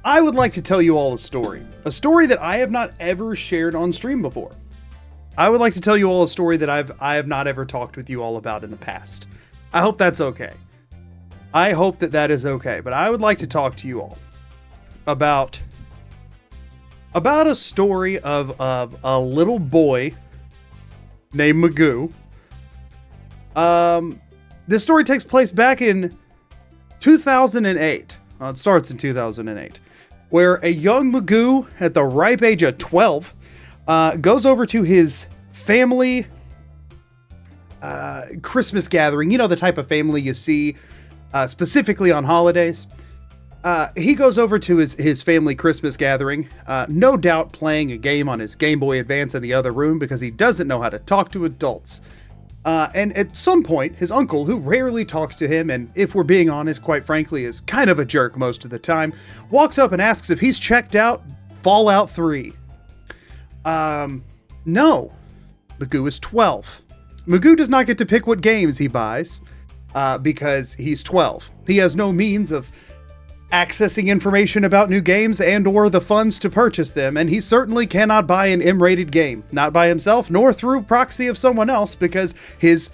I would like to tell you all a story that I have not ever shared on stream before. I would like to tell you all a story that I have not ever talked with you all about in the past. I hope that's okay. I hope that is okay, but I would like to talk to you all about a story of a little boy named Magoo. This story takes place back in 2008. It starts in 2008, where a young Magoo at the ripe age of 12 goes over to his family Christmas gathering. You know, the type of family you see specifically on holidays. He goes over to his family Christmas gathering, no doubt playing a game on his Game Boy Advance in the other room because he doesn't know how to talk to adults. And at some point, his uncle, who rarely talks to him, and if we're being honest, quite frankly, is kind of a jerk most of the time, walks up and asks if he's checked out Fallout 3. No. Magoo is 12. Magoo does not get to pick what games he buys, because he's 12. He has no means of accessing information about new games and or the funds to purchase them, and he certainly cannot buy an M-rated game, not by himself nor through proxy of someone else, because his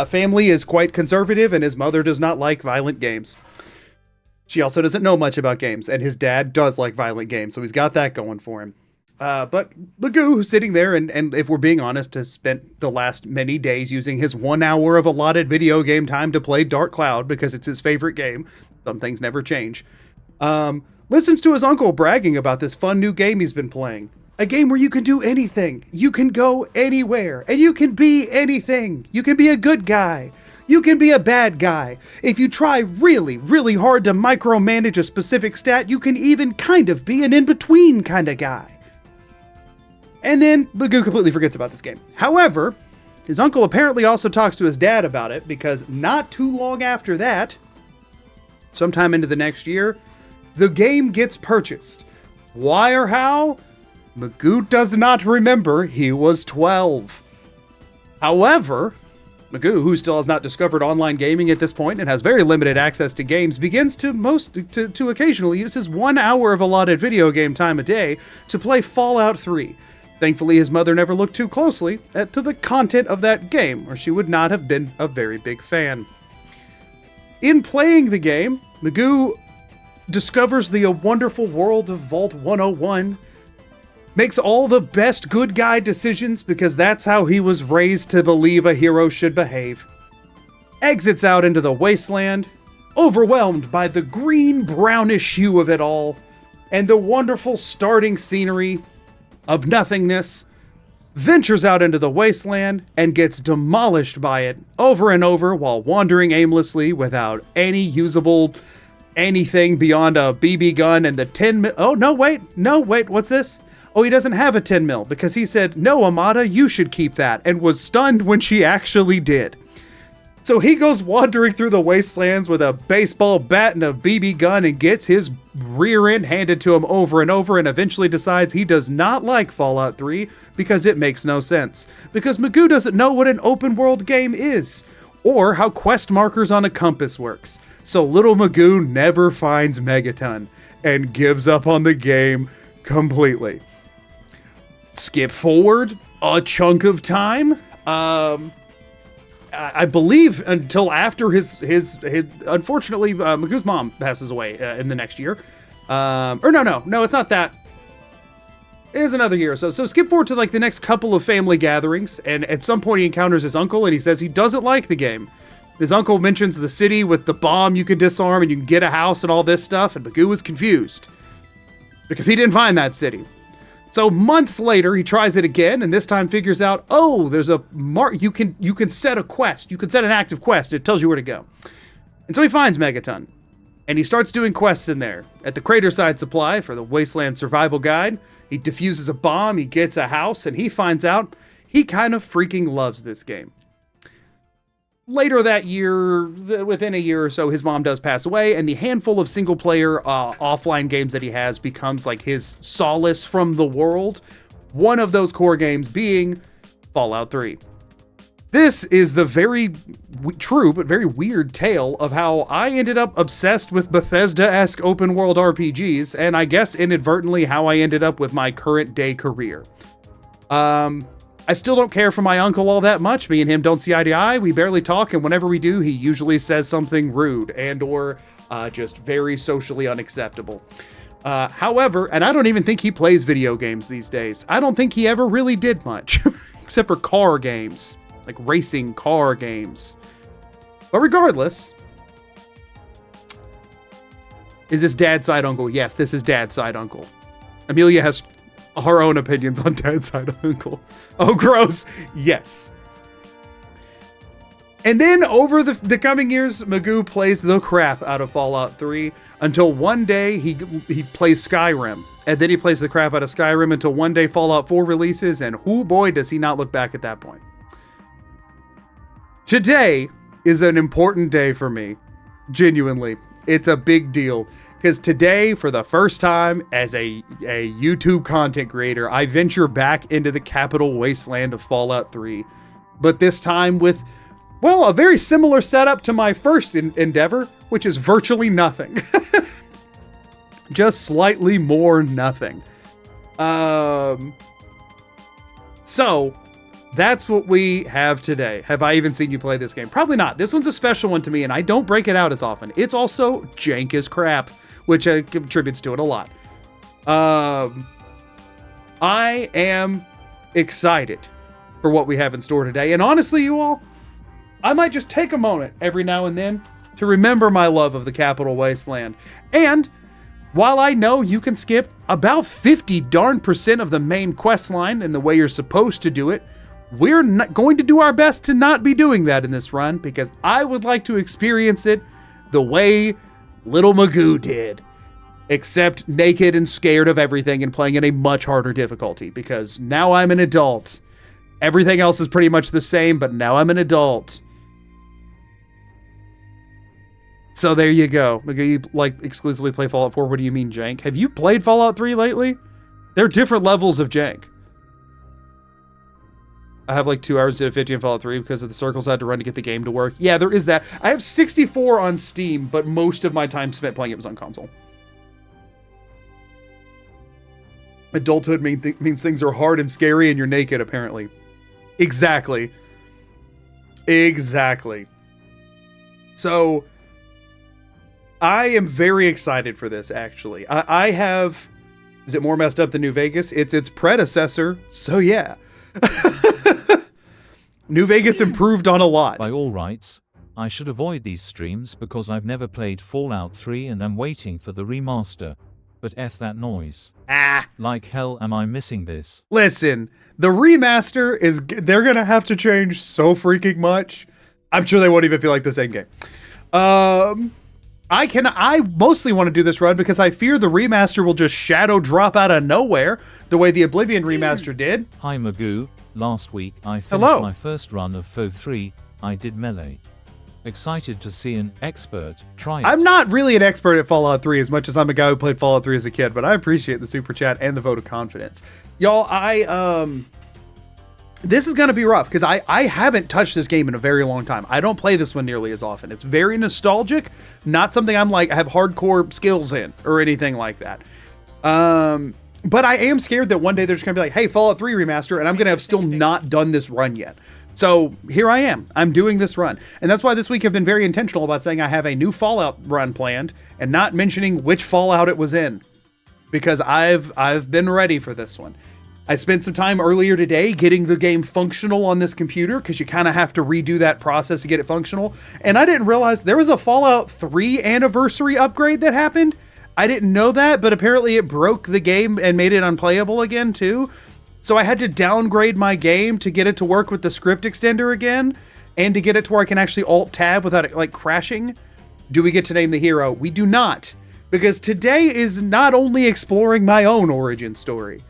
family is quite conservative and his mother does not like violent games. She also doesn't know much about games, and his dad does like violent games, so he's got that going for him. But Magoo, who's sitting there and if we're being honest, has spent the last many days using his 1 hour of allotted video game time to play Dark Cloud because it's his favorite game. Some things never change. Listens to his uncle bragging about this fun new game he's been playing. A game where you can do anything. You can go anywhere. And you can be anything. You can be a good guy. You can be a bad guy. If you try really, really hard to micromanage a specific stat, you can even kind of be an in-between kind of guy. And then Magoo completely forgets about this game. However, his uncle apparently also talks to his dad about it because not too long after that, sometime into the next year, the game gets purchased. Why or how? Magoo does not remember. He was 12. However, Magoo, who still has not discovered online gaming at this point and has very limited access to games, begins to occasionally use his 1 hour of allotted video game time a day to play Fallout 3. Thankfully, his mother never looked too closely to the content of that game, or she would not have been a very big fan. In playing the game, Magoo discovers the wonderful world of Vault 101, makes all the best good guy decisions because that's how he was raised to believe a hero should behave, exits out into the wasteland, overwhelmed by the green-brownish hue of it all, and the wonderful starting scenery of nothingness, ventures out into the wasteland and gets demolished by it over and over while wandering aimlessly without any usable anything beyond a BB gun and the 10 mil. Oh, no, wait, what's this? Oh, he doesn't have a 10 mil because he said, "No, Amada, you should keep that," and was stunned when she actually did. So he goes wandering through the wastelands with a baseball bat and a BB gun and gets his rear end handed to him over and over, and eventually decides he does not like Fallout 3 because it makes no sense. Because Magoo doesn't know what an open world game is, or how quest markers on a compass works. So little Magoo never finds Megaton and gives up on the game completely. Skip forward a chunk of time. I believe until after his unfortunately, Magoo's mom passes away in the next year. No, it's not that. It is another year or so. So skip forward to like the next couple of family gatherings, and at some point he encounters his uncle, and he says he doesn't like the game. His uncle mentions the city with the bomb you can disarm, and you can get a house and all this stuff, and Magoo is confused because he didn't find that city. So months later, he tries it again, and this time figures out, oh, there's a you can set a quest. You can set an active quest. It tells you where to go. And so he finds Megaton, and he starts doing quests in there. At the Craterside Supply for the Wasteland Survival Guide, he defuses a bomb, he gets a house, and he finds out he kind of freaking loves this game. Later that year, within a year or so, his mom does pass away, and the handful of single-player offline games that he has becomes like his solace from the world. One of those core games being Fallout 3. This is the very true but very weird tale of how I ended up obsessed with Bethesda-esque open world RPGs, and I guess inadvertently how I ended up with my current day career. I still don't care for my uncle all that much. Me and him don't see eye to eye. We barely talk, and whenever we do, he usually says something rude and or just very socially unacceptable. However, and I don't even think he plays video games these days. I don't think he ever really did much, except for car games, like racing car games. But regardless, is this dad's side uncle? Yes, this is dad's side uncle. Amelia has her own opinions on dad's side uncle. Oh, gross. Yes. And then over the coming years, Magoo plays the crap out of Fallout 3 until one day he plays Skyrim. And then he plays the crap out of Skyrim until one day Fallout 4 releases, and oh boy, does he not look back at that point. Today is an important day for me. Genuinely. It's a big deal. Because today, for the first time as a YouTube content creator, I venture back into the capital wasteland of Fallout 3. But this time with, well, a very similar setup to my first endeavor, which is virtually nothing. Just slightly more nothing. So, that's what we have today. Have I even seen you play this game? Probably not. This one's a special one to me, and I don't break it out as often. It's also jank as crap, which contributes to it a lot. I am excited for what we have in store today. And honestly, you all, I might just take a moment every now and then to remember my love of the Capital Wasteland. And while I know you can skip about 50% of the main quest line in the way you're supposed to do it, we're not going to do our best to not be doing that in this run, because I would like to experience it the way little Magoo did, except naked and scared of everything and playing in a much harder difficulty, because now I'm an adult. Everything else is pretty much the same, but now I'm an adult. So there you go. Magoo, you like exclusively play Fallout 4. What do you mean jank? Have you played Fallout 3 lately? There are different levels of jank. I have like 2 hours instead of 50 in Fallout 3 because of the circles I had to run to get the game to work. Yeah, there is that. I have 64 on Steam, but most of my time spent playing it was on console. Adulthood means things are hard and scary and you're naked, apparently. Exactly. Exactly. So, I am very excited for this, actually. I have... Is it more messed up than New Vegas? It's its predecessor, so yeah. New Vegas improved on a lot. By all rights, I should avoid these streams because I've never played Fallout 3 and I'm waiting for the remaster. But F that noise. Like hell am I missing this. Listen, the remaster is... They're gonna have to change so freaking much. I'm sure they won't even feel like the same game. I mostly want to do this run because I fear the remaster will just shadow drop out of nowhere the way the Oblivion remaster did. Hi Magoo, last week I finished my first run of FO 3, I did Melee. Excited to see an expert try it. I'm not really an expert at Fallout 3 as much as I'm a guy who played Fallout 3 as a kid, but I appreciate the super chat and the vote of confidence. Y'all, this is going to be rough because I haven't touched this game in a very long time. I don't play this one nearly as often. It's very nostalgic, not something I'm like, I have hardcore skills in or anything like that. But I am scared that one day they're just going to be like, hey, Fallout 3 remaster, and I'm going to have still not done this run yet. So here I am. I'm doing this run. And that's why this week I've been very intentional about saying I have a new Fallout run planned and not mentioning which Fallout it was in, because I've been ready for this one. I spent some time earlier today getting the game functional on this computer because you kind of have to redo that process to get it functional. And I didn't realize there was a Fallout 3 anniversary upgrade that happened. I didn't know that, but apparently it broke the game and made it unplayable again too. So I had to downgrade my game to get it to work with the script extender again and to get it to where I can actually alt-tab without it like crashing. Do we get to name the hero? We do not, because today is not only exploring my own origin story,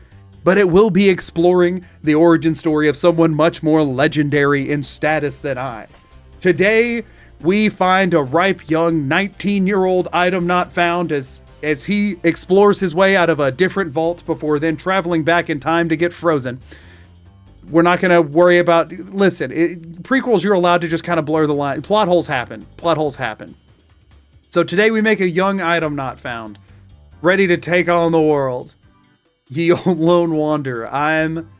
but it will be exploring the origin story of someone much more legendary in status than I. Today, we find a ripe young 19-year-old item not found as he explores his way out of a different vault before then traveling back in time to get frozen. We're not going to worry about... Listen, prequels, you're allowed to just kind of blur the line. Plot holes happen. Plot holes happen. So today we make a young item not found, ready to take on the world. Ye old lone wanderer. I'm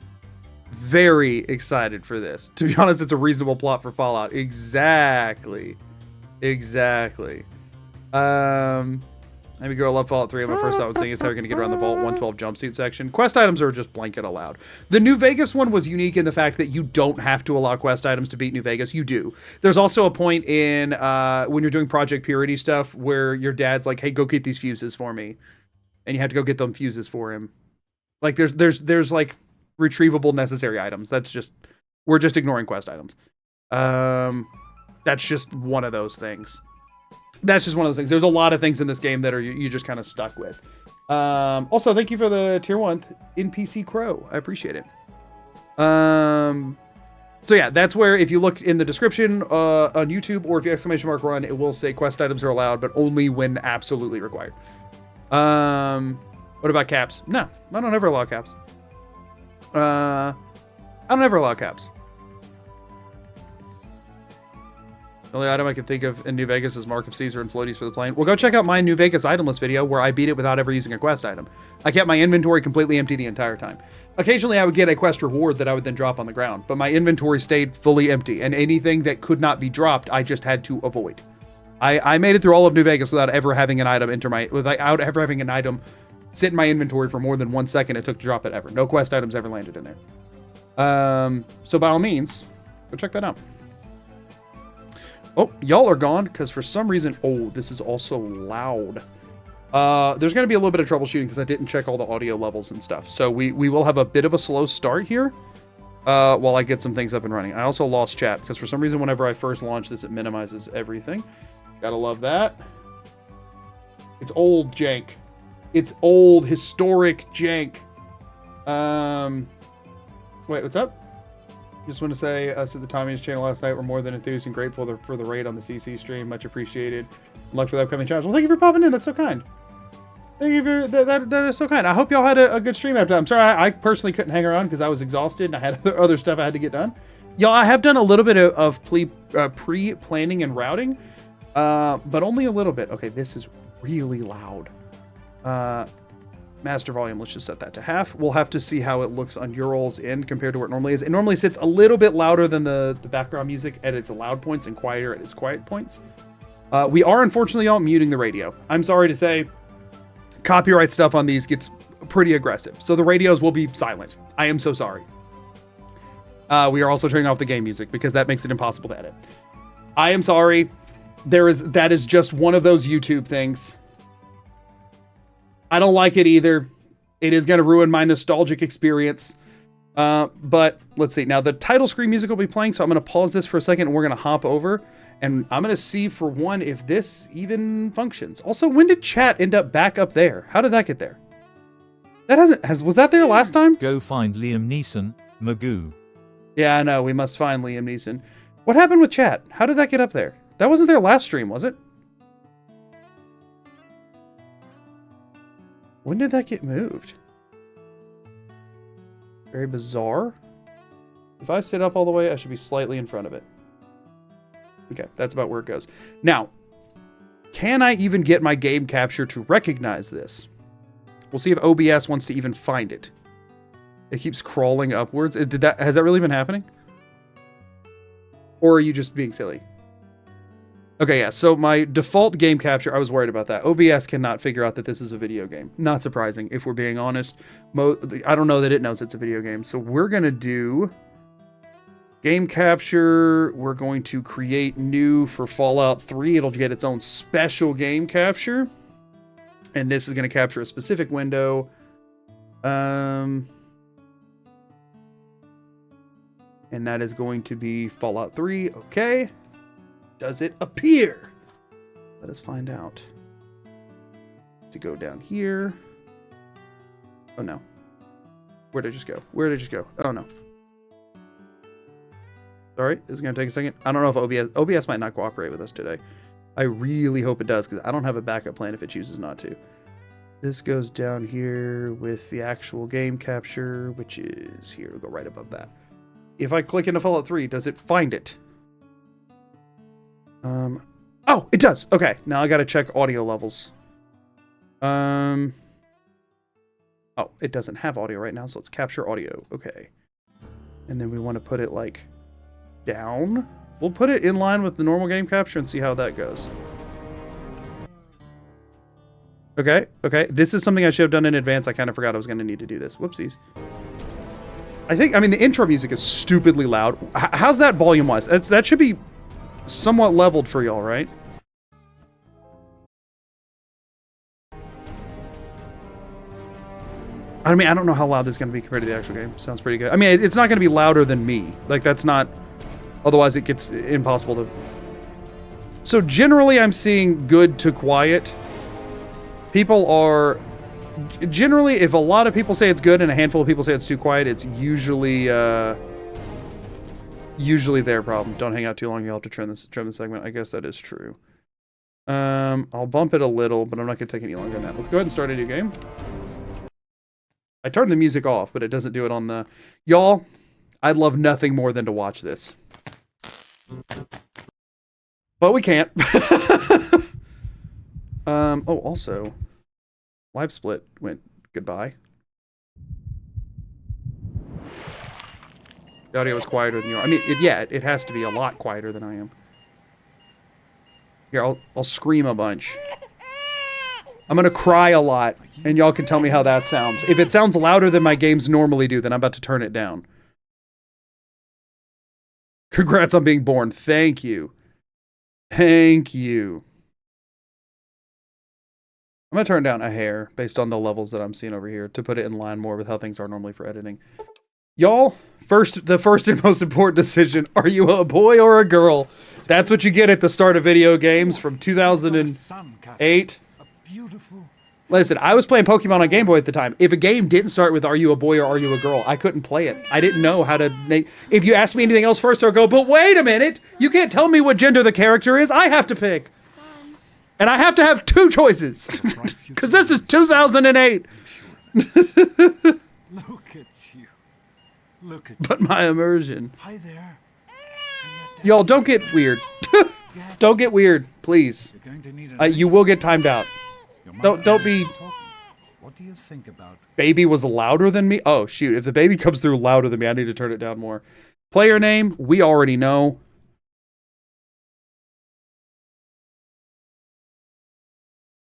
very excited for this. To be honest, it's a reasonable plot for Fallout. Exactly. Maybe girl, love Fallout 3. My first thought was saying is how we're going to get around the Vault 112 jumpsuit section. Quest items are just blanket allowed. The New Vegas one was unique in the fact that you don't have to allow quest items to beat New Vegas. You do. There's also a point in when you're doing Project Purity stuff where your dad's like, hey, go get these fuses for me. And you have to go get them fuses for him. Like there's like retrievable necessary items. We're just ignoring quest items. That's just one of those things. There's a lot of things in this game that are you just kind of stuck with. Also, thank you for the tier 1 NPC Crow. I appreciate it. So yeah, that's where if you look in the description on YouTube or if you !run, it will say quest items are allowed, but only when absolutely required. What about caps? No, I don't ever allow caps. I don't ever allow caps. The only item I can think of in New Vegas is Mark of Caesar and floaties for the plane. Well, go check out my New Vegas Itemless video where I beat it without ever using a quest item. I kept my inventory completely empty the entire time. Occasionally, I would get a quest reward that I would then drop on the ground, but my inventory stayed fully empty, and anything that could not be dropped, I just had to avoid. I made it through all of New Vegas without ever having an item sit in my inventory for more than 1 second it took to drop it ever. No quest items ever landed in there. So by all means, go check that out. Oh, y'all are gone because for some reason... Oh, this is also loud. There's going to be a little bit of troubleshooting because I didn't check all the audio levels and stuff. So we will have a bit of a slow start here while I get some things up and running. I also lost chat because for some reason whenever I first launch this, it minimizes everything. Gotta love that. It's old jank. It's old, historic jank. Wait, what's up? Just want to say, us at the Tommy's channel last night were more than enthused and grateful for the raid on the CC stream. Much appreciated. Good luck for the upcoming challenge. Well, thank you for popping in. That's so kind. Thank you for that is so kind. I hope y'all had a good stream after that. I'm sorry, I personally couldn't hang around because I was exhausted and I had other stuff I had to get done. Y'all, I have done a little bit of pre-planning and routing, but only a little bit. Okay, this is really loud. Master volume, let's just set that to half. We'll have to see how it looks on your all's end compared to where it normally is. It normally sits a little bit louder than the background music at its loud points and quieter at its quiet points. We are unfortunately all muting the radio. I'm sorry to say, copyright stuff on these gets pretty aggressive. So the radios will be silent. I am so sorry. We are also turning off the game music because that makes it impossible to edit. I am sorry. That is just one of those YouTube things. I don't like it either. It is going to ruin my nostalgic experience. But let's see. Now the title screen music will be playing, so I'm going to pause this for a second and we're going to hop over. And I'm going to see for one if this even functions. Also, when did chat end up back up there? How did that get there? That was that there last time? Go find Liam Neeson, Magoo. Yeah, I know. We must find Liam Neeson. What happened with chat? How did that get up there? That wasn't there last stream, was it? When did that get moved? Very bizarre. If I sit up all the way, I should be slightly in front of it. Okay, that's about where it goes. Now, can I even get my game capture to recognize this? We'll see if OBS wants to even find it. It keeps crawling upwards. Has that really been happening? Or are you just being silly? Okay, yeah, so my default game capture, I was worried about that. OBS cannot figure out that this is a video game. Not surprising, if we're being honest. I don't know that it knows it's a video game. So we're going to do game capture. We're going to create new for Fallout 3. It'll get its own special game capture. And this is going to capture a specific window. And that is going to be Fallout 3. Okay. Does it appear? Let us find out. To go down here. Oh no. Where did it just go? Where did it just go? Oh no. Sorry, this is going to take a second. I don't know if OBS might not cooperate with us today. I really hope it does because I don't have a backup plan if it chooses not to. This goes down here with the actual game capture, which is here. We'll go right above that. If I click into Fallout 3, does it find it? Oh, it does. Okay, now I gotta check audio levels. Oh, it doesn't have audio right now, so let's capture audio. Okay. And then we want to put it, like, down. We'll put it in line with the normal game capture and see how that goes. Okay, okay. This is something I should have done in advance. I kind of forgot I was going to need to do this. Whoopsies. I mean, the intro music is stupidly loud. How's that volume-wise? That should be somewhat leveled for y'all, right? I mean, I don't know how loud this is going to be compared to the actual game. Sounds pretty good. I mean, it's not going to be louder than me. Like, that's not... Otherwise, it gets impossible to... So, generally, I'm seeing good to quiet. People are... Generally, if a lot of people say it's good and a handful of people say it's too quiet, it's usually... usually their problem. Don't hang out too long. You'll have to trim the segment. I guess that is true. I'll bump it a little, but I'm not going to take any longer than that. Let's go ahead and start a new game. I turned the music off, but it doesn't do it on the... Y'all, I'd love nothing more than to watch this. But we can't. Oh, also, Live Split went goodbye. The audio was quieter than you are. I mean, it has to be a lot quieter than I am. Here, I'll scream a bunch. I'm gonna cry a lot, and y'all can tell me how that sounds. If it sounds louder than my games normally do, then I'm about to turn it down. Congrats on being born. Thank you. Thank you. I'm gonna turn down a hair based on the levels that I'm seeing over here to put it in line more with how things are normally for editing. Y'all, the first and most important decision, are you a boy or a girl? That's what you get at the start of video games from 2008. Listen, I was playing Pokemon on Game Boy at the time. If a game didn't start with "Are you a boy or are you a girl?" I couldn't play it. I didn't know how to make... If you ask me anything else first, I'll go, but wait a minute! You can't tell me what gender the character is. I have to pick. And I have to have two choices. Because this is 2008. Look at you. Look at But my immersion. Hi there. Y'all, don't get weird. Don't get weird, please. You're going to need a You will get timed out. Don't be... What do you think about... Baby was louder than me? Oh, shoot. If the baby comes through louder than me, I need to turn it down more. Player name, we already know.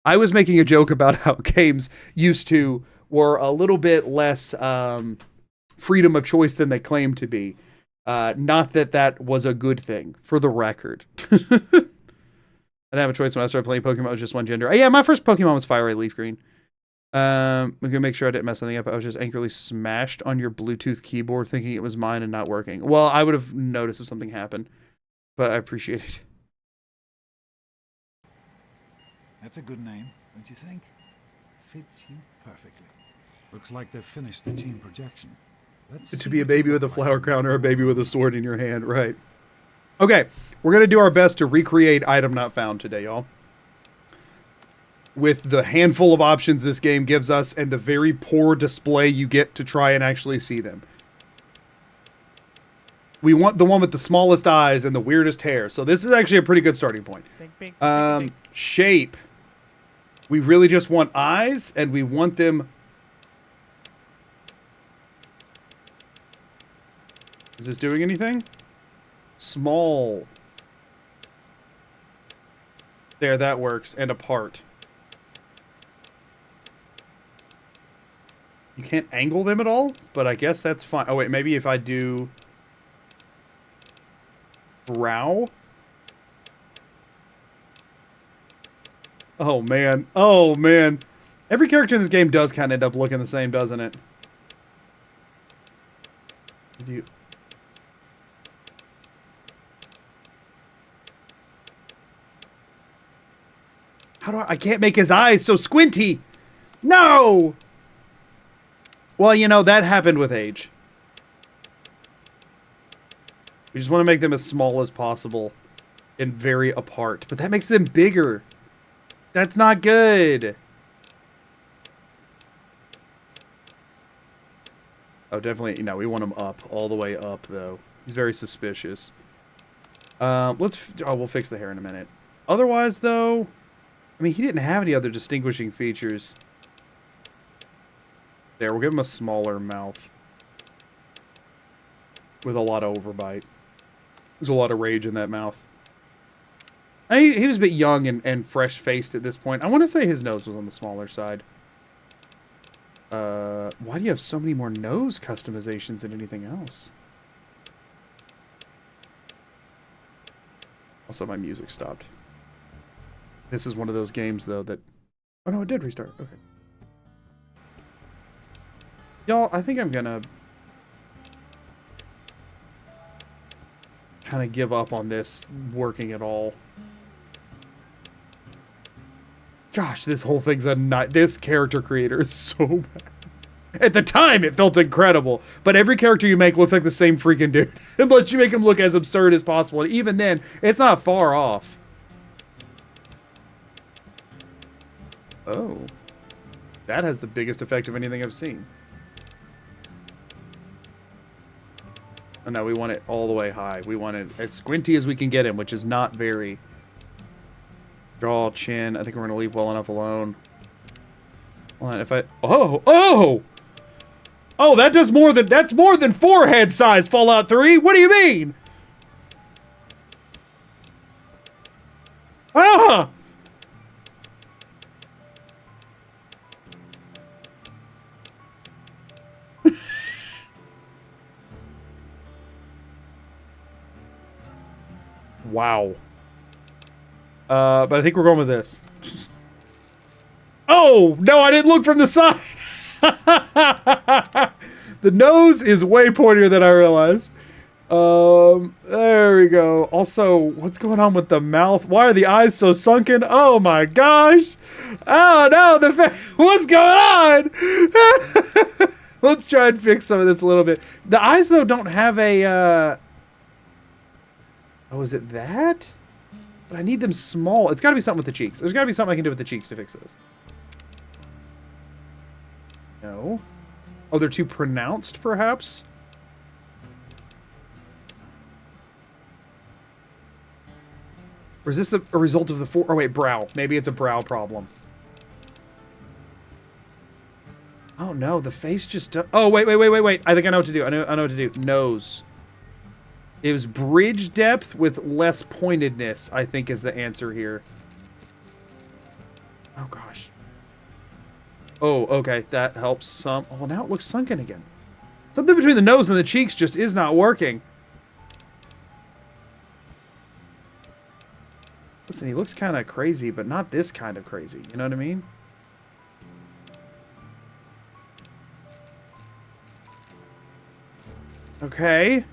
I was making a joke about how games used to were a little bit less freedom of choice than they claim to be. Not that that was a good thing, for the record. I didn't have a choice when I started playing Pokemon. It was just one gender. Yeah, my first Pokemon was Fire Red Leaf Green. I'm gonna make sure I didn't mess something up. I was just angrily smashed on your Bluetooth keyboard thinking it was mine and not working. Well, I would have noticed if something happened, but I appreciate it. That's a good name, don't you think? Fits you perfectly. Looks like they've finished the team projection. Let's To be a baby with a flower crown or a baby with a sword in your hand, right? Okay, we're going to do our best to recreate Item Not Found today, y'all. With the handful of options this game gives us and the very poor display you get to try and actually see them. We want the one with the smallest eyes and the weirdest hair. So this is actually a pretty good starting point. Shape. We really just want eyes, and we want them... Is this doing anything? Small. There, that works. And apart. You can't angle them at all, but I guess that's fine. Oh, wait, maybe if I do... brow? Oh, man. Oh, man. Every character in this game does kind of end up looking the same, doesn't it? Do you... How do I can't make his eyes so squinty. No! Well, you know, that happened with age. We just want to make them as small as possible and very apart. But that makes them bigger. That's not good. Oh, definitely. No, we want him up. All the way up, though. He's very suspicious. We'll fix the hair in a minute. Otherwise, though, I mean, he didn't have any other distinguishing features. There, we'll give him a smaller mouth. With a lot of overbite. There's a lot of rage in that mouth. He was a bit young and fresh-faced at this point. I want to say his nose was on the smaller side. Why do you have so many more nose customizations than anything else? Also, my music stopped. This is one of those games, though, that... Oh, no, it did restart. Okay. Y'all, I think I'm gonna... kind of give up on this working at all. Gosh, this whole thing's a nut. This character creator is so bad. At the time, it felt incredible. But every character you make looks like the same freaking dude. Unless you make him look as absurd as possible. And even then, it's not far off. Oh. That has the biggest effect of anything I've seen. Oh, no, we want it all the way high. We want it as squinty as we can get him, which is not very... Jaw, chin. I think we're going to leave well enough alone. Hold on, if I... Oh! Oh! Oh, that does more than... That's more than forehead size, Fallout 3! What do you mean? Ah! Wow. But I think we're going with this. Oh! No, I didn't look from the side! The nose is way pointier than I realized. There we go. Also, what's going on with the mouth? Why are the eyes so sunken? Oh my gosh! Oh no, what's going on? Let's try and fix some of this a little bit. The eyes, though, don't have a, Oh, is it that? But I need them small. It's gotta be something with the cheeks. There's gotta be something I can do with the cheeks to fix this. No. Oh, they're too pronounced, perhaps? Or is this a result of the oh, wait, brow. Maybe it's a brow problem. Oh, no. The face just... Oh, wait. I think I know what to do. I know what to do. Nose. It was bridge depth with less pointedness, I think, is the answer here. Oh, gosh. Oh, okay. That helps some. Oh, now it looks sunken again. Something between the nose and the cheeks just is not working. Listen, he looks kind of crazy, but not this kind of crazy. You know what I mean? Okay.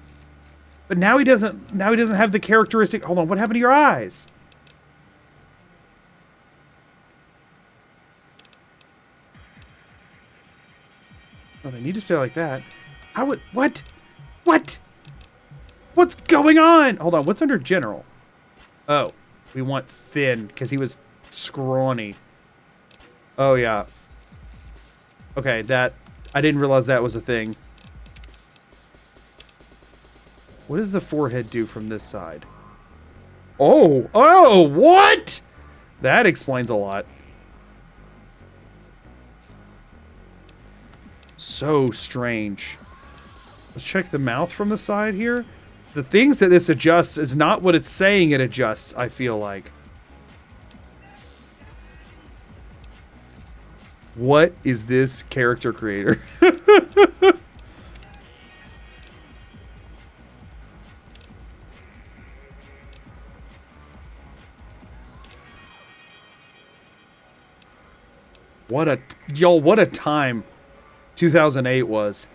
But now he doesn't have the characteristic. Hold on, what happened to your eyes? Oh, they need to stay like that. I would... What? What? What's going on? Hold on, what's under general? Oh, we want thin, because he was scrawny. Oh, yeah. Okay, that... I didn't realize that was a thing. What does the forehead do from this side? Oh! Oh, what? That explains a lot. So strange. Let's check the mouth from the side here. The things that this adjusts is not what it's saying it adjusts, I feel like. What is this character creator? What a time 2008 was.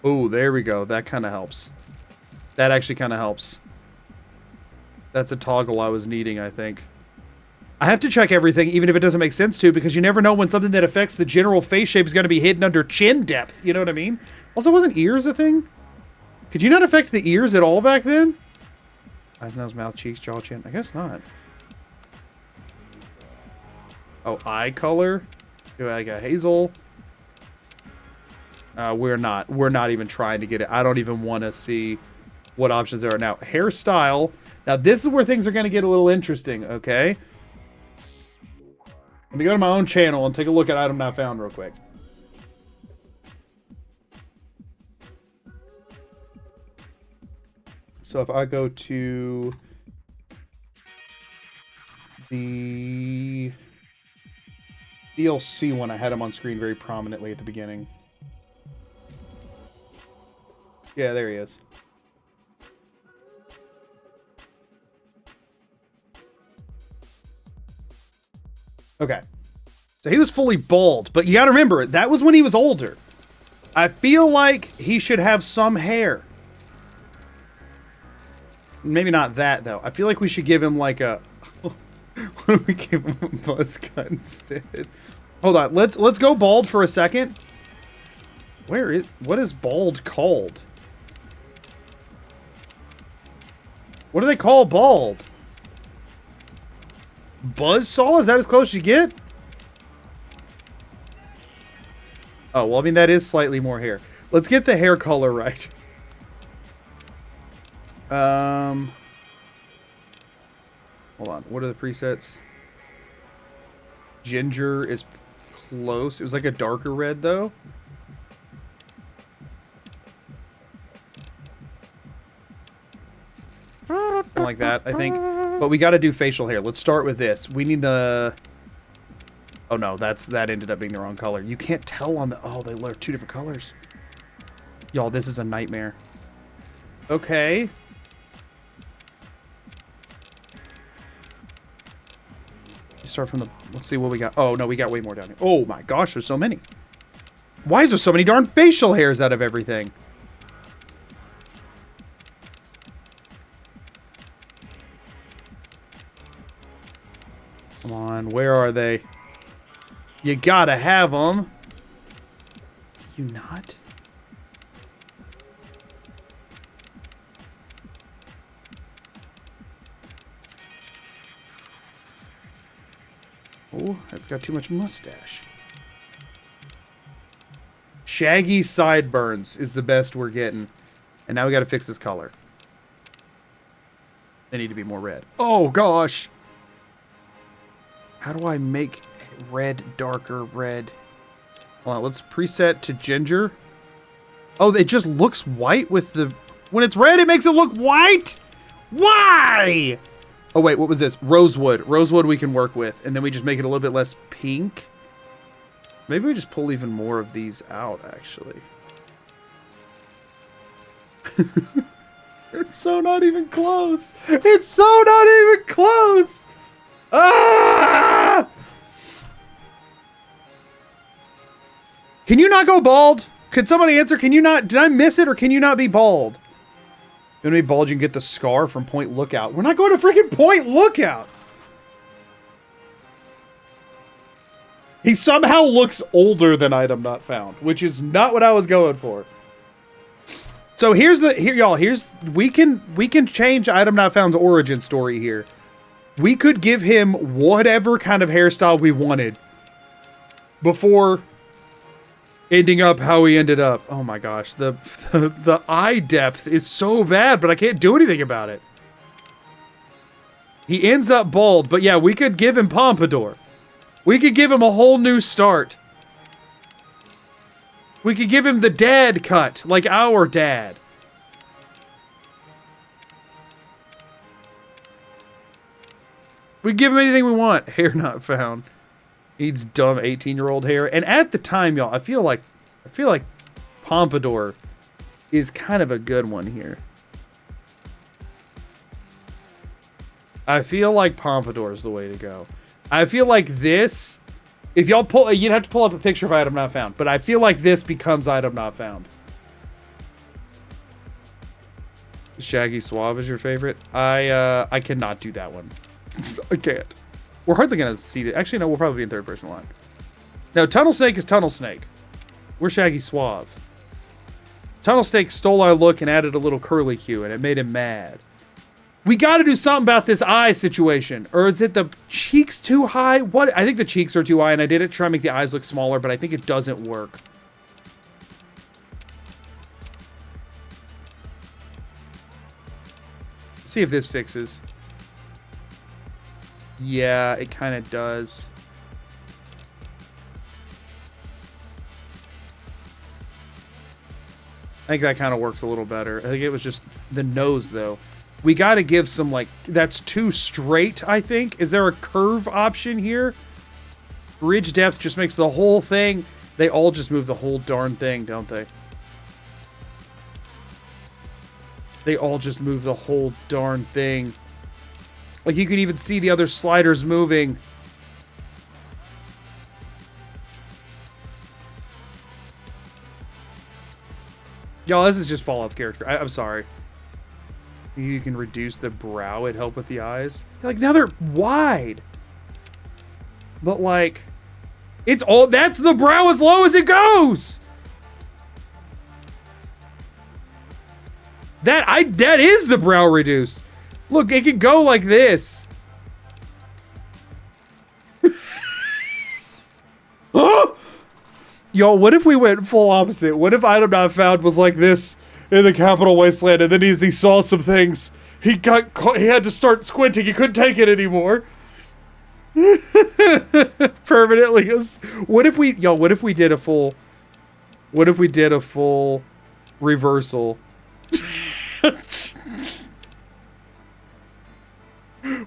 Oh, there we go. That kind of helps. That actually kind of helps. That's a toggle I was needing, I think. I have to check everything, even if it doesn't make sense to, because you never know when something that affects the general face shape is going to be hidden under chin depth. You know what I mean? Also, wasn't ears a thing? Could you not affect the ears at all back then? Eyes, nose, mouth, cheeks, jaw, chin. I guess not. Oh, eye color? Do I got Hazel? We're not even trying to get it. I don't even want to see what options there are now. Hairstyle. Now this is where things are going to get a little interesting. Okay. Let me go to my own channel and take a look at item not found real quick. So if I go to the DLC one, I had him on screen very prominently at the beginning. Yeah, there he is. Okay. So he was fully bald, but you gotta remember, that was when he was older. I feel like he should have some hair. Maybe not that, though. I feel like we should give him like a... Why don't we give him a buzz cut instead? Hold on, let's go bald for a second. What is bald called? What do they call bald? Buzzsaw? Is that as close as you get? Oh, well, I mean, that is slightly more hair. Let's get the hair color right. Hold on. What are the presets? Ginger is close. It was like a darker red, though. Something like that, I think. But we got to do facial hair. Let's start with this. We need the... Oh, no. That ended up being the wrong color. You can't tell on the... Oh, they are two different colors. Y'all, this is a nightmare. Okay. Start from the... Let's see what we got. Oh, no, we got way more down here. Oh, my gosh, there's so many. Why is there so many darn facial hairs out of everything? Come on, where are they? You gotta have them. Do you not? Oh, that's got too much mustache. Shaggy sideburns is the best we're getting. And now we gotta fix this color. They need to be more red. Oh, gosh! How do I make red darker red? Hold on, let's preset to ginger. Oh, it just looks white with the... When it's red, it makes it look white? Why? Oh, wait, what was this? Rosewood. Rosewood we can work with. And then we just make it a little bit less pink. Maybe we just pull even more of these out, actually. It's so not even close. It's so not even close. Ah! Can you not go bald? Could somebody answer? Can you not? Did I miss it or can you not be bald? You want to be bald, you can get the scar from Point Lookout. We're not going to freaking Point Lookout. He somehow looks older than Item Not Found, which is not what I was going for. So here's we can change Item Not Found's origin story here. We could give him whatever kind of hairstyle we wanted before ending up how he ended up. Oh my gosh, the eye depth is so bad, but I can't do anything about it. He ends up bald, but yeah, we could give him pompadour. We could give him a whole new start. We could give him the dad cut, like our dad. We give him anything we want. Hair not found. Needs dumb 18-year-old hair. And at the time, y'all, I feel like pompadour is kind of a good one here. I feel like pompadour is the way to go. I feel like this, if y'all pull, you'd have to pull up a picture of Item Not Found, but I feel like this becomes Item Not Found. Shaggy Suave is your favorite? I cannot do that one. I can't. We're hardly gonna see it. Actually, no, we'll probably be in third person line. No, Tunnel Snake is Tunnel Snake. We're Shaggy Suave. Tunnel Snake stole our look and added a little curly Q, and it made him mad. We got to do something about this eye situation. Or is it the cheeks too high? What? I think the cheeks are too high, and I did it to try and make the eyes look smaller, but I think it doesn't work. Let's see if this fixes. Yeah, it kind of does. I think that kind of works a little better. I think it was just the nose, though. We got to give some, like, that's too straight, I think. Is there a curve option here? Bridge depth just makes the whole thing. They all just move the whole darn thing, don't they? They all just move the whole darn thing. Like, you can even see the other sliders moving. Y'all, this is just Fallout's character. I'm sorry. You can reduce the brow. It'd help with the eyes. Like, now they're wide. But, like, it's all... That's the brow as low as it goes! That is the brow reduced. Look, it can go like this. Oh! Y'all, what if we went full opposite? What if Item Not Found was like this in the Capital Wasteland, and then as he saw some things, he had to start squinting. He couldn't take it anymore. Permanently. What if we did a full... What if we did a full reversal?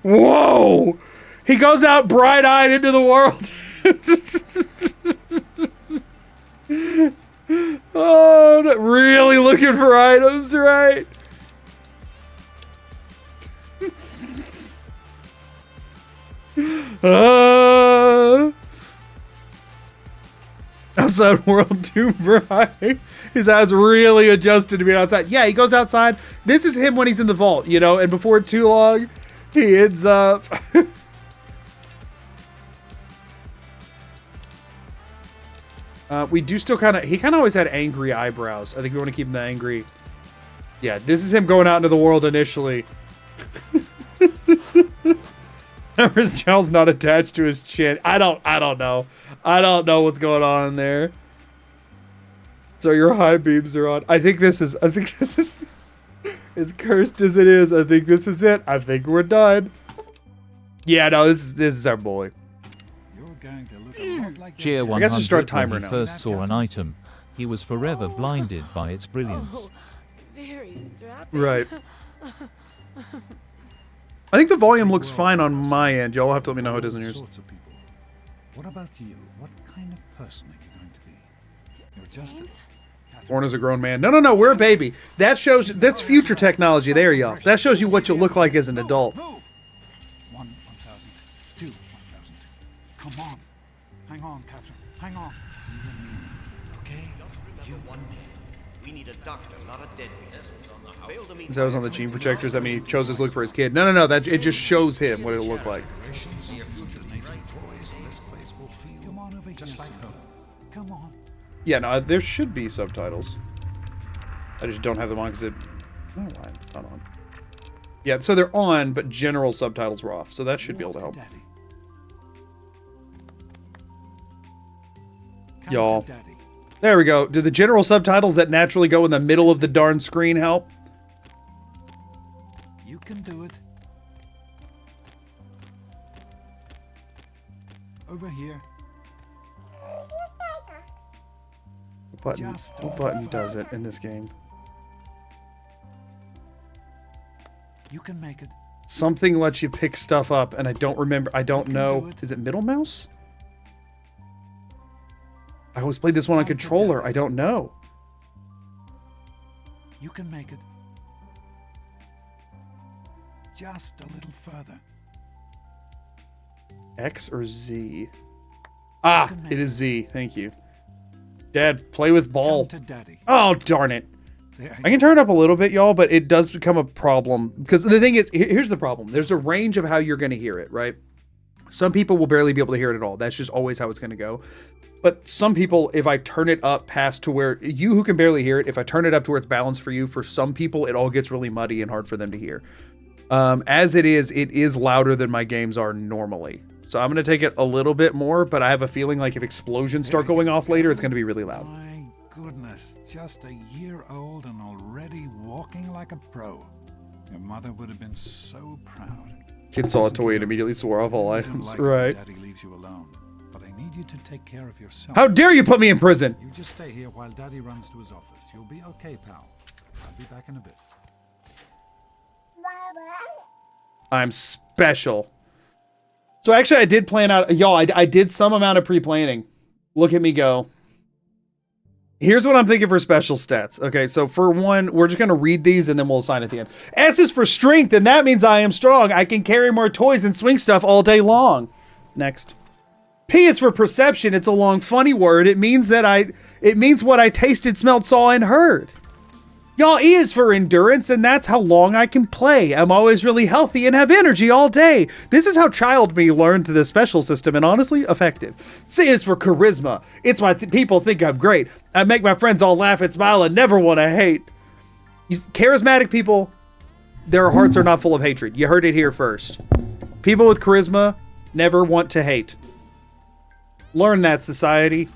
Whoa! He goes out bright-eyed into the world. Oh, not really looking for items, right? Outside world too bright. His eyes really adjusted to being outside. Yeah, he goes outside. This is him when he's in the vault, you know, and before too long, he ends up... we do still kind of... He kind of always had angry eyebrows. I think we want to keep him that angry. Yeah, this is him going out into the world initially. His jowl's not attached to his chin. I don't know. I don't know what's going on there. So your high beams are on. I think this is as cursed as it is. I think this is it. I think we're done. Yeah, no, this is our boy. Cheer 100. I guess we start timer when he now. first saw an item, he was forever blinded by its brilliance. Oh, very strapping. Right. I think the volume looks fine on my end. Y'all have to let me know how it is on yours. Sorts of people. What about you? What kind of person are you going to be? You're just James? Born as a grown man. No, we're a baby. That shows... That's future technology there, y'all. That shows you what you'll look like as an adult. Move! 1,000. 2, 1,000. Come on. Hang on, Catherine. Hang on. It's you and me. Okay? You one man. We need a doctor, not a deadbeat. Fail to meet That was on the gene projectors. I mean, he chose to look for his kid. No. That it just shows him what it'll look like. Come on over here, son. Come on. Yeah, no, there should be subtitles. I just don't have them on because it... I don't know why it's not on. Yeah, so they're on, but general subtitles were off. So that should be able to help. Daddy. Y'all. Daddy. There we go. Do the general subtitles that naturally go in the middle of the darn screen help? You can do it. Over here. What button does it in this game? You can make it. Something lets you pick stuff up, and I don't remember. I don't know. Is it middle mouse? I always played this one on controller. I don't know. You can make it. Just a little further. X or Z? Ah, it is Z. Thank you. Dad, play with ball. Come to Daddy. Oh, darn it. There I can turn it up a little bit, y'all, but it does become a problem. Because the thing is, here's the problem. There's a range of how you're going to hear it, right? Some people will barely be able to hear it at all. That's just always how it's going to go. But some people, if I turn it up past to where, you who can barely hear it, if I turn it up to where it's balanced for you, for some people, it all gets really muddy and hard for them to hear. As it is louder than my games are normally. So I'm going to take it a little bit more, but I have a feeling like if explosions start going off later, it's going to be really loud. My goodness, just a year old and already walking like a pro. Your mother would have been so proud. Kid saw a toy and immediately swore off all I don't items. like it Right. when Daddy leaves you alone, but I need you to take care of yourself. How dare you put me in prison? You just stay here while Daddy runs to his office. You'll be okay, pal. I'll be back in a bit. I'm special. So actually, I did plan out, y'all, I did some amount of pre-planning. Look at me go. Here's what I'm thinking for special stats. Okay, so for one, we're just going to read these and then we'll assign at the end. S is for strength, and that means I am strong. I can carry more toys and swing stuff all day long. Next. P is for perception. It's a long, funny word. It means what I tasted, smelled, saw, and heard. Y'all, E is for endurance, and that's how long I can play. I'm always really healthy and have energy all day. This is how child me learned the special system, and honestly, effective. C is for charisma. It's why people think I'm great. I make my friends all laugh and smile and never want to hate. Charismatic people, their hearts are not full of hatred. You heard it here first. People with charisma never want to hate. Learn that, society.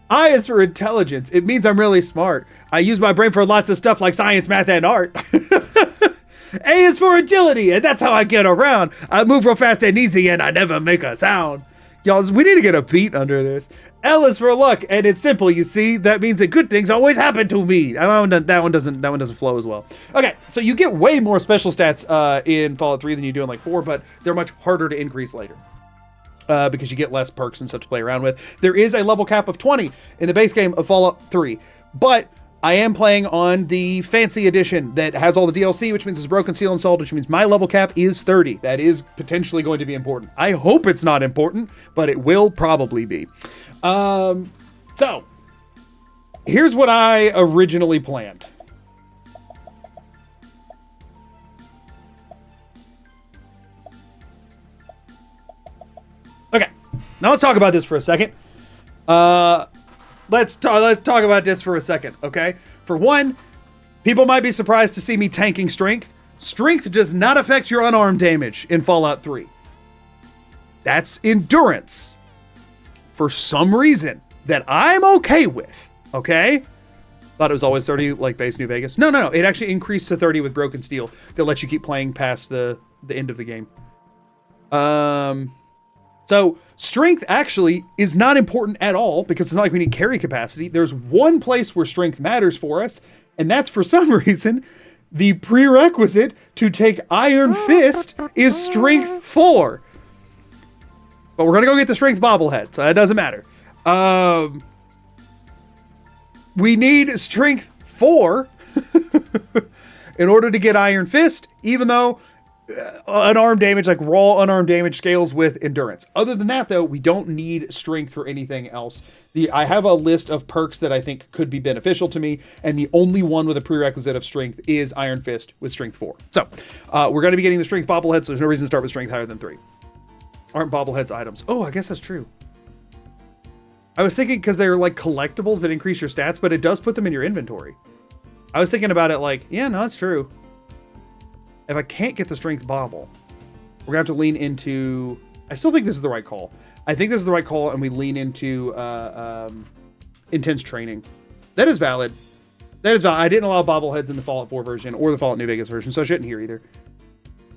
I is for intelligence. It means I'm really smart. I use my brain for lots of stuff like science, math, and art. A is for agility, and that's how I get around. I move real fast and easy, and I never make a sound. Y'all, we need to get a beat under this. L is for luck, and it's simple, you see. That means that good things always happen to me. That one doesn't flow as well. Okay, so you get way more special stats in Fallout 3 than you do in like 4, but they're much harder to increase later. Because you get less perks and stuff to play around with. There is a level cap of 20 in the base game of Fallout 3, but I am playing on the fancy edition that has all the DLC, which means there's Broken Seal installed, which means my level cap is 30. That is potentially going to be important. I hope it's not important, but it will probably be. So, here's what I originally planned. Okay, now let's talk about this for a second. Let's talk about this for a second, okay? For one, people might be surprised to see me tanking strength. Strength does not affect your unarmed damage in Fallout 3. That's endurance. For some reason that I'm okay with, okay? Thought it was always 30 like base New Vegas. No. It actually increased to 30 with Broken Steel that lets you keep playing past the end of the game. So strength actually is not important at all because it's not like we need carry capacity. There's one place where strength matters for us, and that's for some reason the prerequisite to take Iron Fist is strength 4. But we're going to go get the strength bobblehead, so that doesn't matter. We need strength 4 in order to get Iron Fist, even though unarmed damage, like raw unarmed damage, scales with endurance. Other than that, though, we don't need strength for anything else. I have a list of perks that I think could be beneficial to me, and the only one with a prerequisite of strength is Iron Fist with strength 4. So, we're going to be getting the strength bobblehead, so there's no reason to start with strength higher than 3. Aren't bobbleheads items? Oh, I guess that's true. I was thinking because they're like collectibles that increase your stats, but it does put them in your inventory. I was thinking about it like, yeah, no, it's true. If I can't get the strength bobble, we're going to have to lean into... I still think this is the right call. I think this is the right call, and we lean into intense training. That is valid. That is valid. I didn't allow bobbleheads in the Fallout 4 version or the Fallout New Vegas version, so I shouldn't here either.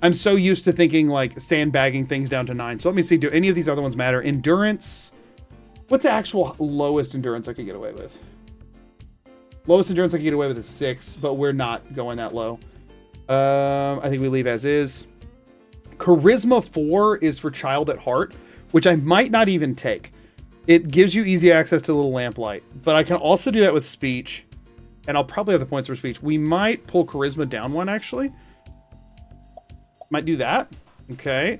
I'm so used to thinking like sandbagging things down to 9. So let me see, do any of these other ones matter? Endurance. What's the actual lowest endurance I could get away with? Lowest endurance I could get away with is 6, but we're not going that low. I think we leave as is. Charisma 4 is for Child at Heart, which I might not even take. It gives you easy access to Little Lamplight, but I can also do that with speech, and I'll probably have the points for speech. We might pull Charisma down 1, actually. Might do that. Okay.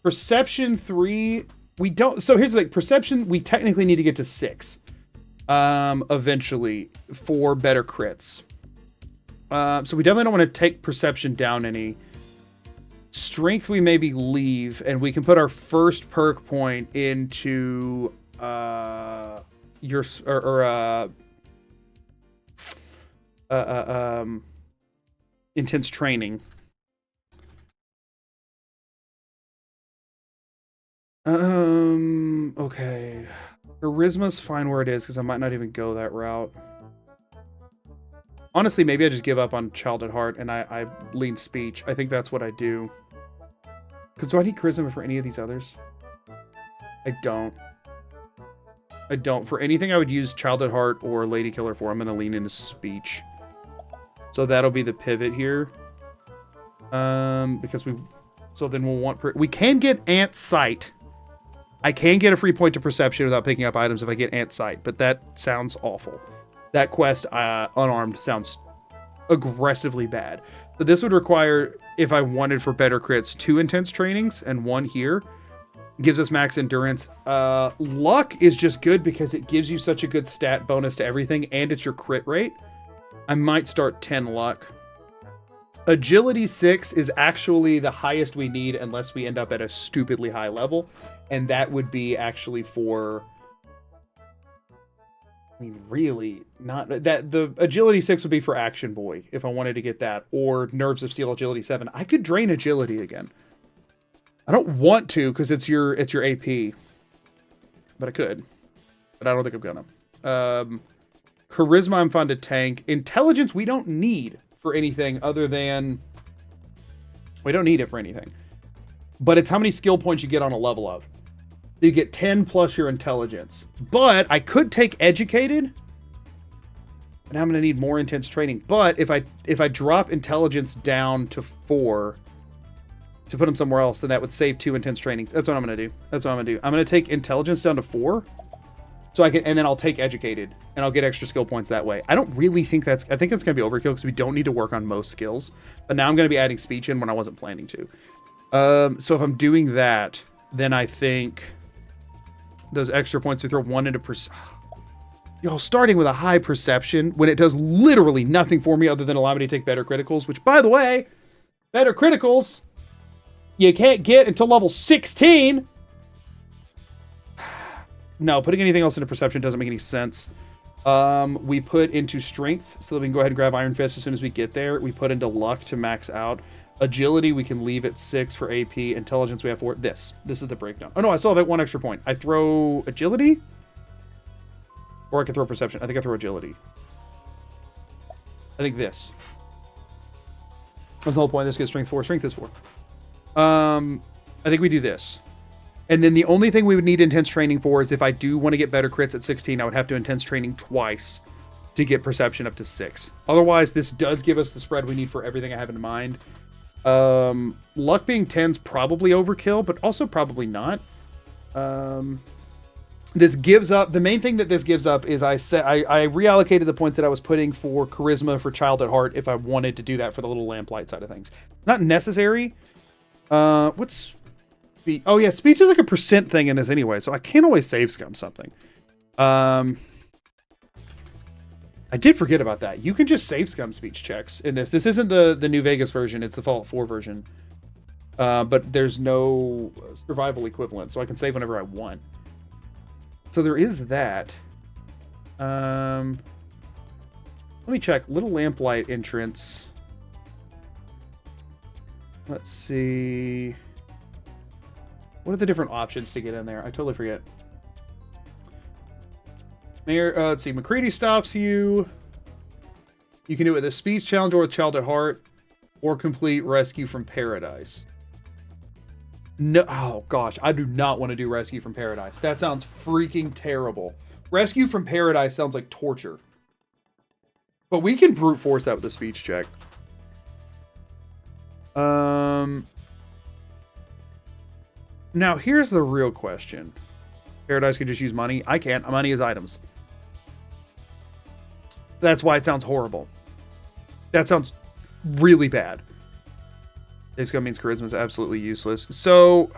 Perception 3, we don't... So here's the thing. Perception, we technically need to get to 6 eventually for better crits. So we definitely don't want to take perception down any. Strength we maybe leave, and we can put our first perk point into intense training. Okay. Charisma's fine where it is because I might not even go that route. Honestly, maybe I just give up on Child at Heart and I lean speech. I think that's what I do. Because do I need charisma for any of these others? I don't. I don't. For anything I would use Child at Heart or Lady Killer for, I'm going to lean into speech. So that'll be the pivot here. Because we... So then we'll want... We can get Ant Sight. I can get a free point to Perception without picking up items if I get Ant Sight, but that sounds awful. That quest, unarmed, sounds aggressively bad. So this would require, if I wanted for better crits, 2 intense trainings and 1 here. Gives us max endurance. Luck is just good because it gives you such a good stat bonus to everything, and it's your crit rate. I might start 10 luck. Agility 6 is actually the highest we need unless we end up at a stupidly high level. And that would be actually for... I mean, really, not... that the Agility 6 would be for Action Boy, if I wanted to get that. Or Nerves of Steel Agility 7. I could drain Agility again. I don't want to, because it's your AP. But I could. But I don't think I'm gonna. Charisma, I'm fine to tank. Intelligence, we don't need for anything other than... We don't need it for anything. But it's how many skill points you get on a level of. You get 10 plus your intelligence. But I could take Educated. And I'm going to need more intense training. But if I drop intelligence down to 4 to put them somewhere else, then that would save 2 intense trainings. That's what I'm going to do. That's what I'm going to do. I'm going to take intelligence down to 4. So I can, and then I'll take Educated. And I'll get extra skill points that way. I don't really think that's... I think that's going to be overkill because we don't need to work on most skills. But now I'm going to be adding speech in when I wasn't planning to. So if I'm doing that, then I think... Those extra points, we throw 1 into Yo, starting with a high perception when it does literally nothing for me other than allow me to take better criticals, which, by the way, better criticals you can't get until level 16. No, putting anything else into perception doesn't make any sense. We put into strength so that we can go ahead and grab Iron Fist as soon as we get there. We put into luck to max out. Agility, we can leave at 6 for AP. Intelligence, we have 4. This is the breakdown. Oh, no, I still have 1 extra point. I throw Agility? Or I can throw Perception. I think I throw Agility. I think this. That's the whole point. This gets Strength 4. Strength is 4. I think we do this. And then the only thing we would need intense training for is if I do want to get better crits at 16, I would have to intense training twice to get Perception up to 6. Otherwise, this does give us the spread we need for everything I have in mind. Luck being 10's probably overkill, but also probably not. This gives up, the main thing that this gives up is I reallocated the points that I was putting for charisma for Child at Heart if I wanted to do that for the little lamplight side of things. Not necessary. What's speech? Oh yeah, speech is like a percent thing in this anyway, so I can't always save scum something. I did forget about that. You can just save scum speech checks in this. This isn't the New Vegas version. It's the Fallout 4 version. But there's no survival equivalent, so I can save whenever I want. So there is that. Let me check. Little Lamplight entrance. Let's see. What are the different options to get in there? I totally forget. Let's see. McCready stops you. You can do it with a speech challenge or with Child at Heart, or complete Rescue from Paradise. No, oh gosh, I do not want to do Rescue from Paradise. That sounds freaking terrible. Rescue from Paradise sounds like torture. But we can brute force that with a speech check. Now here's the real question. Paradise can just use money. I can't. Money is items. That's why it sounds horrible. That sounds really bad. Scum means charisma is absolutely useless. So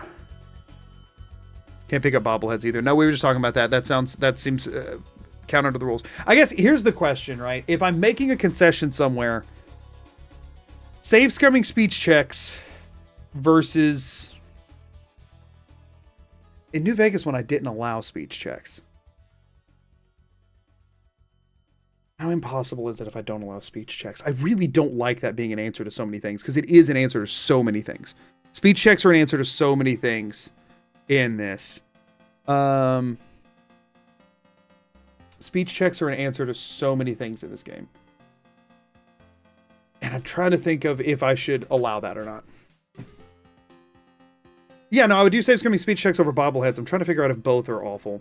can't pick up bobbleheads either. No, we were just talking about that. That seems counter to the rules. I guess here's the question, right? If I'm making a concession somewhere, save scumming speech checks versus in New Vegas when I didn't allow speech checks. How impossible is it if I don't allow speech checks? I really don't like that being an answer to so many things, because it is an answer to so many things. Speech checks are an answer to so many things. in this. Speech checks are an answer to so many things in this game. And I'm trying to think of if I should allow that or not. Yeah, no, I would do save skimming speech checks over bobbleheads. I'm trying to figure out if both are awful.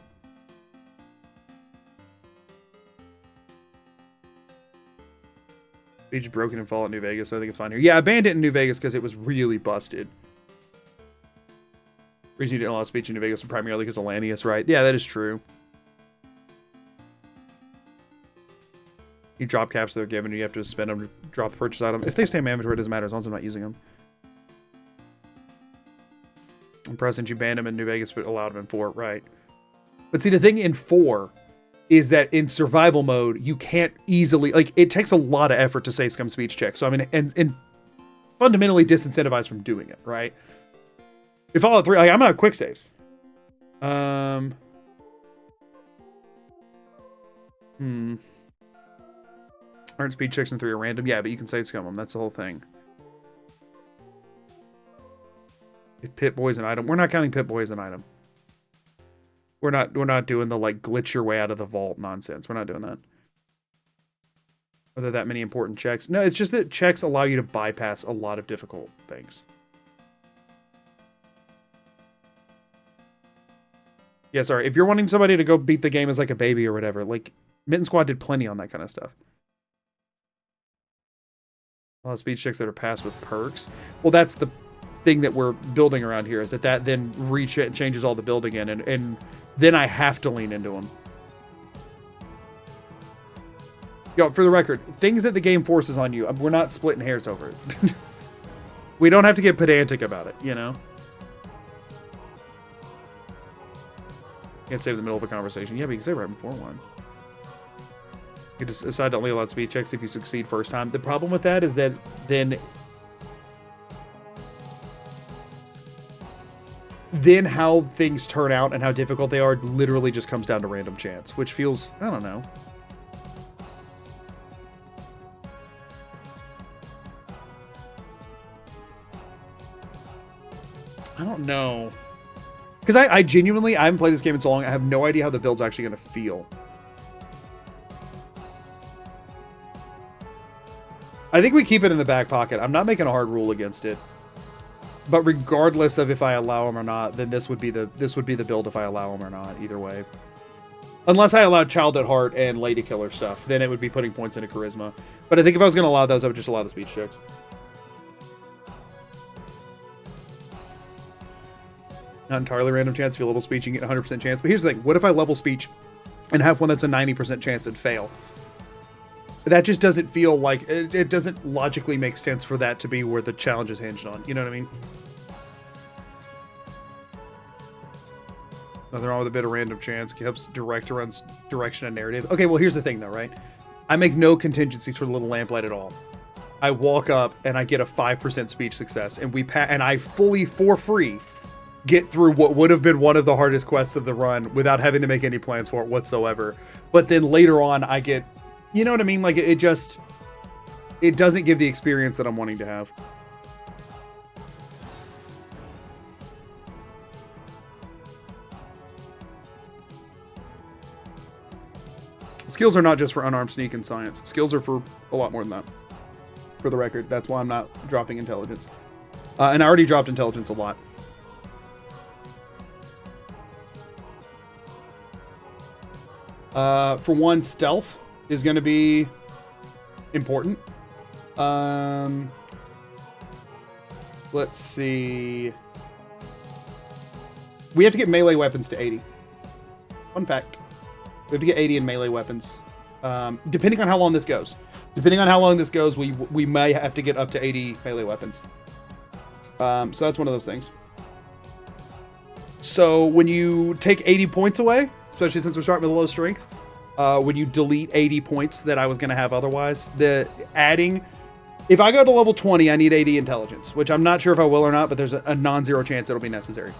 Speech broken in Fallout New Vegas, so I think it's fine here. Yeah, I banned it in New Vegas because it was really busted. Reason you didn't allow speech in New Vegas was primarily because of Lanius, right? Yeah, that is true. You drop caps they're given, you have to spend them to drop the purchase item. If they stay in my inventory, it doesn't matter as long as I'm not using them. I'm present, you banned them in New Vegas, but allowed them in 4, right? But see, the thing in 4 is that in survival mode, you can't easily, like, it takes a lot of effort to save scum speech check. So, I mean, and fundamentally disincentivized from doing it, right? If Fallout 3, like, I'm not quick saves. Aren't speed checks in 3 are random? Yeah, but you can save scum them. That's the whole thing. If Pit-Boy is an item, we're not counting Pit-Boy as an item. We're not doing the like glitch your way out of the vault nonsense. We're not doing that. Are there that many important checks? No, it's just that checks allow you to bypass a lot of difficult things. Yeah, sorry. If you're wanting somebody to go beat the game as like a baby or whatever, like Mitten Squad did plenty on that kind of stuff. A lot of speed checks that are passed with perks. Well, that's the thing that we're building around here, is that then changes all the building in, and then I have to lean into them. Yo, for the record, things that the game forces on you, we're not splitting hairs over it. We don't have to get pedantic about it, you know? Can't save the middle of a conversation. Yeah, but you can save right before one. You just decide to only allow speed checks if you succeed first time. The problem with that is that then how things turn out and how difficult they are literally just comes down to random chance, which feels, I don't know. I don't know. Because I genuinely, I haven't played this game in so long, I have no idea how the build's actually going to feel. I think we keep it in the back pocket. I'm not making a hard rule against it. But regardless of if I allow them or not, then this would be the build if I allow them or not, either way. Unless I allowed Child at Heart and Lady Killer stuff, then it would be putting points into Charisma. But I think if I was going to allow those, I would just allow the speech checks. Not entirely random chance. If you level speech, you get 100% chance. But here's the thing. What if I level speech and have one that's a 90% chance and fail? That just doesn't feel like... It doesn't logically make sense for that to be where the challenge is hinged on. You know what I mean? Nothing wrong with a bit of random chance. Helps direction and narrative. Okay, well, here's the thing, though, right? I make no contingencies for the little lamplight at all. I walk up, and I get a 5% speech success, and and I fully, for free, get through what would have been one of the hardest quests of the run without having to make any plans for it whatsoever. But then later on, I get... You know what I mean? Like, it doesn't give the experience that I'm wanting to have. Skills are not just for unarmed sneak and science. Skills are for a lot more than that. For the record, that's why I'm not dropping intelligence. And I already dropped intelligence a lot. For one, stealth is going to be important. Let's see. We have to get melee weapons to 80. Fun fact. We have to get 80 in melee weapons. Depending on how long this goes. We may have to get up to 80 melee weapons. So that's one of those things. So when you take 80 points away, especially since we're starting with low strength, when you delete 80 points that I was going to have otherwise, if I go to level 20, I need 80 intelligence, which I'm not sure if I will or not, but there's a non-zero chance it'll be necessary.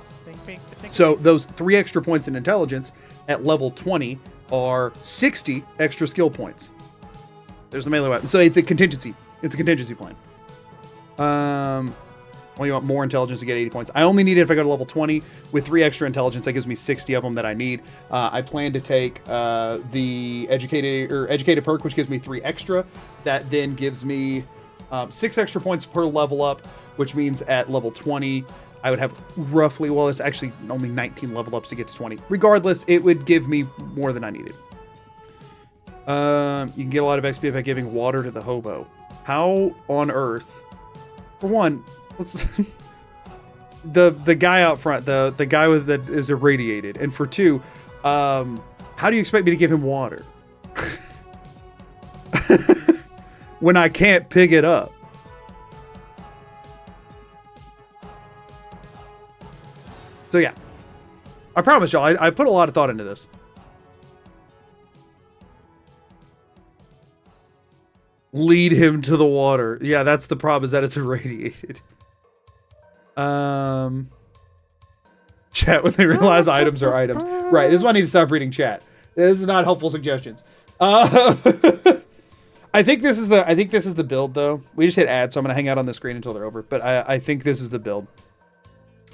So those 3 extra points in intelligence at level 20 are 60 extra skill points. There's the melee weapon. So it's a contingency. It's a contingency plan. Why Only want more intelligence to get 80 points. I only need it if I go to level 20. With 3 extra intelligence, that gives me 60 of them that I need. I plan to take the educated perk, which gives me 3 extra. That then gives me 6 extra points per level up, which means at level 20, I would have roughly, well, it's actually only 19 level ups to get to 20. Regardless, it would give me more than I needed. You can get a lot of XP by giving water to the hobo. How on earth? For one, let's the guy out front, the guy with that is irradiated, and for two, how do you expect me to give him water when I can't pick it up? So yeah, I promise y'all, I put a lot of thought into this. Lead him to the water. Yeah, that's the problem, is that it's irradiated. Chat when they realize items are items. Right, this is why I need to stop reading chat. This is not helpful suggestions. I think this is the build though. We just hit add, so I'm gonna hang out on the screen until they're over. But I think this is the build.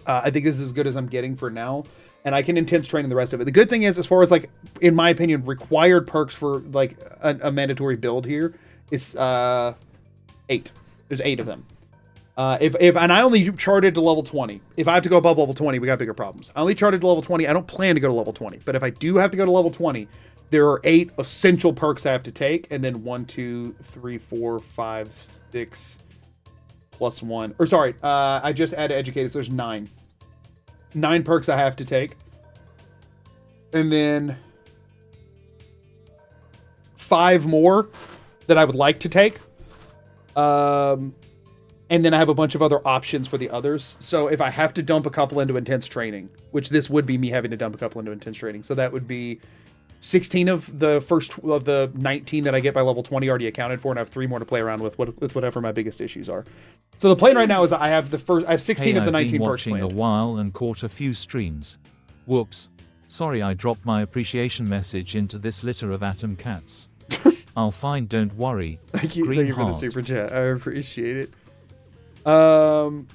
I think this is as good as I'm getting for now, and I can intense train in the rest of it. The good thing is, as far as like, in my opinion, required perks for like a mandatory build here is 8. There's 8 of them. And I only charted to level 20. If I have to go above level 20, we got bigger problems. I only charted to level 20. I don't plan to go to level 20, but if I do have to go to level 20, there are 8 essential perks I have to take, and then 1, 2, 3, 4, 5, 6 plus 1. Or sorry, I just added educated, so there's 9. 9 perks I have to take, and then 5 more that I would like to take. And then I have a bunch of other options for the others. So if I have to dump a couple into intense training, which this would be me having to dump a couple into intense training. So that would be 16 of the first of the 19 that I get by level 20 already accounted for, and I have 3 more to play around with whatever my biggest issues are. So the plan right now is I have 16 of the 19 perks planned. I've been watching a while and caught a few streams. Whoops. Sorry I dropped my appreciation message into this litter of atom cats. I'll find, don't worry. Thank you for the super chat. I appreciate it. So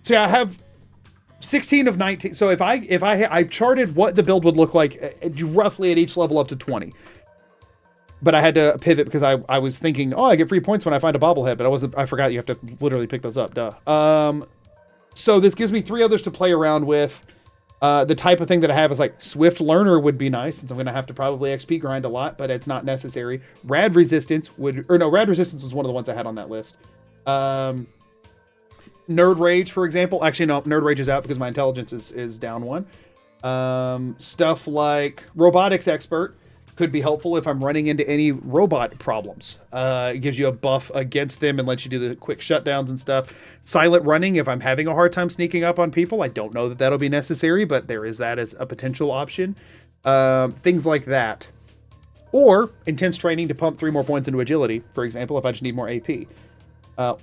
yeah, I have 16 of 19. So if I charted what the build would look like roughly at each level up to 20. But I had to pivot because I was thinking, oh, I get free points when I find a bobblehead, but I forgot you have to literally pick those up. Duh. So this gives me 3 others to play around with. The type of thing that I have is like Swift Learner would be nice, since I'm going to have to probably XP grind a lot, but it's not necessary. Rad Resistance Rad Resistance was one of the ones I had on that list. Nerd Rage, for example. Actually, no, Nerd Rage is out because my intelligence is down 1. Stuff like Robotics Expert could be helpful if I'm running into any robot problems. It gives you a buff against them and lets you do the quick shutdowns and stuff. Silent Running, if I'm having a hard time sneaking up on people. I don't know that that'll be necessary, but there is that as a potential option. Things like that. Or Intense Training to pump 3 more points into Agility, for example, if I just need more AP.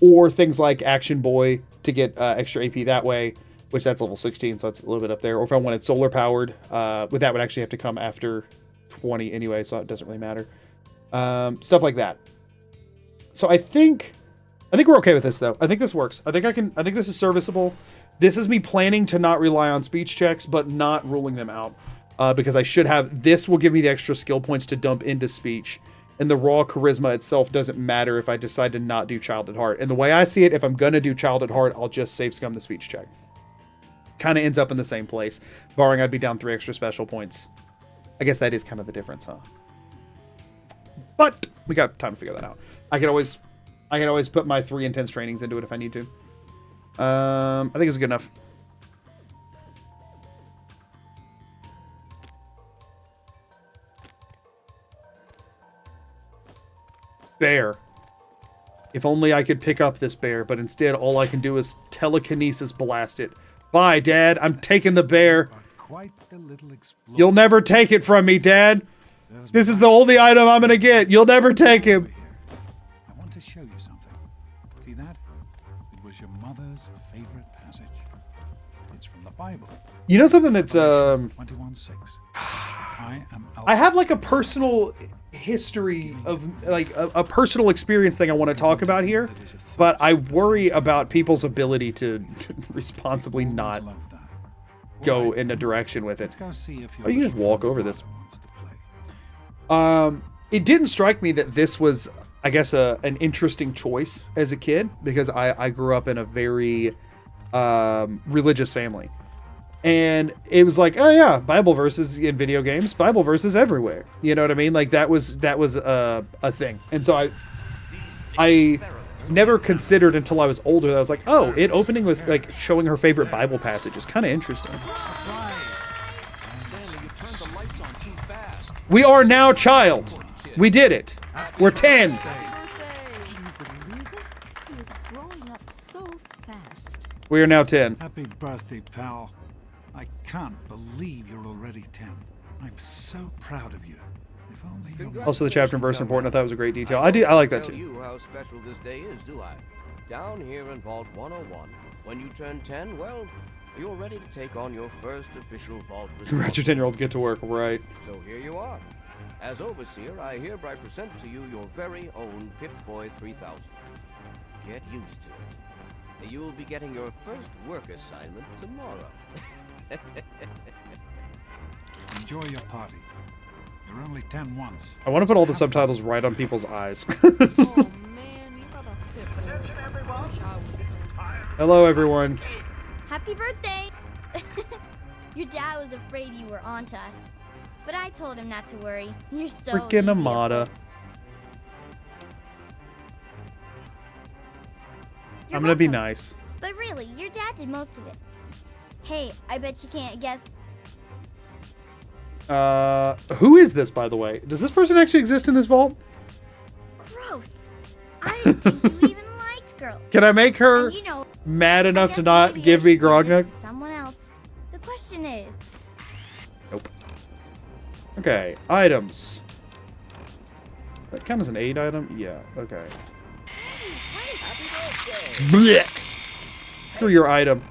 Or things like Action Boy to get extra AP that way, which that's level 16, so that's a little bit up there. Or if I wanted solar powered, that would actually have to come after 20 anyway, so it doesn't really matter. Stuff like that. So I think we're okay with this though. I think this works. I think this is serviceable. This is me planning to not rely on speech checks, but not ruling them out. Because I should have, this will give me the extra skill points to dump into speech. And the raw charisma itself doesn't matter if I decide to not do Child at Heart. And the way I see it, if I'm going to do Child at Heart, I'll just save scum the speech check. Kind of ends up in the same place, barring I'd be down 3 extra special points. I guess that is kind of the difference, huh? But we got time to figure that out. I can always put my 3 intense trainings into it if I need to. I think it's good enough. Bear. If only I could pick up this bear, but instead all I can do is telekinesis blast it. Bye, Dad. I'm taking the bear. You'll never take it from me, Dad. This is the only item I'm gonna get. You'll never take him. I want to show you something. See that? It was your mother's favorite passage. It's from the Bible. You know something that's 21:6. I am I have like a personal history of like a personal experience thing I want to talk about here, but I worry about people's ability to responsibly not go in a direction with it. Let's go see if Oh, you can just walk over this. It didn't strike me that this was, I guess, an interesting choice as a kid, because I grew up in a very religious family. And it was like, oh yeah, Bible verses in video games, Bible verses everywhere. You know what I mean? Like that was a thing. And so I never considered until I was older that I was like, oh, it opening with like showing her favorite Bible passage is kind of interesting. We are now child. We did it. We're 10. Can you believe it? He is growing up so fast. We are now 10. Happy birthday, pal. I can't believe you're already 10. I'm so proud of you. If only you... Also, the chapter and verse are important. I thought it was a great detail. I like that Tell too. you how special this day is, do I? Down here in Vault 101, when you turn 10, well, you're ready to take on your first official Vault Congrats, your 10-year-olds get to work, right? So here you are. As Overseer, I hereby present to you your very own Pip-Boy 3000. Get used to it. You'll be getting your first work assignment tomorrow. Enjoy your party. You're only 10 once. I want to put all the subtitles right on people's eyes. Oh man, you got a pit bull. Attention, everyone. Hello, everyone. Happy birthday! Your dad was afraid you were onto us, but I told him not to worry. You're so Freaking easy to Amada. fool. I'm gonna be welcome. nice. But really, your dad did most of it. Hey, I bet you can't guess. Who is this, by the way? Does this person actually exist in this vault? Gross. I didn't think you even liked girls. Can I make her And you know, mad I enough guess to not maybe I give me should give Grognuk? this to someone else. The question is, Nope. Okay, items. That count as an aid item? Yeah, okay. Blech. Through your item.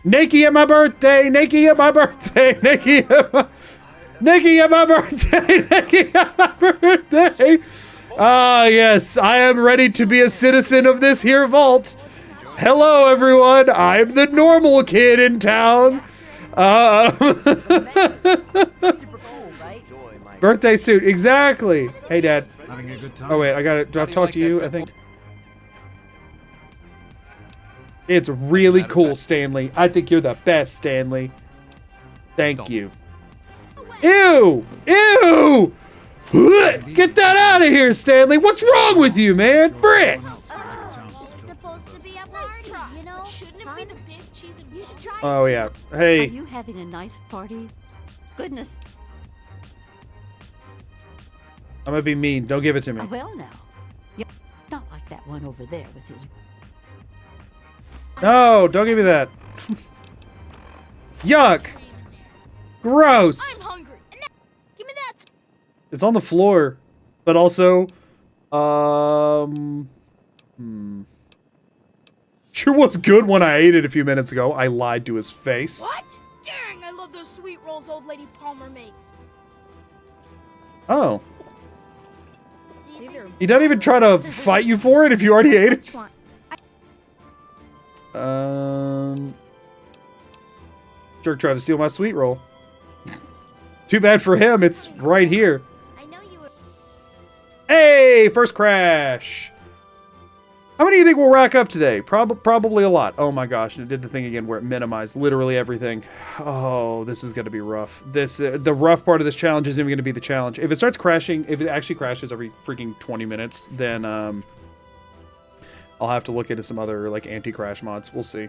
Nikki at my birthday! Nikki at my birthday! Nikki at my... Nikki at my birthday! Nikki at my birthday! Ah, yes, I am ready to be a citizen of this here vault. Hello, everyone. I'm the normal kid in town. Birthday suit, exactly. Hey, Dad. Having a good time? Oh, wait, I got it. Do I have to talk to you? I think. It's really cool, Stanley. I think you're the best, Stanley. Thank you. Ew! Ew! Get that out of here, Stanley! What's wrong with you, man? Frick! this is supposed to be a party, you know? Shouldn't it be the big cheese and You should try it. Oh, yeah. Are Hey, you having a nice party? Goodness. I'm gonna be mean. Don't give it to me. Well now. Yeah, not like that one over there with his... No, don't give me that. Yuck! Gross! I'm hungry. Give me that. It's on the floor, but also, sure was good when I ate it a few minutes ago. I lied to his face. What? Dang, I love those sweet rolls old lady Palmer makes. Oh, Do you think he doesn't even try to fight you for it if you already ate which it. one? Jerk tried to steal my sweet roll. Too bad for him, it's right here. I know you were. Hey, first crash. How many do you think we'll rack up today? Probably a lot. Oh my gosh, and it did the thing again where it minimized literally everything. Oh, this is going to be rough. The rough part of this challenge isn't even going to be the challenge. If it starts crashing, if it actually crashes every freaking 20 minutes, then I'll have to look into some other like anti-crash mods. We'll see.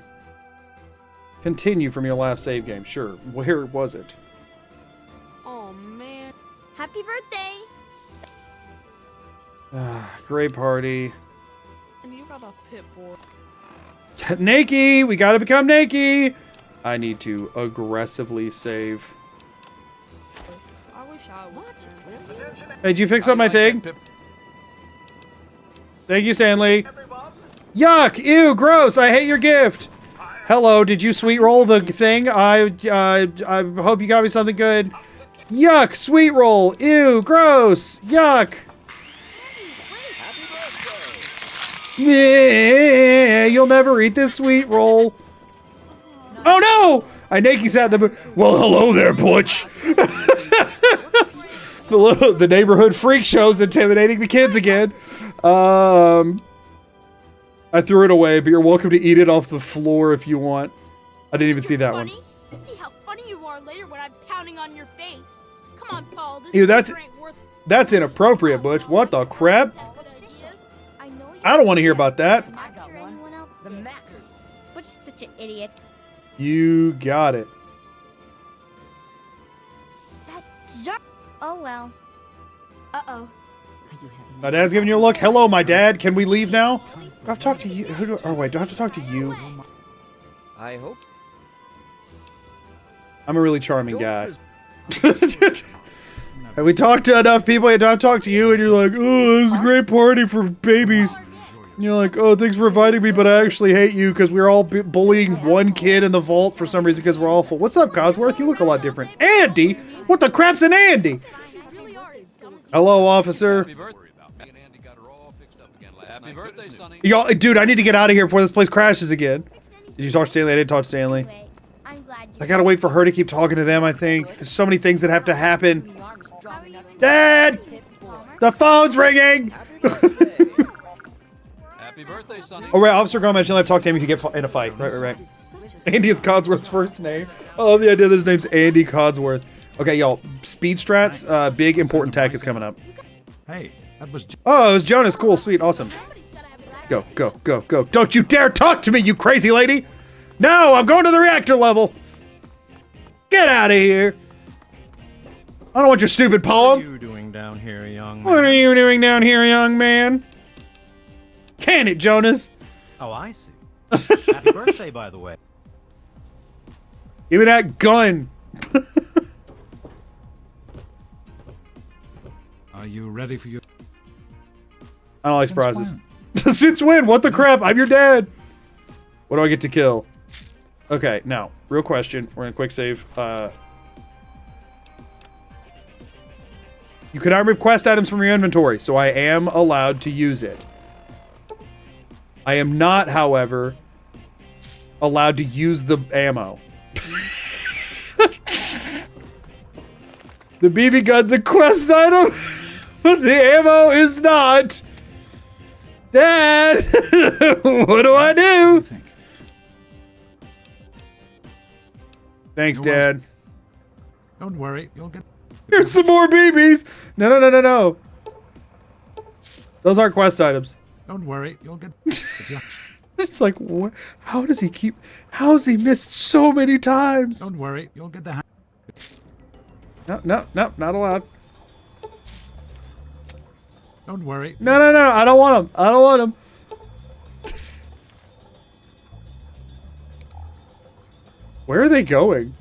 Continue from your last save game. Sure. Where was it? Oh man. Happy birthday! Great party. And you got a pit bull. Nakey! We gotta become Nakey! I need to aggressively save. I wish I was. Hey, did you fix up my thing? Thank you, Stanley. Yuck! Ew! Gross! I hate your gift! Hello, did you sweet roll the thing? I hope you got me something good. Yuck, sweet roll. Ew, gross. Yuck. Yeah, you'll never eat this sweet roll. Oh no! I nakey sat in the. Well, hello there, Butch. The neighborhood freak show's intimidating the kids again. I threw it away, but you're welcome to eat it off the floor if you want. I didn't even see that one. I see how funny you are later when I'm pounding on your face. Come on, Paul. This Ew, that's ain't worth. that's inappropriate, Butch. What the crap? I don't want to hear about that. I'm not sure anyone else did. Butch is such an idiot. You got it. That jerk. Oh well. Uh-oh. My dad's giving you a look. Hello, my dad. Can we leave now? Do I have to talk to you? Oh, wait. Do I have to talk to you? I hope. I'm a really charming guy. And we talked to enough people. I don't talk to you, and you're like, oh, this is a great party for babies. And you're like, oh, thanks for inviting me, but I actually hate you because we're all bullying one kid in the vault for some reason because we're awful. What's up, Cosworth? You look a lot different. Andy? What the crap's an Andy? Hello, officer. Happy birthday, Sonny. Y'all, dude, I need to get out of here before this place crashes again. Did you talk to Stanley? I didn't talk to Stanley. Anyway, I'm glad you. I gotta wait for her to keep talking to them, I think. There's so many things that have to happen. Dad! The phone's ringing! Happy birthday, Sonny. Oh, right, Officer Gomez, you'll have to talk to him if you get in a fight. Right. Andy is Codsworth's first name. I love the idea that his name's Andy Codsworth. Okay, y'all, speed strats, big important tech is coming up. Hey, that was. Oh, it was Jonas. Cool, sweet, awesome. Go. Don't you dare talk to me, you crazy lady! No, I'm going to the reactor level! Get out of here! I don't want your stupid poem. What are you doing down here, young man? What are you doing down here, young man? Can it, Jonas? Oh, I see. Happy birthday, by the way. Give me that gun. Are you ready for your? I don't like surprises. Since when? What the crap? I'm your dad. What do I get to kill? Okay, now, real question. We're in a quick save. You cannot remove quest items from your inventory, so I am allowed to use it. I am not, however, allowed to use the ammo. The BB gun's a quest item, but the ammo is not. Dad, what do I do? Thanks, Dad. Don't worry, you'll get. Here's some more BBs. No. Those aren't quest items. Don't worry, you'll get. It's like, what? How does he keep? How's he missed so many times? Don't worry, you'll get the. No, not allowed. Don't worry. No, I don't want him. I don't want him. Where are they going?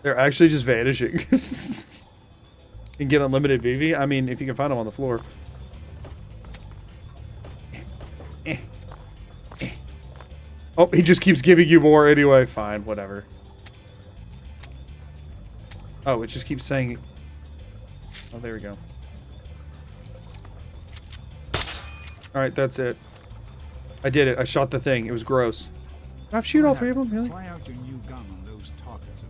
They're actually just vanishing. You can get unlimited VV. I mean, if you can find them on the floor. Oh, he just keeps giving you more anyway. Fine, whatever. Oh, it just keeps saying... Oh, there we go. Alright, that's it. I did it. I shot the thing. It was gross. Did I shoot all three of them? Really? Try out your new gun on those targets.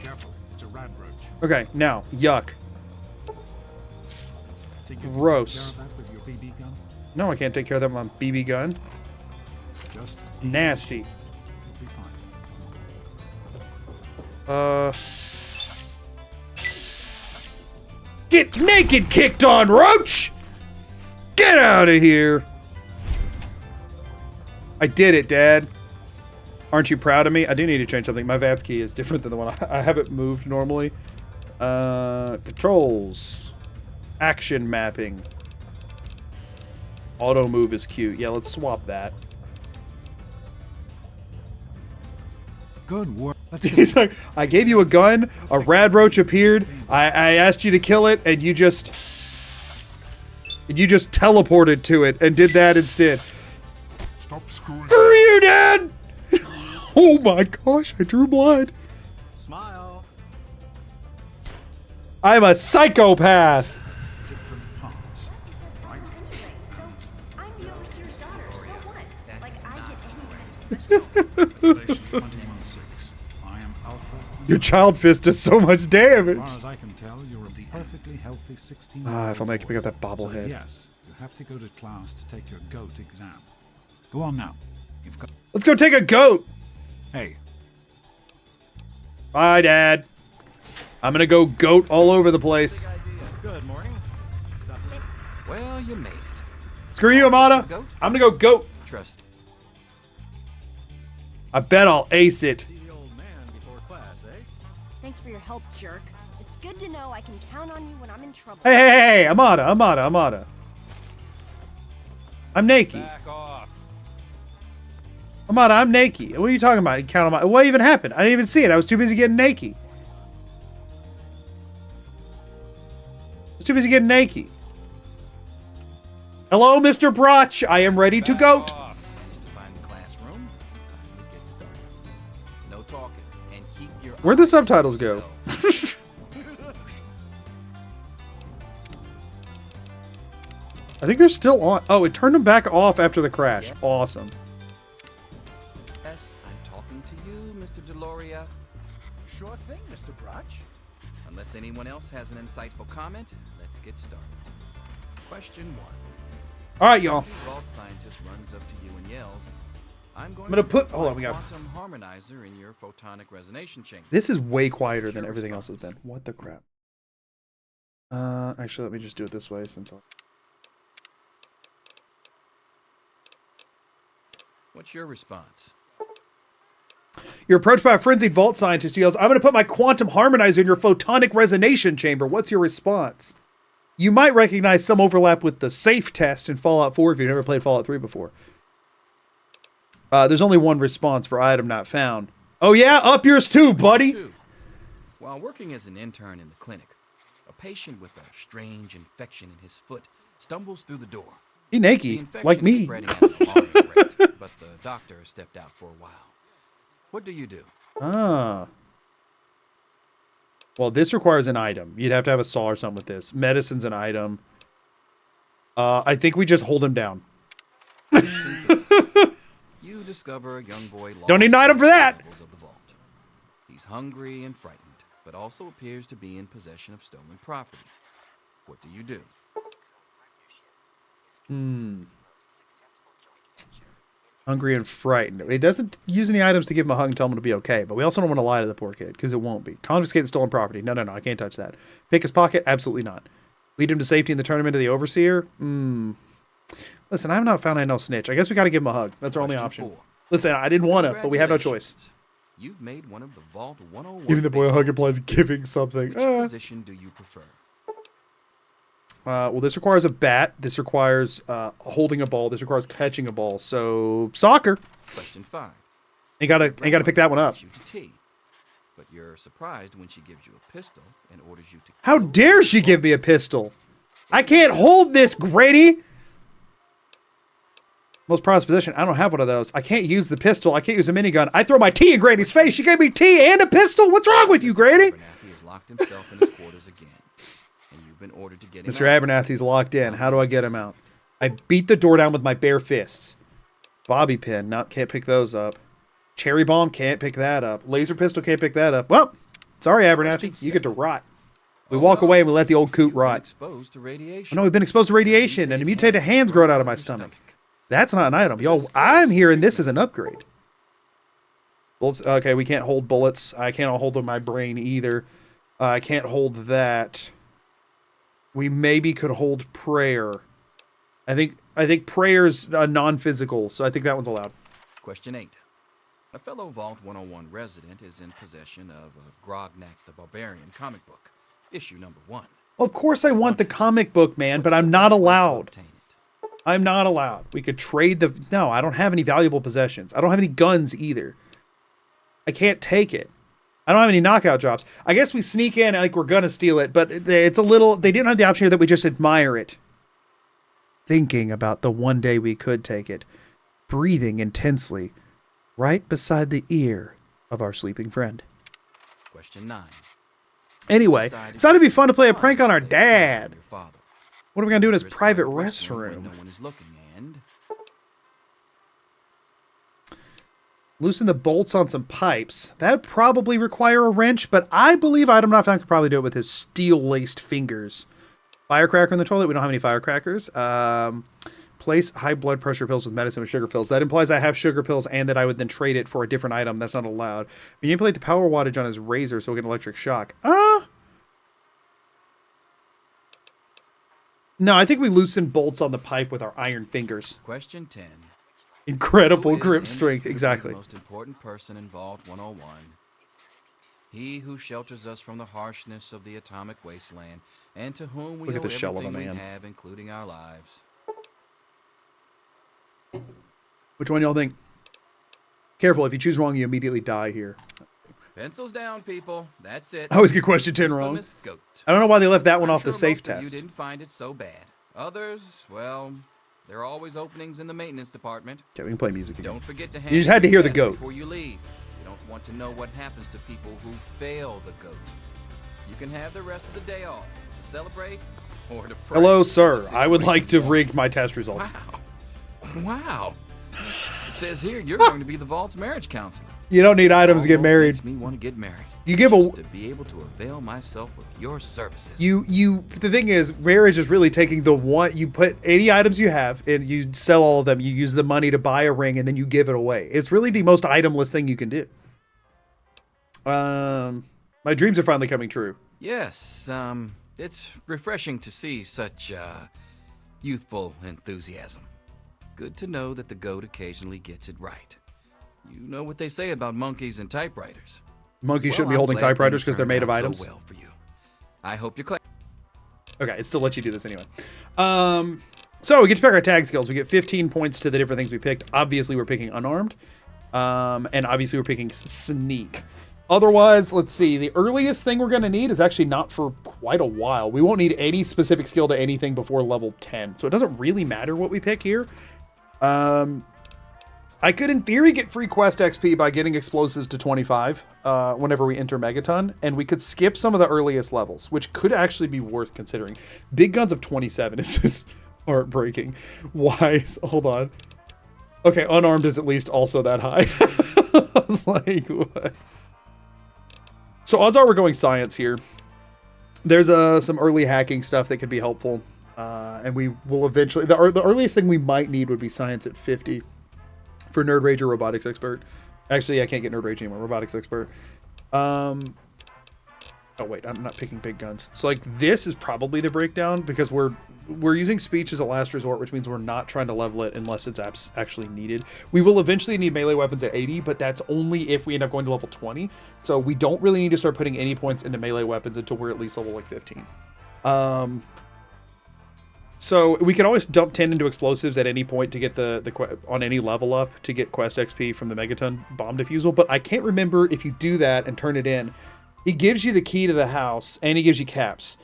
Careful, it's a rad roach. Okay, now, yuck. Think you can Gross. take care of that with your BB gun? No, I can't take care of that with my BB gun. Just Nasty. you'll be fine. Get naked kicked on, Roach! Get out of here! I did it, Dad. Aren't you proud of me? I do need to change something. My VATS key is different than the one I have it moved normally. Controls. Action mapping. Auto move is cute. Yeah, let's swap that. Good work. Let's He's like, I gave you a gun, a rad roach appeared, I asked you to kill it, and you just teleported to it and did that instead. Stop screwing. Screw you, Dad! Oh my gosh, I drew blood. Smile. I'm a psychopath. Different parts. Right? So, I'm the overseer's daughter, so what? Like, I get any Regulation 21-6. I am Alpha. Your child fist does so much As damage. far as I can tell, you're a perfectly healthy 16. If only I could pick up that So bobblehead. yes, you have to go to class to take your GOAT exam. Go on now. You've got. Let's go take a goat. Hey, Bye, Dad. I'm gonna go goat all over the place. Good morning. Well, you made it. Screw you, Amada. Goat? I'm gonna go goat. Trust. I bet I'll ace it. See the old man before class, eh? Thanks for your help, jerk. It's good to know I can count on you when I'm in trouble. Hey, Amada. I'm naked. Back off. Amada, I'm naked. What are you talking about? You count on my. What even happened? I didn't even see it. I was too busy getting naked. Hello, Mr. Broch. I am ready to Back goat. off. Just to find the classroom. Time to get started. No talking. And keep your Where'd the eyes subtitles on go? yourself. I think they're still on. Oh, it turned them back off after the crash. Yeah. Awesome. Yes, I'm talking to you, Mr. Deloria. sure thing, Mr. Broch. Unless anyone else has an insightful comment, let's get started. Question 1. All right, y'all. The vault scientist runs up to you and yells, I'm going gonna to put- put hold my on, we got- quantum harmonizer in your photonic resonation chamber. This is way quieter than Your everything else has response. been. What the crap? Actually, let me just do it this way since I'll... What's your response? You're approached by a frenzied vault scientist who yells, I'm going to put my quantum harmonizer in your photonic resonation chamber. What's your response? You might recognize some overlap with the safe test in Fallout 4 if you've never played Fallout 3 before. There's only one response for item not found. Oh yeah? Up yours too, buddy! 2. While working as an intern in the clinic, a patient with a strange infection in his foot stumbles through the door. He The naked, infection like is me. spreading at an alarming rate, but the doctor stepped out for a while. What do you do? Ah. Well, this requires an item. You'd have to have a saw or something with this. Medicine's an item. I think we just hold him down. You discover a young boy lost Don't need an item for that. in the levels of the vault. He's hungry and frightened, but also appears to be in possession of stolen property. What do you do? Hungry and frightened. It doesn't use any items to give him a hug and tell him to be okay, but we also don't want to lie to the poor kid, because it won't be. Confiscate the stolen property. No, I can't touch that. Pick his pocket? Absolutely not. Lead him to safety in the tournament of the Overseer? Listen, I have not found no snitch. I guess we got to give him a hug. That's our only Question option. 4. Listen, I didn't want to, but we have no choice. Congratulations. You've made one of the Vault 101. Giving the boy a hug baseball implies team. giving something. Which position do you prefer? Well, this requires a bat. This requires holding a ball. This requires catching a ball. So, soccer. Question 5. Ain't gotta pick that one up. You to T, but you're surprised when she gives you a pistol and orders you to. How kill dare the she Vault. give me a pistol? I can't hold this, Grady! Most prized position. I don't have one of those. I can't use the pistol. I can't use a minigun. I throw my tea in Grady's face. She gave me tea and a pistol? What's wrong with you, Grady? Abernathy has locked himself in his quarters again, and you've been ordered to get him Mr. out. Abernathy's locked in. How do I get him out? I beat the door down with my bare fists. Bobby pin. No, can't pick those up. Cherry bomb. Can't pick that up. Laser pistol. Can't pick that up. Well, sorry, Abernathy. You get to rot. We walk away and we let the old coot You've been rot. exposed to Oh, radiation. no, we've been exposed to radiation and mutated hands growing out of my stomach. That's not an item. Yo, I'm hearing this as an upgrade. Bullets. Okay, we can't hold bullets. I can't hold in my brain either. I can't hold that. We maybe could hold prayer. I think prayer's non-physical, so I think that one's allowed. Question 8. A fellow Vault 101 resident is in possession of a Grognak the Barbarian comic book, issue number 1. Well, of course I want the comic book, man, but I'm not allowed. I'm not allowed. We could trade the... No, I don't have any valuable possessions. I don't have any guns either. I can't take it. I don't have any knockout drops. I guess we sneak in like we're gonna steal it, but it's a little... They didn't have the option here that we just admire it. Thinking about the one day we could take it. breathing intensely, right beside the ear of our sleeping friend. Question 9. Anyway, it's thought it'd be fun to play a prank on our dad. What are we gonna do in his private restroom? No one is looking, and Loosen the bolts on some pipes. That'd probably require a wrench, but I believe Item Not Found could probably do it with his steel-laced fingers. Firecracker in the toilet. We don't have any firecrackers. Place high blood pressure pills with medicine with sugar pills. That implies I have sugar pills and that I would then trade it for a different item. That's not allowed. Manipulate the power wattage on his razor so he'll get an electric shock. No, I think we loosen bolts on the pipe with our iron fingers. question 10. Incredible Who is grip strength. indisputably Exactly. The most important person involved 101. He who shelters us from the harshness of the atomic wasteland, and to whom we Look at owe the shell of a everything we man. have, including our lives. Which one y'all think? Careful, if you choose wrong, you immediately die here. Pencils down, people. That's it. I always get question 10 wrong. Infamous goat. I don't know why they left that one I'm off the sure safe most of test. You didn't find it so bad. Others, well, there are always openings in the maintenance department. Okay, we can play music again. Don't forget to You just hand had to in hear your the test goat. before you leave. You don't want to know what happens to people who fail the goat. You can have the rest of the day off to celebrate or to pray. Hello, It's a sir. I would situation like to you want. rig my test results. Wow. It says here you're going to be the Vault's marriage counselor. You don't need items to get Almost married. Makes me want to get married. You give just a to be able to avail myself of your services. the thing is, marriage is really taking the one, you put any items you have and you sell all of them, you use the money to buy a ring and then you give it away. It's really the most itemless thing you can do. My dreams are finally coming true. Yes, it's refreshing to see such youthful enthusiasm. Good to know that the goat occasionally gets it right. You know what they say about monkeys and typewriters. Monkeys shouldn't be I'm holding glad typewriters things because they're turned made of out items. So well for you. I hope you're Okay, it still lets you do this anyway. So we get to pick our tag skills. We get 15 points to the different things we picked. Obviously, we're picking unarmed. And obviously, we're picking sneak. Otherwise, let's see. The earliest thing we're going to need is actually not for quite a while. We won't need any specific skill to anything before level 10. So it doesn't really matter what we pick here. I could, in theory, get free quest XP by getting explosives to 25 whenever we enter Megaton, and we could skip some of the earliest levels, which could actually be worth considering. Big guns of 27 is just heartbreaking. Why? Hold on. Okay, unarmed is at least also that high. I was like, what? So odds are we're going science here. There's some early hacking stuff that could be helpful, and we will eventually. The earliest thing we might need would be science at 50. For Nerd Rage or Robotics Expert. Actually, I can't get Nerd Rage anymore. Robotics Expert. Oh, wait. I'm not picking big guns. So, like, this is probably the breakdown because we're using speech as a last resort, which means we're not trying to level it unless it's actually needed. We will eventually need melee weapons at 80, but that's only if we end up going to level 20. So we don't really need to start putting any points into melee weapons until we're at least level, like, 15. So we can always dump 10 into explosives at any point to get the on any level up to get quest XP from the Megaton bomb defusal. But I can't remember if you do that and turn it in. He gives you the key to the house and he gives you caps.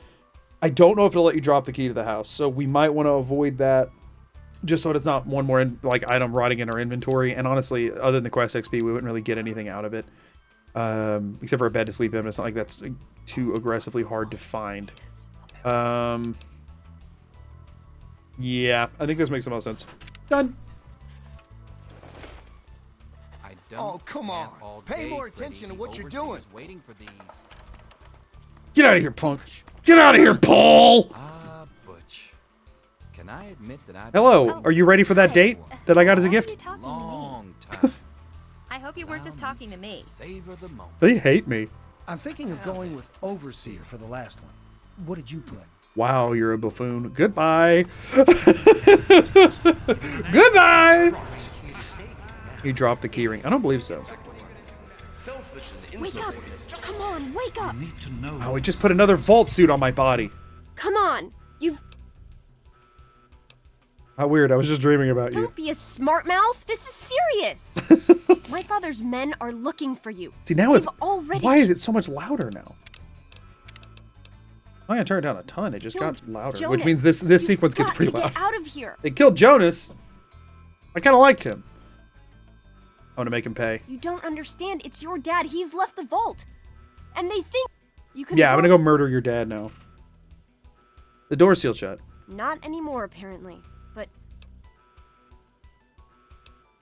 I don't know if it'll let you drop the key to the house. So we might want to avoid that just so it's not one more item rotting in our inventory. And honestly, other than the quest XP, we wouldn't really get anything out of it. Except for a bed to sleep in. It's not like that's too aggressively hard to find. Yeah, I think this makes the most sense. Done. I don't Oh, come have on. all Pay day, more Freddy. attention to The what you're overseer's doing. Waiting for these. Get out of here, punk. Get out of here, Paul. Butch. Can I admit that I've Hello, are you ready for that date that I got as a gift? long time. I hope you weren't just talking to me. Savor the moment. They hate me. I'm thinking of going with Overseer for the last one. What did you put? Wow, you're a buffoon. Goodbye. Goodbye. He dropped the keyring. I don't believe so. Wake up! Come on, wake up! Need to know. Oh, he just put another vault suit on my body. Come on! How weird. I was just dreaming about you. Don't be a smart mouth. This is serious. My father's men are looking for you. See, now it's... They've already... Why is it so much louder now? I can turn it down a ton. It just got louder, which Jonas, means this sequence gets got pretty to loud. Get out of here. They killed Jonas. I kind of liked him. want to make him pay. You don't understand. It's your dad. He's left the vault. And they think you can... Yeah, I'm gonna go murder your dad now. The door's sealed shut. Not anymore, apparently. But...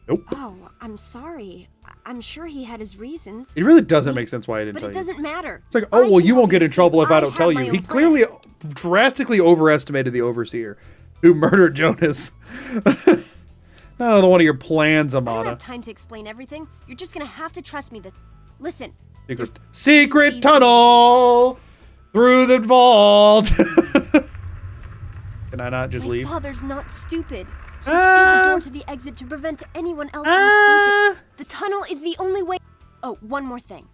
Nope. Oh, I'm sorry. I'm sure he had his reasons. It really doesn't make sense why I didn't But tell it you. doesn't matter. It's like, oh, well, you won't get in obviously- trouble if I don't have tell my you. own He plan. clearly drastically overestimated the Overseer, who murdered Jonas. Not another one of your plans, I don't Amada. have time to explain everything. You're just gonna have to trust me that... Listen. Secret tunnel through the vault. Can I not just My leave? father's not stupid. He sealed the door to the exit to prevent anyone else from escaping. The tunnel is the only way... Oh, one more thing.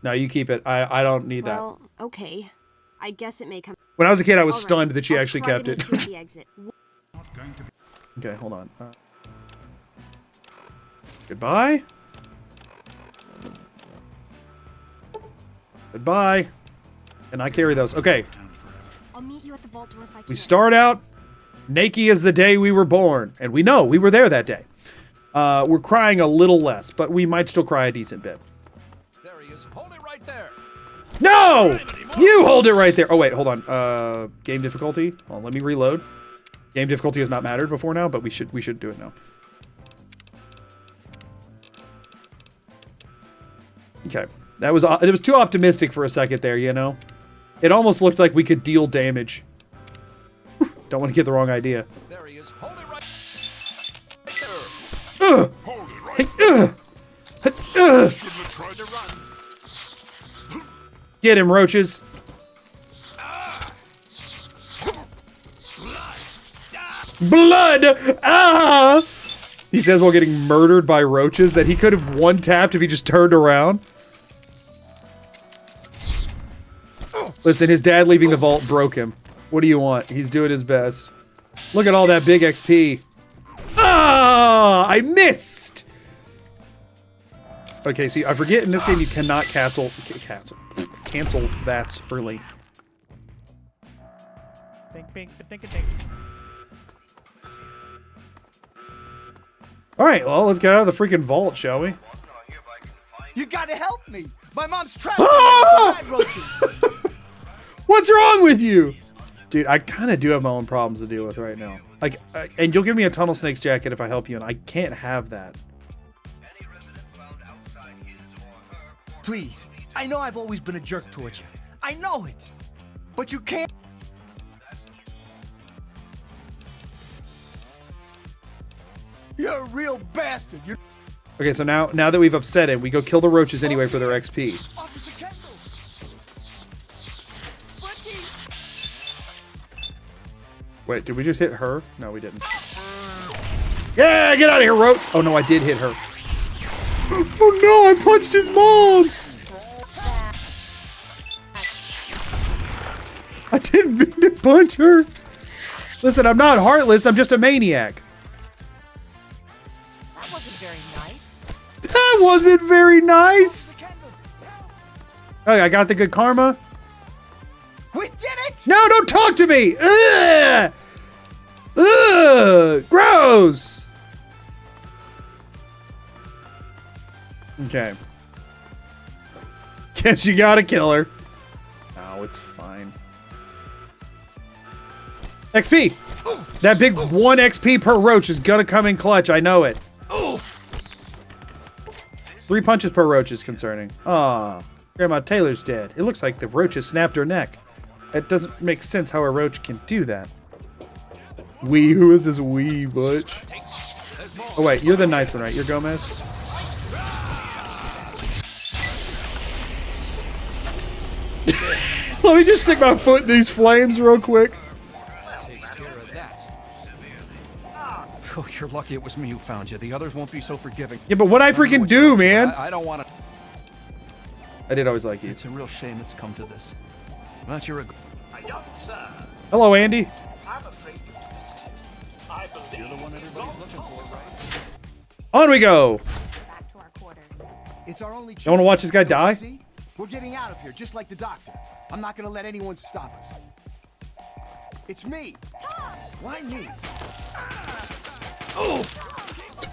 No, you keep it. I don't need that. Well, okay. I guess it may come... When I was a kid, I was All right, stunned that she I'll actually try kept to it. make the exit. Okay, hold on. Goodbye. Goodbye. And I carry those. Okay. I'll meet you at the vault door if I can. We start out naked as the day we were born. And we know we were there that day. We're crying a little less, but we might still cry a decent bit. There he is. Hold it right there. No! You hold it right there. Oh, wait, hold on. Game difficulty. Hold on, let me reload. Game difficulty has not mattered before now, but we should do it now. Okay. It was too optimistic for a second there, you know? It almost looked like we could deal damage. Don't want to get the wrong idea. There he is. Hold it right there. Get him, roaches. Blood! Ah! He says while getting murdered by roaches that he could have one-tapped if he just turned around. Listen, his dad leaving the vault broke him. What do you want? He's doing his best. Look at all that big XP. Ah! I missed! Okay, see, I forget in this game you cannot cancel VATs early. Alright, well, let's get out of the freaking vault, shall we? You gotta help me! My mom's trapped Ah! in the roaches! What's wrong with you? Dude, I kind of do have my own problems to deal with right now. Like, and you'll give me a Tunnel Snake's jacket if I help you, and I can't have that. Please, I know I've always been a jerk towards you. I know it! But you can't... You're a real bastard! You're... Okay, so now that we've upset him, we go kill the roaches anyway for their XP. Officer Kendall! Wait, did we just hit her? No, we didn't. Yeah, get out of here, roach! Oh no, I did hit her. Oh no, I punched his mom! I didn't mean to punch her. Listen, I'm not heartless, I'm just a maniac. That wasn't very nice. That wasn't very nice! Okay, I got the good karma. We did it! No, don't talk to me! Ugh! Ugh! Gross! Okay. Guess you gotta kill her. No, it's fine. XP! That big 1 XP per roach is gonna come in clutch, I know it. 3 punches per roach is concerning. Aw, Grandma Taylor's dead. It looks like the roaches snapped her neck. It doesn't make sense how a roach can do that. Who is this butch? Oh wait, you're the nice one, right? You're Gomez? Let me just stick my foot in these flames real quick. Takes care of that. Oh, you're lucky it was me who found you. The others won't be so forgiving. Yeah, but what'd I freaking do, man? I don't want to... I did always like you. It's a real shame it's come to this. Not your... Hello, Andy. I'm afraid you missed it. I believe You're the one everybody's looking for, right? On we go. Back to our quarters. It's our only chance. You wanna watch this guy Don't you die? see? We're getting out of here, just like the doctor. I'm not gonna let anyone stop us. It's me. Tom. Why me?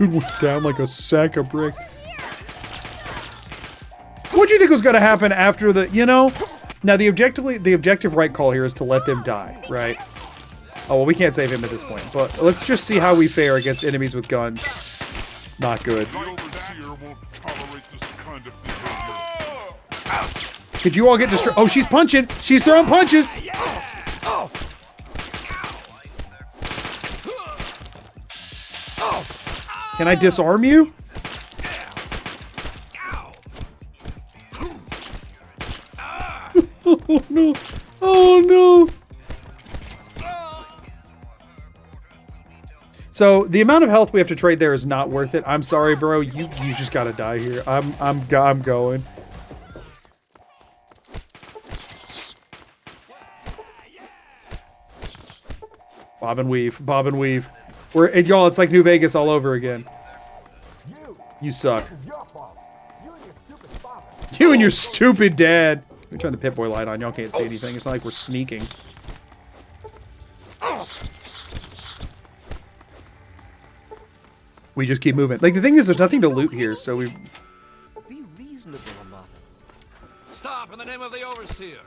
Dude went down like a sack of bricks. What do you think was going to happen after the, you know? Now, the objective right call here is to let them die, right? Oh, well, we can't save him at this point. But let's just see how we fare against enemies with guns. Not good. Could you all get destroyed? Oh, she's punching. She's throwing punches. Can I disarm you? Oh no! Oh no! So the amount of health we have to trade there is not worth it. I'm sorry, bro. You just gotta die here. I'm going. Bob and weave. Bob and weave. Y'all, it's like New Vegas all over again. You suck. You and your stupid dad. Let me turn the Pip-Boy light on. Y'all can't see anything. It's not like we're sneaking. We just keep moving. Like, the thing is, there's nothing to loot here, so we... Be reasonable about it. Stop in the name of the Overseer.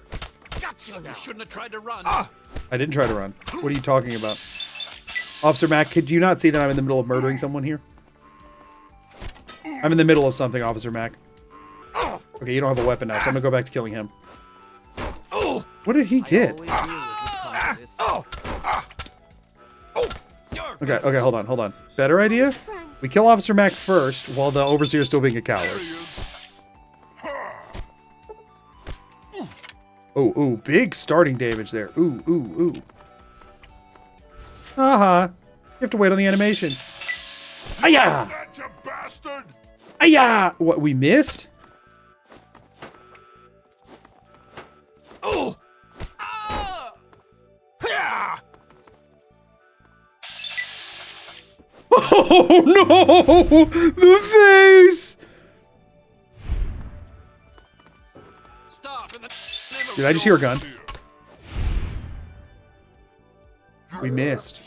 Gotcha now. You shouldn't have tried to run. I didn't try to run. What are you talking about? Officer Mack, could you not see that I'm in the middle of murdering someone here? I'm in the middle of something, Officer Mack. Okay, you don't have a weapon now, so I'm gonna go back to killing him. What did he get? Okay, hold on. Better idea? We kill Officer Mack first, while the Overseer is still being a coward. Ooh, big starting damage there. Ooh. You have to wait on the animation. Ayah! Ayah! What, we missed? Oh! Oh no! The face! Stop in the name of Did I just hear a gun? We missed.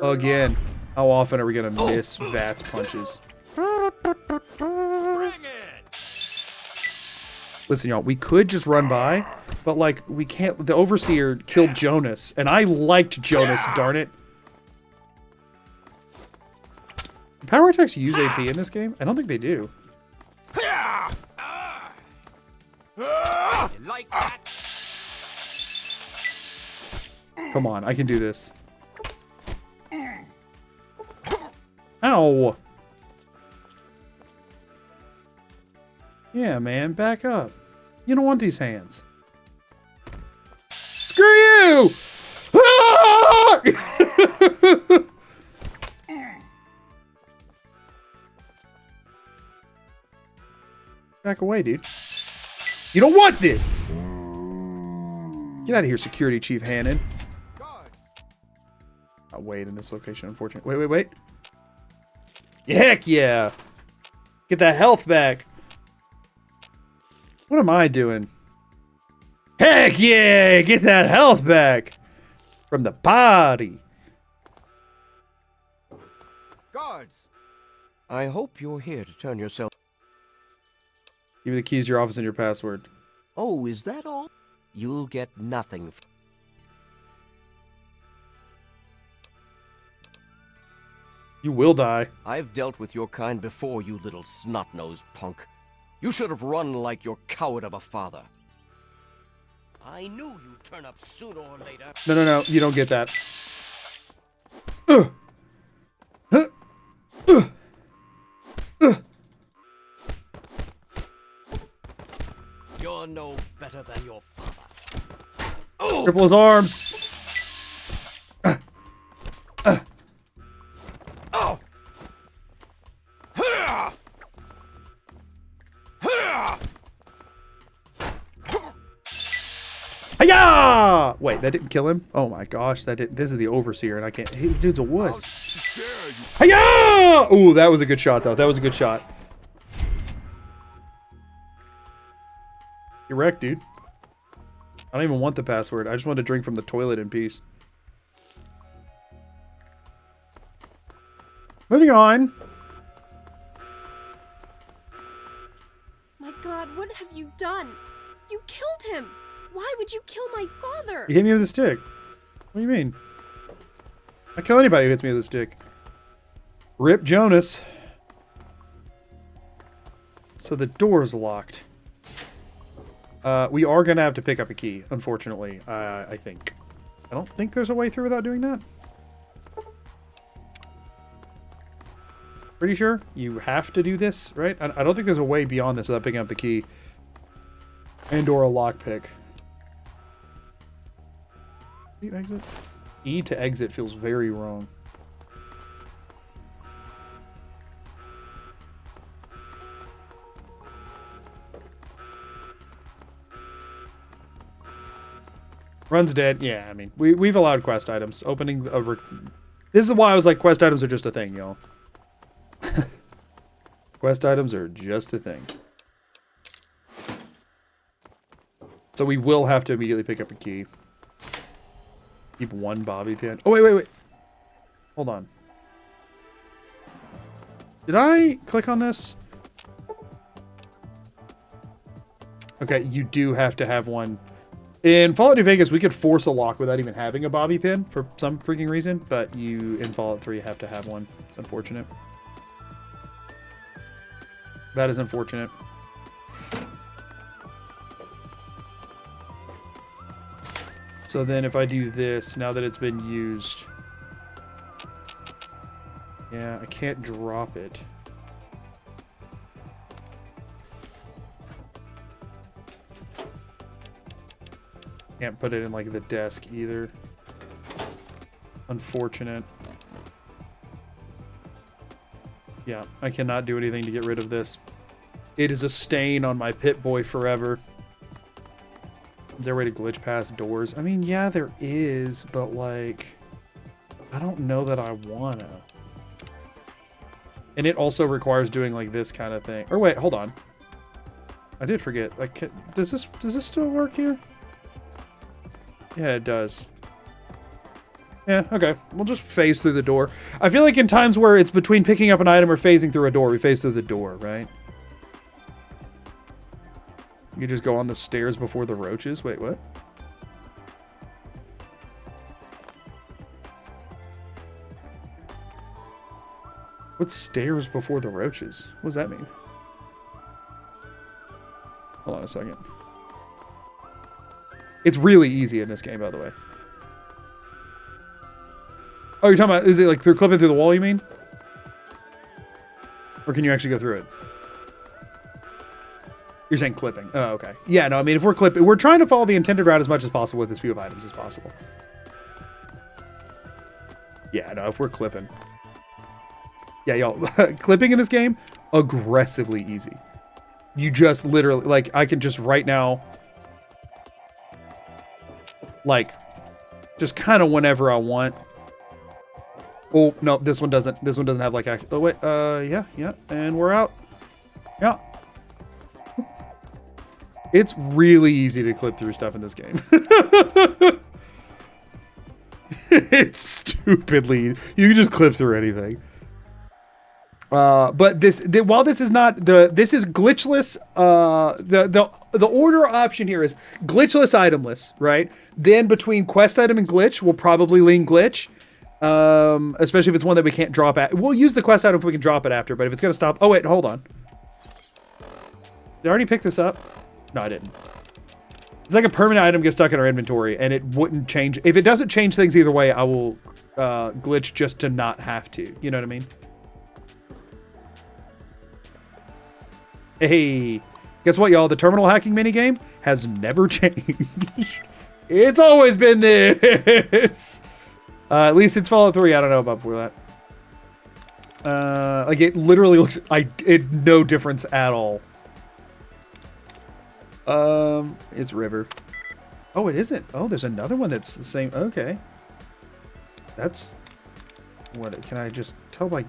Again. How often are we gonna miss Vat's punches? Bring it! Listen, y'all, we could just run by, but, like, we can't... The Overseer killed Jonas, and I liked Jonas, darn it. Do power attacks use AP in this game? I don't think they do. You like that? Come on, I can do this. Ow! Yeah, man, back up. You don't want these hands. Screw you! Ah! Back away, dude. You don't want this! Get out of here, Security Chief Hannon. I'll wait in this location, unfortunately. Wait. Heck yeah! Get that health back. What am I doing? Heck yeah! Get that health back! From the party. Guards! I hope you're here to turn yourself... Give me the keys to your office and your password. Oh, is that all? You'll get nothing. You will die. I've dealt with your kind before, you little snot-nosed punk. You should have run like your coward of a father. I knew you'd turn up sooner or later. No. You don't get that. You're no better than your father. Cripple his arms. Hiya! Wait, that didn't kill him? Oh my gosh, that didn't. This is the Overseer, and I can't. Hey, dude's a wuss. Hiya! Ooh, that was a good shot, though. That was a good shot. You're wrecked, dude. I don't even want the password. I just want to drink from the toilet in peace. Moving on. God, what have you done? You killed him! Why would you kill my father? You hit me with a stick. What do you mean? I kill anybody who hits me with a stick. Rip Jonas. So the door's locked. We are going to have to pick up a key, unfortunately, I think. I don't think there's a way through without doing that. Pretty sure you have to do this, right? I don't think there's a way beyond this without picking up the key. And or a lockpick. You exit? E to exit feels very wrong. Run's dead. Yeah, I mean, we've allowed quest items. Opening a... This is why I was like, quest items are just a thing, y'all. Quest items are just a thing. So we will have to immediately pick up a key. Keep one bobby pin. Oh, wait. Hold on. Did I click on this? Okay, you do have to have one. In Fallout New Vegas, we could force a lock without even having a bobby pin for some freaking reason, but you, in Fallout 3, have to have one. It's unfortunate. That is unfortunate. So then if I do this, now that it's been used... Yeah, I can't drop it. Can't put it in, like, the desk either. Unfortunate. Yeah, I cannot do anything to get rid of this. It is a stain on my Pip-Boy forever. Is there a way to glitch past doors? I mean, yeah, there is, but, like... I don't know that I wanna. And it also requires doing, like, this kind of thing. Or wait, hold on. I did forget. Like, does this still work here? Yeah, it does. Yeah, okay. We'll just phase through the door. I feel like in times where it's between picking up an item or phasing through a door, we phase through the door, right? You just go on the stairs before the roaches? Wait, what? What's stairs before the roaches? What does that mean? Hold on a second. It's really easy in this game, by the way. Oh, you're talking about, is it like clipping through the wall, you mean? Or can you actually go through it? You're saying clipping. Oh, okay. Yeah, no, I mean, if we're clipping, we're trying to follow the intended route as much as possible with as few of items as possible. Yeah, no, if we're clipping. Yeah, y'all, clipping in this game, aggressively easy. You just literally, like, I can just right now, like, just kind of whenever I want. Oh, no, this one doesn't have, like, oh, wait, yeah, and we're out. Yeah. It's really easy to clip through stuff in this game. It's stupidly, you can just clip through anything. But while this is not this is glitchless. The order option here is glitchless, itemless, right? Then between quest item and glitch, we'll probably lean glitch. Especially if it's one that we can't drop at. We'll use the quest item if we can drop it after, but if it's gonna stop. Oh wait, hold on. Did I already pick this up? No, I didn't. It's like a permanent item gets stuck in our inventory, and it wouldn't change. If it doesn't change things either way, I will glitch just to not have to. You know what I mean? Hey, guess what, y'all? The terminal hacking minigame has never changed. It's always been this. At least it's Fallout 3. I don't know about before that. Like, it literally looks... no difference at all. It's River. Oh, it isn't. Oh, there's another one that's the same. Okay. That's... What? Can I just tell by...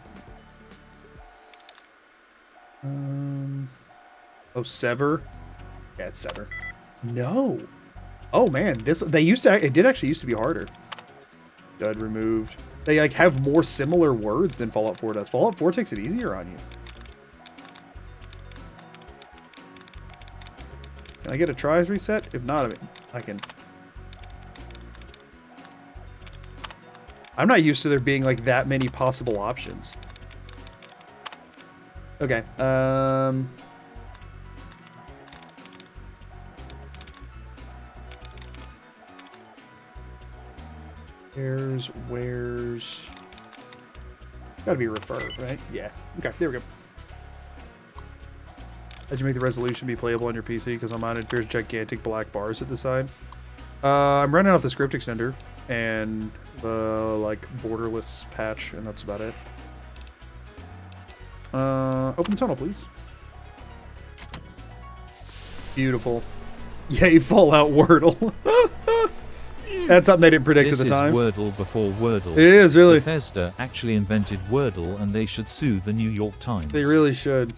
Oh, Sever? Yeah, it's Sever. No. Oh, man. It did actually used to be harder. Dud removed. They, like, have more similar words than Fallout 4 does. Fallout 4 takes it easier on you. Can I get a tries reset? If not, I mean, I can. I'm not used to there being like that many possible options. Okay. Where's... Gotta be refer, right? Yeah. Okay, there we go. How'd you make the resolution be playable on your PC? Because on mine it appears gigantic black bars at the side. I'm running off the script extender and the like borderless patch, and that's about it. Open tunnel, please. Beautiful. Yay, Fallout Wordle. That's something they didn't predict at the time. This is Wordle before Wordle. It is, really. Bethesda actually invented Wordle, and they should sue the New York Times. They really should.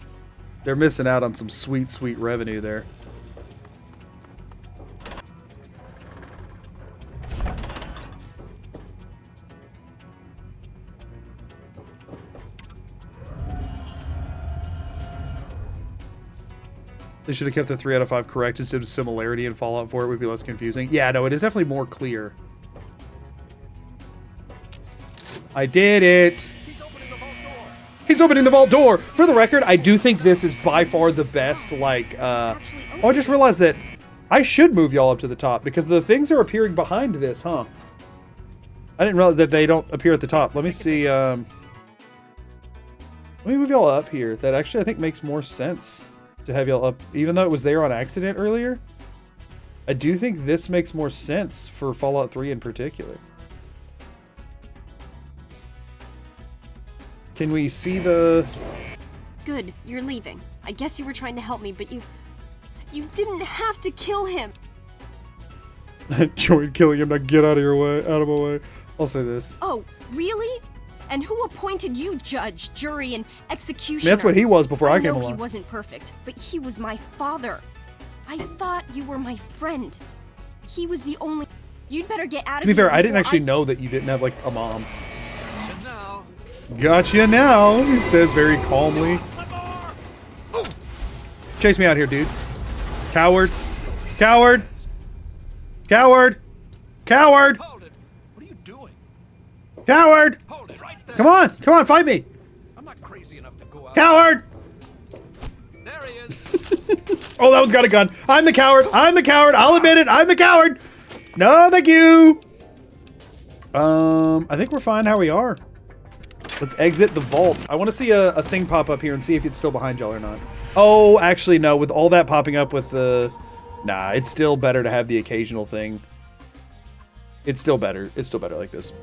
They're missing out on some sweet, sweet revenue there. They should have kept the 3 out of 5 correct instead of similarity and Fallout 4. It would be less confusing. Yeah, no, it is definitely more clear. I did it. He's opening the vault door. For the record, I do think this is by far the best, like, oh, I just realized that I should move y'all up to the top because the things are appearing behind this, huh? I didn't realize that they don't appear at the top. Let me see, let me move y'all up here. That actually, I think, makes more sense to have y'all up, even though it was there on accident earlier. I do think this makes more sense for Fallout 3 in particular. Can we see the... Good, you're leaving. I guess you were trying to help me, but you didn't have to kill him. Join killing him. Now get out of your way, out of my way. I'll say this. Oh, really? And who appointed you judge, jury, and executioner? I mean, that's what he was before I came along. I know he wasn't perfect, but he was my father. I thought you were my friend. He was the only... You'd better get out of here. To be fair, I didn't actually know that you didn't have, like, a mom. Gotcha now, he says very calmly. Chase me out here, dude. Coward. Coward. Coward. Coward. Hold it. What are you doing? Coward. Hold it right there. Come on. Come on, fight me. I'm not crazy enough to go out. Coward. There he is. Oh, that one's got a gun. I'm the coward. I'm the coward. I'll admit it. I'm the coward. No, thank you. I think we're fine how we are. Let's exit the vault. I want to see a thing pop up here and see if it's still behind y'all or not. Oh, actually, no. With all that popping up with the... Nah, it's still better to have the occasional thing. It's still better. It's still better like this.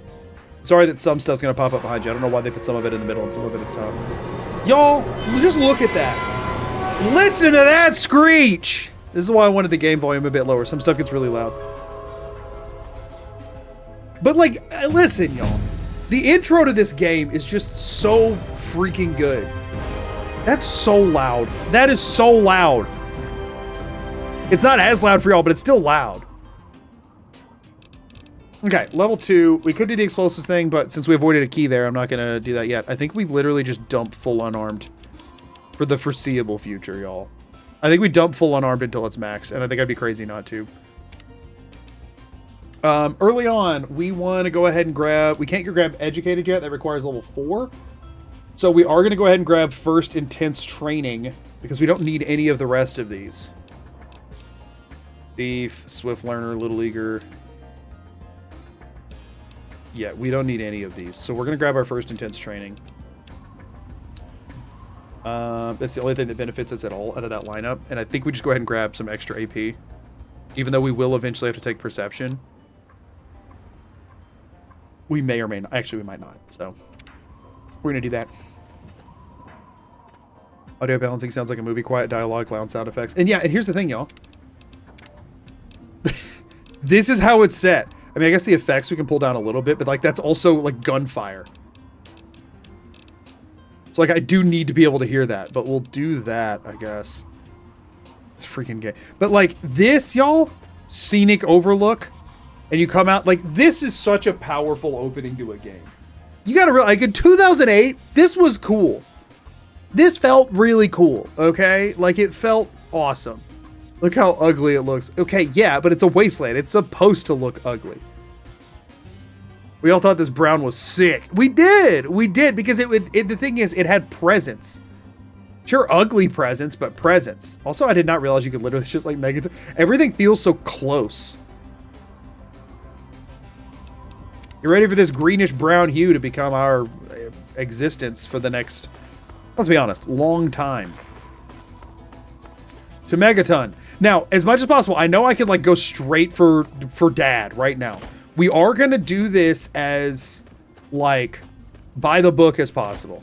Sorry that some stuff's going to pop up behind you. I don't know why they put some of it in the middle and some of it at the top. Y'all, just look at that. Listen to that screech. This is why I wanted the game volume a bit lower. Some stuff gets really loud. But, like, listen, y'all. The intro to this game is just so freaking good. That's so loud. That is so loud. It's not as loud for y'all, but it's still loud. Okay, level 2. We could do the explosives thing, but since we avoided a key there, I'm not going to do that yet. I think we literally just dump full unarmed for the foreseeable future, y'all. I think we dump full unarmed until it's max, and I think I'd be crazy not to. Early on, we want to go ahead and grab... We can't grab Educated yet. That requires level 4. So we are going to go ahead and grab First Intense Training, because we don't need any of the rest of these. Thief, Swift Learner, Little Leaguer. Yeah, we don't need any of these. So we're going to grab our First Intense Training. That's the only thing that benefits us at all out of that lineup. And I think we just go ahead and grab some extra AP. Even though we will eventually have to take Perception. We may or may not. Actually, we might not. So, we're going to do that. Audio balancing sounds like a movie. Quiet dialogue, loud sound effects. And yeah, and here's the thing, y'all. This is how it's set. I mean, I guess the effects we can pull down a little bit, but like that's also like gunfire. So like I do need to be able to hear that, but we'll do that, I guess. It's freaking gay. But like this, y'all, scenic overlook, and you come out, like this is such a powerful opening to a game. You gotta realize, like in 2008, this was cool. This felt really cool, okay? Like it felt awesome. Look how ugly it looks. Okay, yeah, but it's a wasteland. It's supposed to look ugly. We all thought this brown was sick. We did because the thing is, it had presence. Sure, ugly presence, but presence. Also, I did not realize you could literally just like make it. Everything feels so close. You ready for this greenish brown hue to become our existence for the next, let's be honest, long time. To Megaton. Now, as much as possible, I know I could like go straight for Dad right now. We are going to do this as like by the book as possible.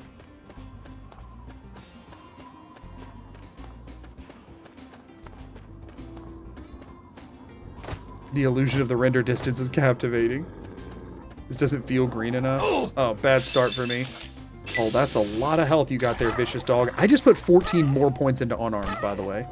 The illusion of the render distance is captivating. This doesn't feel green enough. Oh, bad start for me. Oh, that's a lot of health you got there, vicious dog. I just put 14 more points into unarmed, by the way.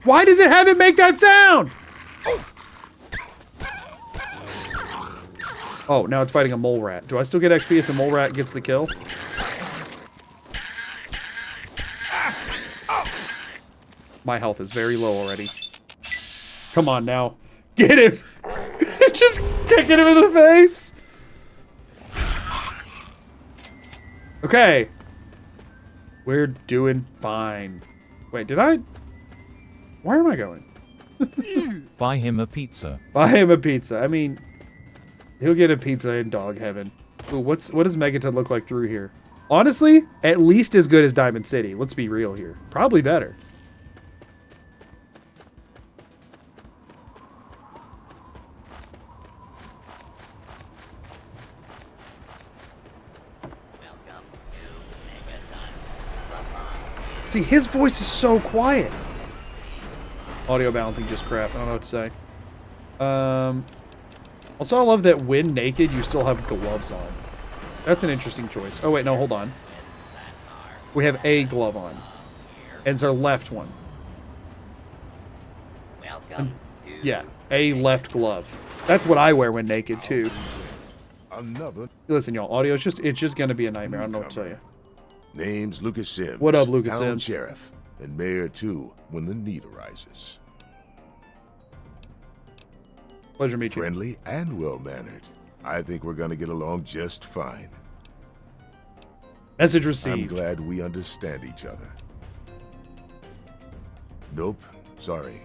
Why does it have it make that sound? Oh, now it's fighting a mole rat. Do I still get XP if the mole rat gets the kill? My health is very low already. Come on now. Get him! Just kicking him in the face! Okay. We're doing fine. Wait, did I? Where am I going? Buy him a pizza. Buy him a pizza. I mean, he'll get a pizza in dog heaven. Ooh, what does Megaton look like through here? Honestly, at least as good as Diamond City. Let's be real here. Probably better. See, his voice is so quiet. Audio balancing just crap. I don't know what to say. Also, I love that when naked, you still have gloves on. That's an interesting choice. Oh, wait, no, hold on. We have a glove on. And it's our left one. Yeah, a left glove. That's what I wear when naked, too. Listen, y'all, audio, it's just going to be a nightmare. I don't know what to tell you. Name's Lucas Sims. What up, Lucas Town Sims? Sheriff, and Mayor, too, when the need arises. Pleasure to meet you. Friendly and well-mannered. I think we're going to get along just fine. Message received. I'm glad we understand each other. Nope, sorry.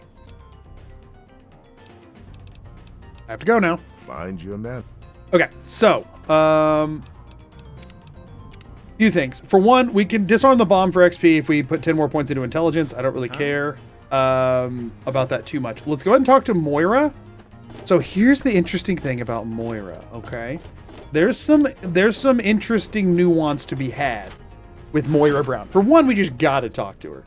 I have to go now. Find your man. Okay, so, few things. For one, we can disarm the bomb for XP if we put 10 more points into intelligence. I don't really care about that too much. Let's go ahead and talk to Moira. So here's the interesting thing about Moira, okay? There's some interesting nuance to be had with Moira Brown. For one, we just gotta talk to her.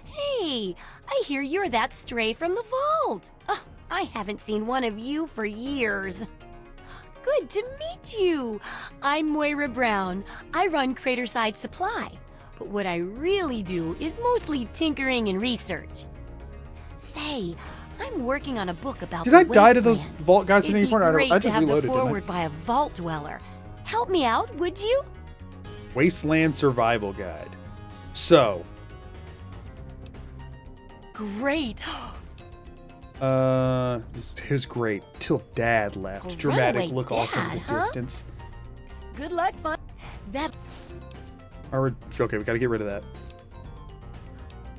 Hey, I hear you're that stray from the vault. Oh, I haven't seen one of you for years. Good to meet you. I'm Moira Brown. I run Craterside Supply. But what I really do is mostly tinkering and research. Say, I'm working on a book about Did I die to those vault guys at any point? I just reloaded, didn't I? Forward by a vault dweller. Help me out, would you? Wasteland Survival Guide. So. Great. It was great till Dad left. Dramatic look Dad, off in the distance. Good luck, fun. That. Okay, we gotta get rid of that.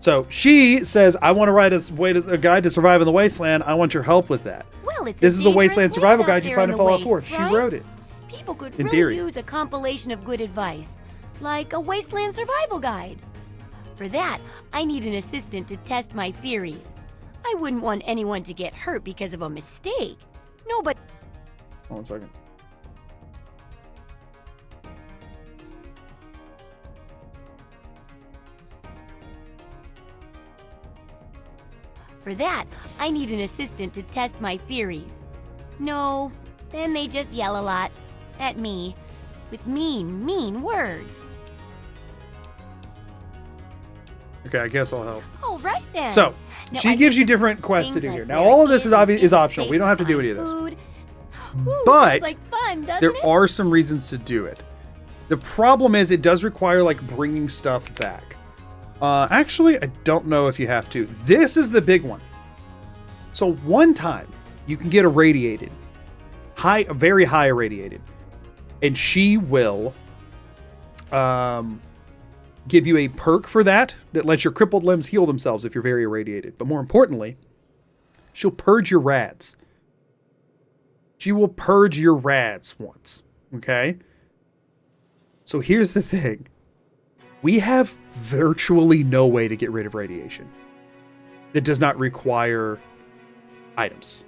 So she says, "I want to write a guide to survive in the wasteland. I want your help with that." Well, it's this is the Wasteland Survival Guide you find in Fallout 4. She wrote it. People could in really theory. use a compilation of good advice, like a Wasteland Survival Guide. For that, I need an assistant to test my theories. I wouldn't want anyone to get hurt because of a mistake. No, but... Hold on a second. For that, I need an assistant to test my theories. No, then they just yell a lot. At me. With mean words. Okay, I guess I'll help. All right then. So, Now, she I gives you think different quests to things do like here. Now, where all of this it is optional. safe We don't have to do find any of this. food. Ooh, but sounds like fun, doesn't there it? are some reasons to do it. The problem is it does require like bringing stuff back. Actually, I don't know if you have to. This is the big one. So one time you can get irradiated, very high irradiated, and she will give you a perk for that lets your crippled limbs heal themselves if you're very irradiated. But more importantly, she'll purge your rads. She will purge your rads once. Okay? So here's the thing. We have virtually no way to get rid of radiation that does not require items.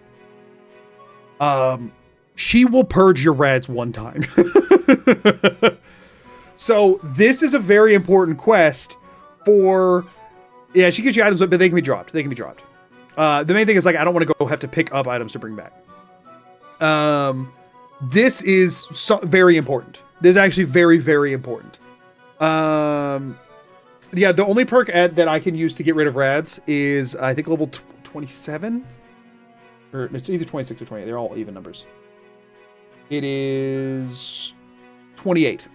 She will purge your rads one time. So this is a very important quest for... Yeah, she gives you items, but they can be dropped. The main thing is, like, I don't want to go have to pick up items to bring back. This is very important. This is actually very, very important. Yeah, the only perk that I can use to get rid of rads is, I think, level 27? Or it's either 26 or 28. They're all even numbers. It is 28.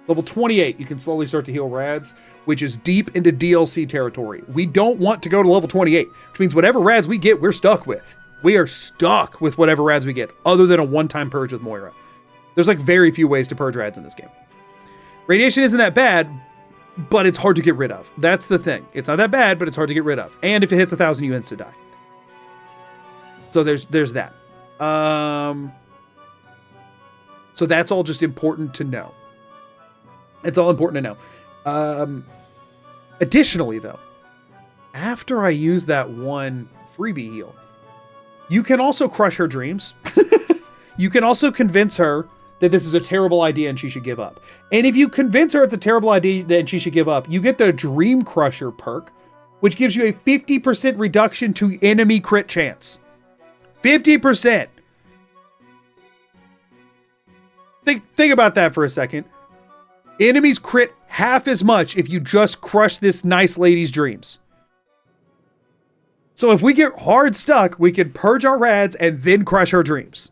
Level 28, you can slowly start to heal rads, which is deep into DLC territory. We don't want to go to level 28, which means whatever rads we get, we're stuck with. We are stuck with whatever rads we get, other than a one-time purge with Moira. There's like very few ways to purge rads in this game. Radiation isn't that bad, but it's hard to get rid of. That's the thing. It's not that bad, but it's hard to get rid of. And if it hits 1,000, you insta-die. So there's that. So that's all just important to know. It's all important to know. Additionally, though, after I use that one freebie heal, you can also crush her dreams. You can also convince her that this is a terrible idea and she should give up. And if you convince her it's a terrible idea and she should give up, you get the Dream Crusher perk, which gives you a 50% reduction to enemy crit chance. 50%. Think about that for a second. Enemies crit half as much if you just crush this nice lady's dreams. So if we get hard stuck, we can purge our rads and then crush our dreams.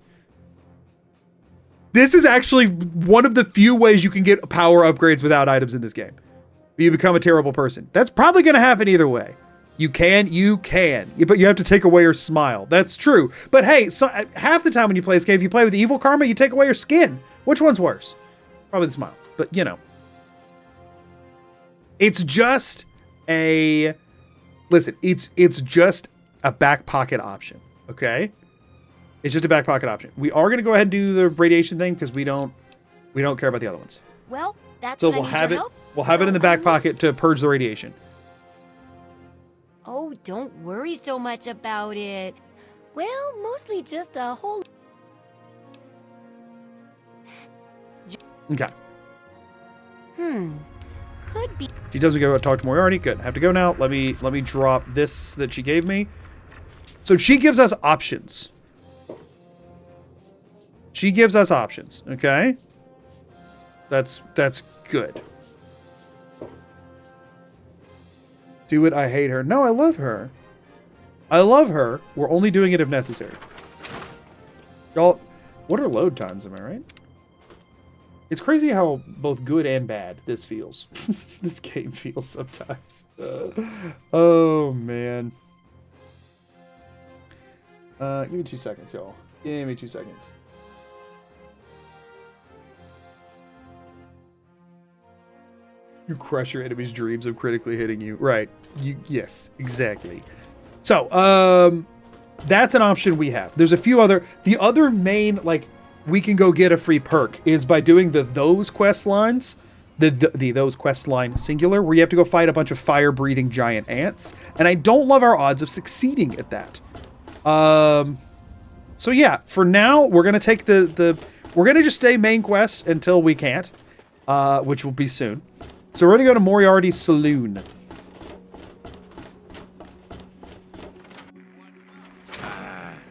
This is actually one of the few ways you can get power upgrades without items in this game. You become a terrible person. That's probably going to happen either way. You can, but you have to take away her smile. That's true. But hey, so half the time when you play this game, if you play with evil karma, you take away her skin. Which one's worse? Probably the smile. But, you know. It's just a... Listen, it's just a back pocket option, okay? It's just a back pocket option. We are going to go ahead and do the radiation thing because we don't care about the other ones. Well, that's so what we'll I need have your it. help. We'll have it in the back pocket to purge the radiation. Oh, don't worry so much about it. Well, mostly just a whole... Okay. Could be... She doesn't go talk to Moriarty. Good. I have to go now. Let me drop this that she gave me. So she gives us options. She gives us options, okay? That's good. Do it, I hate her. No, I love her. I love her. We're only doing it if necessary. Y'all, what are load times, am I right? It's crazy how both good and bad this feels. This game feels sometimes. Oh, man. Give me 2 seconds, y'all. Give me 2 seconds. You crush your enemy's dreams of critically hitting you. Right. Yes, exactly. So, that's an option we have. There's a few other... The other main, like, we can go get a free perk is by doing those quest lines. Those quest line singular, where you have to go fight a bunch of fire-breathing giant ants. And I don't love our odds of succeeding at that. So yeah, for now, we're going to take we're going to just stay main quest until we can't, which will be soon. So we're going to go to Moriarty's Saloon.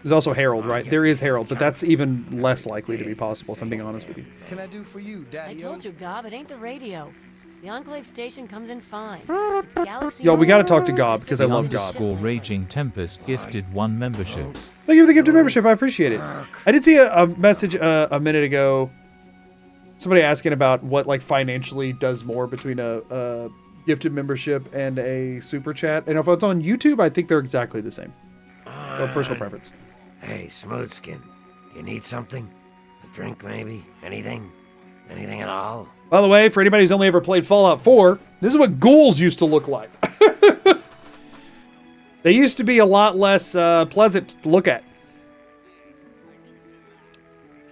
There's also Harold, right? There is Harold, but that's even less likely to be possible, if I'm being honest with you. Can I do for you, Daddy? I told you, Gob, it ain't the radio. The Enclave station comes in fine. It's Galaxy. Yo, we gotta talk to Gob because I love Gob. Underscore Raging Tempest gifted 1 memberships. Thank you for the gifted membership. I appreciate it. I did see a message a minute ago. Somebody asking about what like financially does more between a gifted membership and a super chat. And if it's on YouTube, I think they're exactly the same. Or personal preference. Hey, Smoothskin, you need something? A drink, maybe? Anything? Anything at all? By the way, for anybody who's only ever played Fallout 4, this is what ghouls used to look like. They used to be a lot less pleasant to look at.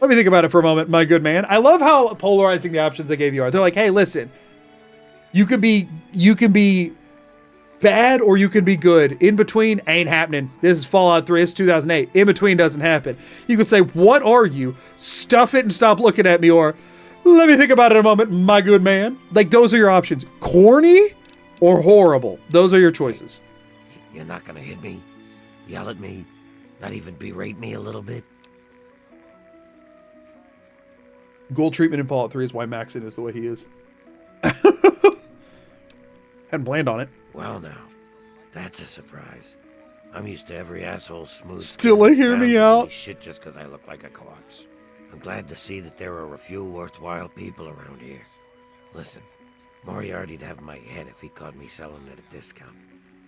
Let me think about it for a moment, my good man. I love how polarizing the options they gave you are. They're like, hey, listen, you can be bad or you can be good. In between ain't happening. This is Fallout 3. It's 2008. In between doesn't happen. You can say, what are you? Stuff it and stop looking at me, or let me think about it a moment, my good man. Like, those are your options. Corny or horrible. Those are your choices. You're not gonna hit me, yell at me, not even berate me a little bit? Ghoul treatment in Fallout 3 is why Maxon is the way he is. Hadn't planned on it. Well now, that's a surprise. I'm used to every asshole smooth. Still hear me out. Shit just because I look like a corpse. I'm glad to see that there are a few worthwhile people around here. Listen, Moriarty'd have my head if he caught me selling at a discount.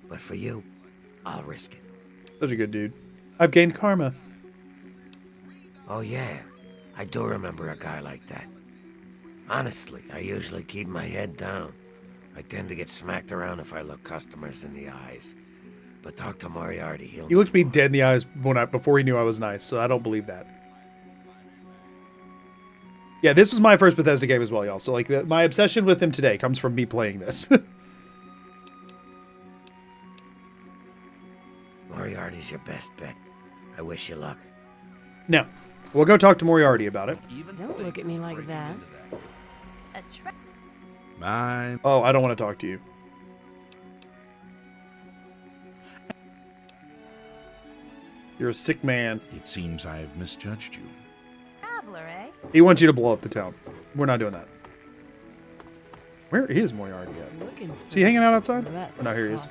But for you, I'll risk it. Such a good dude. I've gained karma. Oh yeah, I do remember a guy like that. Honestly, I usually keep my head down. I tend to get smacked around if I look customers in the eyes. But talk to Moriarty, He looked me dead in the eyes before he knew I was nice, so I don't believe that. Yeah, this was my first Bethesda game as well, y'all. So, like, my obsession with him today comes from me playing this. Moriarty's your best bet. I wish you luck. Now, we'll go talk to Moriarty about it. Don't look at me like that. Mine. Oh, I don't want to talk to you. You're a sick man. It seems I have misjudged you. Traveler, eh? He wants you to blow up the town. We're not doing that. Where is Moriarty at? Is he hanging out outside? Oh, no, here he is.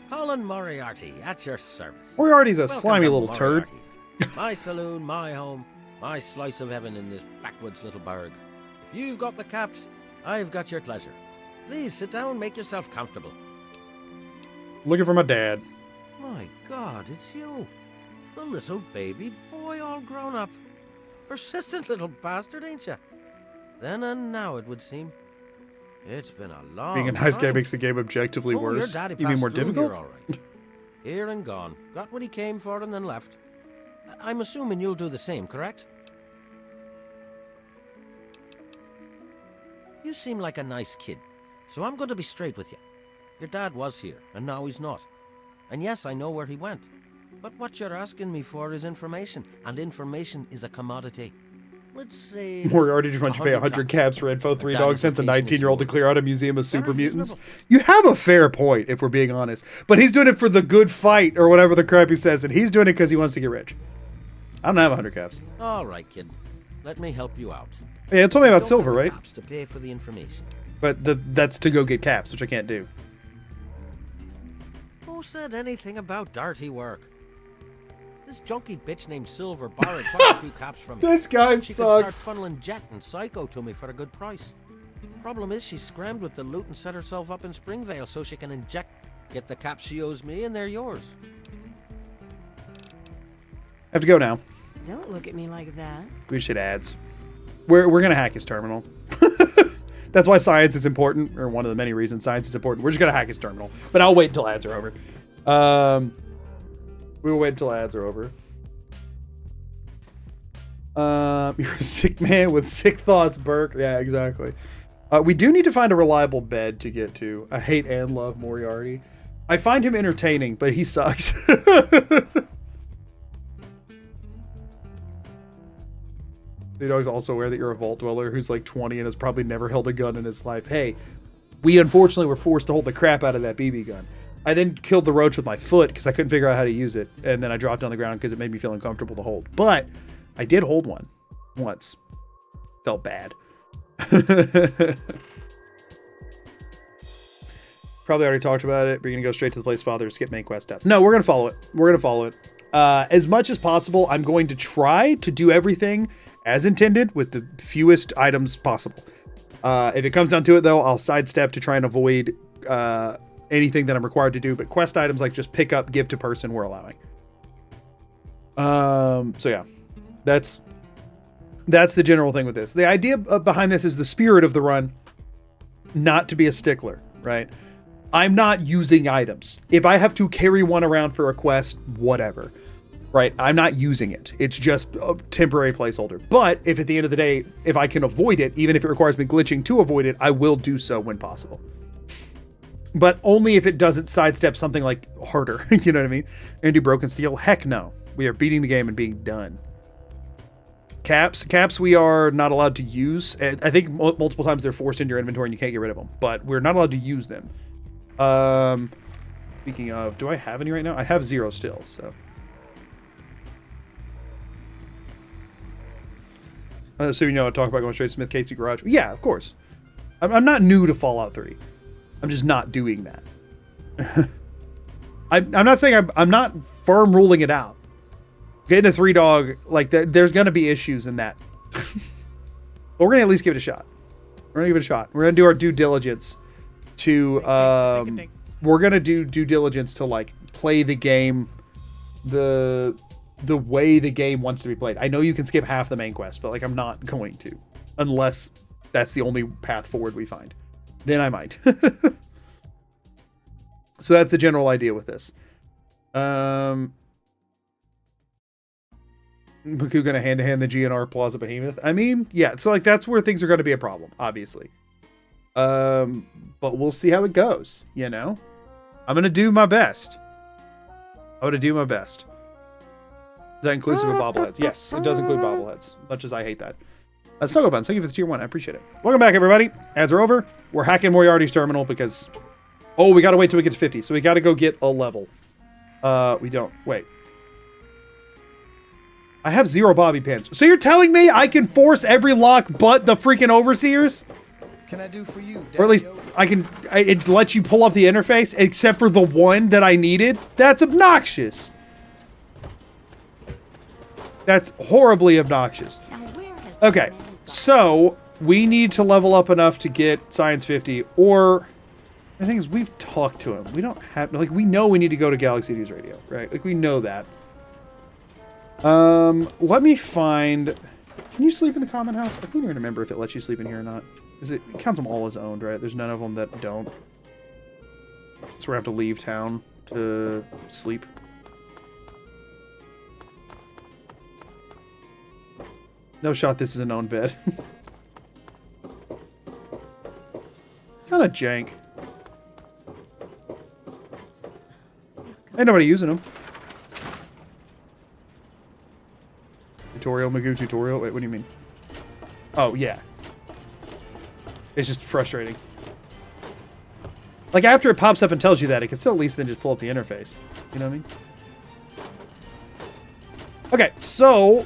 Colin Moriarty, at your service. Moriarty's a Welcome slimy to little turd. My saloon, my home, my slice of heaven in this backwoods little burg. If you've got the caps, I've got your pleasure. Please sit down, make yourself comfortable. Looking for my dad. My God, it's you. The little baby boy all grown up. Persistent little bastard, ain't you? Then and now, it would seem. It's been a long Being a nice guy time. makes the game objectively Your worse. daddy You mean passed more through difficult? Here, all right. Here and gone. Got what he came for and then left. I'm assuming you'll do the same, correct? You seem like a nice kid, so I'm going to be straight with you. Your dad was here, and now he's not. And yes, I know where he went. But what you're asking me for is information, and information is a commodity. Let's say... Moriarty just wants you to pay 100 caps for Info 3 Dog Sense a Daddy's 19-year-old to clear out a museum of super Very mutants. reasonable. You have a fair point, if we're being honest. But he's doing it for the good fight, or whatever the crap he says, and he's doing it because he wants to get rich. I don't have 100 caps. All right, kid. Let me help you out. Yeah, it told me about Don't silver, have the right? caps to pay for the information. But that's to go get caps, which I can't do. Who said anything about dirty work? This junky bitch named Silver borrowed quite a few caps from me. This guy She sucks. could start funneling Jet and Psycho to me for a good price. Problem is, she scrammed with the loot and set herself up in Springvale so she can get the caps she owes me, and they're yours. I have to go now. Don't look at me like that. We just hit ads. We're gonna hack his terminal. That's why science is important, or one of the many reasons science is important. We're just gonna hack his terminal. But I'll wait until ads are over. We will wait until ads are over. You're a sick man with sick thoughts, Burke. Yeah, exactly. We do need to find a reliable bed to get to. I hate and love Moriarty. I find him entertaining, but he sucks. The dog's also aware that you're a vault dweller who's like 20 and has probably never held a gun in his life. Hey, we unfortunately were forced to hold the crap out of that BB gun. I then killed the roach with my foot because I couldn't figure out how to use it. And then I dropped it on the ground because it made me feel uncomfortable to hold. But I did hold one once. Felt bad. Probably already talked about it. We're going to go straight to the place father, skip main quest stuff. No, we're going to follow it. We're going to follow it. As much as possible, I'm going to try to do everything as intended with the fewest items possible. If it comes down to it, though, I'll sidestep to try and avoid anything that I'm required to do. But quest items like just pick up, give to person, we're allowing. So yeah, that's the general thing with this. The idea behind this is the spirit of the run, not to be a stickler, right? I'm not using items. If I have to carry one around for a quest, whatever, right? I'm not using it. It's just a temporary placeholder. But if at the end of the day, if I can avoid it, even if it requires me glitching to avoid it, I will do so when possible. But only if it doesn't sidestep something like harder. You know what I mean? And do broken steel? Heck no. We are beating the game and being done. Caps we are not allowed to use. I think multiple times they're forced into your inventory and you can't get rid of them. But we're not allowed to use them. Speaking of, do I have any right now? I have 0 still, so. So you know, talk about going straight to Smith Casey Garage. Yeah, of course. I'm not new to Fallout 3. I'm just not doing that. I'm not saying I'm not firm ruling it out. Getting a 3-dog, like, there's going to be issues in that. But we're going to at least give it a shot. We're going to give it a shot. We're going to do our due diligence to, we're going to do due diligence to, like, play the game the way the game wants to be played. I know you can skip half the main quest, but, like, I'm not going to. Unless that's the only path forward we find. Then I might. So that's the general idea with this. Baku gonna hand-to-hand the GNR Plaza Behemoth? I mean, yeah, so like that's where things are gonna be a problem, obviously. But we'll see how it goes, you know? I'm gonna do my best. Is that inclusive of bobbleheads? Yes, it does include bobbleheads, much as I hate that. Snuggle Buns, thank you for the tier 1, I appreciate it. Welcome back, everybody. Ads are over. We're hacking Moriarty's terminal because... Oh, we gotta wait till we get to 50, so we gotta go get a level. We don't. Wait. I have 0 bobby pins. So you're telling me I can force every lock but the freaking overseers? Can I do for you, Or at least it lets you pull up the interface except for the one that I needed? That's obnoxious. That's horribly obnoxious. Okay, so we need to level up enough to get Science 50, or the thing is we've talked to him. We don't have, like, we know we need to go to Galaxy News Radio, right? Like, we know that. Let me find... Can you sleep in the common house? I don't even remember if it lets you sleep in here or not. It counts them all as owned, right? There's none of them that don't. So we have to leave town to sleep. No shot this is an owned bed. Kinda jank. Ain't nobody using them. Tutorial, Magoo tutorial? Wait, what do you mean? Oh, yeah. It's just frustrating. Like, after it pops up and tells you that, it can still at least then just pull up the interface. You know what I mean? Okay, so...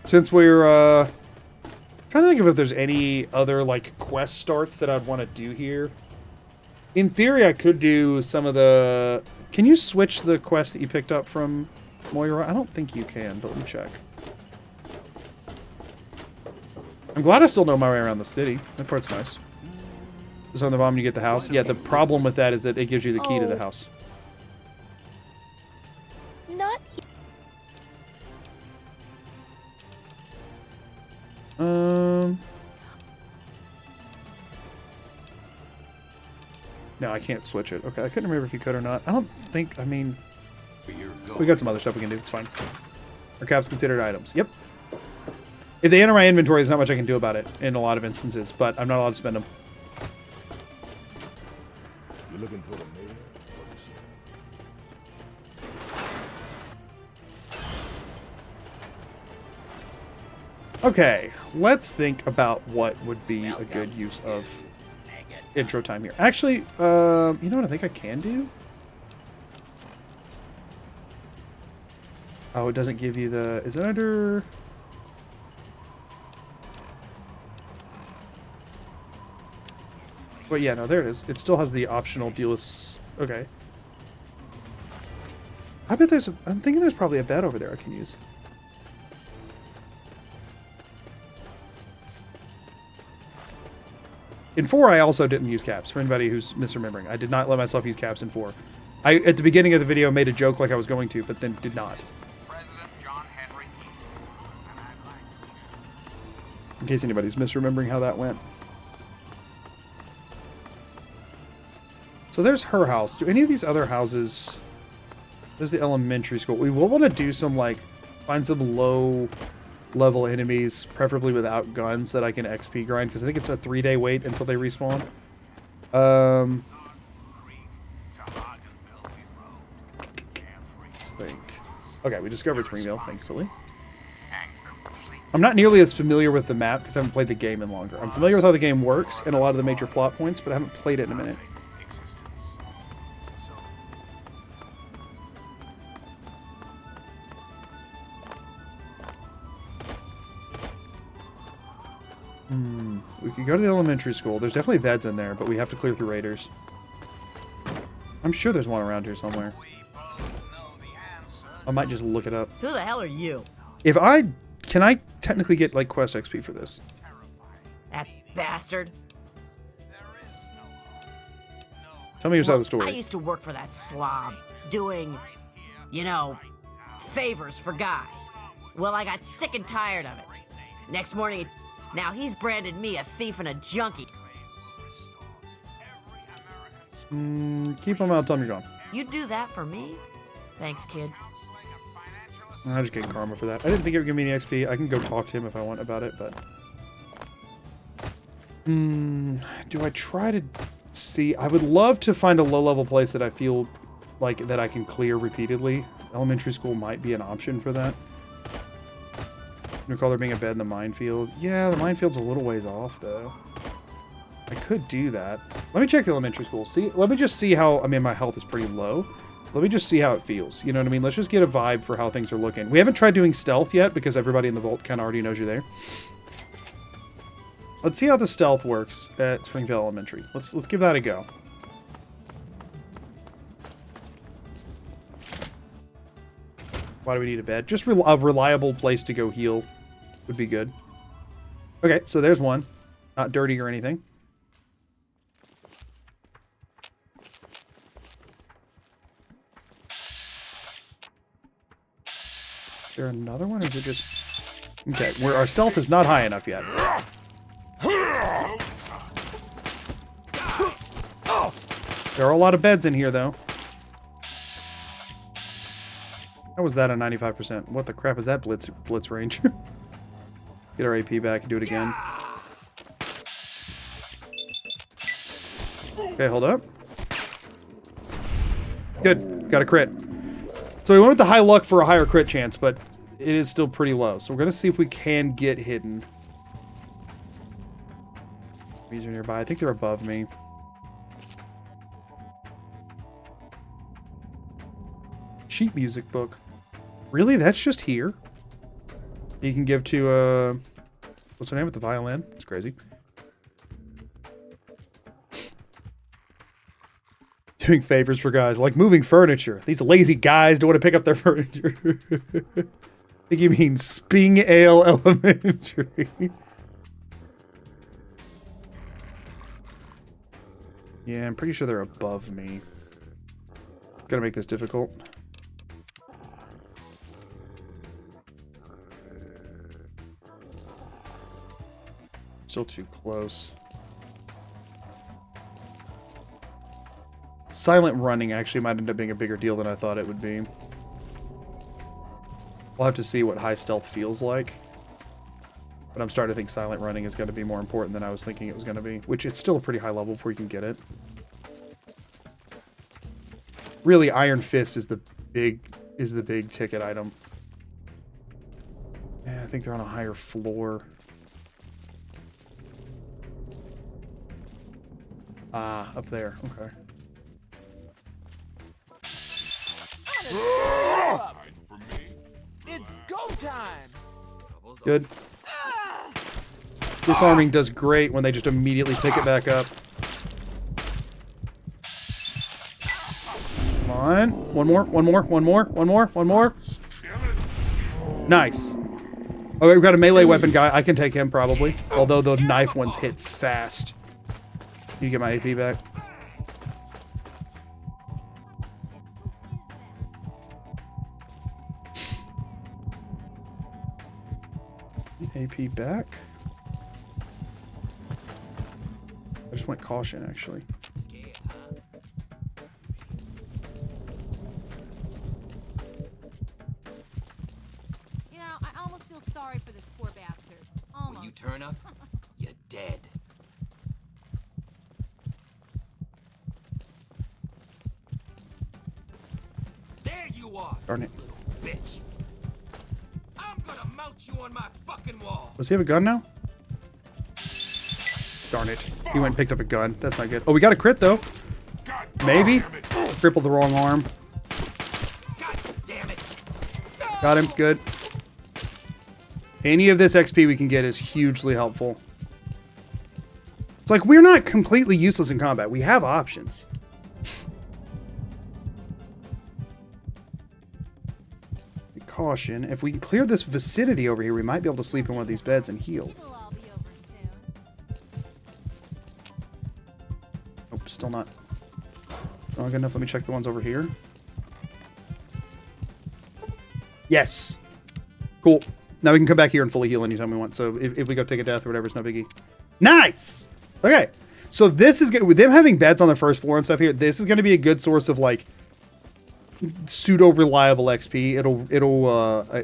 Since we're, trying to think of if there's any other, like, quest starts that I'd want to do here. In theory, I could do some of the... Can you switch the quest that you picked up from Moira? I don't think you can, but let me check. I'm glad I still know my way around the city. That part's nice. Just on the bomb, you get the house. Yeah, the problem with that is that it gives you the key to the house. Not... No, I can't switch it. Okay, I couldn't remember if you could or not. I don't think, I mean... We got some other stuff we can do. It's fine. Our caps considered items. Yep. If they enter my inventory, there's not much I can do about it in a lot of instances, but I'm not allowed to spend them. You looking for the mayor or the Okay, let's think about what would be a good use of intro time here. Actually, you know what I think I can do? Oh, it doesn't give you the... Is it under... But yeah, no, there it is. It still has the optional deal-less... Okay. I bet there's a... I'm thinking there's probably a bed over there I can use. In 4, I also didn't use caps. For anybody who's misremembering, I did not let myself use caps in 4. I, at the beginning of the video, made a joke like I was going to, but then did not. In case anybody's misremembering how that went. So there's her house. Do any of these other houses... There's the elementary school. We will want to do some, like, find some low-level enemies, preferably without guns, that I can XP grind, because I think it's a 3-day wait until they respawn. Let's think. Okay, we discovered Springville, thankfully. I'm not nearly as familiar with the map, because I haven't played the game in longer. I'm familiar with how the game works and a lot of the major plot points, but I haven't played it in a minute. We could go to the elementary school. There's definitely beds in there, but we have to clear through raiders. I'm sure there's one around here somewhere. I might just look it up. Who the hell are you? If I... Can I technically get, like, quest XP for this? That bastard. Tell me your side of the story. I used to work for that slob, doing, you know, favors for guys. Well, I got sick and tired of it. Next morning, now he's branded me a thief and a junkie. Keep them out, tell me you're gone. You do that for me? Thanks, kid. I just get karma for that. I didn't think it would give me any XP. I can go talk to him if I want about it, but... do I try to see... I would love to find a low-level place that I feel like that I can clear repeatedly. Elementary school might be an option for that. You recall there being a bed in the minefield? Yeah, the minefield's a little ways off, though. I could do that. Let me check the elementary school. Let me just see how... I mean, my health is pretty low. Let me just see how it feels. You know what I mean? Let's just get a vibe for how things are looking. We haven't tried doing stealth yet because everybody in the vault kind of already knows you're there. Let's see how the stealth works at Springville Elementary. Let's give that a go. Why do we need a bed? Just a reliable place to go heal would be good. Okay, so there's one. Not dirty or anything. Is there another one, or is it just... Okay, where our stealth is not high enough yet. There are a lot of beds in here, though. How was that a 95%? What the crap is that blitz range? Get our AP back and do it again. Okay, hold up. Good. Got a crit. So we went with the high luck for a higher crit chance, but it is still pretty low. So we're going to see if we can get hidden. These are nearby. I think they're above me. Sheet music book. Really? That's just here? You can give to, what's her name with the violin? It's crazy. Doing favors for guys, like moving furniture. These lazy guys don't want to pick up their furniture. I think you mean Sping Ale Elementary. Yeah, I'm pretty sure they're above me. It's gonna make this difficult. Still too close. Silent running actually might end up being a bigger deal than I thought it would be. We'll have to see what high stealth feels like. But I'm starting to think silent running is going to be more important than I was thinking it was going to be. Which it's still a pretty high level before you can get it. Really, Iron Fist is the big ticket item. Yeah, I think they're on a higher floor. Ah, up there. Okay. It's go time. Good. Disarming does great when they just immediately pick it back up. on. One more. Nice. Okay, we've got a melee weapon guy. I can take him probably. Although the knife ones hit fast. Can you get my AP back? AP back. I just went caution, actually. You know, I almost feel sorry for this poor bastard. Almost. When you turn up, you're dead. There you are, Darn it. little bitch. I'm gonna mount you on my fucking wall. Does he have a gun now? Darn it. He went and picked up a gun. That's not good. Oh, we got a crit, though. Maybe. Crippled the wrong arm. God damn it. Got him. Good. Any of this XP we can get is hugely helpful. It's like we're not completely useless in combat. We have options. Caution. If we can clear this vicinity over here, we might be able to sleep in one of these beds and heal. Nope, still not. Not good enough. Let me check the ones over here. Yes. Cool. Now we can come back here and fully heal anytime we want. So if we go take a death or whatever, it's no biggie. Nice! Okay. So this is good. With them having beds on the first floor and stuff here, this is going to be a good source of, like, pseudo-reliable XP.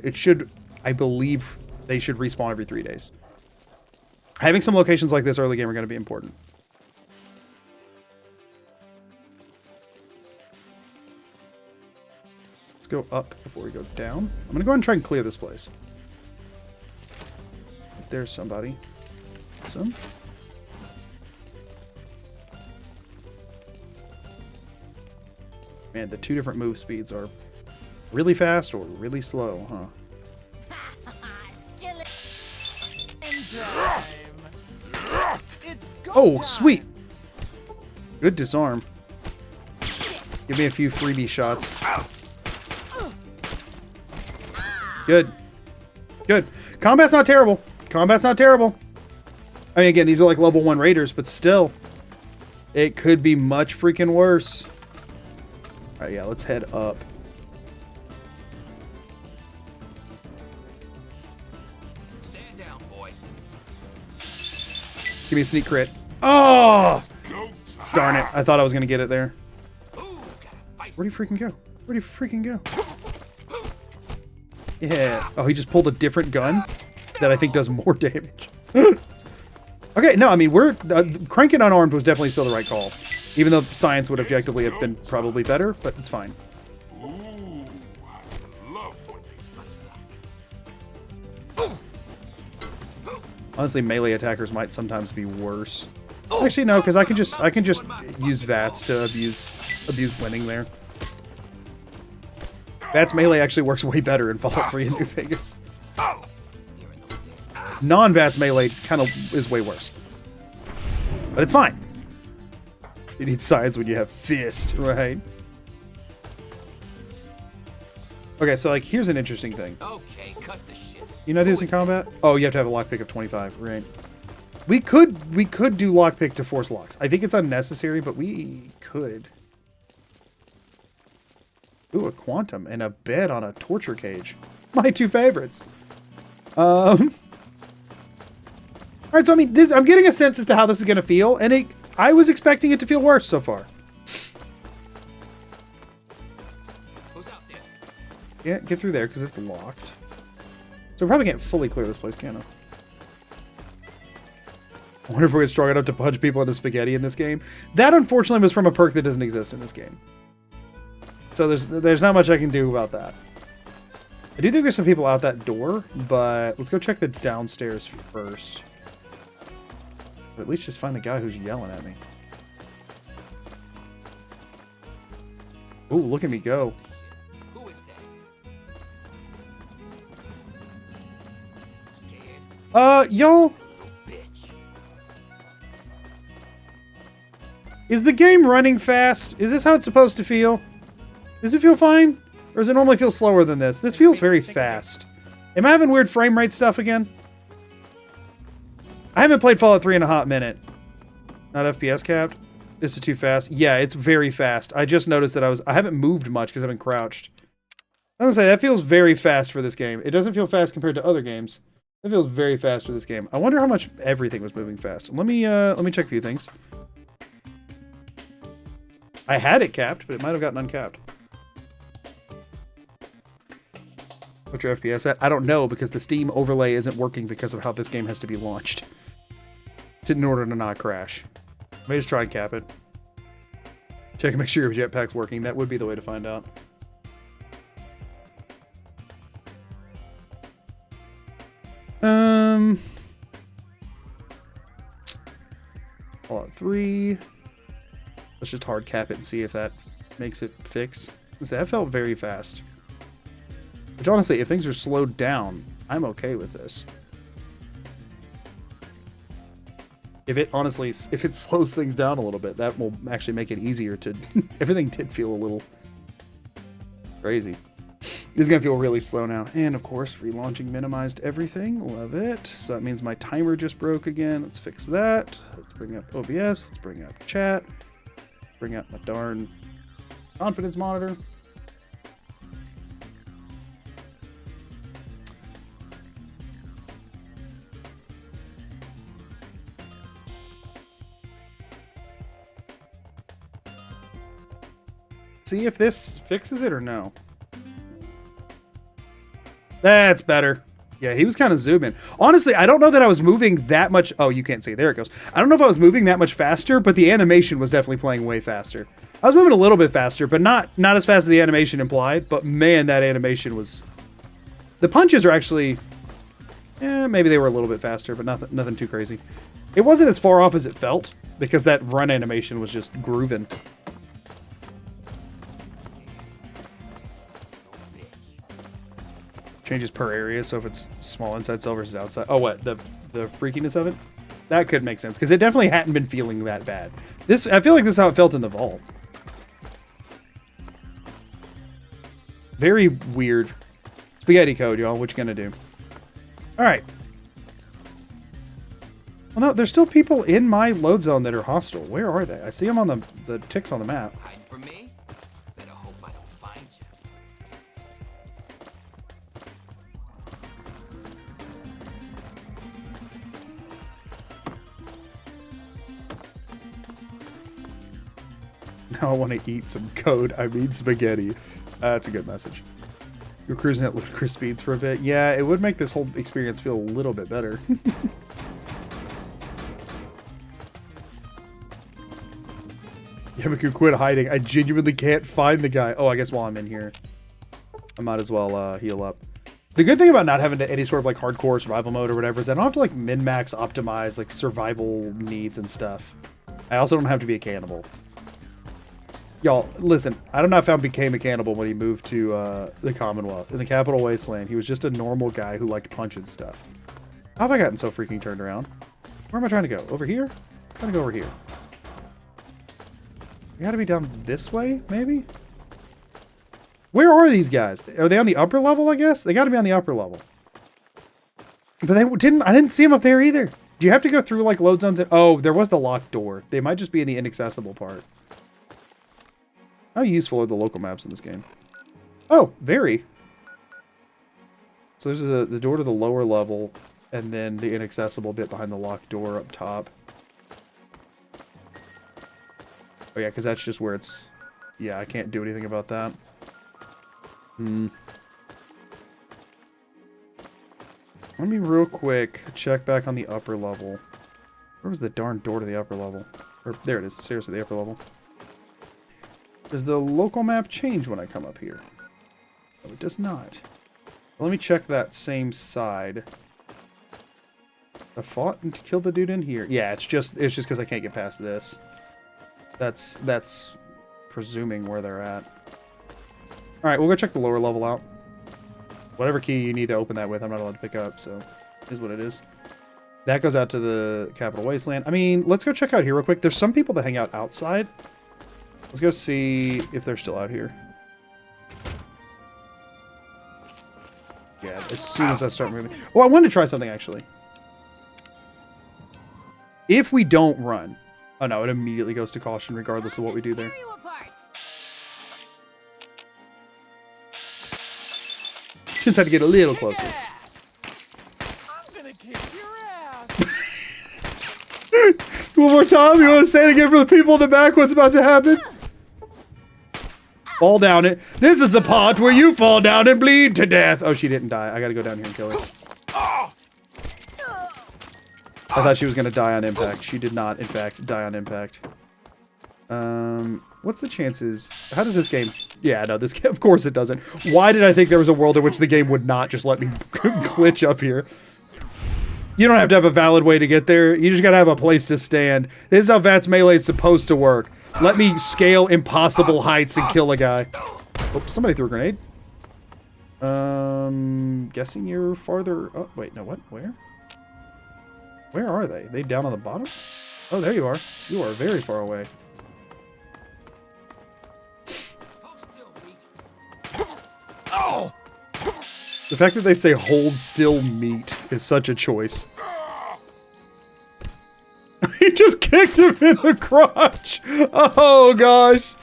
It should, I believe, they should respawn every 3 days. Having some locations like this early game are going to be important. Let's go up before we go down. I'm going to go ahead and try and clear this place. There's somebody. Awesome. Man, the two different move speeds are really fast or really slow, huh? Oh, sweet. Good disarm. Give me a few freebie shots. Good. Good. Combat's not terrible. Combat's not terrible. I mean, again, these are like level 1 raiders, but still. It could be much freaking worse. Alright, yeah, let's head up. Stand down, boys. Give me a sneak crit. Oh! Darn it. I thought I was going to get it there. Where'd he freaking go? Where'd he freaking go? Yeah. Oh, he just pulled a different gun that I think does more damage. Okay, no, I mean, we're... cranking unarmed was definitely still the right call. Even though science would objectively have been probably better, but it's fine. Honestly, melee attackers might sometimes be worse. Actually, no, because I can just use VATS to abuse winning there. VATS melee actually works way better in Fallout 3 and New Vegas. Non-VATS melee kind of is way worse. But it's fine. You need science when you have fist, right? Okay, so like here's an interesting thing. Okay, cut the shit. You know this in combat? Oh, you have to have a lockpick of 25, right? We could do lockpick to force locks. I think it's unnecessary, but we could. Ooh, a quantum and a bed on a torture cage. My two favorites. All right, so I mean, I'm getting a sense as to how this is going to feel, and I was expecting it to feel worse so far. Yeah, get through there because it's locked. So we probably can't fully clear this place, can I? I wonder if we're strong enough to punch people into spaghetti in this game. That, unfortunately, was from a perk that doesn't exist in this game. So there's not much I can do about that. I do think there's some people out that door, but let's go check the downstairs first. Or at least just find the guy who's yelling at me. Ooh, look at me go. Y'all? Is the game running fast? Is this how it's supposed to feel? Does it feel fine? Or does it normally feel slower than this? This feels very fast. Am I having weird frame rate stuff again? I haven't played Fallout 3 in a hot minute. Not FPS capped. This is too fast. Yeah, it's very fast. I just noticed that I haven't moved much because I've been crouched. I was gonna say, that feels very fast for this game. It doesn't feel fast compared to other games. It feels very fast for this game. I wonder how much everything was moving fast. Let me check a few things. I had it capped, but it might have gotten uncapped. What's your FPS at? I don't know, because the Steam overlay isn't working because of how this game has to be launched. It's in order to not crash. Let me just try and cap it. Check and make sure your jetpack's working. That would be the way to find out. Fallout 3. Let's just hard cap it and see if that makes it fix. That felt very fast. Which honestly, if things are slowed down, I'm okay with this. If it slows things down a little bit, that will actually make it easier to... Everything did feel a little crazy. This is going to feel really slow now. And of course, relaunching minimized everything. Love it. So that means my timer just broke again. Let's fix that. Let's bring up OBS. Let's bring up chat. Bring up my darn confidence monitor. See if this fixes it or no. That's better. Yeah, he was kind of zooming. Honestly, I don't know that I was moving that much. Oh, you can't see. There it goes. I don't know if I was moving that much faster, but the animation was definitely playing way faster. I was moving a little bit faster, but not as fast as the animation implied. But man, that animation was... The punches are actually... maybe they were a little bit faster, but nothing too crazy. It wasn't as far off as it felt, because that run animation was just grooving. Changes per area, so if it's small inside cell versus outside. Oh, what? The freakiness of it? That could make sense, because it definitely hadn't been feeling that bad. I feel like this is how it felt in the vault. Very weird. Spaghetti code, y'all. What you gonna do? Alright. Well, no, there's still people in my load zone that are hostile. Where are they? I see them on the ticks on the map. Hiding from me? Better hope I don't find you. Now I want to eat some code. I mean spaghetti. That's a good message. You're cruising at ludicrous speeds for a bit. Yeah, it would make this whole experience feel a little bit better. Yamaku, quit hiding. I genuinely can't find the guy. Oh, I guess while I'm in here, I might as well heal up. The good thing about not having any sort of like hardcore survival mode or whatever is that I don't have to like min-max optimize like survival needs and stuff. I also don't have to be a cannibal. Y'all, listen, I don't know if I became a cannibal when he moved to the Commonwealth. In the Capital Wasteland, he was just a normal guy who liked punching stuff. How have I gotten so freaking turned around? Where am I trying to go? Over here? I'm trying to go over here. We gotta be down this way, maybe? Where are these guys? Are they on the upper level, I guess? They gotta be on the upper level. But I didn't see them up there either. Do you have to go through like load zones? Oh, there was the locked door. They might just be in the inaccessible part. How useful are the local maps in this game? Oh, very. So there's the door to the lower level, and then the inaccessible bit behind the locked door up top. Oh yeah, because that's just where it's... Yeah, I can't do anything about that. Let me real quick check back on the upper level. Where was the darn door to the upper level? Or, there it is, stairs to the upper level. Does the local map change when I come up here? No, it does not. Let me check that same side. I fought and killed the dude in here. Yeah, it's just because I can't get past this. That's presuming where they're at. Alright, we'll go check the lower level out. Whatever key you need to open that with, I'm not allowed to pick up, so it is what it is. That goes out to the Capital Wasteland. I mean, let's go check out here real quick. There's some people that hang out outside. Let's go see if they're still out here. again as soon as I start moving. Oh, I wanted to try something, actually. If we don't run... Oh, no, it immediately goes to caution regardless of what we do there. Just had to get a little closer. I'm gonna kick your ass. One more time. You want to say it again for the people in the back? What's about to happen? Fall down it. This is the part where you fall down and bleed to death. Oh, she didn't die. I gotta go down here and kill her. I thought she was gonna die on impact. She did not, in fact, die on impact. What's the chances? How does this game... Yeah, no, this game... Of course it doesn't. Why did I think there was a world in which the game would not just let me glitch up here? You don't have to have a valid way to get there. You just gotta have a place to stand. This is how VATS Melee is supposed to work. Let me scale impossible heights and kill a guy. Oh, somebody threw a grenade. Guessing you're farther... Oh, wait, no, what? Where? Where are they? They down on the bottom? Oh, there you are. You are very far away. Oh! The fact that they say hold still meat is such a choice. He just kicked him in the crotch. Oh, gosh.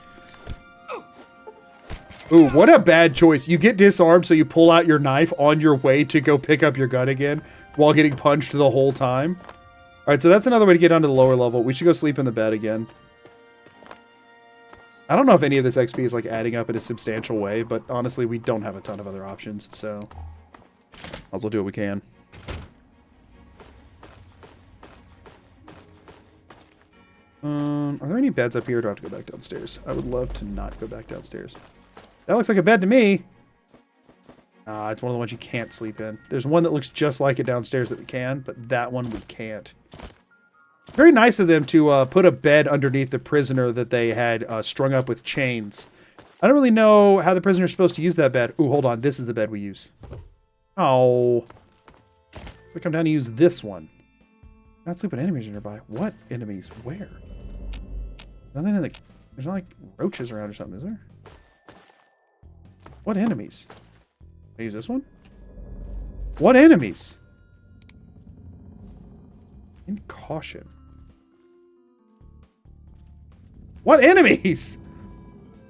Ooh, what a bad choice. You get disarmed, so you pull out your knife on your way to go pick up your gun again while getting punched the whole time. All right, so that's another way to get onto the lower level. We should go sleep in the bed again. I don't know if any of this XP is like adding up in a substantial way, but honestly, we don't have a ton of other options, so might as well do what we can. Are there any beds up here, or do I have to go back downstairs? I would love to not go back downstairs. That looks like a bed to me. It's one of the ones you can't sleep in. There's one that looks just like it downstairs that we can, but that one we can't. Very nice of them to put a bed underneath the prisoner that they had strung up with chains. I don't really know how the prisoner's supposed to use that bed. Ooh, hold on. This is the bed we use. Oh. We come down to use this one. Not sleep with enemies nearby. What enemies? Where? Nothing in the... There's not like roaches around or something, is there? What enemies? Can I use this one? What enemies? In caution. What enemies?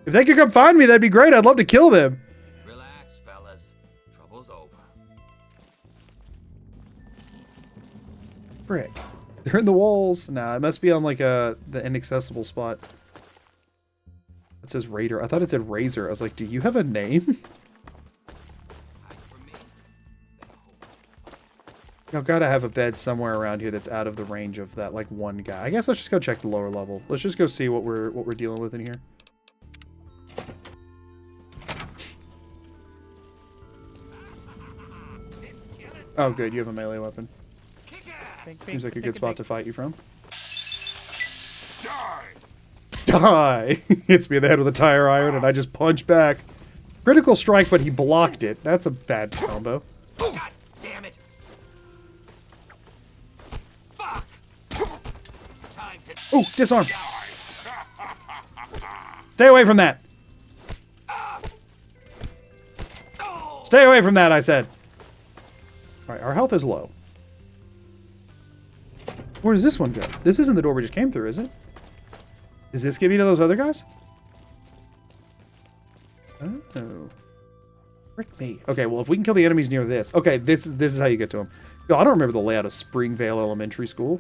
If they could come find me, that'd be great. I'd love to kill them. Relax, fellas. Trouble's over. Frick. They're in the walls. Nah, it must be on like the inaccessible spot. It says Raider. I thought it said Razor. I was like, do you have a name? I've got to have a bed somewhere around here that's out of the range of that like one guy. I guess let's just go check the lower level. Let's just go see what we're dealing with in here. Oh, good. You have a melee weapon. Seems like a good spot to fight you from. Die! Hits me in the head with a tire iron, and I just punch back. Critical strike, but he blocked it. That's a bad combo. God damn it! Fuck! Time to... Oh, disarm! Stay away from that! Stay away from that, I said! Alright, our health is low. Where does this one go? This isn't the door we just came through, is it? Does this give me to those other guys? Oh. Frick me. Okay, well, if we can kill the enemies near this. Okay, this is how you get to them. Yo, I don't remember the layout of Springvale Elementary School.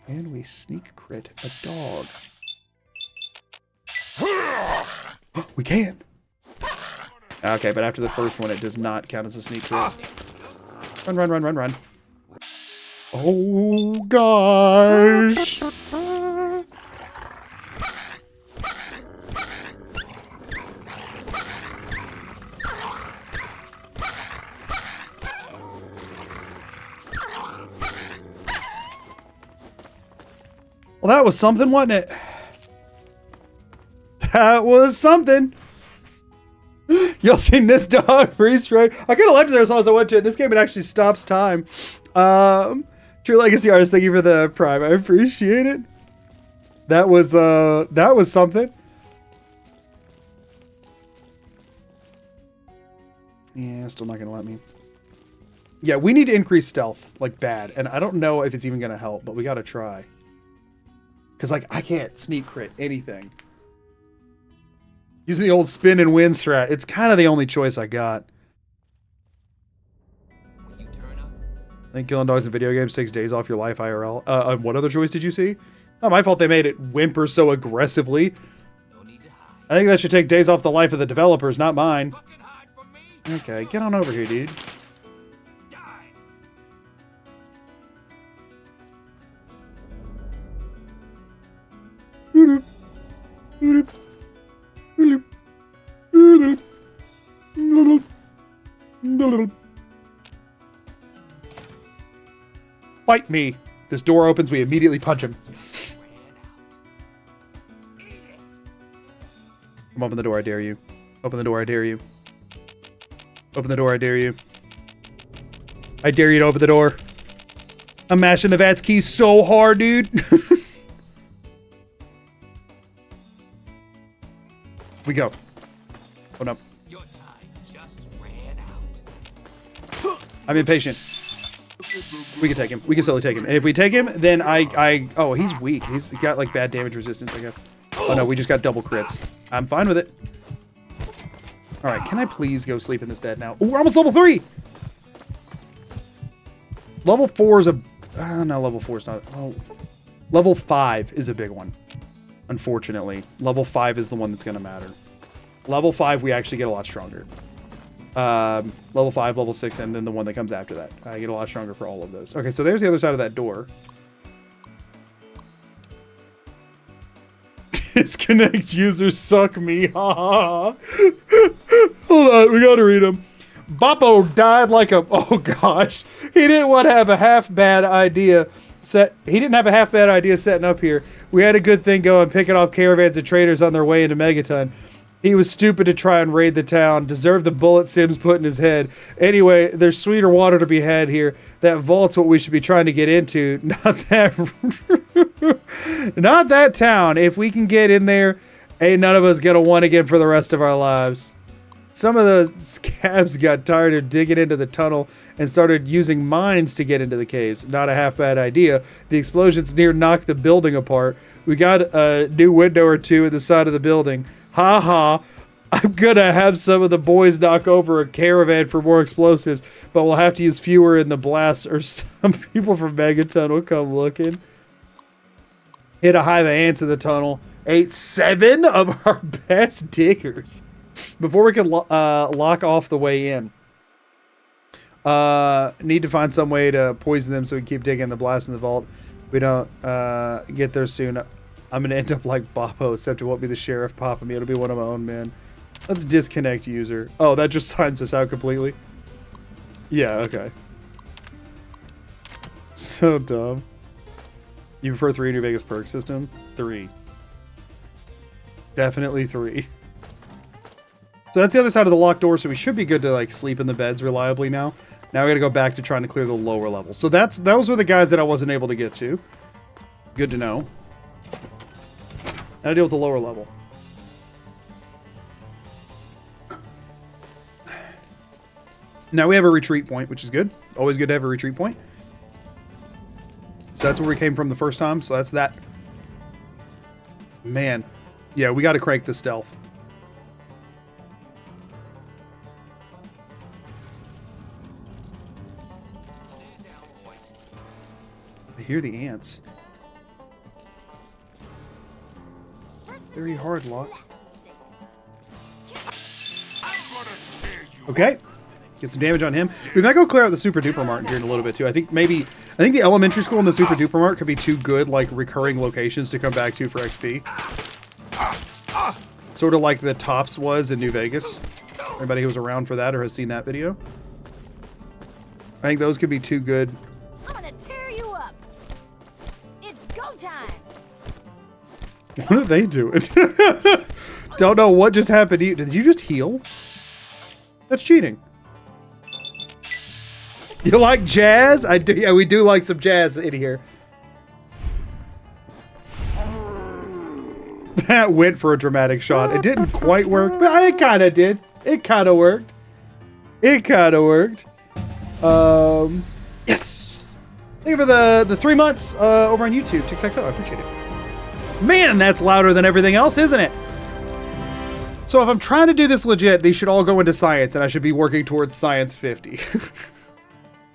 And we sneak crit a dog. We can! Okay, but after the first one, it does not count as a sneak crit. Run, run, run, run, run. Oh, gosh! Well, that was something, wasn't it? That was something. Y'all seen this dog freeze frame? I kind of left it there as long as I went to it. This game, it actually stops time. True Legacy Artist, thank you for the prime. I appreciate it. That was something. Yeah, still not gonna let me. Yeah, we need to increase stealth, like bad. And I don't know if it's even gonna help, but we gotta try. Because, like, I can't sneak crit anything. Using the old spin and win strat, it's kind of the only choice I got. I think killing dogs in video games takes days off your life IRL. What other choice did you see? Not my fault they made it whimper so aggressively. I think that should take days off the life of the developers, not mine. Okay, get on over here, dude. Fight me. This door opens, we immediately punch him. Come open the door, I dare you. Open the door, I dare you. Open the door, I dare you. I dare you to open the door. I'm mashing the VATS key so hard, dude. We go. Oh no. I'm impatient. We can take him. We can slowly take him. And if we take him, then oh, he's weak. He's got like bad damage resistance, I guess. Oh no, we just got double crits. I'm fine with it. All right, can I please go sleep in this bed now? Ooh, we're almost level 3. Level 4 is a... no, level 4 is not... Oh, level 5 is a big one. Unfortunately. Level 5 is the one that's going to matter. Level 5, we actually get a lot stronger. Level 5, level 6, and then the one that comes after that. I get a lot stronger for all of those. Okay, so there's the other side of that door. Disconnect users suck me. Ha Hold on, we gotta read them. Boppo died like a... Oh gosh. He didn't have a half bad idea setting up here. We had a good thing going, picking off caravans of traders on their way into Megaton. He was stupid to try and raid the town. Deserved the bullet Sims put in his head. Anyway, there's sweeter water to be had here. That vault's what we should be trying to get into. Not that town. If we can get in there, ain't none of us gonna want again for the rest of our lives. Some of the scabs got tired of digging into the tunnel and started using mines to get into the caves. Not a half bad idea. The explosions near knocked the building apart. We got a new window or two in the side of the building. Ha ha. I'm gonna have some of the boys knock over a caravan for more explosives, but we'll have to use fewer in the blast or some people from Megaton will come looking. Hit a hive of ants in the tunnel. Ate 7 of our best diggers. Before we can lock off the way in. Need to find some way to poison them so we can keep digging the blast in the vault. We don't get there soon. I'm going to end up like Boppo, except it won't be the sheriff popping me. It'll be one of my own men. Let's disconnect user. Oh, that just signs us out completely. Yeah, okay. So dumb. You prefer 3 in your Vegas perk system? 3. Definitely 3. So that's the other side of the locked door, so we should be good to like sleep in the beds reliably now. Now we gotta go back to trying to clear the lower levels. So those were the guys that I wasn't able to get to. Good to know. Now deal with the lower level. Now we have a retreat point, which is good. Always good to have a retreat point. So that's where we came from the first time, so that's that. Man. Yeah, we gotta crank the stealth. I hear the ants. Very hard lock. Okay. Get some damage on him. We might go clear out the Super Duper Mart here in a little bit too. I think the elementary school and the Super Duper Mart could be 2 good like recurring locations to come back to for XP. Sort of like the Tops was in New Vegas. Anybody who was around for that or has seen that video. I think those could be 2 good. I'm gonna tear you up. It's go time. What are they doing? Don't know what just happened to you. Did you just heal? That's cheating. You like jazz? I do. Yeah, we do like some jazz in here. That went for a dramatic shot. It didn't quite work, but it kind of did. It kind of worked. It kind of worked. Yes. Thank you for the 3 months over on YouTube. Tic-tac-toe. I appreciate it. Man, that's louder than everything else, isn't it? So if I'm trying to do this legit, they should all go into science, and I should be working towards science 50.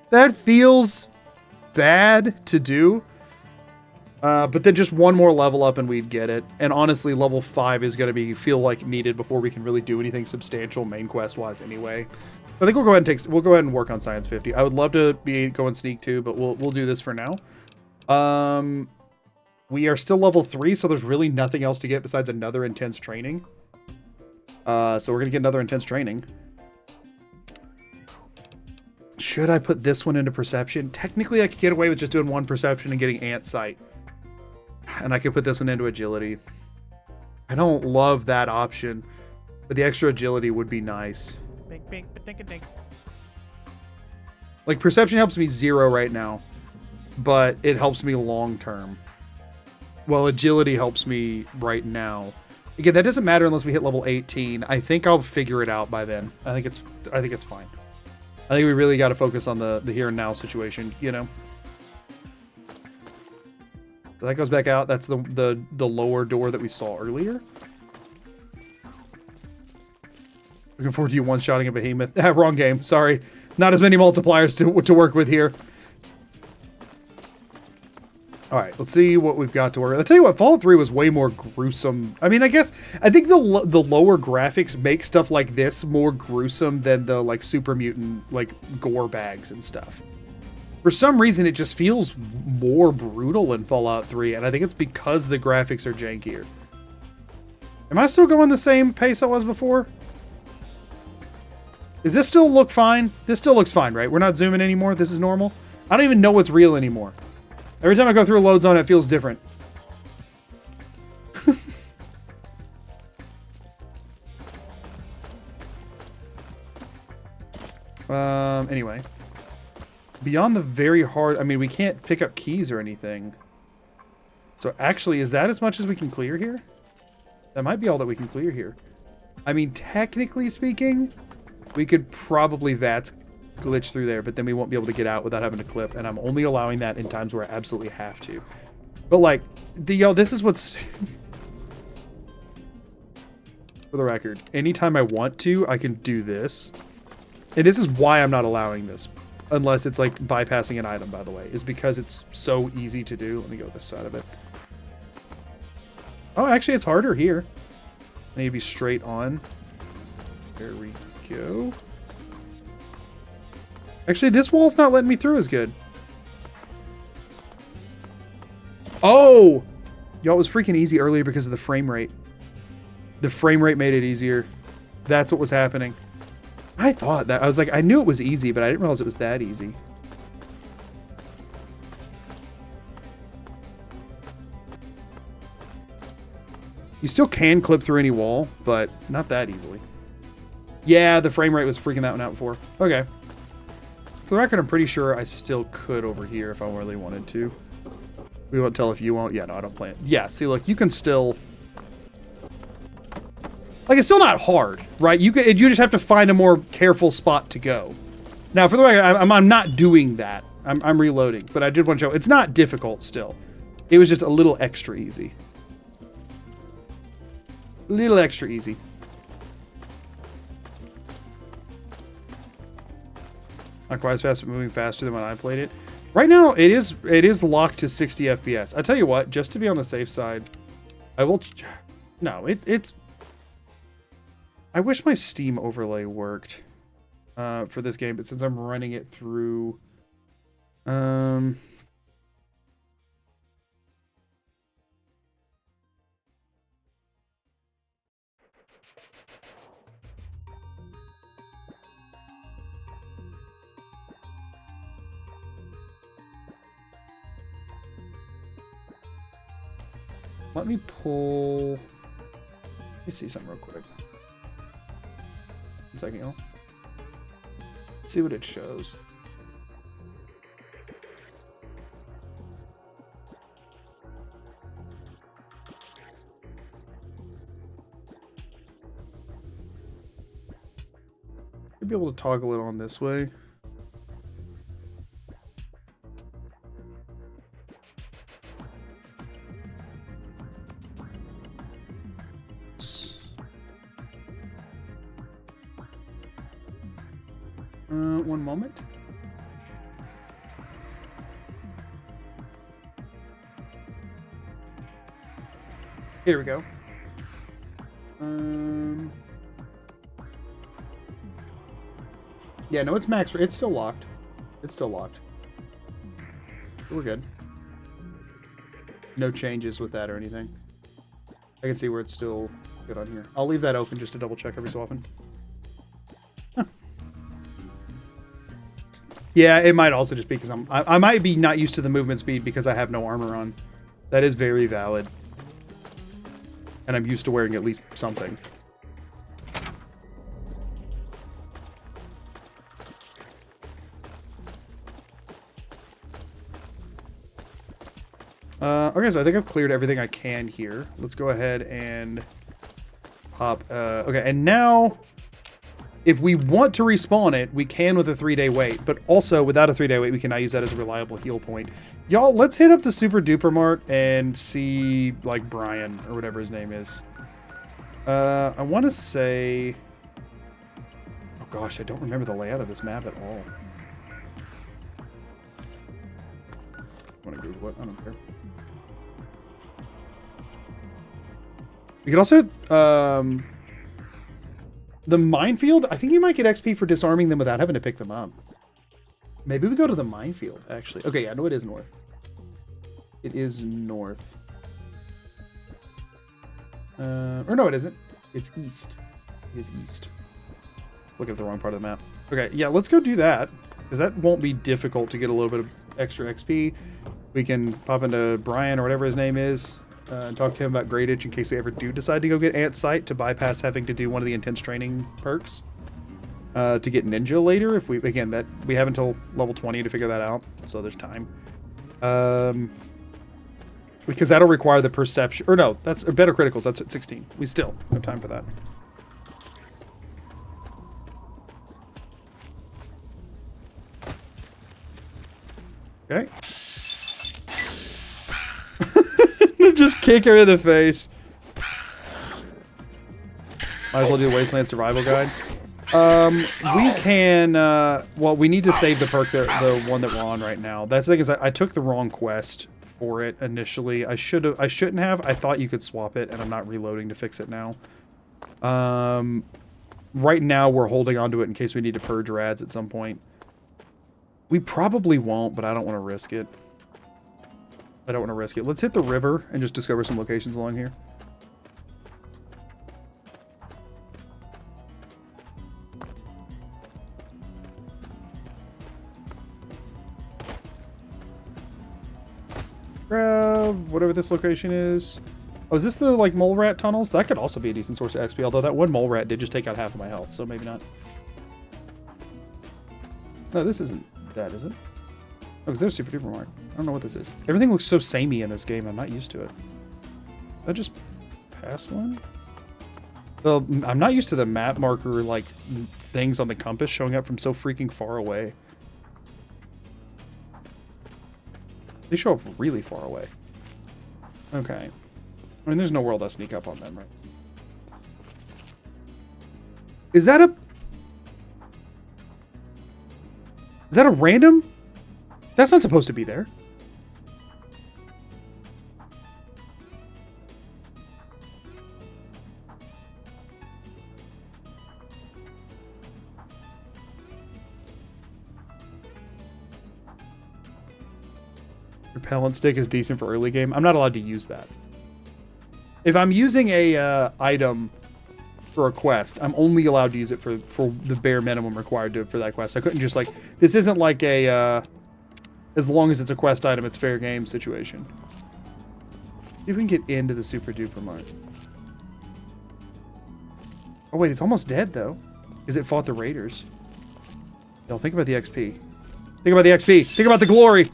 That feels bad to do. But then just one more level up and we'd get it. And honestly, level 5 is going to feel like needed before we can really do anything substantial main quest wise anyway. I think we'll go ahead and work on science 50. I would love to be going sneak too, but we'll do this for now. We are still level 3, so there's really nothing else to get besides another intense training. So we're going to get another intense training. Should I put this one into perception? Technically, I could get away with just doing one perception and getting ant sight. And I could put this one into agility. I don't love that option, but the extra agility would be nice. Like, perception helps me 0 right now, but it helps me long term. Well, agility helps me right now. Again, that doesn't matter unless we hit level 18. I think I'll figure it out by then. I think it's fine. I think we really got to focus on the here and now situation, you know. So that goes back out. That's the lower door that we saw earlier. Looking forward to you one-shotting a behemoth. Wrong game. Sorry. Not as many multipliers to work with here. All right, let's see what we've got to work with. I'll tell you what, Fallout 3 was way more gruesome. I mean, I think the lower graphics make stuff like this more gruesome than the like super mutant like gore bags and stuff. For some reason, it just feels more brutal in Fallout 3, and I think it's because the graphics are jankier. Am I still going the same pace I was before? Does this still look fine? This still looks fine, right? We're not zooming anymore? This is normal? I don't even know what's real anymore. Every time I go through a load zone, it feels different. Anyway. Beyond the very hard... I mean, we can't pick up keys or anything. So actually, is that as much as we can clear here? That might be all that we can clear here. I mean, technically speaking, we could probably VATS glitch through there, but then we won't be able to get out without having to clip, and I'm only allowing that in times where I absolutely have to. But like, this is what's... For the record, anytime I want to, I can do this. And this is why I'm not allowing this. Unless it's like bypassing an item, by the way, is because it's so easy to do. Let me go this side of it. Oh, actually, it's harder here. I need to be straight on. There we go. Actually, this wall's not letting me through as good. Oh! Y'all, it was freaking easy earlier because of the frame rate. The frame rate made it easier. That's what was happening. I thought that. I was like, I knew it was easy, but I didn't realize it was that easy. You still can clip through any wall, but not that easily. Yeah, the frame rate was freaking that one out before. Okay. For the record, I'm pretty sure I still could over here if I really wanted to. We won't tell if you won't. Yeah, no, I don't plan. Yeah, see, look, you can still... Like, it's still not hard, right? You just have to find a more careful spot to go. Now, for the record, I'm not doing that. I'm reloading, but I did want to show it's not difficult still. It was just a little extra easy. A little extra easy. Not quite as fast, but moving faster than when I played it. Right now, it is locked to 60 FPS. I tell you what, just to be on the safe side, I will... No, it's... I wish my Steam overlay worked for this game, but since I'm running it through... Let me pull... Let me see something real quick. One second, y'all. See what it shows. Should be be able to toggle it on this way. One moment. Here we go. Yeah, no, it's max. It's still locked. It's still locked. We're good. No changes with that or anything. I can see where it's still good on here. I'll leave that open just to double check every so often. Huh. Yeah, it might also just be because I might be not used to the movement speed because I have no armor on. That is very valid. And I'm used to wearing at least something. Okay, so I think I've cleared everything I can here. Let's go ahead and pop. Okay, and now, if we want to respawn it, we can with a 3-day wait. But also, without a 3-day wait, we cannot use that as a reliable heal point. Y'all, let's hit up the Super Duper Mart and see, like, Brian, or whatever his name is. I want to say... Oh gosh, I don't remember the layout of this map at all. I want to Google it. I don't care. We could also... the minefield, I think you might get XP for disarming them without having to pick them up. Maybe we go to the minefield, actually. Okay, yeah, no, it is north. It is north. Or no, it isn't. It's east. It is east. Look at the wrong part of the map. Okay, yeah, let's go do that. Because that won't be difficult to get a little bit of extra XP. We can pop into Brian or whatever his name is. And talk to him about Gradage in case we ever do decide to go get Ant Sight to bypass having to do one of the intense training perks. To get Ninja later, if we, again, that we have until level 20 to figure that out, so there's time. Because that'll require the perception, or no, that's better criticals, that's at 16. We still have time for that. Okay. Just kick her in the face. Might as well do a Wasteland Survival Guide. We can, well, we need to save the perk, the one that we're on right now. That's the thing is I took the wrong quest for it initially. I shouldn't have. I thought you could swap it, and I'm not reloading to fix it now. Right now we're holding on to it in case we need to purge rads at some point. We probably won't, but I don't want to risk it. I don't want to risk it. Let's hit the river and just discover some locations along here. Grab whatever this location is. Oh, is this the, like, mole rat tunnels? That could also be a decent source of XP, although that one mole rat did just take out half of my health, so maybe not. No, this isn't that, is it? Oh, because there's Super Duper Mart. I don't know what this is. Everything looks so samey in this game. I'm not used to it. Did I just pass one? Well, I'm not used to the map marker, like, things on the compass showing up from so freaking far away. They show up really far away. Okay. I mean, there's no world I'll sneak up on them, right? Is that a random? That's not supposed to be there. Repellent stick is decent for early game. I'm not allowed to use that. If I'm using a item for a quest, I'm only allowed to use it for the bare minimum required for that quest. I couldn't just, like, this isn't like a as long as it's a quest item, it's fair game situation. See if we can get into the Super Duper Mart. Oh wait, it's almost dead though, because it fought the raiders. Y'all think about the XP. Think about the XP. Think about the glory.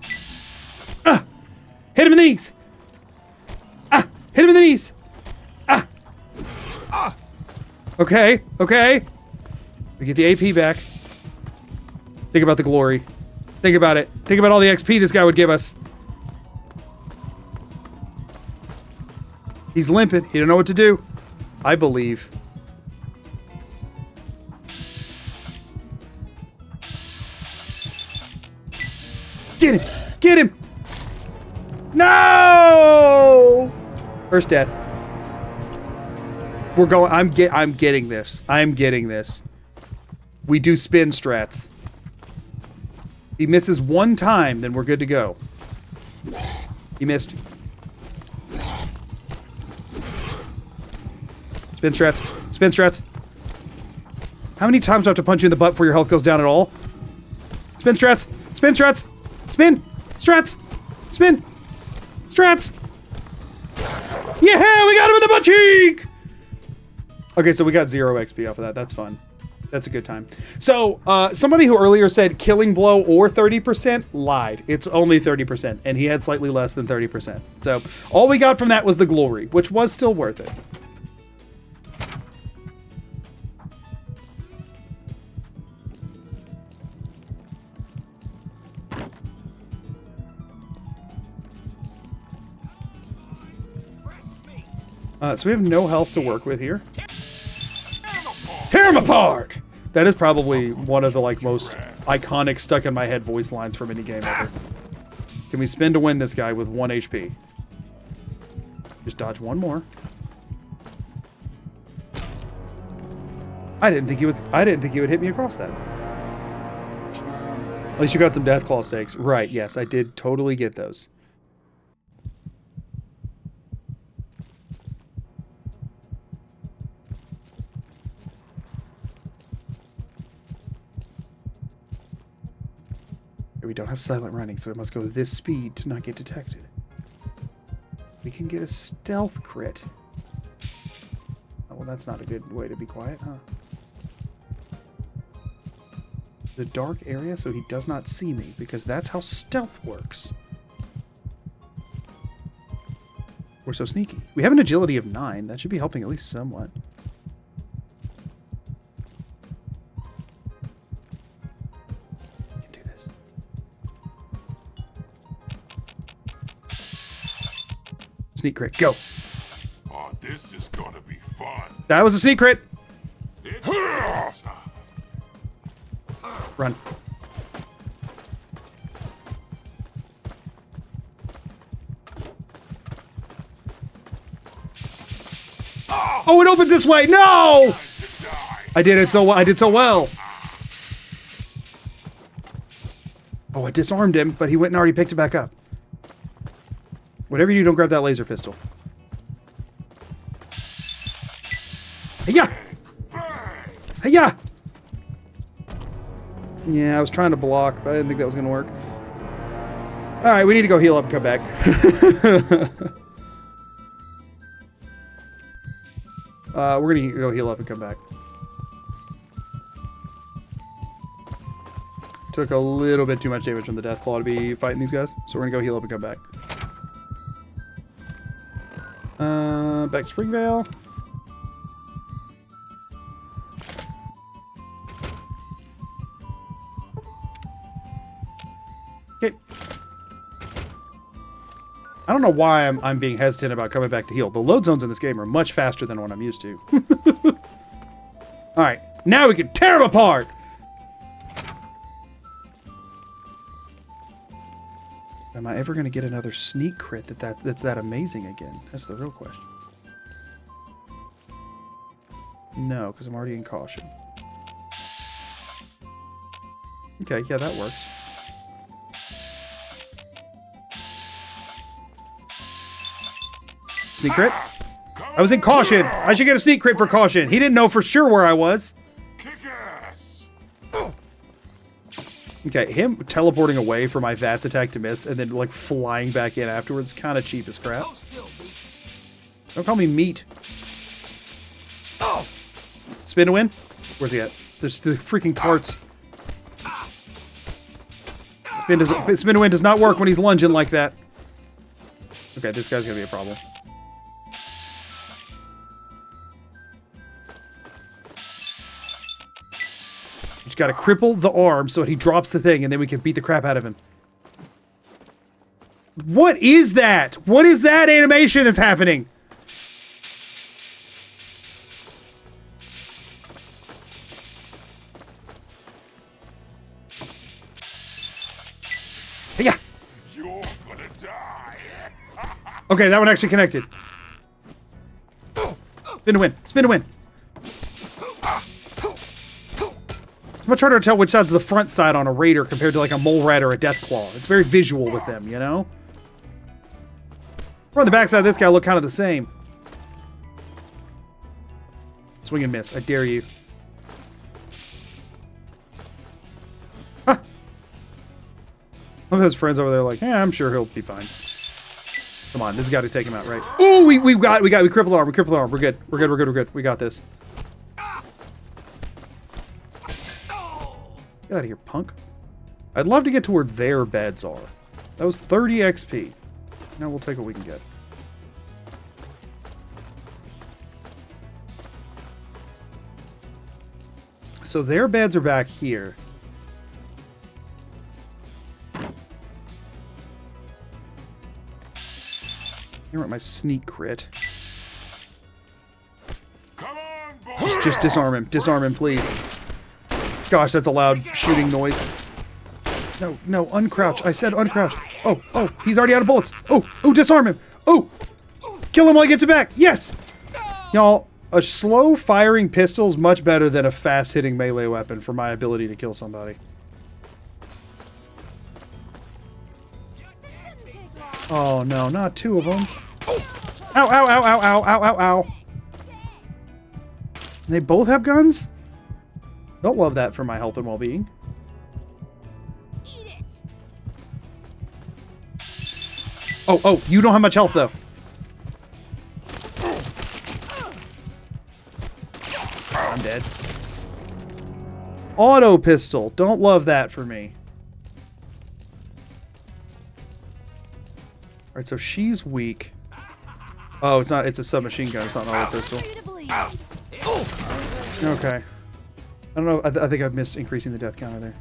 Ah! Hit him in the knees. Ah! Hit him in the knees. Ah! Ah! Okay, okay. We get the AP back. Think about the glory. Think about it. Think about all the XP this guy would give us. He's limping. He don't know what to do. I believe. Get him! Get him! No! First death. We're going. I'm getting this. I'm getting this. We do spin strats. He misses one time, then we're good to go. He missed. Spin strats. Spin strats. How many times do I have to punch you in the butt before your health goes down at all? Spin strats. Spin strats. Spin. Strats. Spin. Strats. Yeah, we got him in the butt cheek. Okay, so we got 0 XP off of that. That's fun. That's a good time. So, somebody who earlier said killing blow or 30% lied. It's only 30%, and he had slightly less than 30%. So, all we got from that was the glory, which was still worth it. So we have no health to work with here. Tear him apart! That is probably one of the most iconic stuck in my head voice lines from any game ever. Can we spin to win this guy with 1 HP? Just dodge one more. I didn't think he would hit me across that. At least you got some Deathclaw stakes. Right, yes, I did totally get those. We don't have silent running, so it must go this speed to not get detected. We can get a stealth crit. Oh, well, that's not a good way to be quiet, huh? The dark area so he does not see me, because that's how stealth works. We're so sneaky. We have an agility of 9. That should be helping at least somewhat. Sneak crit, go. Oh, this is gonna be fun. That was a sneak crit. Run. Oh, it opens this way. No! I did it so well. I did so well. Oh, I disarmed him, but he went and already picked it back up. Whatever you do, don't grab that laser pistol. Hey-ya! Hey-ya! Yeah, I was trying to block, but I didn't think that was going to work. Alright, we need to go heal up and come back. We're going to go heal up and come back. Took a little bit too much damage from the Deathclaw to be fighting these guys, so we're going to go heal up and come back. Back to Springvale. Okay. I don't know why I'm being hesitant about coming back to heal. The load zones in this game are much faster than what I'm used to. Alright, now we can tear them apart! Am I ever going to get another sneak crit that's that amazing again? That's the real question. No, because I'm already in caution. Okay, yeah, that works. Sneak crit? I was in caution! I should get a sneak crit for caution! He didn't know for sure where I was! Okay, him teleporting away for my VATS attack to miss and then, like, flying back in afterwards, kind of cheap as crap. Don't call me meat. Spin to win? Where's he at? There's the freaking carts. Spin to win does not work when he's lunging like that. Okay, this guy's gonna be a problem. got to cripple the arm so he drops the thing, and then we can beat the crap out of him. What is that? What is that animation that's happening? Yeah. You're gonna die. Okay, that one actually connected. Spin to win. Spin to win. It's much harder to tell which side's the front side on a raider compared to like a mole rat or a death claw. It's very visual with them, you know? On the backside of this guy look kind of the same. Swing and miss. I dare you. Huh. One of those friends over there like, yeah, I'm sure he'll be fine. Come on, this has got to take him out, right? Oh, we cripple arm, we cripple arm. We're good. We're good, we're good, we're good. We got this. Get out of here, punk. I'd love to get to where their beds are. That was 30 XP. Now we'll take what we can get. So their beds are back here. You want my sneak crit. Just disarm him. Disarm him, please. Gosh, that's a loud shooting noise. No, no, uncrouch. I said uncrouch. Oh, oh, he's already out of bullets. Oh, oh, disarm him. Oh, kill him while he gets it back. Yes. Y'all, a slow firing pistol is much better than a fast hitting melee weapon for my ability to kill somebody. Oh no, not two of them. Ow, ow, ow, ow, ow, ow, ow, ow. They both have guns? Don't love that for my health and well-being. Oh, oh, you don't have much health, though. I'm dead. Auto pistol. Don't love that for me. Alright, so she's weak. Oh, it's not. It's a submachine gun. It's not an auto pistol. Okay. I don't know. I think I've missed increasing the death counter there.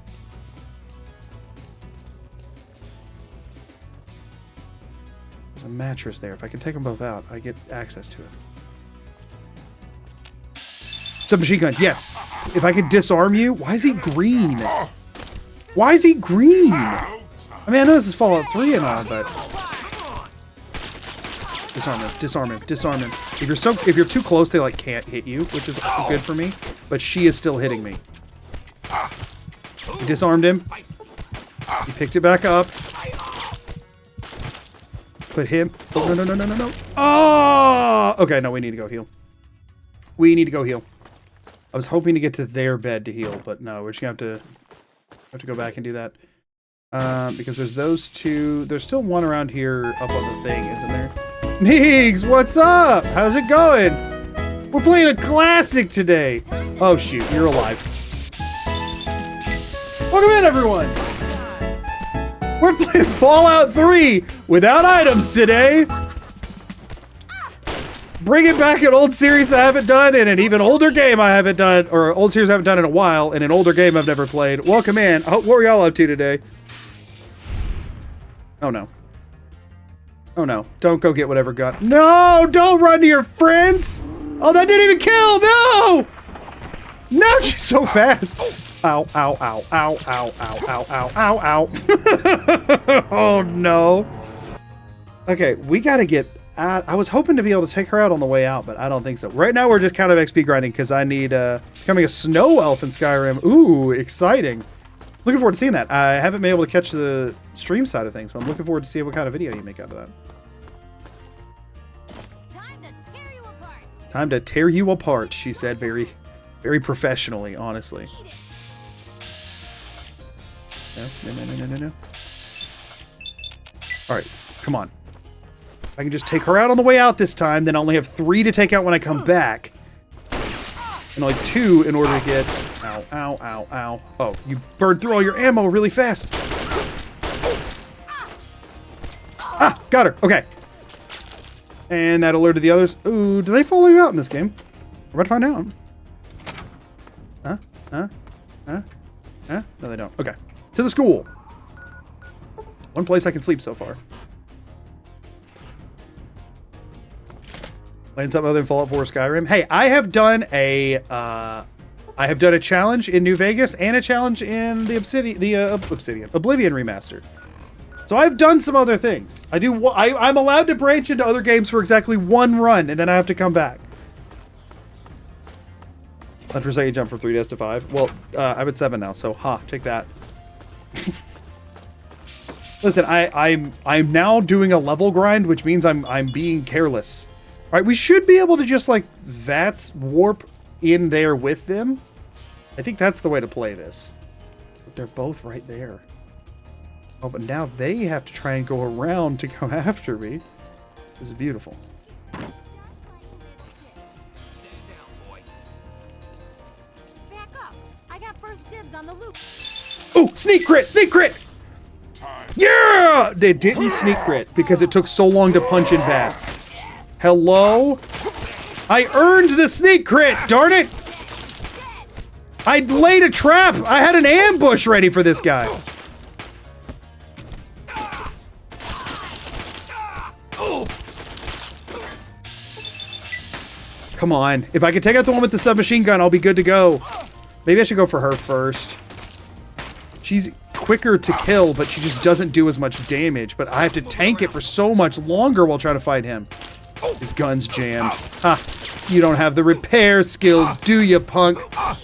There's a mattress there. If I can take them both out, I get access to it. Submachine gun. Yes. If I could disarm you. Why is he green? Why is he green? I mean, I know this is Fallout 3 and all, but disarm him. Disarm him. Disarm him. If you're too close, they like can't hit you, which is good for me. But she is still hitting me. He disarmed him. He picked it back up. Put him. Oh, no, no, no, no, no, no. Oh! Okay, no, we need to go heal. We need to go heal. I was hoping to get to their bed to heal, but no, we're just gonna have to go back and do that. Because there's those two. There's still one around here up on the thing, isn't there? Meegs, what's up? How's it going? We're playing a classic today. Oh shoot, you're alive. Welcome in, everyone. We're playing Fallout 3 without items today. Bringing back an old series I haven't done and an even older game I haven't done, or old series I haven't done in a while, and an older game I've never played. Welcome in. What were y'all up to today? Oh no. Oh no. Don't go get whatever gun. No! Don't run to your friends! Oh, that didn't even kill! No! No, she's so fast! Ow, ow, ow, ow, ow, ow, ow, ow, ow, ow. Oh no. Okay, we gotta get out. I was hoping to be able to take her out on the way out, but I don't think so. Right now we're just kind of XP grinding because I need becoming a snow elf in Skyrim. Ooh, exciting. Looking forward to seeing that. I haven't been able to catch the stream side of things, but I'm looking forward to seeing what kind of video you make out of that. Time to tear you apart, she said very, very professionally, honestly. No, no, no, no, no, no, no. Alright, come on. I can just take her out on the way out this time, then I only have 3 to take out when I come back. And only 2 in order to get... Ow, ow, ow, ow. Oh, you burned through all your ammo really fast. Ah, got her. Okay. And that alerted the others. Ooh, do they follow you out in this game? We're about to find out. Huh? Huh? Huh? Huh? No, they don't. Okay. To the school. One place I can sleep so far. Playing something other than Fallout 4 or Skyrim. Hey, I have done a challenge in New Vegas and a challenge in the Oblivion remaster. So I've done some other things. I'm allowed to branch into other games for exactly one run, and then I have to come back. Left for a second, jump from 3 days to 5. Well, I'm at 7 now, so take that. Listen, I'm now doing a level grind, which means I'm being careless. All right, we should be able to just like VATS warp in there with them. I think that's the way to play this. But they're both right there. Oh, but now they have to try and go around to go after me. This is beautiful. Back up. I got first dibs on the loop. Oh, sneak crit! Sneak crit! Yeah! They didn't sneak crit because it took so long to punch in VATS. Hello? I earned the sneak crit, darn it! I laid a trap! I had an ambush ready for this guy. Come on. If I can take out the one with the submachine gun, I'll be good to go. Maybe I should go for her first. She's quicker to kill, but she just doesn't do as much damage. But I have to tank it for so much longer while trying to fight him. His gun's jammed. Ha! You don't have the repair skill, do you, punk? Ow,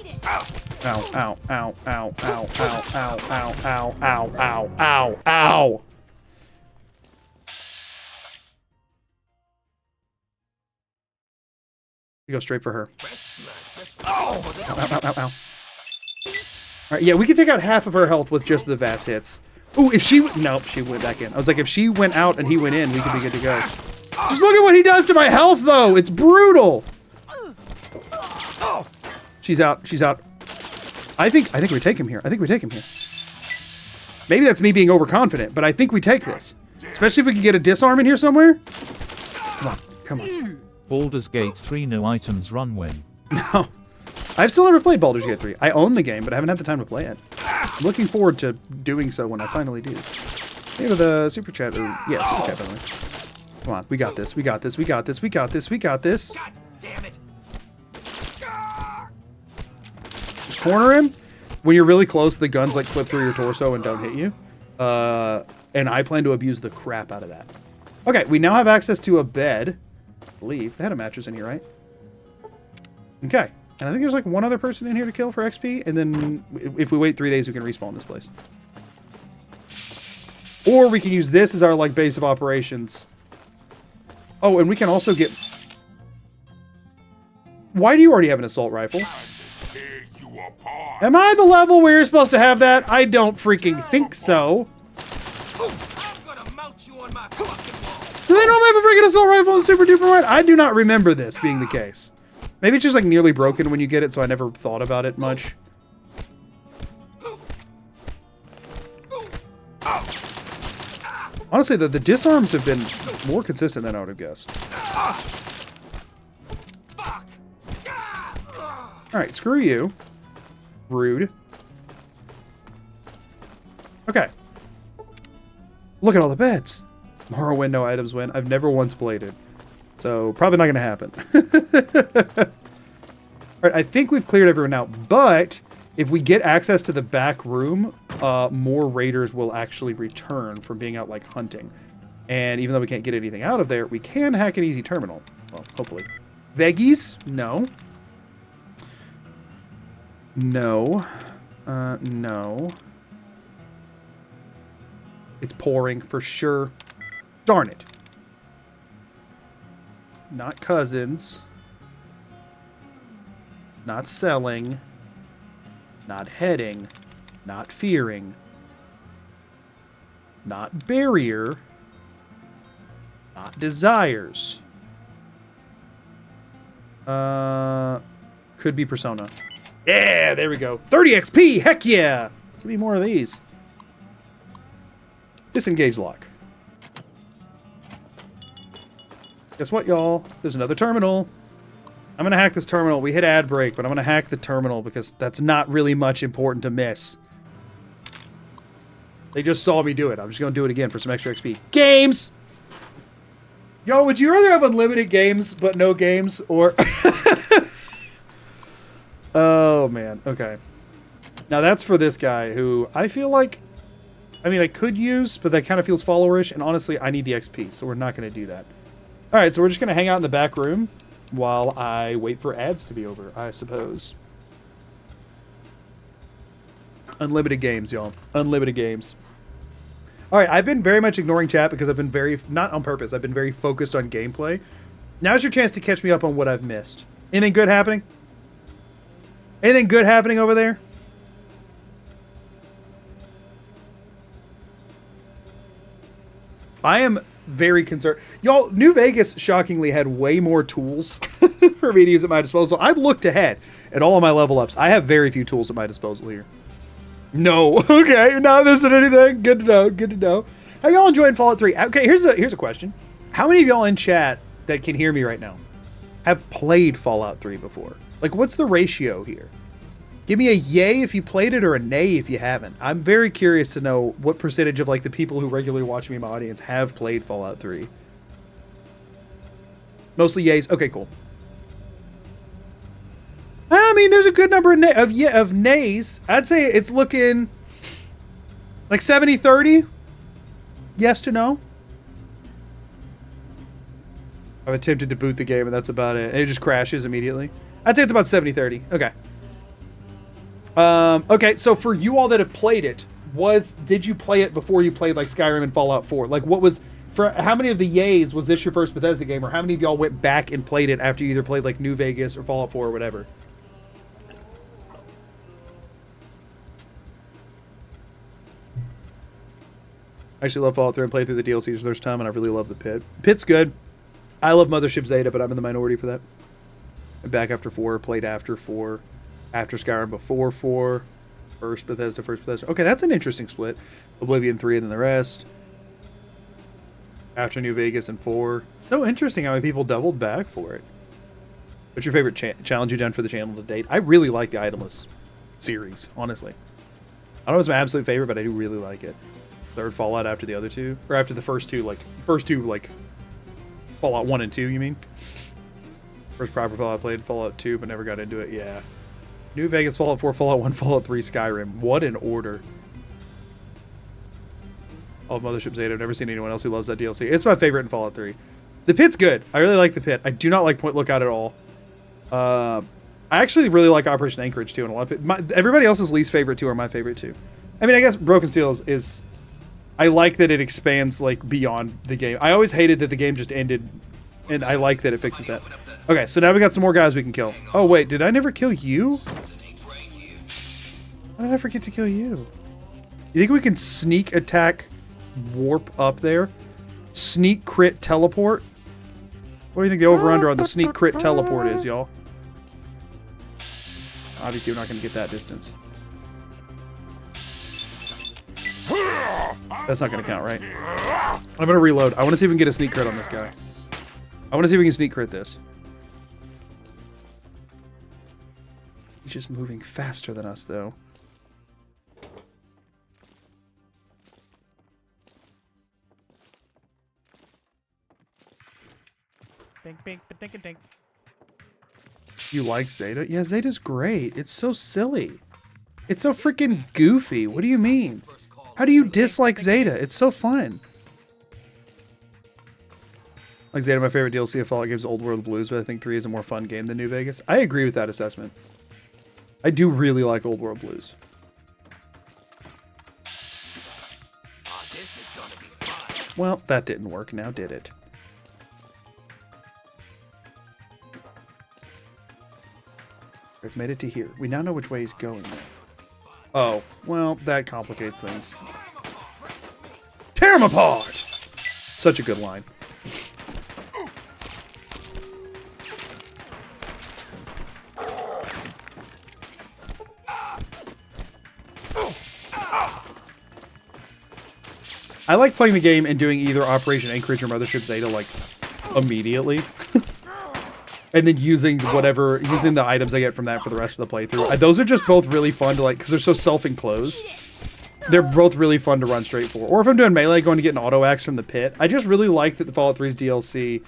ow, ow, ow, ow, ow, ow, ow, ow, ow, ow, ow, ow. We go straight for her. Ow, ow, ow, ow. Alright, yeah, we can take out half of her health with just the VATS hits. Ooh, if she... Nope, she went back in. I was like, if she went out and he went in, we could be good to go. Just look at what he does to my health, though! It's brutal! She's out. She's out. I think we take him here. I think we take him here. Maybe that's me being overconfident, but I think we take this. Especially if we can get a disarm in here somewhere. Come on. Come on. Baldur's Gate 3 no items run win. No. I've still never played Baldur's Gate 3. I own the game, but I haven't had the time to play it. I'm looking forward to doing so when I finally do. Maybe the super chat. Yeah, super chat, by the way. Come on. We got this. We got this. We got this. We got this. We got this. God damn it. Just corner him. When you're really close, the guns like clip through your torso and don't hit you. And I plan to abuse the crap out of that. Okay, we now have access to a bed. I believe. They had a mattress in here, right? Okay. And I think there's like one other person in here to kill for XP. And then if we wait 3 days, we can respawn this place. Or we can use this as our like base of operations. Oh, and we can also get... Why do you already have an assault rifle? Am I the level where you're supposed to have that? I don't freaking think so. Do they normally have a freaking assault rifle in Super Duper Wide? I do not remember this being the case. Maybe it's just like nearly broken when you get it, so I never thought about it much. Honestly, the disarms have been more consistent than I would have guessed. Alright, screw you. Rude. Okay. Look at all the beds. Morrowind, no items win. I've never once played it. So, probably not going to happen. Alright, I think we've cleared everyone out. But, if we get access to the back room, more raiders will actually return from being out, like, hunting. And even though we can't get anything out of there, we can hack an easy terminal. Well, hopefully. Veggies? No. No. No. It's pouring for sure. Darn it. Not cousins. Not selling. Not heading. Not fearing. Not barrier. Not desires. Could be persona. Yeah, there we go. 30 XP! Heck yeah! Give me more of these. Disengage lock. Guess what, y'all? There's another terminal. I'm gonna hack this terminal. We hit ad break, but I'm gonna hack the terminal because that's not really much important to miss. They just saw me do it. I'm just going to do it again for some extra XP. Games! Yo, would you rather have unlimited games but no games? Or... Oh, man. Okay. Now, that's for this guy who I feel like... I mean, I could use, but that kind of feels followerish. And honestly, I need the XP, so we're not going to do that. All right, so we're just going to hang out in the back room while I wait for ads to be over, I suppose. Unlimited games, y'all. Unlimited games. All right, I've been very much ignoring chat because I've been very... Not on purpose. I've been very focused on gameplay. Now's your chance to catch me up on what I've missed. Anything good happening? Anything good happening over there? I am very concerned. Y'all, New Vegas shockingly had way more tools for me to use at my disposal. I've looked ahead at all of my level ups. I have very few tools at my disposal here. No. Okay, you're not missing anything. Good to know. Good to know. How y'all enjoying Fallout 3? Okay, here's a question. How many of y'all in chat that can hear me right now have played Fallout 3 before? Like, what's the ratio here? Give me a yay if you played it or a nay if you haven't. I'm very curious to know what percentage of like the people who regularly watch me in my audience have played Fallout 3. Mostly yays. Okay, cool. I mean, there's a good number of nays. I'd say it's looking like 70-30. Yes to no. I've attempted to boot the game and that's about it. And it just crashes immediately. I'd say it's about 70-30. Okay. Okay, so for you all that have played it, did you play it before you played like Skyrim and Fallout 4? Like for how many of the yays was this your first Bethesda game, or how many of y'all went back and played it after you either played like New Vegas or Fallout 4 or whatever? I actually love Fallout 3 and play through the DLCs when there's time, and I really love the Pit. Pit's good. I love Mothership Zeta, but I'm in the minority for that. I'm back after 4, played after 4. After Skyrim, before 4, first Bethesda. Okay, that's an interesting split. Oblivion 3 and then the rest. After New Vegas and 4. So interesting how many people doubled back for it. What's your favorite challenge you've done for the channel to date? I really like the Itemless series, honestly. I don't know if it's my absolute favorite, but I do really like it. Third Fallout after the other two? Or after the first two, like Fallout 1 and 2, you mean? First proper Fallout I played, Fallout 2, but never got into it, yeah. New Vegas, Fallout 4, Fallout 1, Fallout 3, Skyrim. What an order. All of Mothership Zeta. I've never seen anyone else who loves that DLC. It's my favorite in Fallout 3. The Pit's good. I really like the Pit. I do not like Point Lookout at all. I actually really like Operation Anchorage too. And a lot of everybody else's least favorite too are my favorite too. I mean, I guess Broken Steel is I like that it expands like beyond the game. I always hated that the game just ended, and I like that it fixes that. Okay, so now we got some more guys we can kill. Oh wait, did I never kill you? Why did I forget to kill you? You think we can sneak attack warp up there? Sneak crit teleport? What do you think the over-under on the sneak crit teleport is, y'all? Obviously, we're not going to get that distance. That's not going to count, right? I'm going to reload. I want to see if we can get a sneak crit on this guy. I want to see if we can sneak crit this. He's just moving faster than us, though. Dink, dink, dink, dink. You like Zeta? Yeah, Zeta's great. It's so silly. It's so freaking goofy. What do you mean? How do you dislike Zeta? It's so fun. Like Zeta, my favorite DLC of Fallout games, Old World Blues, but I think 3 is a more fun game than New Vegas. I agree with that assessment. I do really like Old World Blues. Well, that didn't work now, did it? We've made it to here. We now know which way he's going. Oh, well, that complicates things. Tear him apart! Such a good line. I like playing the game and doing either Operation Anchorage or Mothership Zeta, like, immediately. And then using the items I get from that for the rest of the playthrough. Those are just both really fun to, like, because they're so self-enclosed. They're both really fun to run straight for. Or if I'm doing melee, going to get an auto axe from the pit. I just really like that the Fallout 3's DLC,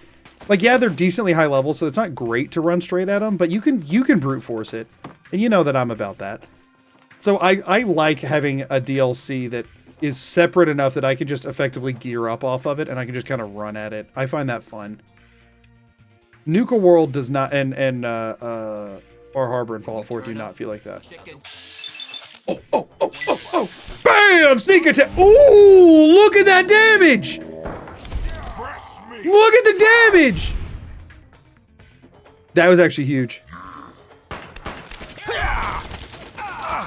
like, yeah, they're decently high level, so it's not great to run straight at them, but you can brute force it. And you know that I'm about that. So I like having a DLC that is separate enough that I can just effectively gear up off of it and I can just kind of run at it. I find that fun. Nuka World does not, and Far Harbor and Fallout 4 do not feel like that. Oh! Bam! Sneak attack! Ooh! Look at that damage! Look at the damage! That was actually huge.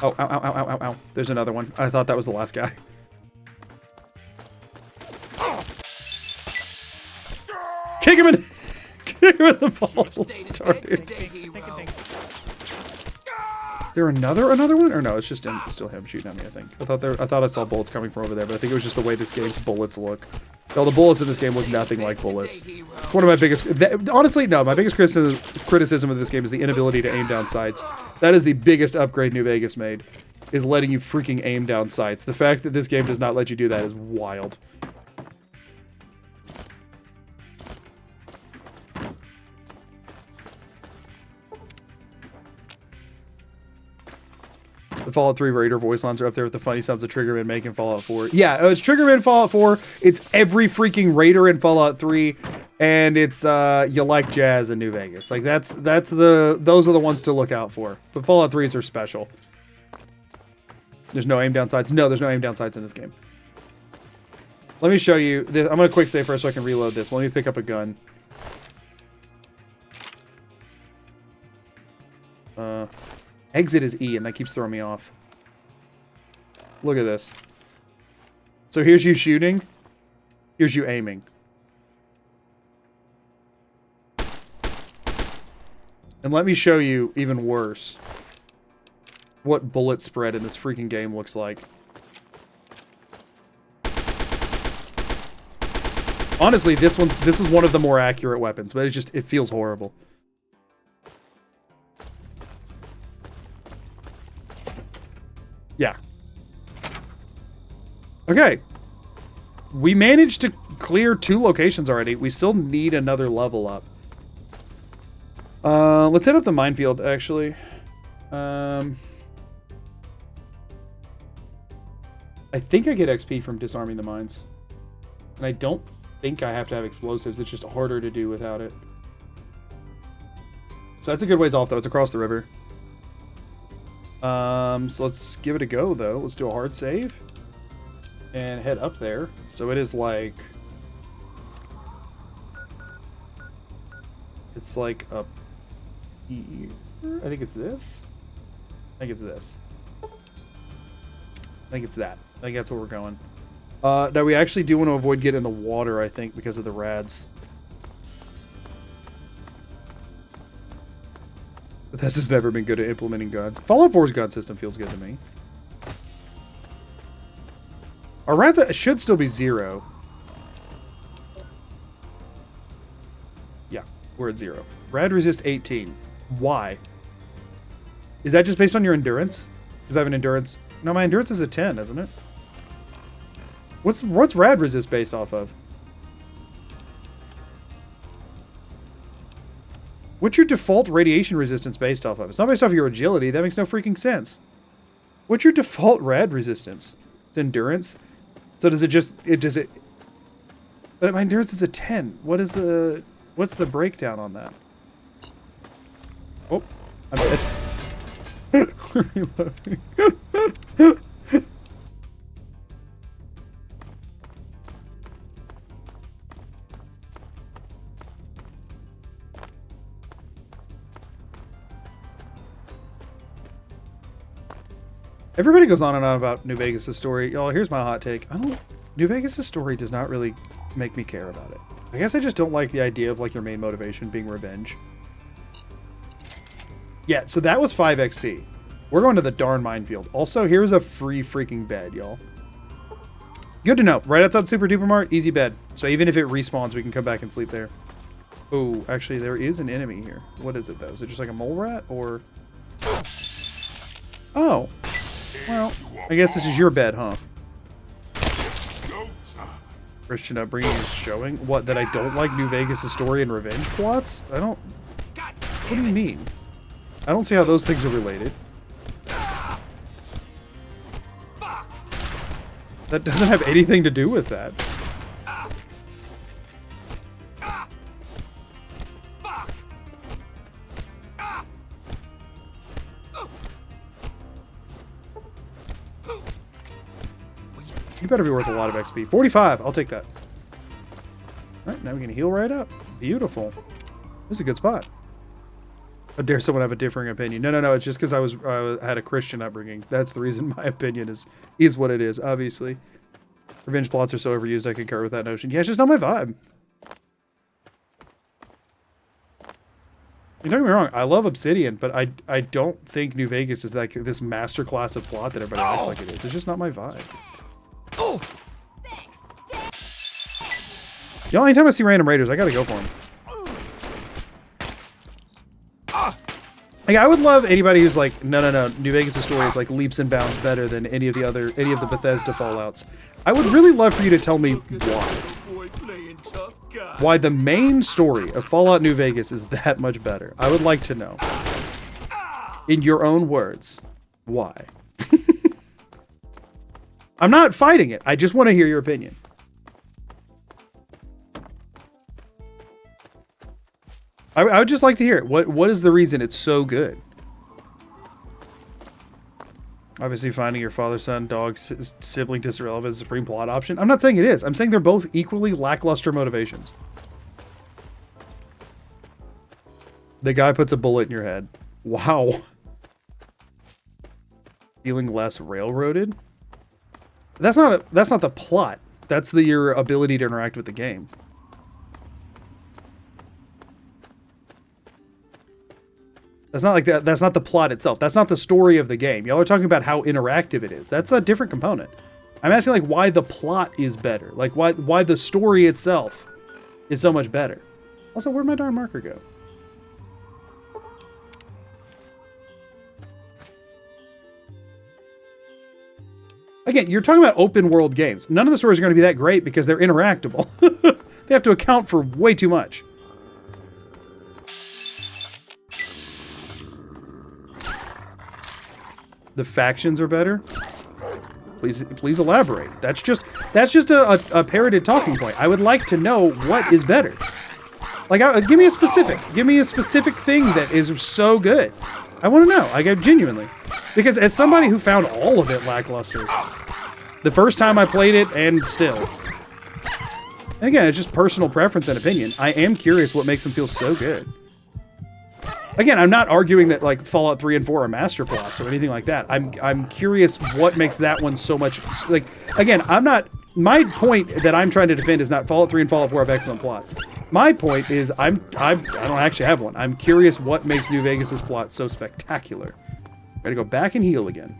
Oh, ow. There's another one. I thought that was the last guy. Kick him in the balls, dude. Is there another one? Or no, it's just him, still him shooting at me, I think. I thought I saw bullets coming from over there, but I think it was just the way this game's bullets look. No, the bullets in this game look nothing like bullets. It's one of my biggest... honestly, no, my biggest criticism of this game is the inability to aim down sights. That is the biggest upgrade New Vegas made, is letting you freaking aim down sights. The fact that this game does not let you do that is wild. The Fallout 3 Raider voice lines are up there with the funny sounds of Triggerman making Fallout 4. Yeah, it's Triggerman Fallout 4. It's every freaking Raider in Fallout 3, and it's You Like Jazz in New Vegas. Like those are the ones to look out for. But Fallout 3s are special. There's no aim down sights. No, there's no aim down sights in this game. Let me show you this. I'm gonna quick save first so I can reload this. Let me pick up a gun. Exit is E, and that keeps throwing me off. Look at this. So here's you shooting. Here's you aiming. And let me show you even worse what bullet spread in this freaking game looks like. Honestly, this is one of the more accurate weapons, but it feels horrible. Yeah. Okay. We managed to clear 2 locations already. We still need another level up. Let's hit up the minefield, actually. I think I get XP from disarming the mines. And I don't think I have to have explosives. It's just harder to do without it. So that's a good ways off, though. It's across the river. So let's give it a go, though. Let's do a hard save. And head up there. So it is like... It's like up here. I think it's this. I think it's this. I think it's that. I think that's where we're going. Now we actually do want to avoid getting in the water, I think, because of the rads. Bethesda's never been good at implementing guns. Fallout 4's gun system feels good to me. Our rads should still be 0. Yeah, we're at 0. Rad resist 18. Why? Is that just based on your endurance? Because I have an endurance... No, my endurance is a 10, isn't it? What's rad resist based off of? What's your default radiation resistance based off of? It's not based off of your agility. That makes no freaking sense. What's your default rad resistance? It's endurance? So does it just... But my endurance is a 10. What's the breakdown on that? Oh, I'm dead. Reloading. Everybody goes on and on about New Vegas' story. Y'all, here's my hot take. New Vegas' story does not really make me care about it. I guess I just don't like the idea of, like, your main motivation being revenge. Yeah, so that was 5 XP. We're going to the darn minefield. Also, here's a free freaking bed, y'all. Good to know. Right outside Super Duper Mart, easy bed. So even if it respawns, we can come back and sleep there. Oh, actually, there is an enemy here. What is it, though? Is it just like a mole rat, or... Oh. Well, I guess this is your bed, huh? Christian upbringing is showing. What, that I don't like New Vegas' story and revenge plots? I don't... What do you mean? I don't see how those things are related. That doesn't have anything to do with that. You better be worth a lot of XP. 45! I'll take that. Alright, now we can heal right up. Beautiful. This is a good spot. How dare someone have a differing opinion? No. It's just because I had a Christian upbringing. That's the reason my opinion is what it is, obviously. Revenge plots are so overused, I concur with that notion. Yeah, it's just not my vibe. Don't get me wrong, I love Obsidian, but I don't think New Vegas is like this masterclass of plot that everybody acts like it is. It's just not my vibe. Y'all, anytime I see random raiders, I gotta go for them. Like, I would love anybody who's like, no, New Vegas' story is like leaps and bounds better than any of the Bethesda Fallouts. I would really love for you to tell me why. Why the main story of Fallout New Vegas is that much better. I would like to know. In your own words, why? I'm not fighting it. I just want to hear your opinion. I would just like to hear it. What is the reason it's so good? Obviously, finding your father, son, dog, sibling disrelevant is a supreme plot option. I'm not saying it is. I'm saying they're both equally lackluster motivations. The guy puts a bullet in your head. Wow. Feeling less railroaded? That's not the plot. That's your ability to interact with the game. That's not like that. That's not the plot itself. That's not the story of the game. Y'all are talking about how interactive it is. That's a different component. I'm asking like why the plot is better. Like why the story itself is so much better. Also, where'd my darn marker go? Again, you're talking about open world games. None of the stories are going to be that great because they're interactable. They have to account for way too much. The factions are better? Please elaborate. That's just a parroted talking point. I would like to know what is better. Like, give me a specific thing that is so good. I want to know. Like, genuinely. Because as somebody who found all of it lackluster, the first time I played it and still. And again, it's just personal preference and opinion. I am curious what makes them feel so good. Again, I'm not arguing that like Fallout 3 and 4 are master plots or anything like that. I'm curious what makes that one so much like. Again, my point that I'm trying to defend is not Fallout 3 and Fallout 4 have excellent plots. My point is I don't actually have one. I'm curious what makes New Vegas' plot so spectacular. Gotta go back and heal again.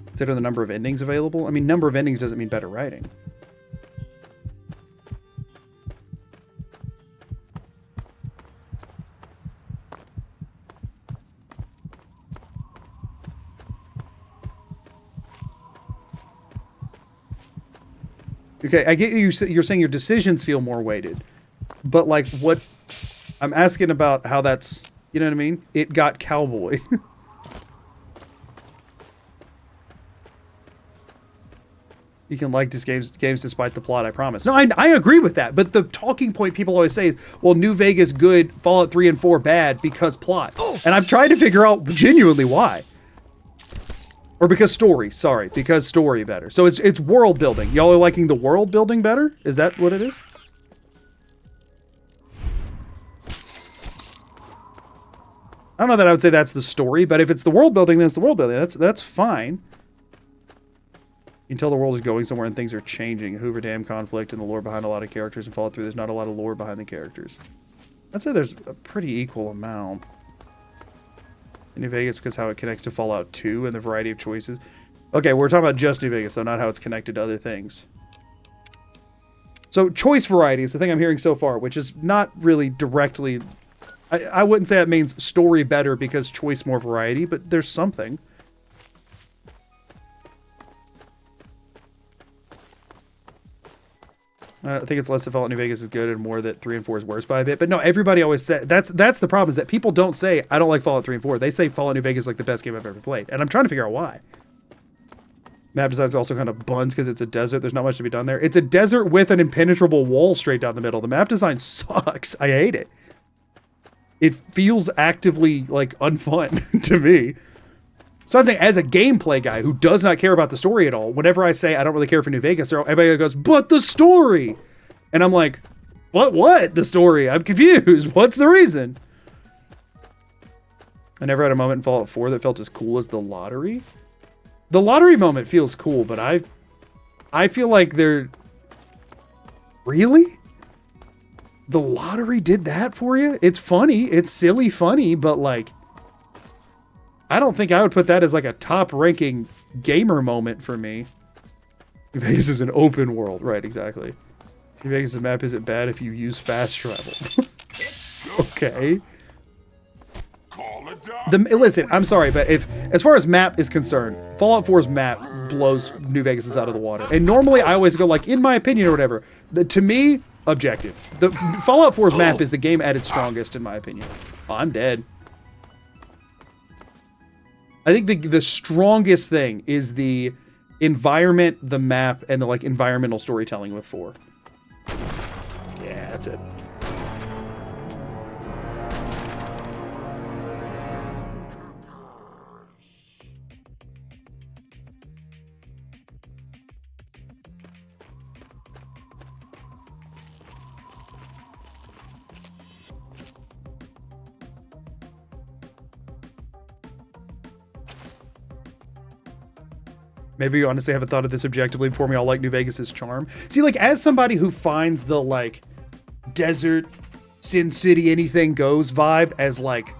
Consider the number of endings available. I mean, number of endings doesn't mean better writing. Okay, I get you're saying your decisions feel more weighted. But like what I'm asking about how that's, you know what I mean? It got cowboy. You can like these games despite the plot, I promise. No, I agree with that. But the talking point people always say is, well, New Vegas good, Fallout 3 and 4 bad because plot. And I'm trying to figure out genuinely why. Or because story, sorry. Because story better. So it's world building. Y'all are liking the world building better? Is that what it is? I don't know that I would say that's the story, but if it's the world building, then it's the world building. That's fine. You can tell the world is going somewhere and things are changing. Hoover Dam conflict and the lore behind a lot of characters and Fallout 3, there's not a lot of lore behind the characters. I'd say there's a pretty equal amount. In New Vegas because how it connects to Fallout 2 and the variety of choices. Okay, we're talking about just New Vegas, though, not how it's connected to other things. So choice variety is the thing I'm hearing so far, which is not really directly... I wouldn't say that means story better because choice more variety, but there's something. I think it's less that Fallout New Vegas is good and more that 3 and 4 is worse by a bit. But no, everybody always says that's the problem, is that people don't say I don't like Fallout 3 and 4. They say Fallout New Vegas is like the best game I've ever played, and I'm trying to figure out why. Map design is also kind of buns because it's a desert. There's not much to be done there. It's a desert with an impenetrable wall straight down the middle. The map design sucks. I hate it. It feels actively like unfun to me. So I'm saying, as a gameplay guy who does not care about the story at all, whenever I say I don't really care for New Vegas, everybody goes, but the story. And I'm like, what? The story? I'm confused. What's the reason? I never had a moment in Fallout 4 that felt as cool as the lottery. The lottery moment feels cool, but I feel like they're... Really? The lottery did that for you? It's funny. It's silly funny, but like... I don't think I would put that as like a top-ranking gamer moment for me. New Vegas is an open world. Right, exactly. New Vegas' map isn't bad if you use fast travel. Okay. Listen, I'm sorry, but as far as map is concerned, Fallout 4's map blows New Vegas out of the water. And normally I always go like, in my opinion or whatever. To me, objective. The Fallout 4's map is the game at its strongest, in my opinion. Oh, I'm dead. I think the strongest thing is the environment, the map, and the like environmental storytelling with 4. Yeah, that's it. Maybe you honestly haven't thought of this objectively before me. I'll like New Vegas's charm. See, like, as somebody who finds the, like, desert, Sin City, anything goes vibe as, like,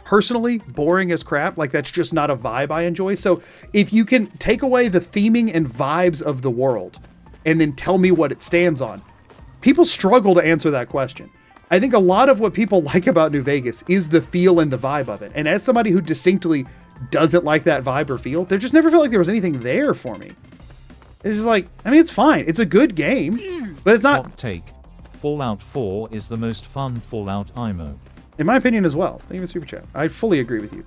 personally boring as crap, like, that's just not a vibe I enjoy. So if you can take away the theming and vibes of the world and then tell me what it stands on, people struggle to answer that question. I think a lot of what people like about New Vegas is the feel and the vibe of it. And as somebody who distinctly doesn't like that vibe or feel, there just never felt like there was anything there for me. It's just like, I mean, it's fine. It's a good game, but it's not... Hot take. Fallout 4 is the most fun Fallout IMO. In my opinion as well. Thank you for Super Chat. I fully agree with you.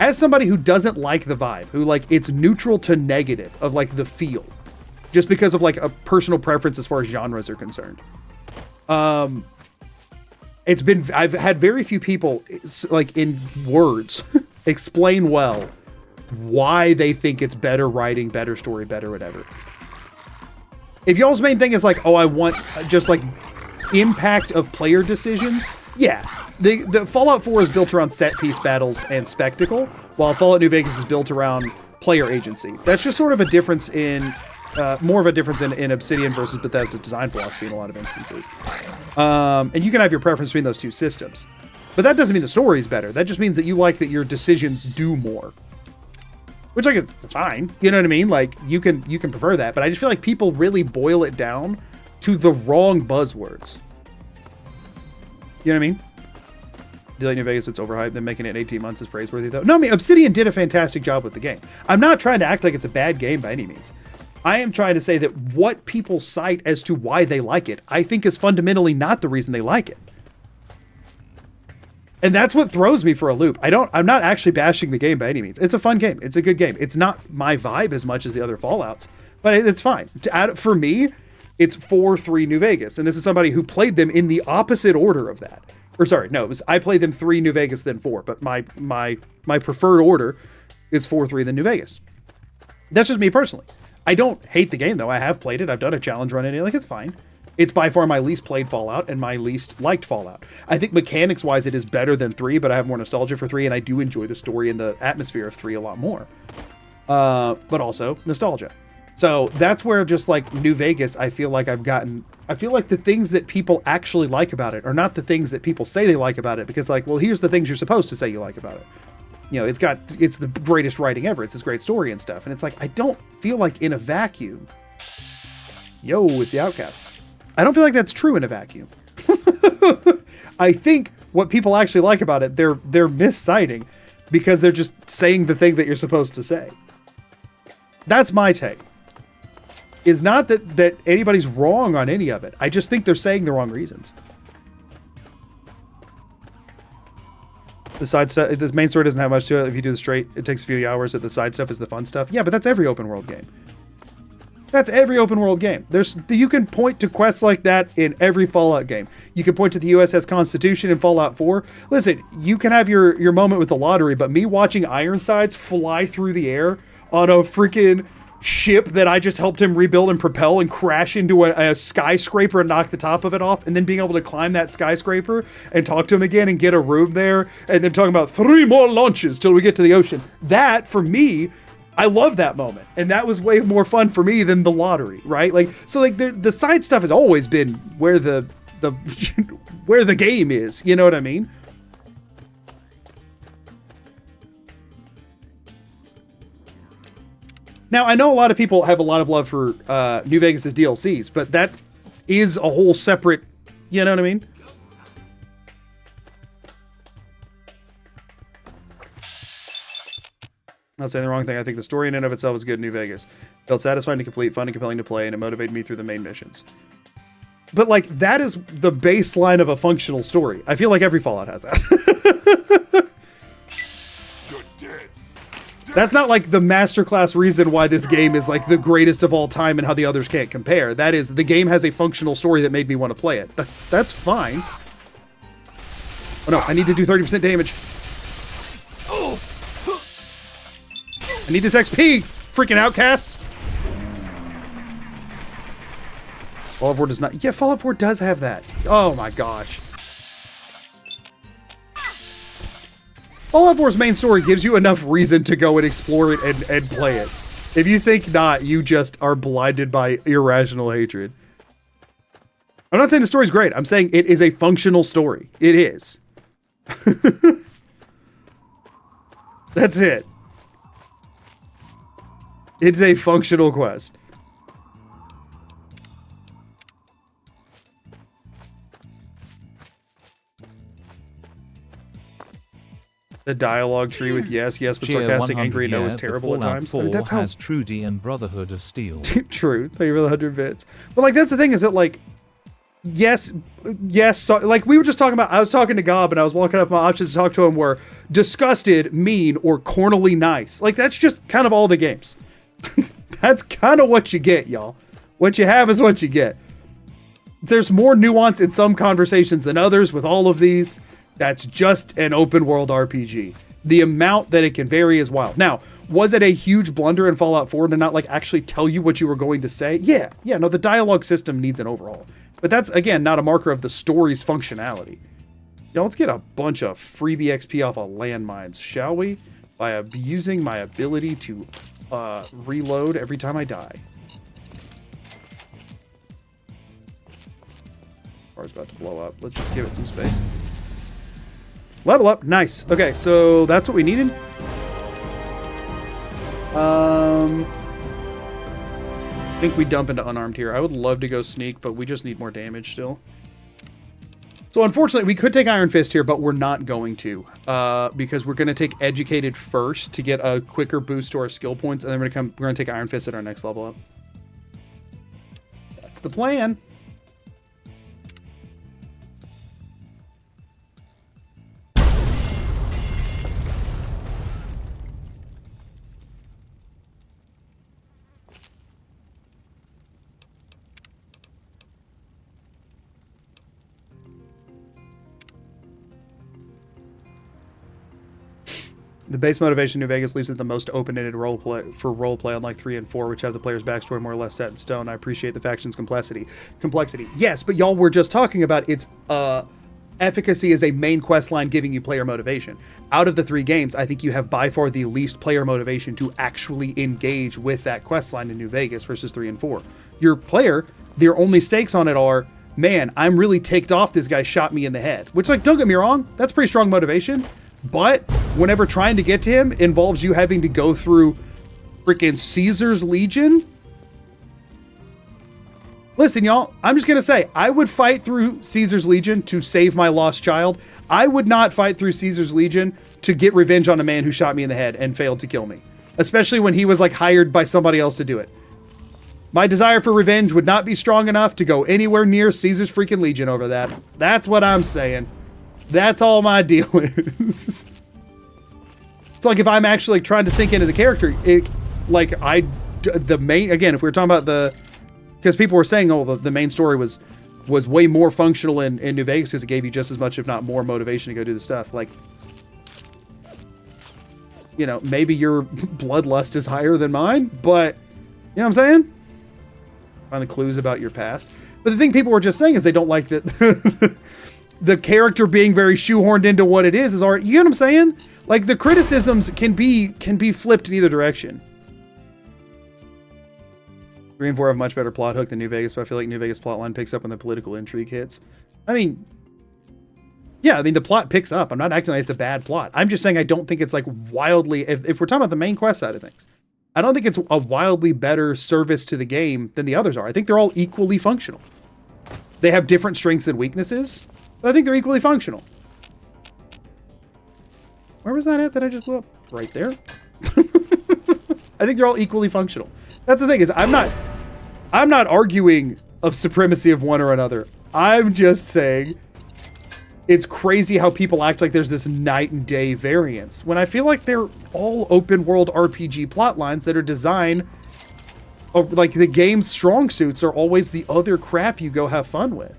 As somebody who doesn't like the vibe, who like it's neutral to negative of like the feel, just because of like a personal preference as far as genres are concerned. I've had very few people like in words explain well why they think it's better writing, better story, better whatever. If y'all's main thing is like, oh, I want just like impact of player decisions, yeah. The Fallout 4 is built around set piece battles and spectacle, while Fallout New Vegas is built around player agency. That's just sort of a difference in, more of a difference in Obsidian versus Bethesda design philosophy in a lot of instances. And you can have your preference between those two systems. But that doesn't mean the story is better. That just means that you like that your decisions do more. Which I guess is fine. You know what I mean? Like, you can prefer that. But I just feel like people really boil it down to the wrong buzzwords. You know what I mean? Do you like New Vegas? It's overhyped. Then making it in 18 months is praiseworthy, though. No, I mean, Obsidian did a fantastic job with the game. I'm not trying to act like it's a bad game by any means. I am trying to say that what people cite as to why they like it, I think is fundamentally not the reason they like it. And that's what throws me for a loop. I'm not actually bashing the game by any means. It's a fun game. It's a good game. It's not my vibe as much as the other Fallouts, but it's fine. For me, it's 4-3 New Vegas. And this is somebody who played them in the opposite order of that. Or sorry, no, I played them 3 New Vegas, then 4. But my preferred order is 4-3 then New Vegas. That's just me personally. I don't hate the game, though. I have played it. I've done a challenge run in it. Like, it's fine. It's by far my least played Fallout and my least liked Fallout. I think mechanics-wise it is better than 3, but I have more nostalgia for 3, and I do enjoy the story and the atmosphere of 3 a lot more. But also nostalgia. So that's where just like New Vegas, I feel like the things that people actually like about it are not the things that people say they like about it, because like, well, here's the things you're supposed to say you like about it. You know, it's the greatest writing ever. It's this great story and stuff. And it's like, I don't feel like in a vacuum. Yo, it's the Outcasts. I don't feel like that's true in a vacuum. I think what people actually like about it, they're misciting because they're just saying the thing that you're supposed to say. That's my take. is not that anybody's wrong on any of it. I just think they're saying the wrong reasons. The side stuff, the main story doesn't have much to it. If you do the straight, it takes a few hours. The side stuff is the fun stuff. Yeah, but that's every open world game. That's every open world game. You can point to quests like that in every Fallout game. You can point to the USS Constitution in Fallout 4. Listen, you can have your moment with the lottery, but me watching Ironsides fly through the air on a freaking ship that I just helped him rebuild and propel and crash into a skyscraper and knock the top of it off, and then being able to climb that skyscraper and talk to him again and get a room there, and then talking about 3 more launches till we get to the ocean. That, for me, I love that moment, and that was way more fun for me than the lottery, right? Like, so like the side stuff has always been where the where the game is, you know what I mean? Now, I know a lot of people have a lot of love for New Vegas's DLCs, but that is a whole separate, you know what I mean? Not saying the wrong thing. I think the story in and of itself is good in New Vegas. Felt satisfying to complete, fun and compelling to play, and it motivated me through the main missions. But, like, that is the baseline of a functional story. I feel like every Fallout has that. That's not, like, the masterclass reason why this game is, like, the greatest of all time and how the others can't compare. That is, the game has a functional story that made me want to play it. That's fine. Oh, no. I need to do 30% damage. I need this XP, freaking outcasts. Fallout 4 does not. Yeah, Fallout 4 does have that. Oh my gosh. Fallout 4's main story gives you enough reason to go and explore it and play it. If you think not, you just are blinded by irrational hatred. I'm not saying the story's great. I'm saying it is a functional story. It is. That's it. It's a functional quest. The dialogue tree with yes, but sarcastic, angry, no is terrible at times. I mean, that's how has Trudy and Brotherhood of Steel. True. Thank you for the 100 bits. But like, that's the thing is that like, yes. So, like we were just talking about, I was talking to Gob and I was walking up my options to talk to him were disgusted, mean, or cornily nice. Like that's just kind of all the games. That's kind of what you get, y'all. What you have is what you get. There's more nuance in some conversations than others with all of these. That's just an open world RPG. The amount that it can vary is wild. Now, was it a huge blunder in Fallout 4 to not like actually tell you what you were going to say? Yeah, no, the dialogue system needs an overhaul. But that's, again, not a marker of the story's functionality. Now, let's get a bunch of freebie XP off of landmines, shall we? By abusing my ability to reload every time I die. Car's about to blow up. Let's just give it some space. Level up. Nice. Okay, so that's what we needed. I think we dump into unarmed here. I would love to go sneak, but we just need more damage still. So unfortunately, we could take Iron Fist here, but we're not going to, because we're going to take Educated first to get a quicker boost to our skill points, and then we're going to take Iron Fist at our next level up. That's the plan. The base motivation New Vegas leaves it the most open-ended roleplay, unlike 3 and 4, which have the player's backstory more or less set in stone. I appreciate the faction's complexity. Yes, but y'all were just talking about its efficacy as a main quest line giving you player motivation. Out of the 3 games, I think you have by far the least player motivation to actually engage with that quest line in New Vegas versus 3 and 4. Your player, their only stakes on it are, man, I'm really ticked off this guy shot me in the head. Which, like, don't get me wrong, that's pretty strong motivation. But whenever trying to get to him involves you having to go through freaking Caesar's Legion. Listen, y'all, I'm just going to say, I would fight through Caesar's Legion to save my lost child. I would not fight through Caesar's Legion to get revenge on a man who shot me in the head and failed to kill me. Especially when he was like hired by somebody else to do it. My desire for revenge would not be strong enough to go anywhere near Caesar's freaking Legion over that. That's what I'm saying. That's all my deal is. It's like if I'm actually trying to sink into the character, the main, again, if we were talking about because people were saying, oh, the main story was way more functional in New Vegas because it gave you just as much, if not more, motivation to go do the stuff. Like, you know, maybe your bloodlust is higher than mine, but you know what I'm saying? Find the clues about your past. But the thing people were just saying is they don't like that the character being very shoehorned into what it is already, you know what I'm saying? Like, the criticisms can be flipped in either direction. 3 and 4 have a much better plot hook than New Vegas, but I feel like New Vegas plotline picks up when the political intrigue hits. I mean, yeah, I mean, the plot picks up. I'm not acting like it's a bad plot. I'm just saying I don't think it's like wildly, if we're talking about the main quest side of things, I don't think it's a wildly better service to the game than the others are. I think they're all equally functional. They have different strengths and weaknesses, but I think they're equally functional. Where was that at that I just blew up? Right there. I think they're all equally functional. That's the thing, is I'm not arguing of supremacy of one or another. I'm just saying it's crazy how people act like there's this night and day variance when I feel like they're all open world RPG plot lines that are designed, like the game's strong suits are always the other crap you go have fun with.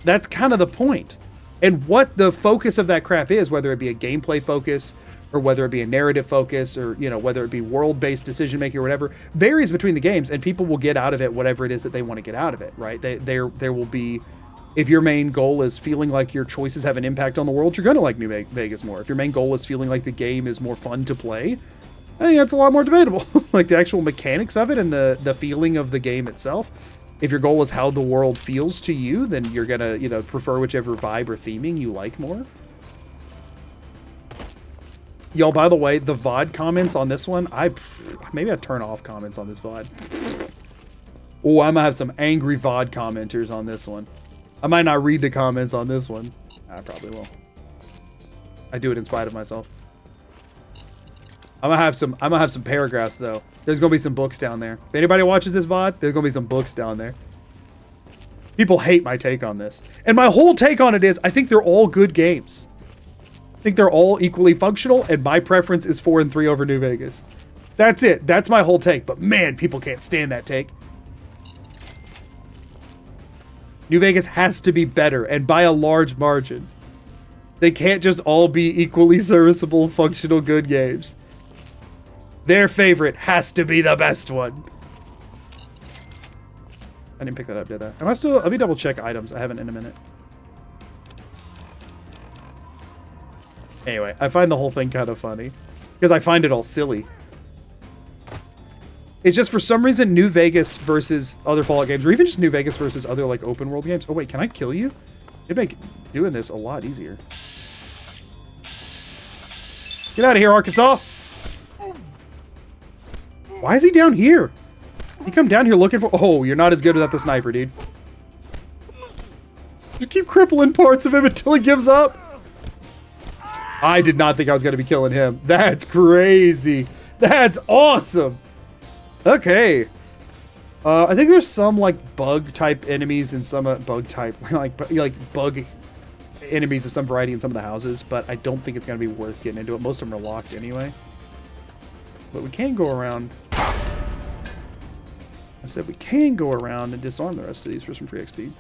That's kind of the point. And what the focus of that crap is, whether it be a gameplay focus or whether it be a narrative focus or, you know, whether it be world-based decision-making or whatever, varies between the games, and people will get out of it whatever it is that they want to get out of it, right? There will be, if your main goal is feeling like your choices have an impact on the world, you're going to like New Vegas more. If your main goal is feeling like the game is more fun to play, I think that's a lot more debatable. Like the actual mechanics of it and the feeling of the game itself. If your goal is how the world feels to you, then you're going to, you know, prefer whichever vibe or theming you like more. Y'all, by the way, the VOD comments on this one, maybe I turn off comments on this VOD. Oh, I'm gonna have some angry VOD commenters on this one. I might not read the comments on this one. I probably will. I do it in spite of myself. I'm gonna have some paragraphs though. There's gonna be some books down there. If anybody watches this VOD, there's gonna be some books down there. People hate my take on this. And my whole take on it is, I think they're all good games. I think they're all equally functional, and my preference is 4 and 3 over New Vegas. That's it. That's my whole take. But man, people can't stand that take. New Vegas has to be better, and by a large margin. They can't just all be equally serviceable, functional, good games. Their favorite has to be the best one. I didn't pick that up, did I? Am I still? Let me double check items. I haven't in a minute. Anyway, I find the whole thing kind of funny because I find it all silly. It's just for some reason New Vegas versus other Fallout games, or even just New Vegas versus other like open world games. Oh wait, can I kill you? It'd make doing this a lot easier. Get out of here, Arkansas! Why is he down here? You come down here looking for... Oh, you're not as good at the sniper, dude. Just keep crippling parts of him until he gives up. I did not think I was going to be killing him. That's crazy. That's awesome. Okay. I think there's some like bug type enemies and some bug type like bug enemies of some variety in some of the houses, but I don't think it's going to be worth getting into it. Most of them are locked anyway. But we can go around. I said we can go around and disarm the rest of these for some free XP.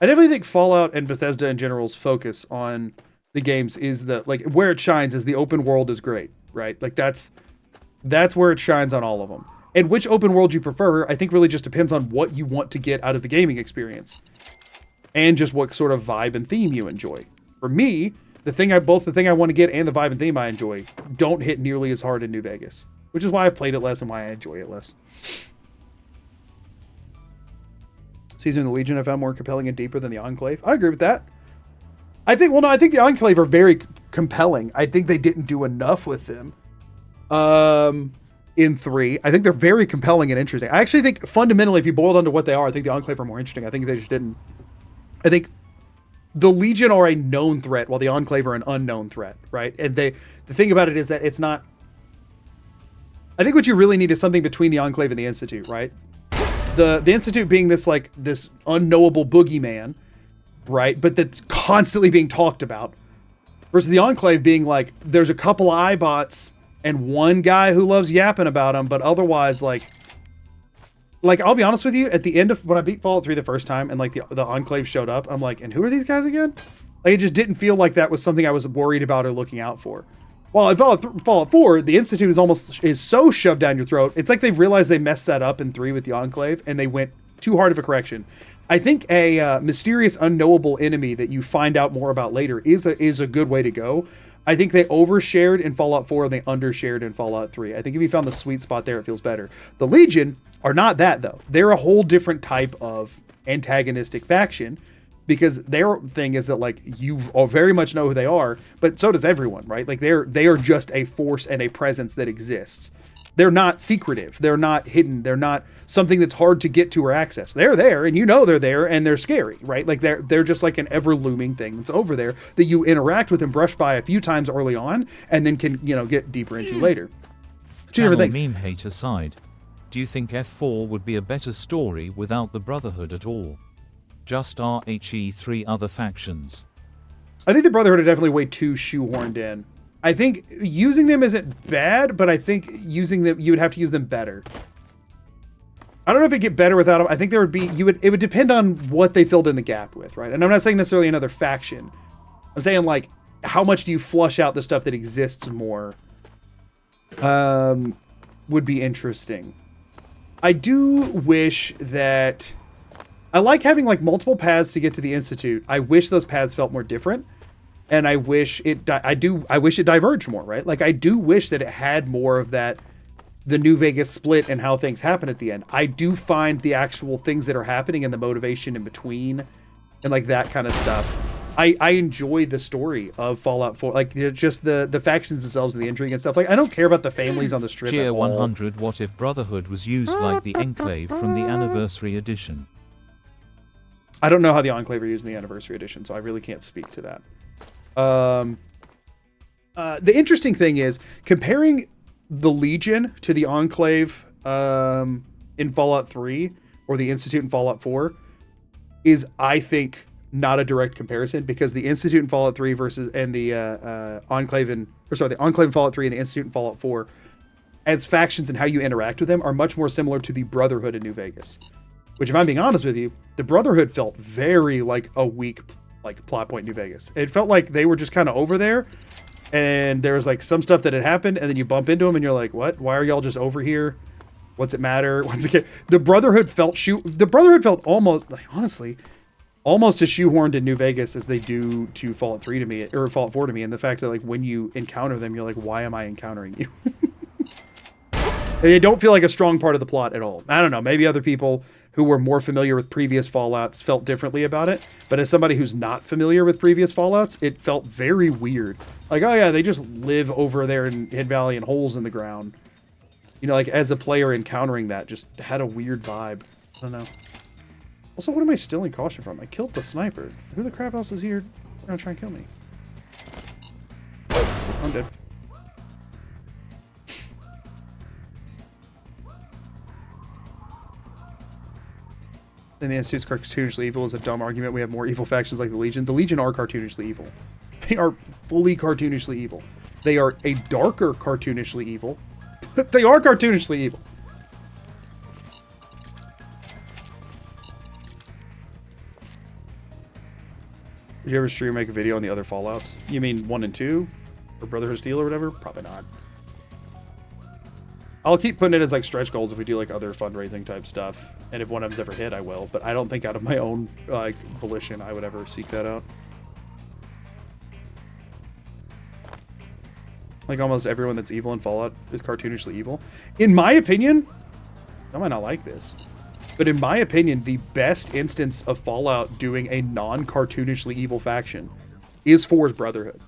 I definitely think Fallout and Bethesda in general's focus on the games is that, like, where it shines is the open world is great, right? Like, that's where it shines on all of them. And which open world you prefer, I think really just depends on what you want to get out of the gaming experience. And just what sort of vibe and theme you enjoy. For me, the thing I want to get and the vibe and theme I enjoy don't hit nearly as hard in New Vegas. Which is why I've played it less and why I enjoy it less. Season of the Legion I found more compelling and deeper than the Enclave. I agree with that. I think the Enclave are very compelling. I think they didn't do enough with them. In 3. I think they're very compelling and interesting. I actually think fundamentally, if you boil down to what they are, I think the Enclave are more interesting. I think they just didn't. I think the Legion are a known threat while the Enclave are an unknown threat, right? And the thing about it is that it's not... I think what you really need is something between the Enclave and the Institute, right? The Institute being this unknowable boogeyman, right? But that's constantly being talked about. Versus the Enclave being like, there's a couple iBots and one guy who loves yapping about them, but otherwise, like, I'll be honest with you, at the end of when I beat Fallout 3 the first time and like the Enclave showed up, I'm like, and who are these guys again? Like, it just didn't feel like that was something I was worried about or looking out for. Well, in Fallout 4, the Institute is so shoved down your throat. It's like they realized they messed that up in 3 with the Enclave, and they went too hard of a correction. I think a mysterious, unknowable enemy that you find out more about later is a good way to go. I think they overshared in Fallout 4 and they undershared in Fallout 3. I think if you found the sweet spot there, it feels better. The Legion are not that, though. They're a whole different type of antagonistic faction, because their thing is that, like, you very much know who they are, but so does everyone, right? Like, they are just a force and a presence that exists. They're not secretive. They're not hidden. They're not something that's hard to get to or access. They're there, and you know they're there, and they're scary, right? Like, they're just like an ever-looming thing that's over there that you interact with and brush by a few times early on, and then can, get deeper into later. Two different things. Meme hate aside, do you think F4 would be a better story without the Brotherhood at all? Just RHE 3 other factions. I think the Brotherhood are definitely way too shoehorned in. I think using them isn't bad, but I think using them, you would have to use them better. I don't know if it'd get better without them. I think there would be, it would depend on what they filled in the gap with, right? And I'm not saying necessarily another faction. I'm saying, like, how much do you flush out the stuff that exists more? Would be interesting. I do wish that... I like having, like, multiple paths to get to the Institute. I wish those paths felt more different. And I wish it diverged more, right? Like, I do wish that it had more of that, the New Vegas split and how things happen at the end. I do find the actual things that are happening and the motivation in between and, like, that kind of stuff. I enjoy the story of Fallout 4. Like, just the factions themselves and the intrigue and stuff. Like, I don't care about the families on the strip at all. 100, what if Brotherhood was used like the Enclave from the Anniversary Edition? I don't know how the Enclave are used in the Anniversary Edition, so I really can't speak to that. The interesting thing is comparing the Legion to the Enclave in Fallout 3 or the Institute in Fallout 4 is, I think, not a direct comparison, because the Institute in Fallout 3 and the Enclave in Fallout 3 and the Institute in Fallout 4 as factions and how you interact with them are much more similar to the Brotherhood in New Vegas. Which, if I'm being honest with you, the Brotherhood felt very like a weak plot point in New Vegas. It felt like they were just kind of over there, and there was like some stuff that had happened, and then you bump into them, and you're like, "What? Why are y'all just over here? What's it matter?" Once again, the Brotherhood felt almost, like, honestly, almost as shoehorned in New Vegas as they do to Fallout 3 to me, or Fallout 4 to me, and the fact that, like, when you encounter them, you're like, "Why am I encountering you?" They don't feel like a strong part of the plot at all. I don't know. Maybe other people who were more familiar with previous Fallouts felt differently about it. But as somebody who's not familiar with previous Fallouts, it felt very weird. Like, oh yeah, they just live over there in Hid Valley in holes in the ground. Like, as a player encountering that just had a weird vibe. I don't know. Also, what am I stealing caution from? I killed the sniper. Who the crap else is here gonna try and kill me? I'm dead. And the Institute's cartoonishly evil is a dumb argument. We have more evil factions like the Legion. The Legion are cartoonishly evil. They are fully cartoonishly evil. They are a darker cartoonishly evil, but they are cartoonishly evil. Did you ever stream or make a video on the other Fallouts? You mean 1 and 2? Or Brotherhood of Steel or whatever? Probably not. I'll keep putting it as, like, stretch goals if we do, like, other fundraising type stuff. And if one of them's ever hit, I will. But I don't think out of my own, like, volition I would ever seek that out. Like, almost everyone that's evil in Fallout is cartoonishly evil. In my opinion, I might not like this, but in my opinion, the best instance of Fallout doing a non-cartoonishly evil faction is 4's Brotherhood.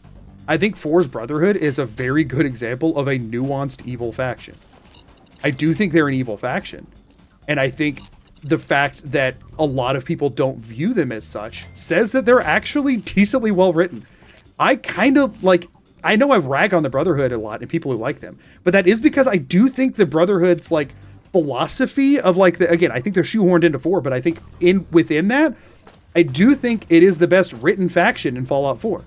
I think 4's Brotherhood is a very good example of a nuanced evil faction. I do think they're an evil faction. And I think the fact that a lot of people don't view them as such says that they're actually decently well written. I kind of like, I know I rag on the Brotherhood a lot and people who like them, but that is because I do think the Brotherhood's like philosophy of like again, I think they're shoehorned into 4, but I think within that, I do think it is the best written faction in Fallout 4.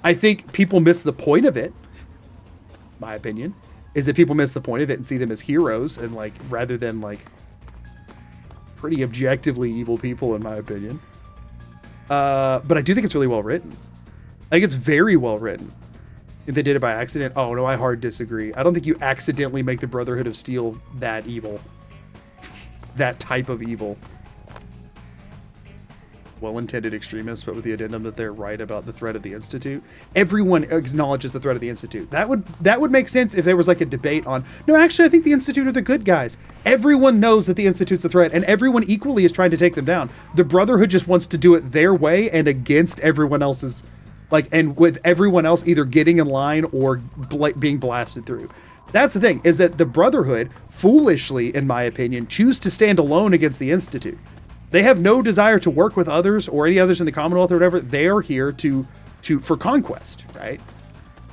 I think people miss the point of it. My opinion is that people miss the point of it and see them as heroes and like rather than like pretty objectively evil people, in my opinion. But I do think it's really well written. I think it's very well written. If they did it by accident, oh no, I hard disagree. I don't think you accidentally make the Brotherhood of Steel that evil. That type of evil. Well-intended extremists, but with the addendum that they're right about the threat of the Institute. Everyone acknowledges the threat of the Institute. That would make sense if there was like a debate on, no, actually, I think the Institute are the good guys. Everyone knows that the Institute's a threat, and everyone equally is trying to take them down. The Brotherhood just wants to do it their way and against everyone else's, like, and with everyone else either getting in line or being blasted through. That's the thing, is that the Brotherhood, foolishly, in my opinion, choose to stand alone against the Institute. They have no desire to work with others or any others in the Commonwealth or whatever. They are here for conquest, right?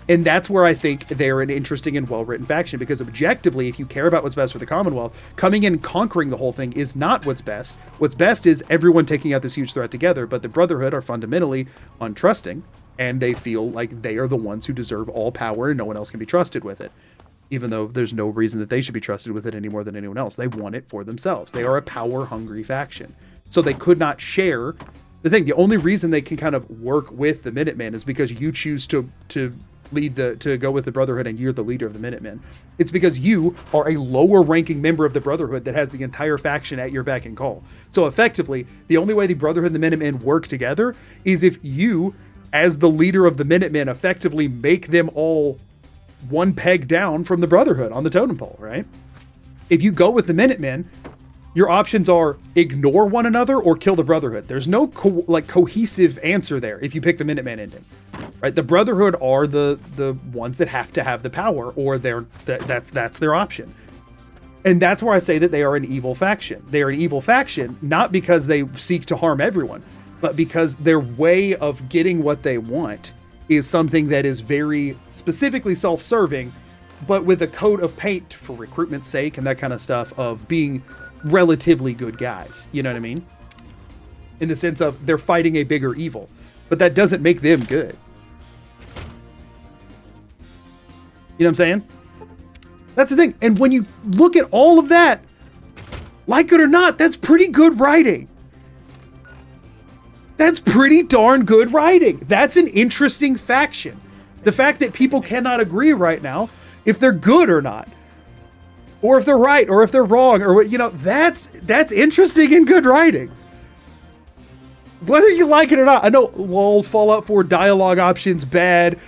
And that's where I think they're an interesting and well-written faction, because objectively, if you care about what's best for the Commonwealth, coming in and conquering the whole thing is not what's best. What's best is everyone taking out this huge threat together, but the Brotherhood are fundamentally untrusting, and they feel like they are the ones who deserve all power and no one else can be trusted with it. Even though there's no reason that they should be trusted with it any more than anyone else. They want it for themselves. They are a power-hungry faction. So they could not share the thing. The only reason they can kind of work with the Minutemen is because you choose to go with the Brotherhood and you're the leader of the Minutemen. It's because you are a lower-ranking member of the Brotherhood that has the entire faction at your beck and call. So effectively, the only way the Brotherhood and the Minutemen work together is if you, as the leader of the Minutemen, effectively make them all one peg down from the Brotherhood on the totem pole, right? If you go with the Minutemen, your options are ignore one another or kill the Brotherhood. There's no cohesive answer there if you pick the Minutemen ending, right? The Brotherhood are the ones that have to have the power, or that's their option. And that's where I say that they are an evil faction. They are an evil faction, not because they seek to harm everyone, but because their way of getting what they want is something that is very specifically self-serving, but with a coat of paint for recruitment's sake and that kind of stuff of being relatively good guys. You know what I mean? In the sense of they're fighting a bigger evil, but that doesn't make them good. You know what I'm saying? That's the thing. And when you look at all of that, like it or not, that's pretty good writing. That's pretty darn good writing. That's an interesting faction. The fact that people cannot agree right now if they're good or not, or if they're right, or if they're wrong, or what, you know, that's interesting and good writing. Whether you like it or not, I know, lol, Fallout 4 dialogue options bad,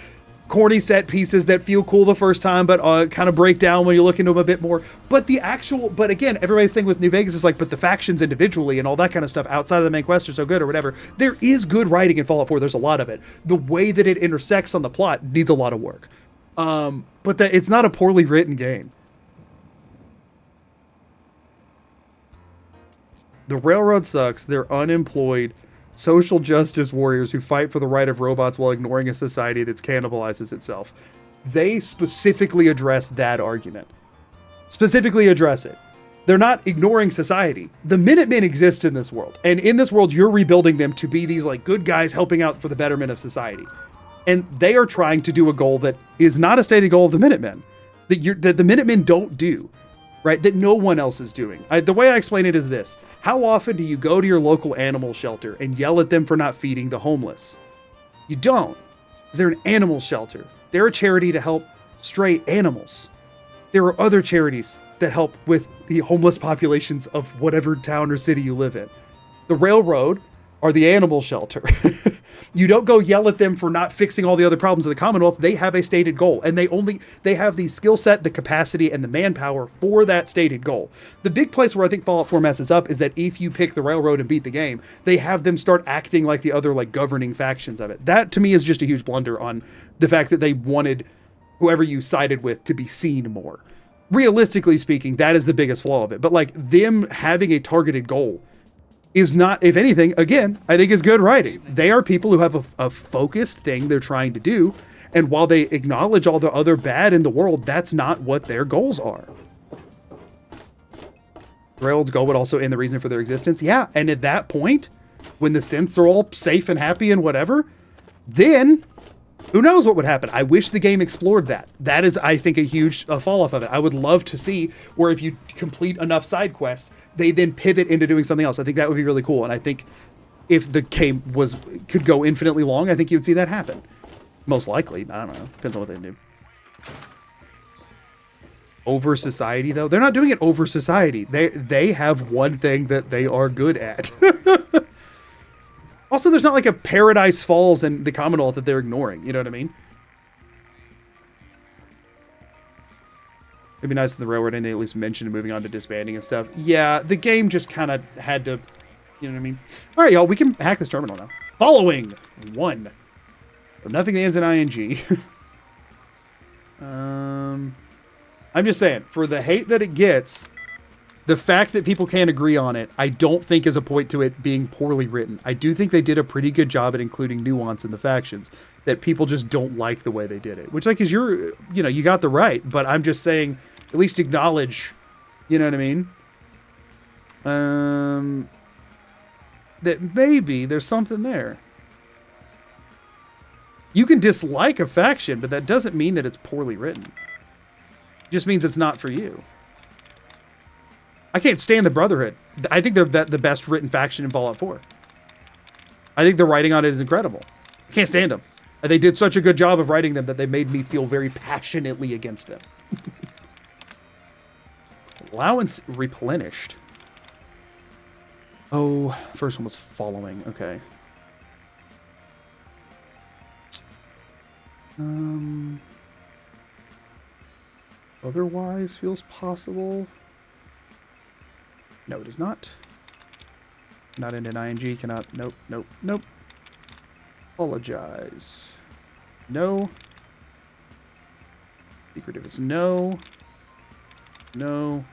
corny set pieces that feel cool the first time, but kind of break down when you look into them a bit more. But again, everybody's thing with New Vegas is like, but the factions individually and all that kind of stuff outside of the main quest are so good or whatever. There is good writing in Fallout 4. There's a lot of it. The way that it intersects on the plot needs a lot of work. But it's not a poorly written game. The railroad sucks. They're unemployed social justice warriors who fight for the right of robots while ignoring a society that cannibalizes itself. They specifically address that argument. Specifically address it. They're not ignoring society. The Minutemen exist in this world. And in this world, you're rebuilding them to be these like good guys helping out for the betterment of society. And they are trying to do a goal that is not a stated goal of the Minutemen. That the Minutemen don't do. Right? That no one else is doing. The way I explain it is this. How often do you go to your local animal shelter and yell at them for not feeding the homeless? You don't. Because they're an animal shelter. They're a charity to help stray animals. There are other charities that help with the homeless populations of whatever town or city you live in. The railroad are the animal shelter. You don't go yell at them for not fixing all the other problems of the Commonwealth. They have a stated goal, and they have the skill set, the capacity, and the manpower for that stated goal. The big place where I think Fallout 4 messes up is that if you pick the railroad and beat the game, they have them start acting like the other like governing factions of it. That to me is just a huge blunder on the fact that they wanted whoever you sided with to be seen more. realistically speaking, that is the biggest flaw of it. But like them having a targeted goal is not, if anything, again, I think is good writing. They are people who have a focused thing they're trying to do. And while they acknowledge all the other bad in the world, that's not what their goals are. Railroad's goal would also end the reason for their existence. Yeah, and at that point, when the synths are all safe and happy and whatever, then who knows what would happen. I wish the game explored that. That is, I think, a huge fall off of it. I would love to see where if you complete enough side quests, they then pivot into doing something else. I think that would be really cool. And I think if the game could go infinitely long, I think you would see that happen. Most likely. I don't know. Depends on what they do. Over society, though? They're not doing it over society. They have one thing that they are good at. Also, there's not like a Paradise Falls and the Commonwealth that they're ignoring. You know what I mean? It'd be nice if the railroad and they at least mentioned moving on to disbanding and stuff. Yeah, the game just kind of had to... You know what I mean? All right, y'all. We can hack this terminal now. Following 1. So nothing that ends in ing. I'm just saying, for the hate that it gets, the fact that people can't agree on it, I don't think is a point to it being poorly written. I do think they did a pretty good job at including nuance in the factions, that people just don't like the way they did it. Which, like, is you got the right, but I'm just saying, at least acknowledge, you know what I mean? That maybe there's something there. You can dislike a faction, but that doesn't mean that it's poorly written. It just means it's not for you. I can't stand the Brotherhood. I think they're the best written faction in Fallout 4. I think the writing on it is incredible. I can't stand them. And they did such a good job of writing them that they made me feel very passionately against them. Allowance replenished. Oh, first one was following. Okay. Otherwise feels possible. No, it is not. Not into ing, cannot, nope, nope, nope. Apologize. No. Secretive is no. No.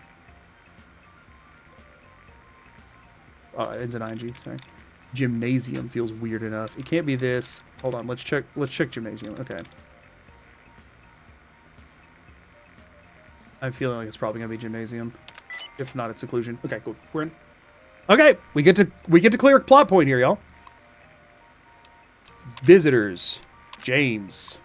Ends in ing, sorry. Gymnasium feels weird enough. It can't be this. Hold on, let's check gymnasium. Okay. I'm feeling like it's probably gonna be gymnasium. If not, it's seclusion. Okay, cool. We're in. Okay, we get to clear a plot point here, y'all. Visitors. James.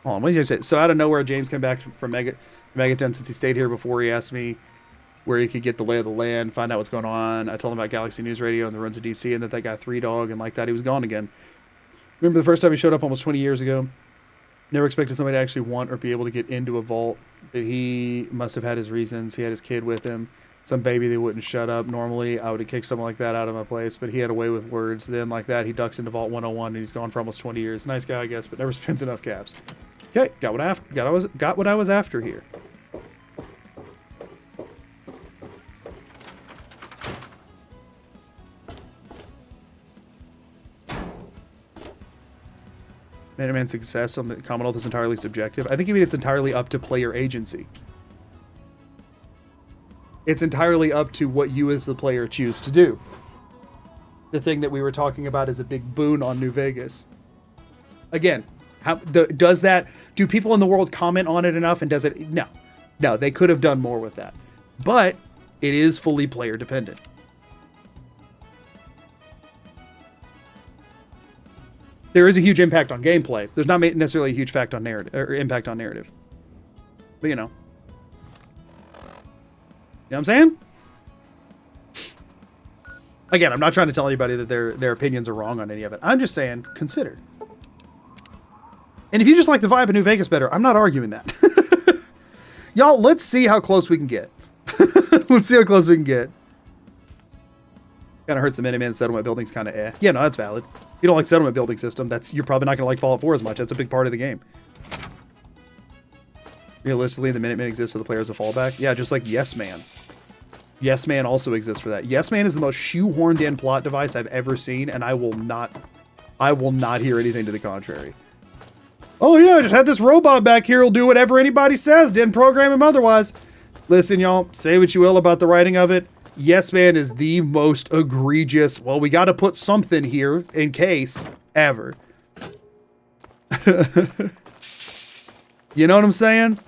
Hold on, what did I say? So out of nowhere, James came back from Megaton since he stayed here before. He asked me where he could get the lay of the land, find out what's going on. I told him about Galaxy News Radio and the runs of DC and that guy 3Dog, and like that, he was gone again. Remember the first time he showed up almost 20 years ago? Never expected somebody to actually want or be able to get into a vault. But he must have had his reasons. He had his kid with him. Some baby that wouldn't shut up. Normally, I would have kicked someone like that out of my place, but he had a way with words. Then, like that, he ducks into Vault 101, and he's gone for almost 20 years. Nice guy, I guess, but never spends enough caps. Okay, got what I was after here. Meta Man's success on the Commonwealth is entirely subjective. I think it's entirely up to player agency. It's entirely up to what you as the player choose to do. The thing that we were talking about is a big boon on New Vegas. Again, do people in the world comment on it enough, and does it? No, they could have done more with that. But it is fully player dependent. There is a huge impact on gameplay. There's not necessarily a huge impact on narrative. But you know. You know what I'm saying? Again, I'm not trying to tell anybody that their opinions are wrong on any of it. I'm just saying, consider. And if you just like the vibe of New Vegas better, I'm not arguing that. Y'all, let's see how close we can get. Let's see how close we can get. Kind of hurts the Minuteman settlement building's kind of eh. Yeah, no, that's valid. If you don't like settlement building system, you're probably not going to like Fallout 4 as much. That's a big part of the game. Realistically, the Minutemen exists so the player is a fallback. Yeah, just like Yes Man. Yes Man also exists for that. Yes Man is the most shoehorned in plot device I've ever seen, and I will not hear anything to the contrary. Oh yeah, I just had this robot back here who'll do whatever anybody says, didn't program him otherwise. Listen, y'all, say what you will about the writing of it. Yes Man is the most egregious, well, we gotta put something here in case, ever. You know what I'm saying?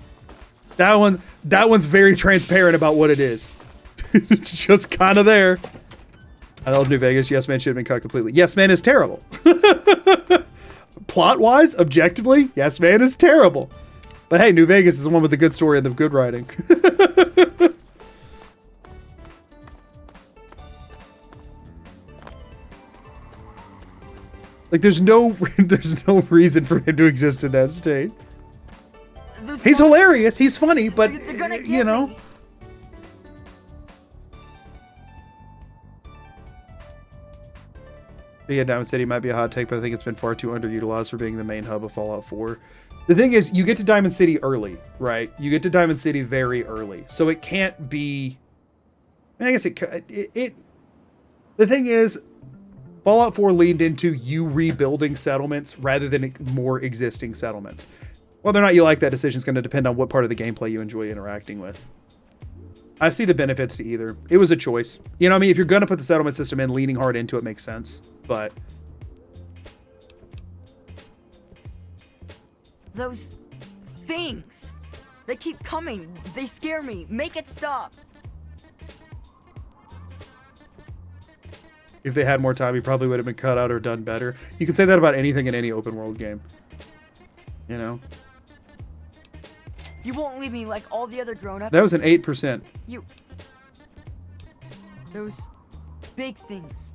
That one's very transparent about what it is. It's just kind of there. I love New Vegas. Yes Man should have been cut completely. Yes Man is terrible. Plot-wise, objectively, Yes Man is terrible. But hey, New Vegas is the one with the good story and the good writing. Like, there's no reason for him to exist in that state. He's hilarious. He's funny, but you know. Yeah, Diamond City might be a hot take, but I think it's been far too underutilized for being the main hub of Fallout 4. The thing is, you get to Diamond City early, right? You get to Diamond City very early, so it can't be. I mean, I guess it. The thing is, Fallout 4 leaned into you rebuilding settlements rather than more existing settlements. Whether or not you like that decision is going to depend on what part of the gameplay you enjoy interacting with. I see the benefits to either. It was a choice. You know what I mean? If you're going to put the settlement system in, leaning hard into it makes sense. But those things, they keep coming. They scare me. Make it stop. If they had more time, he probably would have been cut out or done better. You can say that about anything in any open world game. You know? You won't leave me like all the other grown-ups. That was an 8%. Those big things.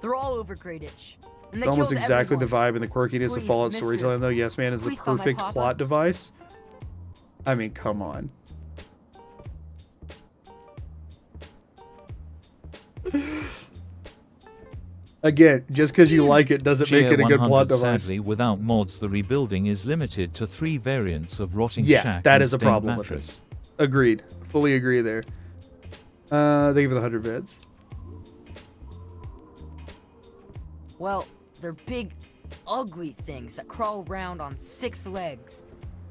They're all over Greyditch. It's almost exactly the vibe and the quirkiness of Fallout storytelling, though. Yes Man is the perfect plot device. I mean, come on. Again, just because you like it doesn't make it a good plot device. Sadly, without mods, the rebuilding is limited to 3 variants of Rotting Yeah, Shack that and is a Stained problem Mattress. with it. Agreed. Fully agree there. Thank you for the 100 bits. Well, they're big, ugly things that crawl around on 6 legs.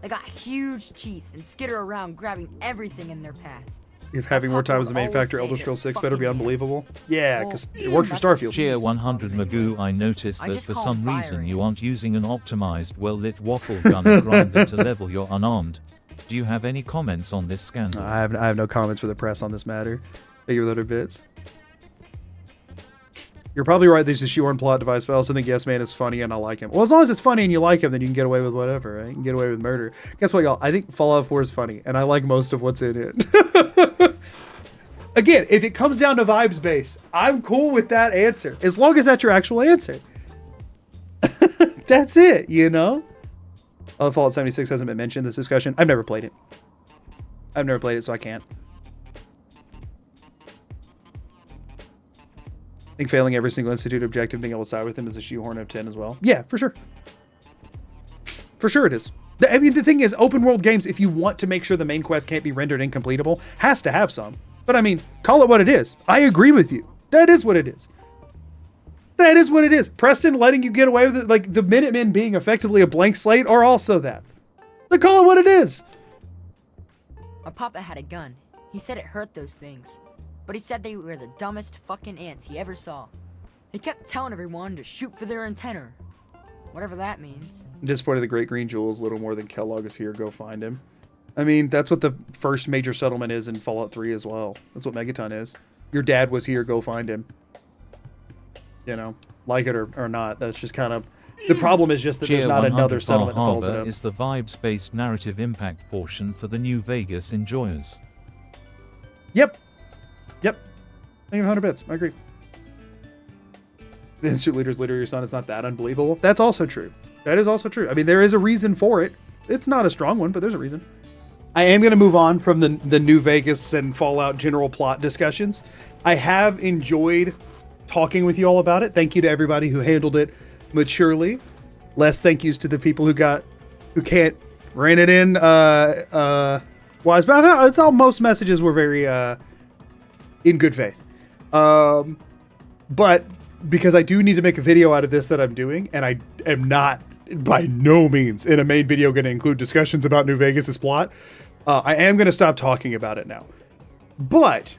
They got huge teeth and skitter around grabbing everything in their path. If having more time as the main factor, Elder Scrolls 6 better be unbelievable. Yeah, because it worked for Starfield. Cheer 100 Magoo, I noticed that for some reason you aren't using an optimized, well-lit waffle gun grinder to level your unarmed. Do you have any comments on this scandal? I have no comments for the press on this matter. Thank you for the 100 bits. You're probably right, this is a shoehorn plot device, but I also think Yes Man is funny and I like him. Well, as long as it's funny and you like him, then you can get away with whatever, right? You can get away with murder. Guess what, y'all? I think Fallout 4 is funny, and I like most of what's in it. Again, if it comes down to vibes base, I'm cool with that answer. As long as that's your actual answer. That's it, you know? Oh, Fallout 76 hasn't been mentioned in this discussion. I've never played it. I've never played it, so I can't. I think failing every single Institute objective, being able to side with him is a shoehorn of 10 as well. Yeah, for sure. For sure it is. I mean, the thing is, open world games, if you want to make sure the main quest can't be rendered incompletable, has to have some. But I mean, call it what it is. I agree with you. That is what it is. That is what it is. Preston letting you get away with it, like the Minutemen being effectively a blank slate, are also that. Like, call it what it is. My papa had a gun. He said it hurt those things. But he said they were the dumbest fucking ants he ever saw. He kept telling everyone to shoot for their antenna. Whatever that means. I'm disappointed the Great Green Jewel is little more than Kellogg is here. Go find him. I mean, that's what the first major settlement is in Fallout 3 as well. That's what Megaton is. Your dad was here. Go find him. You know, like it or not. That's just kind of... The problem is just that there's not another settlement that follows it up. Is the vibes-based narrative impact portion for the New Vegas enjoyers. Yep. Yep. Thank you for 100 bits. I agree. The Institute Leader's leader, your son, is not that unbelievable. That's also true. That is also true. I mean, there is a reason for it. It's not a strong one, but there's a reason. I am going to move on from the New Vegas and Fallout general plot discussions. I have enjoyed talking with you all about it. Thank you to everybody who handled it maturely. Less thank yous to the people who can't rein it in wise. But it's all, most messages were very in good faith. But because I do need to make a video out of this that I'm doing, and I am not by no means in a main video going to include discussions about New Vegas' plot. I am going to stop talking about it now. But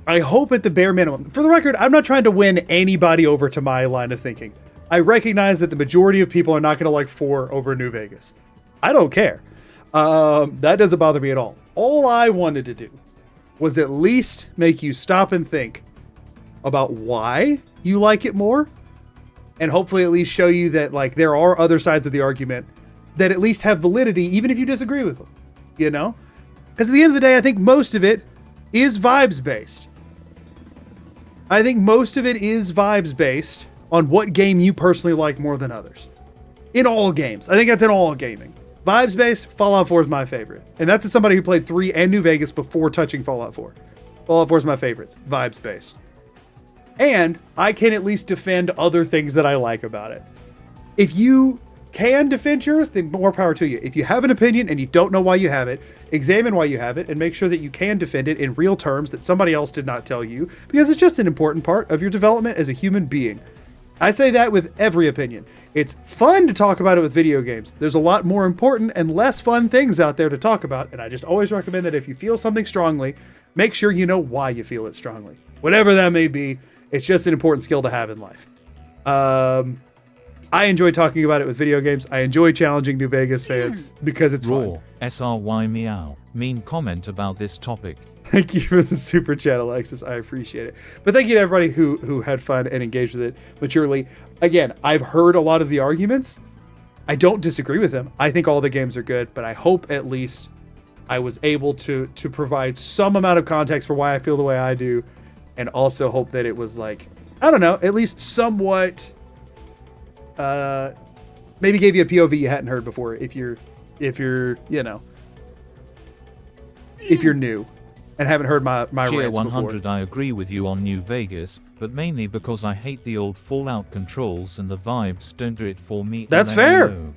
I hope at the bare minimum, for the record, I'm not trying to win anybody over to my line of thinking. I recognize that the majority of people are not going to like 4 over New Vegas. I don't care. That doesn't bother me at all. All I wanted to do was at least make you stop and think about why you like it more, and hopefully at least show you that like there are other sides of the argument that at least have validity, even if you disagree with them, you know? Because at the end of the day, I think most of it is vibes based. I think most of it is vibes based on what game you personally like more than others. In all games. I think that's in all gaming. Vibes based, Fallout 4 is my favorite. And that's as somebody who played 3 and New Vegas before touching Fallout 4. Fallout 4 is my favorites. Vibes based. And I can at least defend other things that I like about it. If you can defend yours, then more power to you. If you have an opinion and you don't know why you have it, examine why you have it and make sure that you can defend it in real terms that somebody else did not tell you, because it's just an important part of your development as a human being. I say that with every opinion. It's fun to talk about it with video games. There's a lot more important and less fun things out there to talk about, and I just always recommend that if you feel something strongly, make sure you know why you feel it strongly. Whatever that may be, it's just an important skill to have in life. I enjoy talking about it with video games. I enjoy challenging New Vegas fans because it's fun. SRY meow. Mean comment about this topic. Thank you for the super chat, Alexis. I appreciate it. But thank you to everybody who had fun and engaged with it maturely. Again, I've heard a lot of the arguments. I don't disagree with them. I think all the games are good, but I hope at least I was able to provide some amount of context for why I feel the way I do, and also hope that it was like, I don't know, at least somewhat, maybe gave you a POV you hadn't heard before if you're, you know, if you're new and haven't heard my Cheer rants 100 before. I agree with you on New Vegas, but mainly because I hate the old Fallout controls and the vibes don't do it for me. That's fair. LMAO.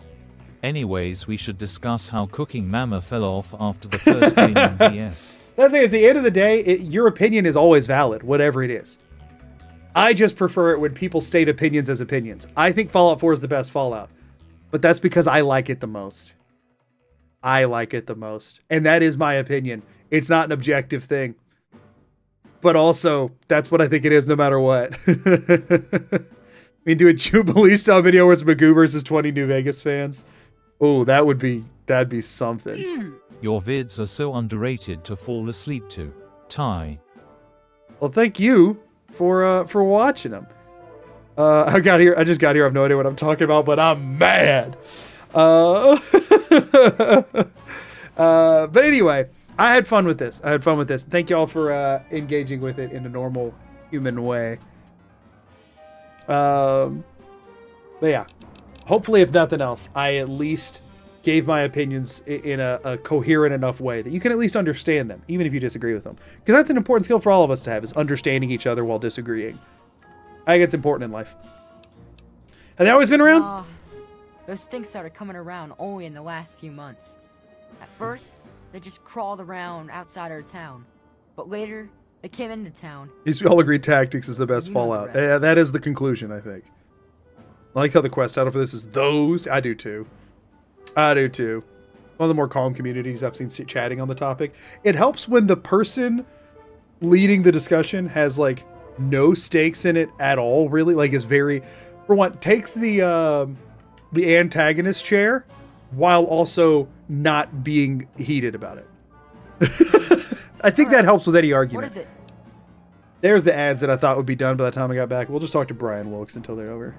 Anyways, we should discuss how Cooking Mama fell off after the first game on DS. That's it. At the end of the day, your opinion is always valid, whatever it is. I just prefer it when people state opinions as opinions. I think Fallout 4 is the best Fallout, but that's because I like it the most. I like it the most, and that is my opinion. It's not an objective thing. But also, that's what I think it is no matter what. I mean, do a Jubilee style video where it's Magoo versus 20 New Vegas fans. Oh, that'd be something. Your vids are so underrated to fall asleep to. Ty. Well, thank you for watching them. I just got here. I have no idea what I'm talking about, but I'm mad. But anyway, I had fun with this. Thank you all for engaging with it in a normal human way. But yeah, hopefully, if nothing else, I at least gave my opinions in a coherent enough way that you can at least understand them, even if you disagree with them. Because that's an important skill for all of us to have, is understanding each other while disagreeing. I think it's important in life. Have they always been around? Those things started coming around only in the last few months. At first, they just crawled around outside our town. But later, they came into town. We all agree tactics is the best Fallout. Yeah, that is the conclusion, I think. I like how the quest title for this is those. I do too. One of the more calm communities I've seen chatting on the topic. It helps when the person leading the discussion has like no stakes in it at all, really. Like is very, for one, takes the antagonist chair while also not being heated about it. I think that helps with any argument. What is it? There's the ads that I thought would be done by the time I got back. We'll just talk to Brian Wilkes until they're over.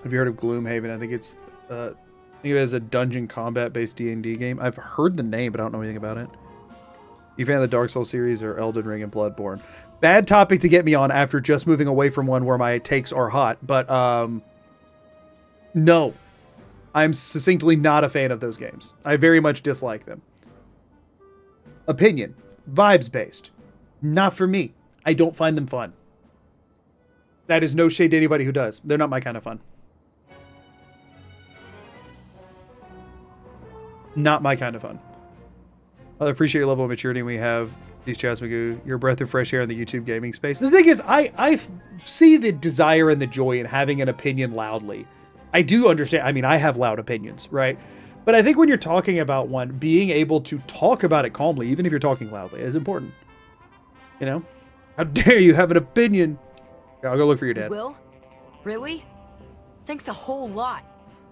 Have you heard of Gloomhaven? I think it's it is a dungeon combat based D&D game. I've heard the name, but I don't know anything about it. You fan of the Dark Souls series or Elden Ring and Bloodborne? Bad topic to get me on after just moving away from one where my takes are hot, but no. I'm succinctly not a fan of those games. I very much dislike them. Opinion. Vibes based. Not for me. I don't find them fun. That is no shade to anybody who does. They're not my kind of fun. Not my kind of fun. I appreciate your level of maturity. We have Peace, Chaz Magoo. You're a breath of fresh air in the YouTube gaming space. The thing is, I see the desire and the joy in having an opinion loudly. I do understand. I mean, I have loud opinions, right? But I think when you're talking about one, being able to talk about it calmly, even if you're talking loudly, is important. You know? How dare you have an opinion? Yeah, I'll go look for your dad. Will? Really? Thanks a whole lot.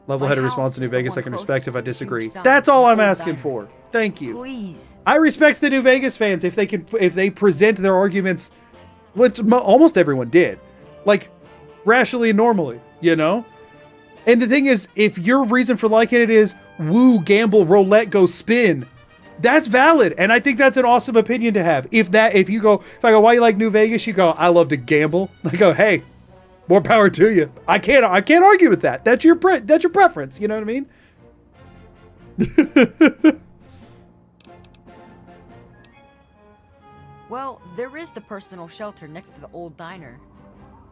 Level-headed My response to house New is the Vegas, I one can closest respect if I to the disagree. huge sign That's with all the I'm old asking diner. for. Thank you. Please. I respect the New Vegas fans if they present their arguments, which almost everyone did, like rationally and normally, you know? And the thing is, if your reason for liking it is woo, gamble, roulette, go spin, that's valid. And I think that's an awesome opinion to have. If I go, why you like New Vegas? You go, I love to gamble. I go, hey, more power to you. I can't argue with that. That's your preference. You know what I mean? Well, there is the personal shelter next to the old diner.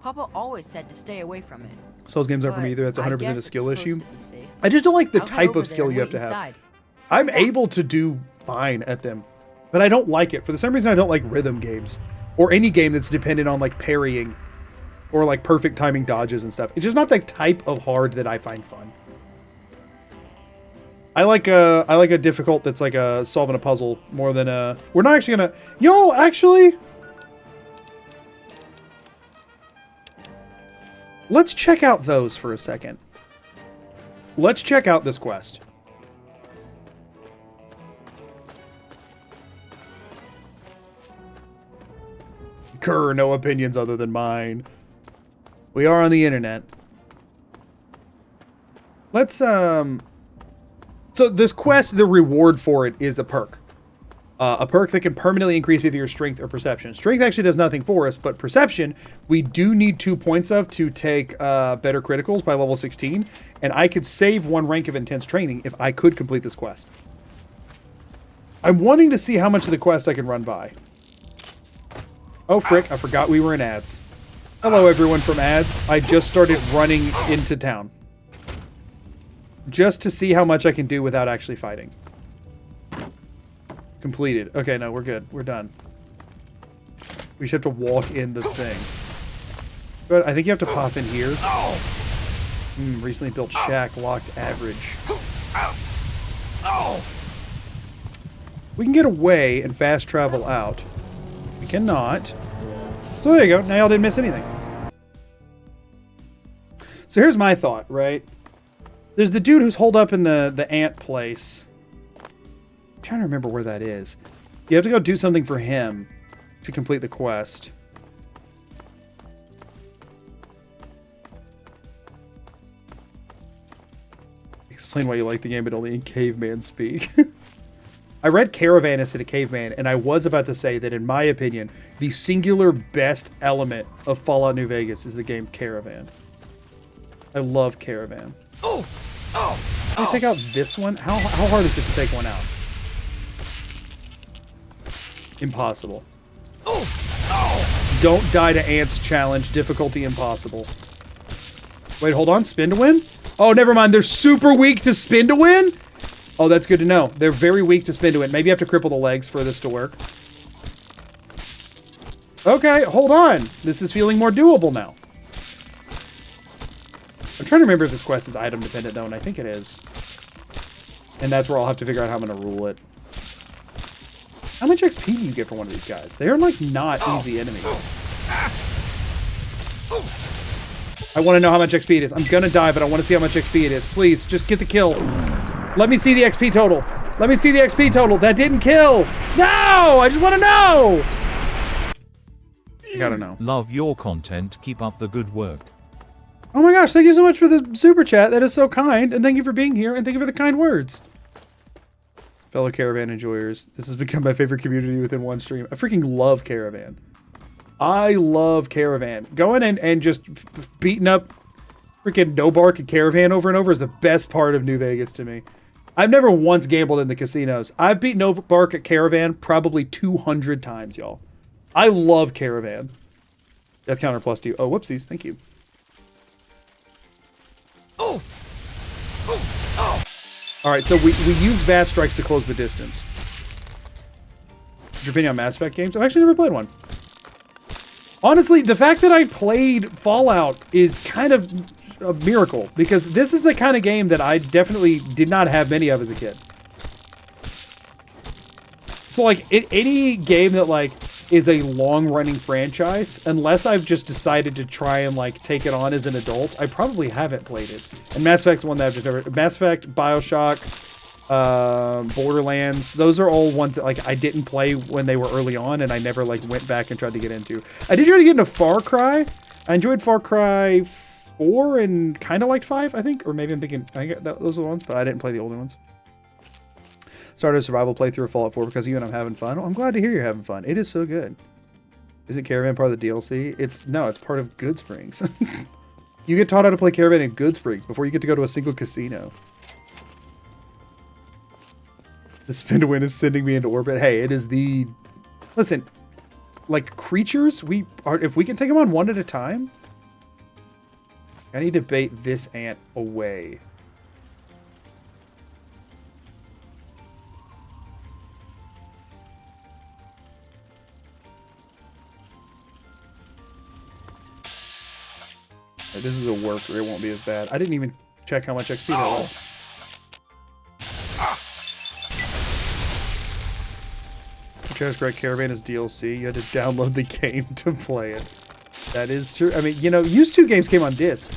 Papa always said to stay away from it. Souls games aren't for me either. That's But I 100% guess a it's skill supposed issue. to be safe. I just don't like the I'll head type over of skill there you and have to wait have. inside. I'm able to do fine at them, but I don't like it. For the same reason I don't like rhythm games or any game that's dependent on like parrying or like perfect timing dodges and stuff. It's just not the type of hard that I find fun. I like a difficult that's like solving a puzzle more than we're not actually gonna actually let's check out those for a second. Let's check out this quest. Grr, no opinions other than mine. We are on the internet. Let's so this quest, the reward for it is a perk. A perk that can permanently increase either your strength or perception. Strength actually does nothing for us, but perception, we do need 2 points of to take better criticals by level 16, and I could save 1 rank of intense training if I could complete this quest. I'm wanting to see how much of the quest I can run by. Oh, frick, I forgot we were in ads. Hello, everyone from ads. I just started running into town. Just to see how much I can do without actually fighting. Completed. Okay, no, we're good. We're done. We just have to walk in the thing. But I think you have to pop in here. Recently built shack, locked average. We can get away and fast travel out. We cannot. So there you go. Now y'all didn't miss anything. So here's my thought, right? There's the dude who's holed up in the ant place. I'm trying to remember where that is. You have to go do something for him to complete the quest. Explain why you like the game, but only in caveman speak. I read Caravan instead of Caveman, and I was about to say that, in my opinion, the singular best element of Fallout New Vegas is the game Caravan. I love Caravan. Can I take out this one? How hard is it to take one out? Impossible. Don't die to ants challenge. Difficulty impossible. Wait, hold on. Spin to win? Oh, never mind. They're super weak to spin to win? Oh, that's good to know. They're very weak to spin to win. Maybe you have to cripple the legs for this to work. Okay, hold on. This is feeling more doable now. I'm trying to remember if this quest is item dependent, though, and I think it is. And that's where I'll have to figure out how I'm going to rule it. How much XP do you get for one of these guys? They're, like, not easy enemies. I want to know how much XP it is. I'm going to die, but I want to see how much XP it is. Please, just get the kill. Let me see the XP total. Let me see the XP total. That didn't kill. No! I just want to know! I gotta know. Love your content. Keep up the good work. Oh my gosh, thank you so much for the super chat. That is so kind. And thank you for being here. And thank you for the kind words. Fellow Caravan enjoyers, this has become my favorite community within one stream. I freaking love Caravan. I love Caravan. Going and just beating up freaking No Bark and Caravan over and over is the best part of New Vegas to me. I've never once gambled in the casinos. I've beat No Bark at Caravan probably 200 times, y'all. I love Caravan. Death counter +2. Oh, whoopsies. Thank you. All right, so we use VAT strikes to close the distance. your opinion on Mass Effect games? I've actually never played one. Honestly, the fact that I played Fallout is kind of a miracle, because this is the kind of game that I definitely did not have many of as a kid. So like any game that like is a long-running franchise, unless I've just decided to try and like take it on as an adult, I probably haven't played it. And Mass Effect's one that I've just never. Mass Effect, BioShock, Borderlands, those are all ones that like I didn't play when they were early on, and I never like went back and tried to get into. I did try to get into Far Cry. I enjoyed Far Cry 4 and kind of liked 5, I think, or maybe I'm thinking I think those are the ones, but I didn't play the older ones. Started a survival playthrough of Fallout 4 because of you and I'm having fun. Oh, I'm glad to hear you're having fun. It is so good. Is it Caravan part of the DLC? It's part of Good Springs. You get taught how to play Caravan in Good Springs before you get to go to a single casino. The spin to win is sending me into orbit. Hey, it is the... Listen, like creatures, if we can take them on one at a time, I need to bait this ant away. This is a worker. It won't be as bad. I didn't even check how much XP that was. Travis Greg Caravan is DLC. You had to download the game to play it. That is true. I mean, you know, used to games came on discs.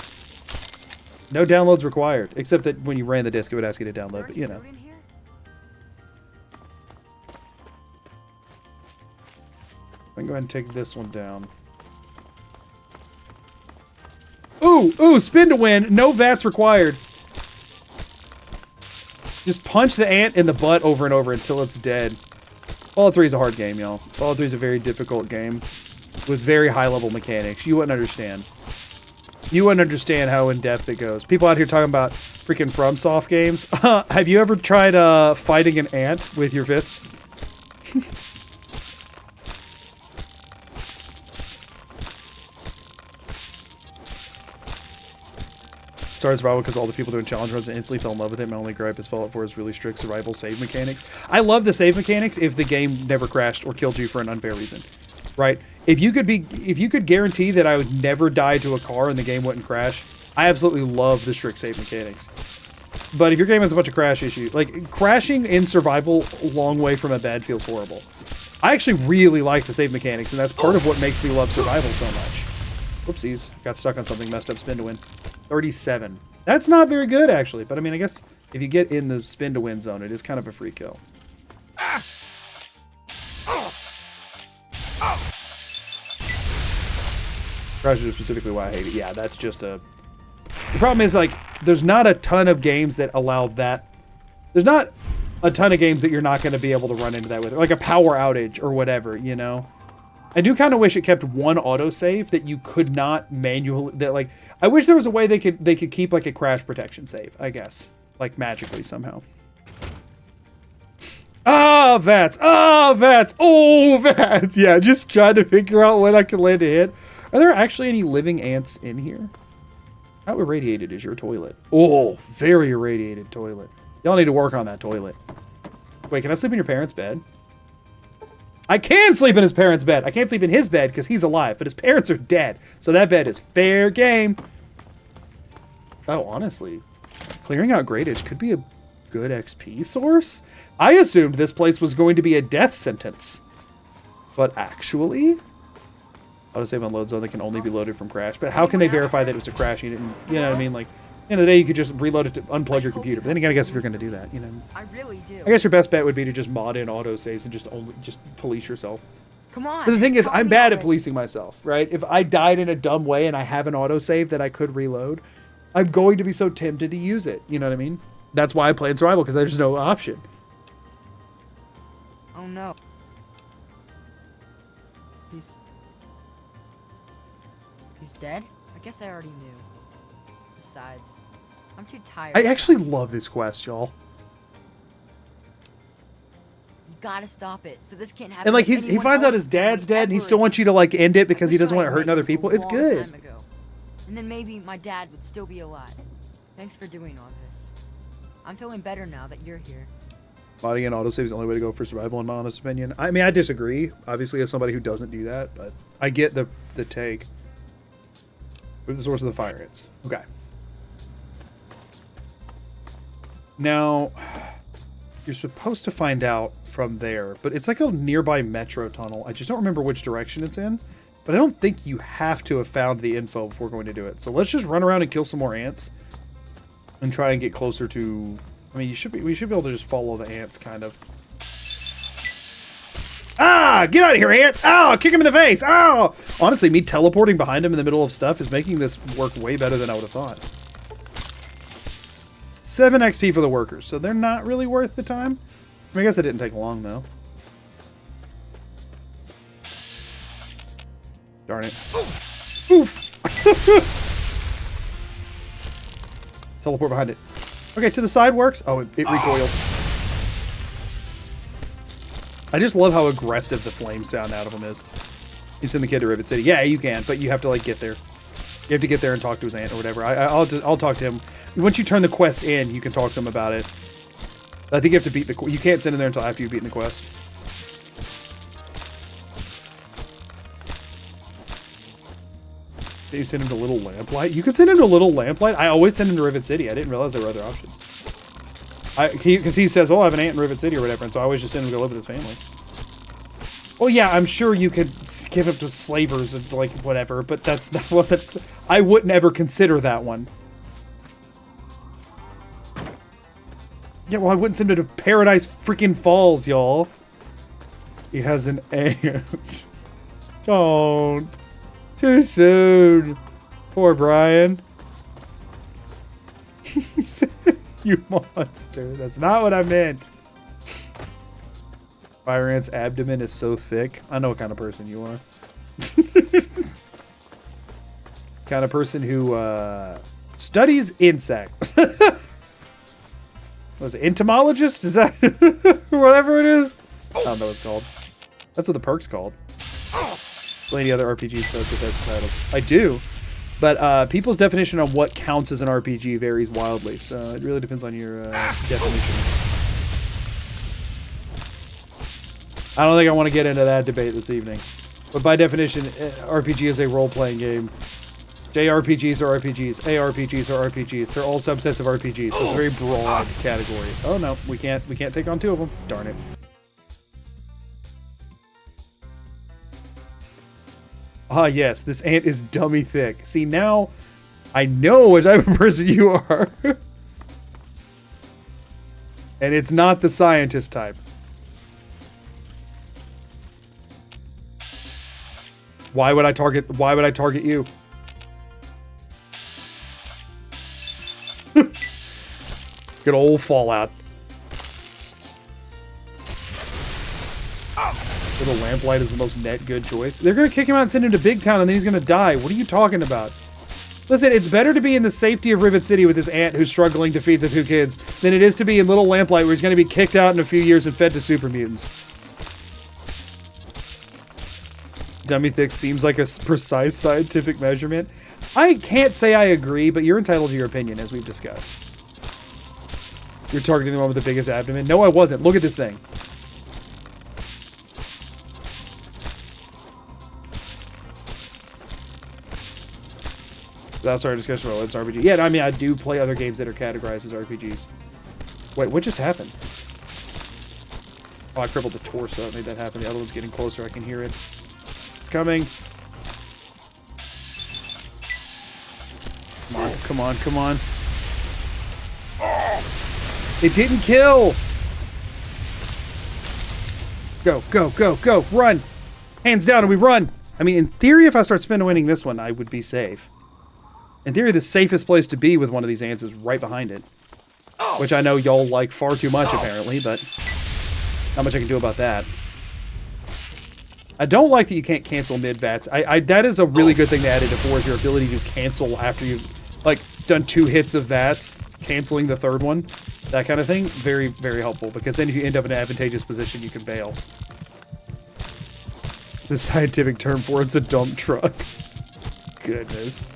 No downloads required. Except that when you ran the disc, it would ask you to download, but you know. I'm going to go ahead and take this one down. Ooh, spin to win. No VATs required. Just punch the ant in the butt over and over until it's dead. Fallout 3 is a hard game, y'all. Fallout 3 is a very difficult game with very high-level mechanics. You wouldn't understand. You wouldn't understand how in-depth it goes. People out here talking about freaking FromSoft games. Have you ever tried fighting an ant with your fists? Started survival because all the people doing challenge runs instantly fell in love with it. My only gripe is Fallout 4 is really strict survival save mechanics. I love the save mechanics if the game never crashed or killed you for an unfair reason, right? If you could guarantee that I would never die to a car and the game wouldn't crash, I absolutely love the strict save mechanics. But if your game has a bunch of crash issues, like crashing in survival a long way from a bed feels horrible. I actually really like the save mechanics, and that's part of what makes me love survival so much. Whoopsies, got stuck on something, messed up spin to win. 37. That's not very good, actually. But, I mean, I guess if you get in the spin-to-win zone, it is kind of a free kill. Crash is specifically why I hate it. Yeah, that's just a... The problem is, like, there's not a ton of games that allow that. There's not a ton of games that you're not going to be able to run into that with. Like a power outage or whatever, you know? I do kind of wish it kept one autosave that you could not manually... That, like... I wish there was a way they could keep like a crash protection save, I guess. Like magically somehow. Ah, VATs! Ah, VATs! Oh, VATs! Yeah, just trying to figure out when I can land a hit. Are there actually any living ants in here? How irradiated is your toilet? Oh, very irradiated toilet. Y'all need to work on that toilet. Wait, can I sleep in your parents' bed? I can sleep in his parents' bed. I can't sleep in his bed because he's alive, but his parents are dead. So that bed is fair game. Oh, honestly, clearing out Greatage could be a good XP source. I assumed this place was going to be a death sentence. But actually, autosave on load zone that can only be loaded from crash. But how can they verify that it was a crash? You know what I mean? Like, at the end of the day, you could just reload it to unplug your computer. But then again, I guess if you're going to do that, you know. I really do. I guess your best bet would be to just mod in autosaves and just police yourself. Come on. But the thing is, I'm bad at policing myself, right? If I died in a dumb way and I have an autosave that I could reload, I'm going to be so tempted to use it. You know what I mean? That's why I play in survival, because there's no option. Oh no. He's dead? I guess I already knew. Besides, I'm too tired. I actually love this quest, y'all. You gotta stop it. So this can't happen. And like he finds out his dad's dead and he still wants you to like end it because he doesn't want it hurting other people. It's good. And then maybe my dad would still be alive. Thanks for doing all this. I'm feeling better now that you're here. Modding and autosave is the only way to go for survival, in my honest opinion. I mean, I disagree, obviously, as somebody who doesn't do that, but I get the take. Where's the source of the fire ants? Okay. Now, you're supposed to find out from there, but it's like a nearby metro tunnel. I just don't remember which direction it's in, but I don't think you have to have found the info before going to do it. So let's just run around and kill some more ants and try and get closer to... I mean, we should be able to just follow the ants, kind of. Ah! Get out of here, ant! Oh! Kick him in the face! Oh! Honestly, me teleporting behind him in the middle of stuff is making this work way better than I would have thought. 7 XP for the workers, so they're not really worth the time. I mean, I guess it didn't take long, though. Darn it. Oof! Teleport behind it. Okay, to the side works. Oh, it recoiled. I just love how aggressive the flames sound out of him is. You send the kid to Rivet City. Yeah, you can, but you have to, like, get there. You have to get there and talk to his aunt or whatever. I'll talk to him. Once you turn the quest in, you can talk to him about it. I think you have to beat the... You can't send him there until after you've beaten the quest. Can you send him to Little Lamplight? You can send him to Little Lamplight? I always send him to Rivet City. I didn't realize there were other options. Because he says, oh, I have an aunt in Rivet City or whatever, and so I always just send him to go live with his family. Well, yeah, I'm sure you could give him to slavers and, like, whatever, but that wasn't... I wouldn't ever consider that one. Yeah, well, I wouldn't send him to Paradise freaking Falls, y'all. He has an aunt. Don't. Too soon. Poor Brian. You monster. That's not what I meant. Fire Ant's abdomen is so thick. I know what kind of person you are. Kind of person who studies insects. What is it? Entomologist? Is that whatever it is? I don't know what it's called. That's what the perk's called. Play any other RPGs so get that titles. I do. But people's definition on what counts as an RPG varies wildly, so it really depends on your definition. I don't think I want to get into that debate this evening. But by definition, RPG is a role-playing game. JRPGs are RPGs. ARPGs are RPGs. They're all subsets of RPGs, so it's a very broad category. Oh no, we can't take on 2 of them. Darn it. Ah, yes, this ant is dummy thick. See, now I know what type of person you are. And it's not the scientist type. Why would I target you? Good old Fallout. Little Lamplight is the most net good choice. They're going to kick him out and send him to Big Town, and then he's going to die. What are you talking about? Listen, it's better to be in the safety of Rivet City with this aunt who's struggling to feed the 2 kids than it is to be in Little Lamplight where he's going to be kicked out in a few years and fed to super mutants. Dummy thick seems like a precise scientific measurement. I can't say I agree, but you're entitled to your opinion, as we've discussed. You're targeting the one with the biggest abdomen? No, I wasn't. Look at this thing. That's our discussion about what's RPG. Yeah, I mean, I do play other games that are categorized as RPGs. Wait, what just happened? Oh, I crippled the torso. That made that happen. The other one's getting closer. I can hear it. It's coming. Come on, come on, come on. It didn't kill! Go, go, go, go, run! Hands down and we run! I mean, in theory, if I start spin-winning this one, I would be safe. In theory, the safest place to be with one of these ants is right behind it. Which I know y'all like far too much, apparently, but not much I can do about that. I don't like that you can't cancel mid-bats. That is a really good thing to add into 4 is your ability to cancel after you've, like, done 2 hits of bats, canceling the 3rd one. That kind of thing. Very, very helpful, because then if you end up in an advantageous position, you can bail. The scientific term for it's a dump truck. Goodness.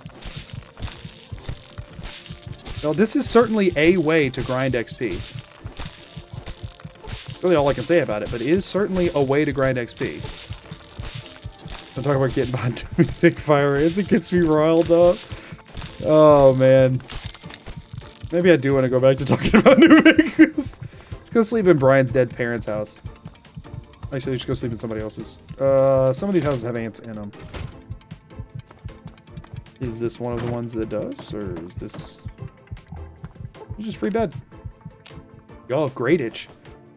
Well, this is certainly a way to grind XP. really all I can say about it, but it is certainly a way to grind XP. I'm talking about getting behind too many thick fire ants. It gets me riled up. Oh, man. Maybe I do want to go back to talking about New Vegas. Let's go sleep in Brian's dead parents' house. Actually, let's go sleep in somebody else's. Some of these houses have ants in them. Is this one of the ones that does? Or is this... It's just free bed. Oh, great itch.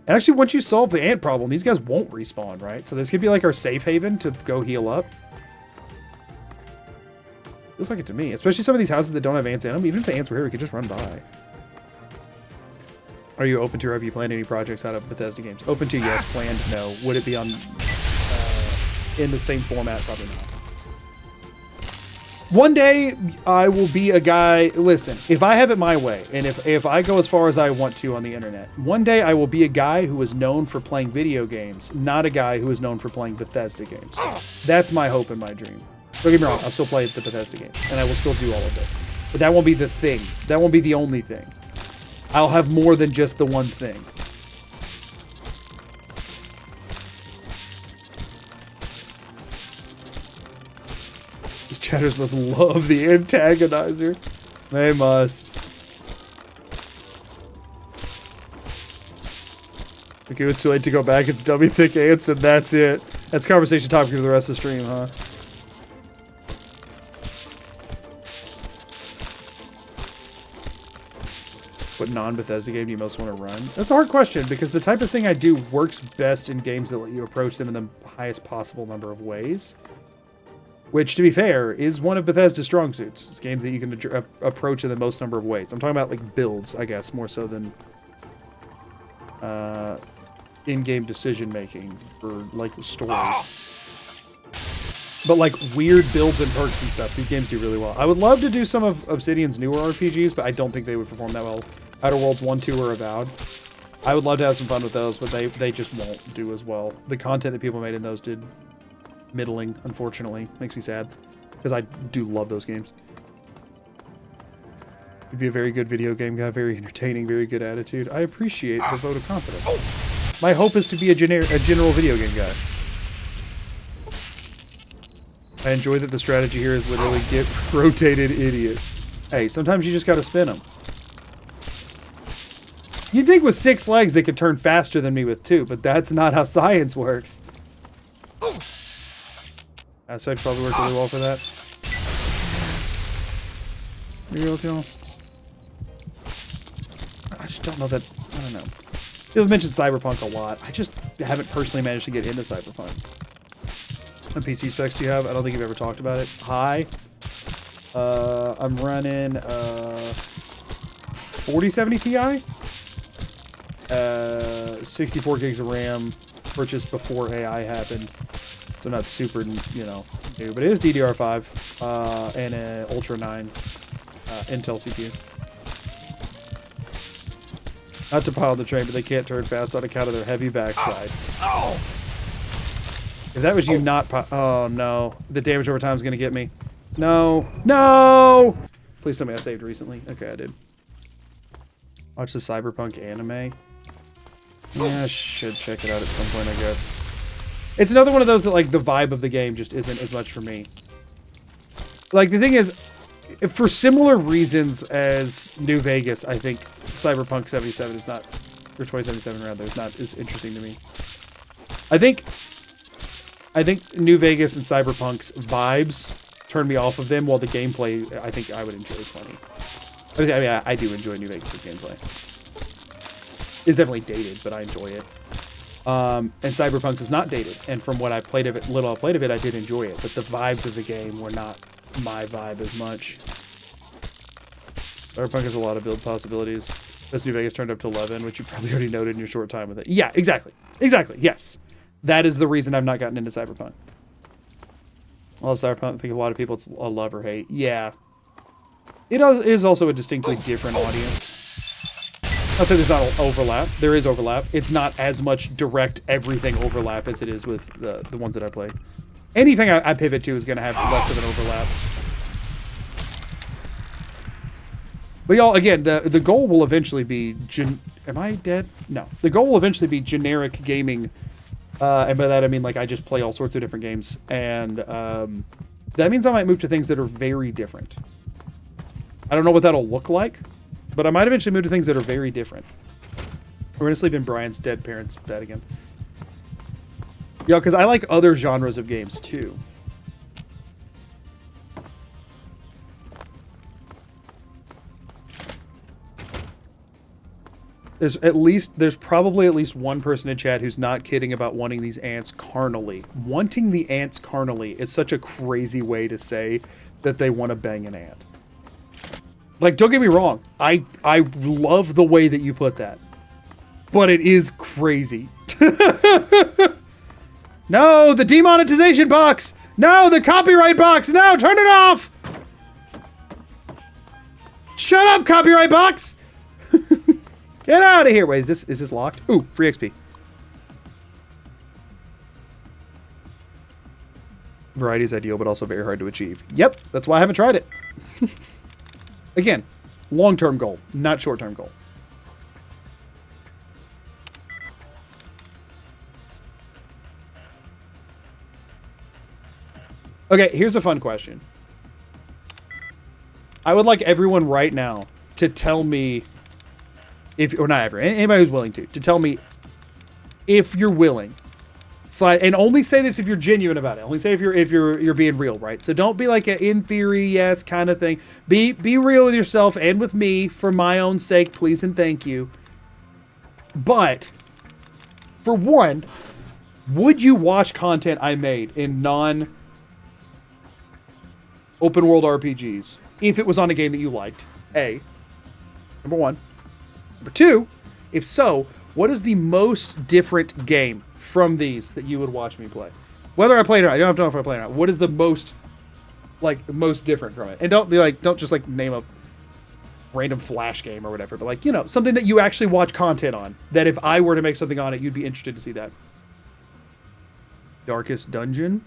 And actually, once you solve the ant problem, these guys won't respawn, right? So this could be like our safe haven to go heal up. Feels like it to me. Especially some of these houses that don't have ants in them. Even if the ants were here, we could just run by. Are you open to, or have you planned any projects out of Bethesda games? Open to, yes. Planned, no. Would it be on in the same format? Probably not. One day, I will be a guy... Listen, if I have it my way, and if I go as far as I want to on the internet, one day I will be a guy who is known for playing video games, not a guy who is known for playing Bethesda games. That's my hope and my dream. Don't get me wrong, I'll still play the Bethesda games, and I will still do all of this. But that won't be the thing. That won't be the only thing. I'll have more than just the one thing. These chatters must love the antagonizer. They must. Okay, it's too late to go back. It's dummy thick ants, and that's it. That's conversation topic for the rest of the stream, huh? What non-Bethesda game do you most want to run? That's a hard question, because the type of thing I do works best in games that let you approach them in the highest possible number of ways. Which, to be fair, is one of Bethesda's strong suits. It's games that you can approach in the most number of ways. I'm talking about, like, builds, I guess, more so than in-game decision-making for, like, story. But, like, weird builds and perks and stuff, these games do really well. I would love to do some of Obsidian's newer RPGs, but I don't think they would perform that well. Outer Worlds 1, 2, or Avowed. I would love to have some fun with those, but they just won't do as well. The content that people made in those did middling, unfortunately. Makes me sad, because I do love those games. You'd be a very good video game guy, very entertaining, very good attitude. I appreciate the vote of confidence. My hope is to be a general video game guy. I enjoy that the strategy here is literally get rotated idiot. Hey, sometimes you just gotta spin them. You'd think with 6 legs they could turn faster than me with 2, but that's not how science works. Outside probably worked really well for that. Real kill. I just don't know that... I don't know. People mentioned Cyberpunk a lot. I just haven't personally managed to get into Cyberpunk. What PC specs do you have? I don't think you've ever talked about it. High. I'm running 4070 Ti. 64 gigs of RAM. Purchased before AI happened. So not super, you know, new. But it is DDR5 and an Ultra 9 Intel CPU. Not to pile on the train, but they can't turn fast on account of their heavy backside. Oh! If that was you not oh no. The damage over time is going to get me. No. No! Please tell me I saved recently. Okay, I did. Watch the Cyberpunk anime. Yeah, I should check it out at some point, I guess. It's another one of those that, like, the vibe of the game just isn't as much for me. Like, the thing is, for similar reasons as New Vegas, I think Cyberpunk 77 is not, or 2077 rather, is not as interesting to me. I think New Vegas and Cyberpunk's vibes turn me off of them, while the gameplay, I think I would enjoy plenty. I mean, I do enjoy New Vegas' gameplay. It's definitely dated, but I enjoy it. And Cyberpunk is not dated, and from what I played of it, little I played of it, I did enjoy it, but the vibes of the game were not my vibe as much. Cyberpunk has a lot of build possibilities. This New Vegas turned up to 11, which you probably already noted in your short time with it. Yeah, exactly. Exactly, yes. That is the reason I've not gotten into Cyberpunk. I love Cyberpunk. I think a lot of people, it's a love or hate. Yeah. It is also a distinctly different audience. I'd say there's not overlap. There is overlap. It's not as much direct everything overlap as it is with the ones that I play. Anything I pivot to is going to have less of an overlap. But y'all, again, the goal will eventually be Am I dead? No. The goal will eventually be generic gaming. And by that, I mean, like, I just play all sorts of different games. And that means I might move to things that are very different. I don't know what that'll look like, but I might eventually move to things that are very different. We're gonna sleep in Brian's dead parents' bed again. Yo, because I like other genres of games, too. There's probably at least one person in chat who's not kidding about wanting these ants carnally. Wanting the ants carnally is such a crazy way to say that they want to bang an ant. Like, don't get me wrong. I love the way that you put that. But it is crazy. No, the demonetization box! No, the copyright box! No, turn it off! Shut up, copyright box! Get out of here. Wait, is this locked? Ooh, free XP. Variety is ideal, but also very hard to achieve. Yep, that's why I haven't tried it. Again, long-term goal, not short-term goal. Okay, here's a fun question. I would like everyone right now to tell me or not everyone, anybody who's willing to tell me if you're willing. And only say this if you're genuine about it. Only say if you're being real, right? So don't be like a in theory, yes kind of thing. Be real with yourself and with me for my own sake, please and thank you. But for one, would you watch content I made in non open world RPGs if it was on a game that you liked? A. Number one. Number two, if so, what is the most different game from these that you would watch me play? Whether I play it or not, I don't have to know if I play it or not. What is the most different from it? And don't just like name a random Flash game or whatever, but like, you know, something that you actually watch content on, that if I were to make something on it, you'd be interested to see that. Darkest Dungeon?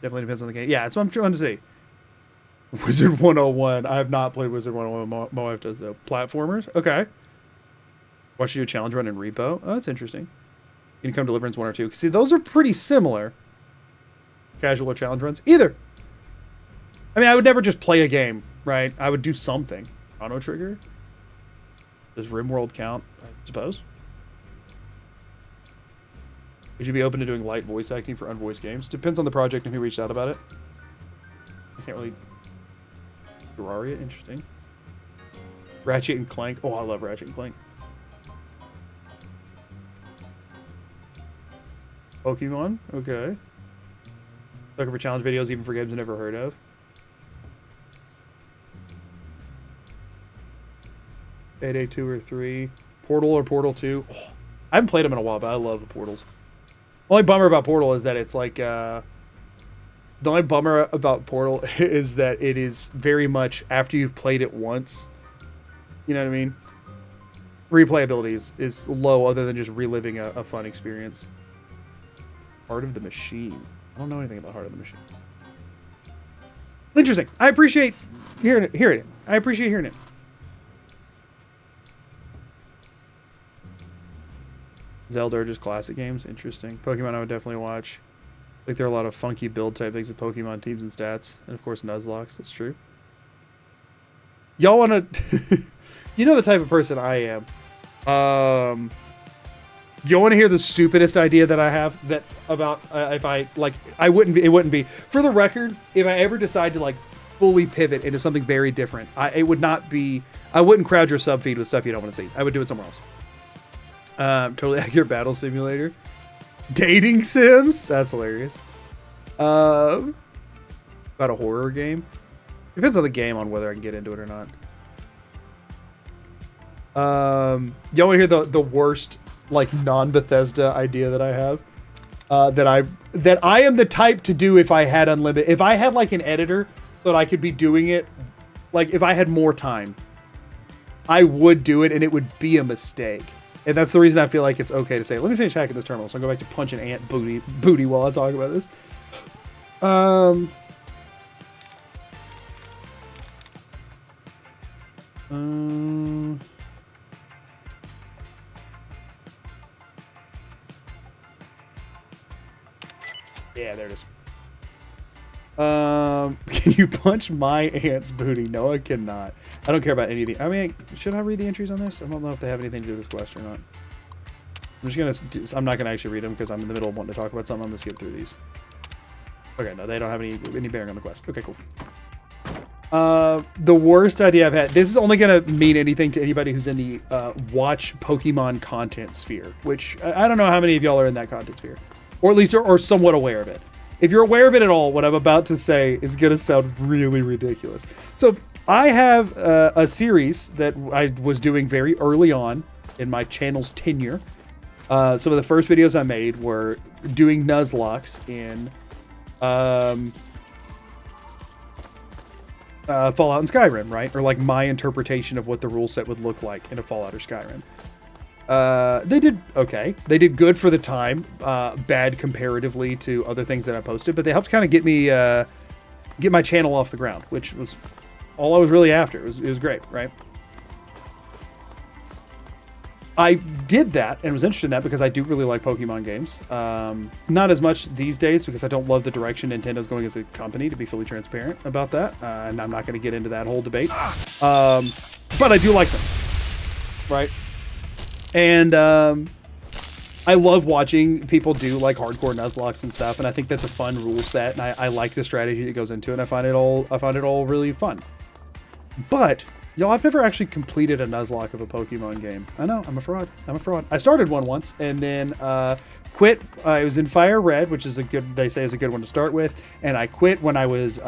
Definitely depends on the game. Yeah, that's what I'm trying to say. Wizard 101. I have not played Wizard 101. My wife does, though. Platformers? Okay. Watch you do a challenge run in Repo. Oh, that's interesting. Income Deliverance 1 or 2. See, those are pretty similar. Casual or challenge runs. Either. I mean, I would never just play a game, right? I would do something. Chrono Trigger? Does RimWorld count? I suppose. Would you be open to doing light voice acting for unvoiced games? Depends on the project and who reached out about it. I can't really... Terraria, interesting. Ratchet and Clank. Oh, I love Ratchet and Clank. Pokemon, okay. Looking for challenge videos, even for games I've never heard of. Payday 2 or 3. Portal or Portal 2. Oh, I haven't played them in a while, but I love the Portals. Only bummer about Portal is that it's like, the only bummer about Portal is that it is very much after you've played it once. You know what I mean? Replayability is low other than just reliving a fun experience. Heart of the Machine. I don't know anything about Heart of the Machine. Interesting. I appreciate hearing it. I appreciate hearing it. Zelda are just classic games. Interesting. Pokemon I would definitely watch. Like there are a lot of funky build type things of Pokemon teams and stats. And of course Nuzlocke. That's true. Y'all wanna you know the type of person I am. You want to hear the stupidest idea that I have that about if I like it wouldn't be for the record, if I ever decide to like fully pivot into something very different, it would not be, I wouldn't crowd your sub feed with stuff you don't want to see. I would do it somewhere else. Totally accurate battle simulator. Dating sims? That's hilarious. About a horror game. Depends on the game on whether I can get into it or not. Y'all want to hear the worst like non-Bethesda idea that I have? That I am the type to do if I had unlimited, if I had like an editor so that I could be doing it, like if I had more time, I would do it and it would be a mistake. And that's the reason I feel like it's okay to say, let me finish hacking this terminal so I go back to punch an ant booty while I talk about this. Yeah, there it is. Can you punch my aunt's booty? No, I cannot. I don't care about anything. I mean, should I read the entries on this? I don't know if they have anything to do with this quest or not. I'm just gonna do, I'm not gonna actually read them because I'm in the middle of wanting to talk about something. I'm gonna skip through these. Okay, no, they don't have any bearing on the quest. Okay, cool. The worst idea I've had. This is only gonna mean anything to anybody who's in the watch Pokemon content sphere, which I don't know how many of y'all are in that content sphere, or at least are somewhat aware of it. If you're aware of it at all, what I'm about to say is gonna sound really ridiculous. So I have a series that I was doing very early on in my channel's tenure. Some of the first videos I made were doing Nuzlocks in Fallout and Skyrim, right? Or like my interpretation of what the rule set would look like in a Fallout or Skyrim. They did okay. They did good for the time, bad comparatively to other things that I posted, but they helped kind of get me, get my channel off the ground, which was all I was really after. It was great, right? I did that and was interested in that because I do really like Pokemon games. Not as much these days because I don't love the direction Nintendo's going as a company, to be fully transparent about that. And I'm not going to get into that whole debate. But I do like them, right? And I love watching people do like hardcore Nuzlocks and stuff, and I think that's a fun rule set, and I like the strategy that goes into it. And I find it all really fun. But y'all, I've never actually completed a Nuzlocke of a Pokemon game. I know, I'm a fraud. I started one once and then quit. I was in Fire Red, which is they say is a good one to start with, and I quit when I was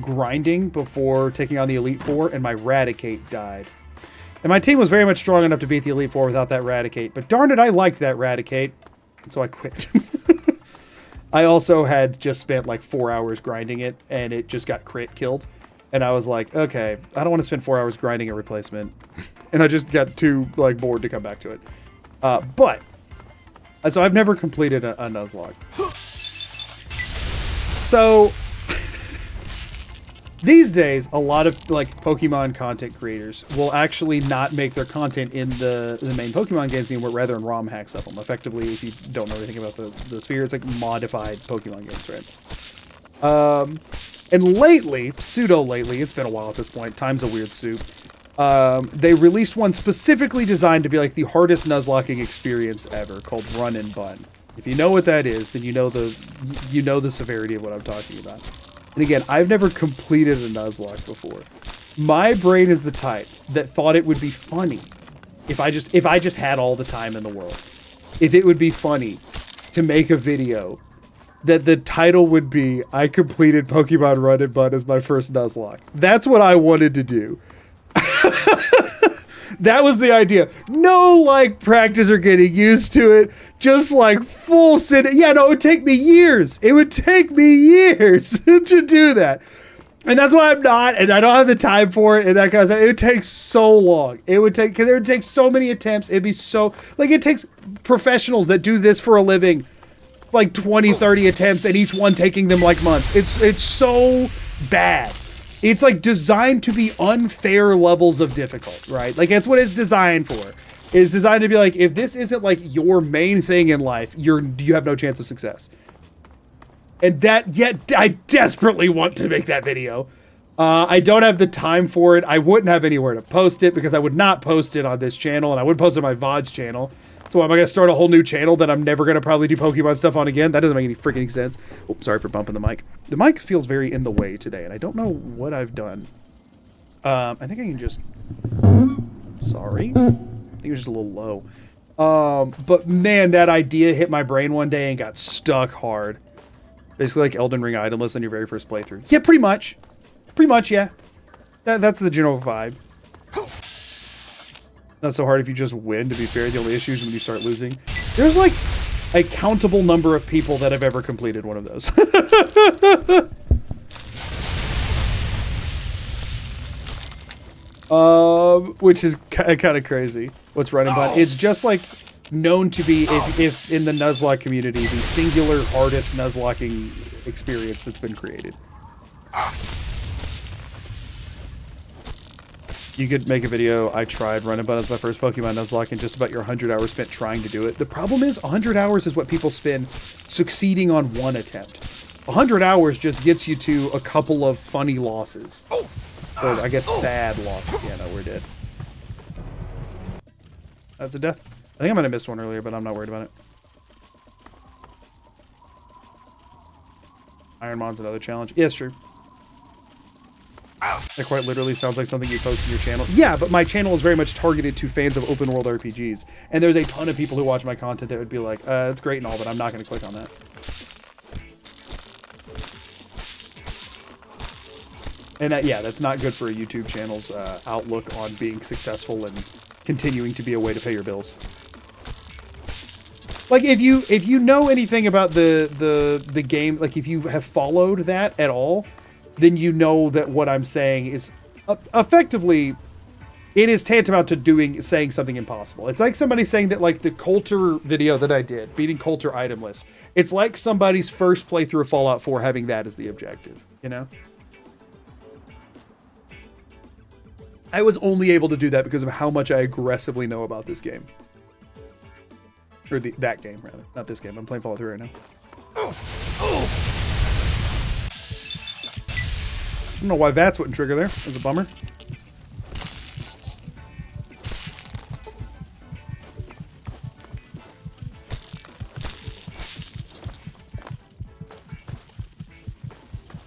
grinding before taking on the Elite Four, and my Raticate died. And my team was very much strong enough to beat the Elite Four without that Raticate. But darn it, I liked that Raticate. And so I quit. I also had just spent like 4 hours grinding it, and it just got crit killed. And I was like, okay, I don't want to spend 4 hours grinding a replacement. And I just got too like bored to come back to it. So I've never completed a Nuzlocke. So these days, a lot of like Pokemon content creators will actually not make their content in the main Pokemon games anymore, rather in ROM hacks of them. Effectively, if you don't know anything about the sphere, it's like modified Pokemon games, right? And lately, pseudo-lately, it's been a while at this point, time's a weird soup, they released one specifically designed to be like the hardest Nuzlocking experience ever, called Run and Bun. If you know what that is, then you know the severity of what I'm talking about. And again, I've never completed a Nuzlocke before. My brain is the type that thought it would be funny if I just had all the time in the world. If it would be funny to make a video that the title would be, I completed Pokemon Run and Bun as my first Nuzlocke. That's what I wanted to do. That was the idea. No, like, practice or getting used to it. Just, like, full sit. Yeah, no, it would take me years. It would take me years to do that. And that's why I'm not, and I don't have the time for it, and that kind of stuff. It would take so long. It would take, because it would take so many attempts. It'd be so, like, it takes professionals that do this for a living, like 20, 30 attempts, and each one taking them, like, months. It's so bad. It's like designed to be unfair levels of difficult, right? Like that's what it's designed for. It's designed to be like, if this isn't like your main thing in life, you have no chance of success. And yet I desperately want to make that video. I don't have the time for it. I wouldn't have anywhere to post it because I would not post it on this channel, and I wouldn't post it on my VOD's channel. So am I going to start a whole new channel that I'm never going to probably do Pokemon stuff on again? That doesn't make any freaking sense. Oh, sorry for bumping the mic. The mic feels very in the way today, and I don't know what I've done. I think I can just... Sorry. I think it was just a little low. But man, that idea hit my brain one day and got stuck hard. Basically like Elden Ring Itemless on your very first playthrough. Yeah, pretty much. Pretty much, yeah. That's the general vibe. Not so hard if you just win, to be fair. The only issue is when you start losing. There's like a countable number of people that have ever completed one of those. Which is kind of crazy. What's Run and Bun? It's just like known to be, if in the Nuzlocke community, the singular hardest Nuzlocking experience that's been created. You could make a video, I tried running buttons my first Pokemon Nuzlocke and just about your 100 hours spent trying to do it. The problem is 100 hours is what people spend succeeding on one attempt. 100 hours just gets you to a couple of funny losses. Or I guess sad losses. Yeah, no, we're dead. That's a death. I think I might have missed one earlier, but I'm not worried about it. Ironmon's another challenge. Yeah, it's true. That quite literally sounds like something you post in your channel. Yeah, but my channel is very much targeted to fans of open world RPGs. And there's a ton of people who watch my content that would be like, it's great and all, but I'm not going to click on that. And yeah, that's not good for a YouTube channel's outlook on being successful and continuing to be a way to pay your bills. Like if you know anything about the game, like if you have followed that at all, then you know that what I'm saying is effectively, it is tantamount to saying something impossible. It's like somebody saying that like the Coulter video that I did, beating Coulter itemless. It's like somebody's first playthrough of Fallout 4 having that as the objective, you know? I was only able to do that because of how much I aggressively know about this game. Or that game, rather. Not this game. I'm playing Fallout 3 right now. I don't know why VATS wouldn't trigger there. That was a bummer.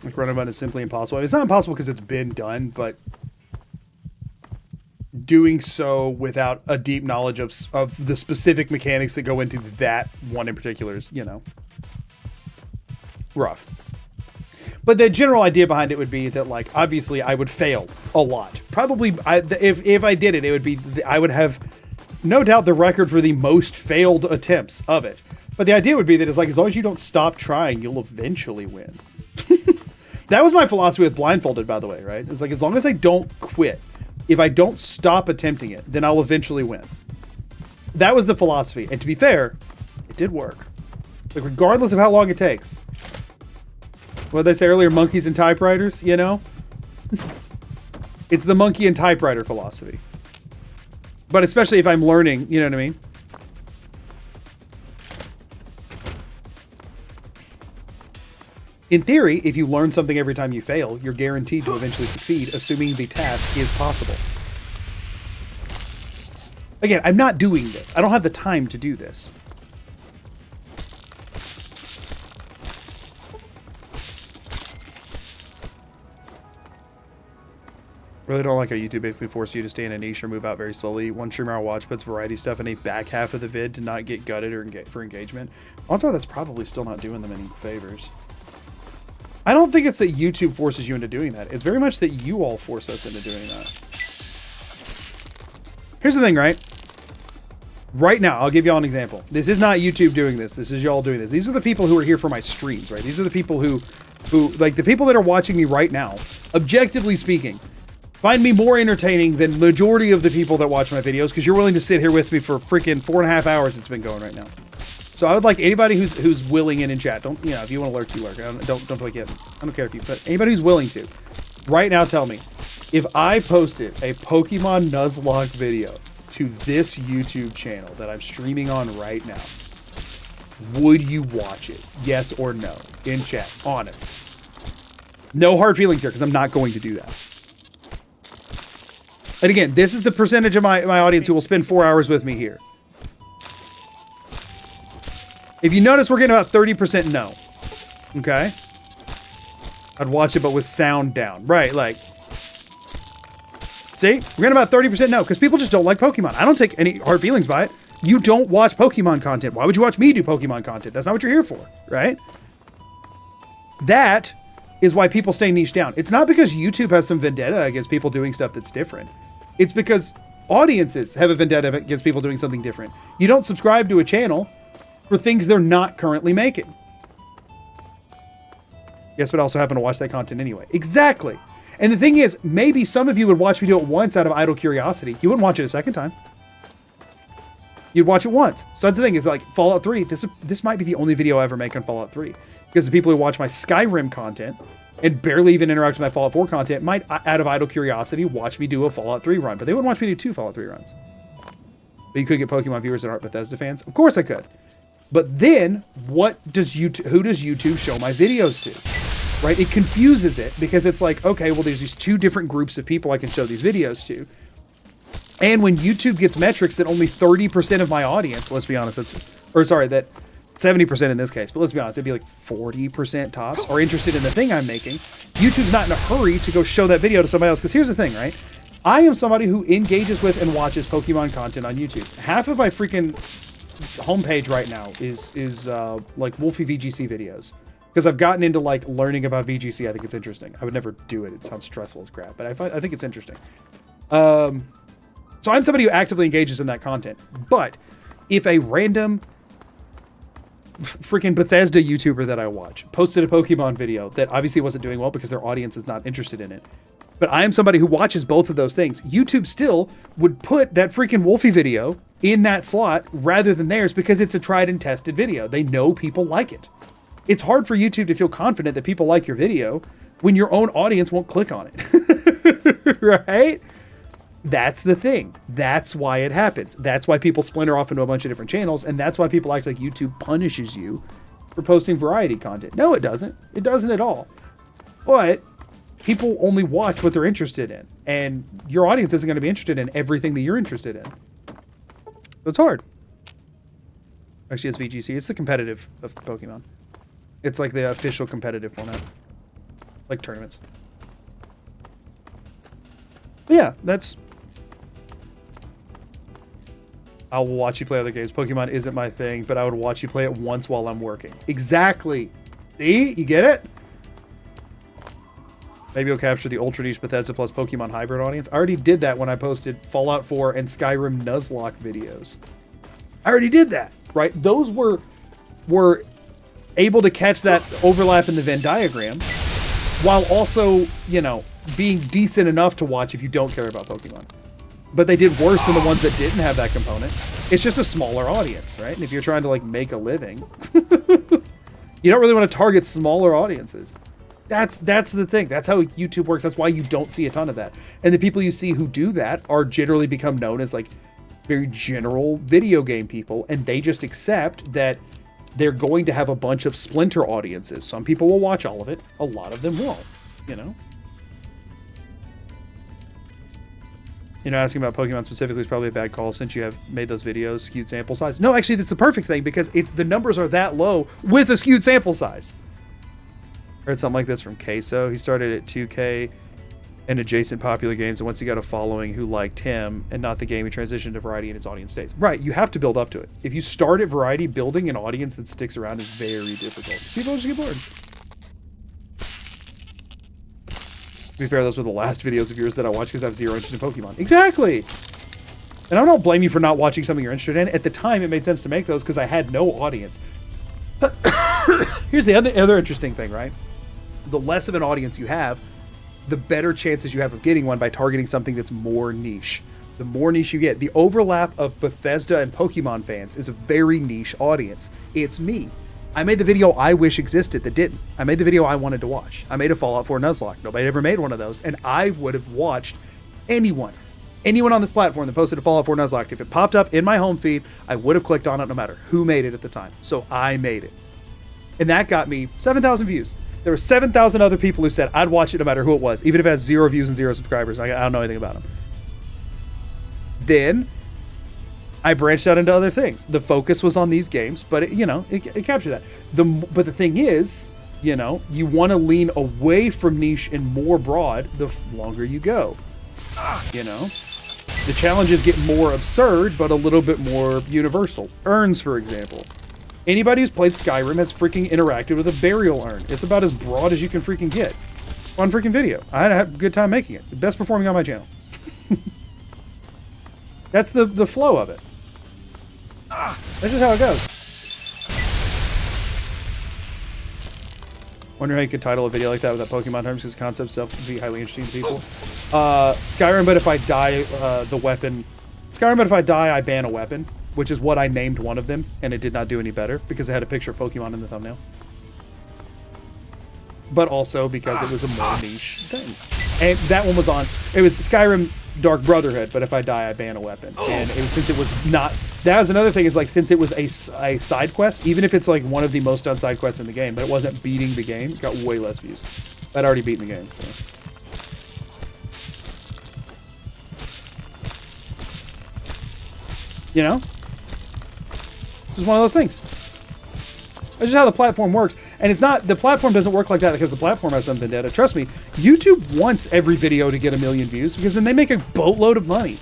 Like running about is simply impossible. It's not impossible because it's been done, but doing so without a deep knowledge of the specific mechanics that go into that one in particular is, you know, rough. But the general idea behind it would be that, like, obviously I would fail a lot. Probably, if I did it, it would be, I would have no doubt the record for the most failed attempts of it. But the idea would be that it's like, as long as you don't stop trying, you'll eventually win. That was my philosophy with Blindfolded, by the way, right? It's like, as long as I don't quit, if I don't stop attempting it, then I'll eventually win. That was the philosophy. And to be fair, it did work. Like, regardless of how long it takes. What did they say earlier? Monkeys and typewriters, you know? It's the monkey and typewriter philosophy. But especially if I'm learning, you know what I mean? In theory, if you learn something every time you fail, you're guaranteed to eventually succeed, assuming the task is possible. Again, I'm not doing this. I don't have the time to do this. Really don't like how YouTube basically forced you to stay in a niche or move out very slowly. One streamer I watch puts variety stuff in a back half of the vid to not get gutted or for engagement. Also, that's probably still not doing them any favors. I don't think it's that YouTube forces you into doing that. It's very much that you all force us into doing that. Here's the thing, right? Right now, I'll give y'all an example. This is not YouTube doing this. This is y'all doing this. These are the people who are here for my streams, right? These are the people who like the people that are watching me right now, objectively speaking, find me more entertaining than majority of the people that watch my videos because you're willing to sit here with me for freaking 4.5 hours it's been going right now. So I would like anybody who's willing in chat. Don't, you know, if you want to lurk, you lurk. Don't play Kevin. I don't care if you, but anybody who's willing to, right now, tell me, if I posted a Pokemon Nuzlocke video to this YouTube channel that I'm streaming on right now, would you watch it? Yes or no? In chat. Honest. No hard feelings here because I'm not going to do that. And again, this is the percentage of my audience who will spend 4 hours with me here. If you notice, we're getting about 30% no. Okay? I'd watch it, but with sound down. Right, like... See? We're getting about 30% no, because people just don't like Pokemon. I don't take any hard feelings by it. You don't watch Pokemon content. Why would you watch me do Pokemon content? That's not what you're here for, right? That is why people stay niche down. It's not because YouTube has some vendetta against people doing stuff that's different. It's because audiences have a vendetta against people doing something different. You don't subscribe to a channel for things they're not currently making. Yes, but also happen to watch that content anyway. Exactly. And the thing is, maybe some of you would watch me do it once out of idle curiosity. You wouldn't watch it a second time. You'd watch it once. So that's the thing, is like Fallout 3, this might be the only video I ever make on Fallout 3. Because the people who watch my Skyrim content and barely even interact with my Fallout 4 content might, out of idle curiosity, watch me do a Fallout 3 run. But they wouldn't watch me do 2 Fallout 3 runs. But you could get Pokemon viewers that aren't Bethesda fans. Of course I could. But then, who does YouTube show my videos to? Right? It confuses it because it's like, okay, well, there's these 2 different groups of people I can show these videos to. And when YouTube gets metrics that only 30% of my audience, let's be honest, that 70% in this case, but let's be honest, it'd be like 40% tops are interested in the thing I'm making. YouTube's not in a hurry to go show that video to somebody else. Because here's the thing, right? I am somebody who engages with and watches Pokemon content on YouTube. Half of my freaking homepage right now is like Wolfie VGC videos. Because I've gotten into like learning about VGC. I think it's interesting. I would never do it. It sounds stressful as crap, but I think it's interesting. So I'm somebody who actively engages in that content. But if a random freaking Bethesda YouTuber that I watch posted a Pokemon video that obviously wasn't doing well because their audience is not interested in it, but I am somebody who watches both of those things, YouTube still would put that freaking Wolfie video in that slot rather than theirs because it's a tried and tested video. They know people like it. It's hard for YouTube to feel confident that people like your video when your own audience won't click on it. Right? That's the thing. That's why it happens. That's why people splinter off into a bunch of different channels, and that's why people act like YouTube punishes you for posting variety content. No, it doesn't. It doesn't at all. But people only watch what they're interested in, and your audience isn't going to be interested in everything that you're interested in. So it's hard. Actually, it's VGC. It's the competitive of Pokemon. It's like the official competitive format. Like tournaments. But yeah, that's... I'll watch you play other games. Pokemon isn't my thing, but I would watch you play it once while I'm working. Exactly. See? You get it? Maybe you'll capture the Ultra Niche Bethesda plus Pokemon hybrid audience. I already did that when I posted Fallout 4 and Skyrim Nuzlocke videos. I already did that, right? Those were able to catch that overlap in the Venn diagram while also, you know, being decent enough to watch if you don't care about Pokemon. But they did worse than the ones that didn't have that component. It's just a smaller audience, right? And if you're trying to like make a living, you don't really want to target smaller audiences. That's the thing. That's how YouTube works. That's why you don't see a ton of that. And the people you see who do that are generally become known as like very general video game people, and they just accept that they're going to have a bunch of splinter audiences. Some people will watch all of it. A lot of them won't, you know? You know, asking about Pokemon specifically is probably a bad call since you have made those videos, skewed sample size. No, actually, that's the perfect thing because the numbers are that low with a skewed sample size. Heard something like this from Queso. He started at 2K and adjacent popular games, and once he got a following who liked him and not the game, he transitioned to Variety and his audience stays. Right, you have to build up to it. If you start at Variety, building an audience that sticks around is very difficult. People just get bored. To be fair, those were the last videos of yours that I watched because I have zero interest in Pokemon. Exactly! And I don't blame you for not watching something you're interested in. At the time, it made sense to make those because I had no audience. Here's the other interesting thing, right? The less of an audience you have, the better chances you have of getting one by targeting something that's more niche. The more niche you get, the overlap of Bethesda and Pokemon fans is a very niche audience. It's me. I made the video I wish existed that didn't. I made the video I wanted to watch. I made a Fallout 4 Nuzlocke. Nobody ever made one of those, and I would have watched anyone on this platform that posted a Fallout 4 Nuzlocke. If it popped up in my home feed, I would have clicked on it no matter who made it at the time. So I made it. And that got me 7,000 views. There were 7,000 other people who said I'd watch it no matter who it was, even if it has 0 views and 0 subscribers. I don't know anything about them. Then I branched out into other things. The focus was on these games, but it captured that. But the thing is, you want to lean away from niche and more broad the longer you go. The challenges get more absurd, but a little bit more universal. Urns, for example. Anybody who's played Skyrim has freaking interacted with a burial urn. It's about as broad as you can freaking get. Fun freaking video. I had a good time making it. The best performing on my channel. That's the flow of it. That's just how it goes. Wonder how you could title a video like that without Pokemon terms, because the concept itself would be highly interesting to people. Skyrim, but if I die, the weapon... Skyrim, but if I die, I ban a weapon, which is what I named one of them, and it did not do any better, because it had a picture of Pokemon in the thumbnail. but also because it was a more niche thing. And that one was on, it was Skyrim Dark Brotherhood, but if I die, I ban a weapon. And it was, since it was not, that was another thing, is like, since it was a side quest, even if it's like one of the most done side quests in the game, but it wasn't beating the game, it got way less views. I'd already beaten the game. So. You know? This is one of those things. That's just how the platform works. And it's not, the platform doesn't work like that because the platform has something data. Trust me, YouTube wants every video to get 1 million views because then they make a boatload of money.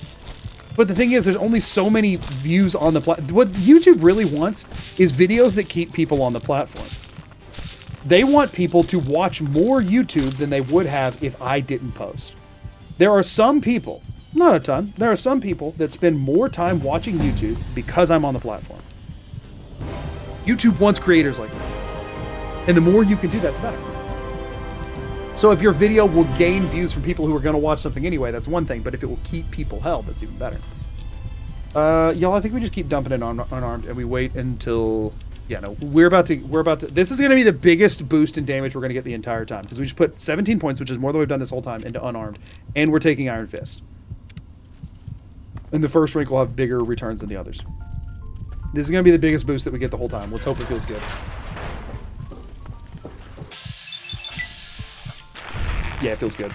But the thing is, there's only so many views on the platform. What YouTube really wants is videos that keep people on the platform. They want people to watch more YouTube than they would have if I didn't post. There are some people, not a ton, there are some people that spend more time watching YouTube because I'm on the platform. YouTube wants creators like that. And the more you can do that, the better. So if your video will gain views from people who are going to watch something anyway, that's one thing. But if it will keep people held, that's even better. Y'all, I think we just keep dumping it on unarmed and we wait until... Yeah, no, we're about to... This is going to be the biggest boost in damage we're going to get the entire time. Because we just put 17 points, which is more than we've done this whole time, into unarmed. And we're taking Iron Fist. And the first rank will have bigger returns than the others. This is going to be the biggest boost that we get the whole time. Let's hope it feels good. Yeah, it feels good.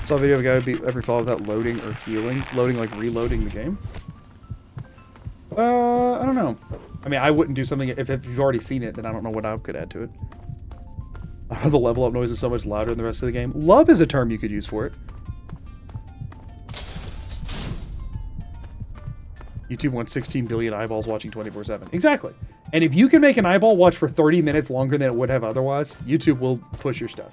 Saw a video of a guy beat every fall without loading or healing. Loading, like reloading the game. I don't know. I mean, I wouldn't do something if you've already seen it, then I don't know what I could add to it. The level up noise is so much louder than the rest of the game. Love is a term you could use for it. YouTube wants 16 billion eyeballs watching 24/7. Exactly. And if you can make an eyeball watch for 30 minutes longer than it would have otherwise, YouTube will push your stuff.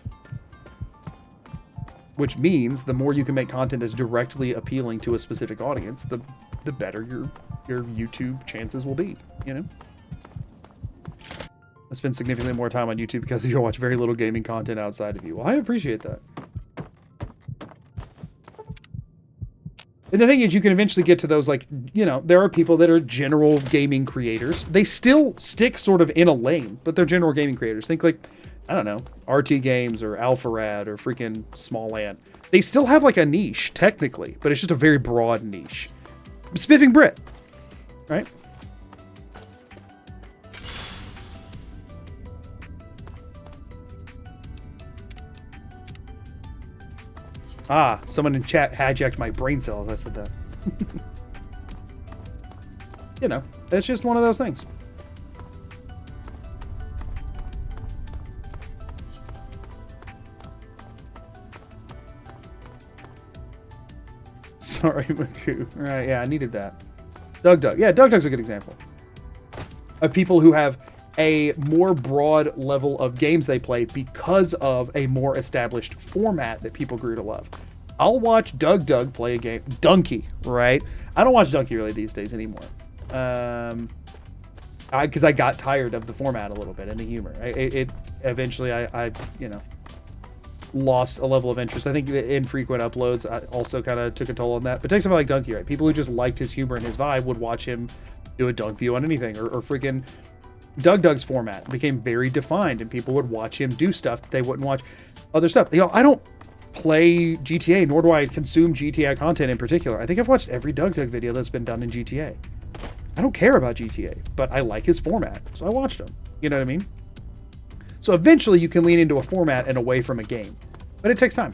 Which means the more you can make content that's directly appealing to a specific audience, the better your YouTube chances will be, you know? I spend significantly more time on YouTube because you watch very little gaming content outside of you. Well, I appreciate that. And the thing is, you can eventually get to those, like, you know, there are people that are general gaming creators. They still stick sort of in a lane, but they're general gaming creators. Think like, I don't know, RT Games or Alpharad or freaking Small Ant. They still have like a niche, technically, but it's just a very broad niche. Spiffing Brit, right? Ah, someone in chat hijacked my brain cells. I said that. You know, it's just one of those things. Sorry, Maku. Right, yeah, I needed that. Doug. Yeah, Doug's a good example. Of people who have a more broad level of games they play because of a more established format that people grew to love. I'll watch Doug play a game. Donkey, right? I don't watch Donkey really these days anymore. Because I got tired of the format a little bit and the humor. Eventually I you know, lost a level of interest. I think the infrequent uploads also kind of took a toll on that. But take something like Donkey, right? People who just liked his humor and his vibe would watch him do a dunk view on anything, or freaking Doug's format became very defined, and people would watch him do stuff that they wouldn't watch other stuff. You know, I don't play GTA, nor do I consume GTA content in particular. I think I've watched every Doug video that's been done in GTA. I don't care about GTA, but I like his format, so I watched him. You know what I mean? So eventually you can lean into a format and away from a game, but it takes time.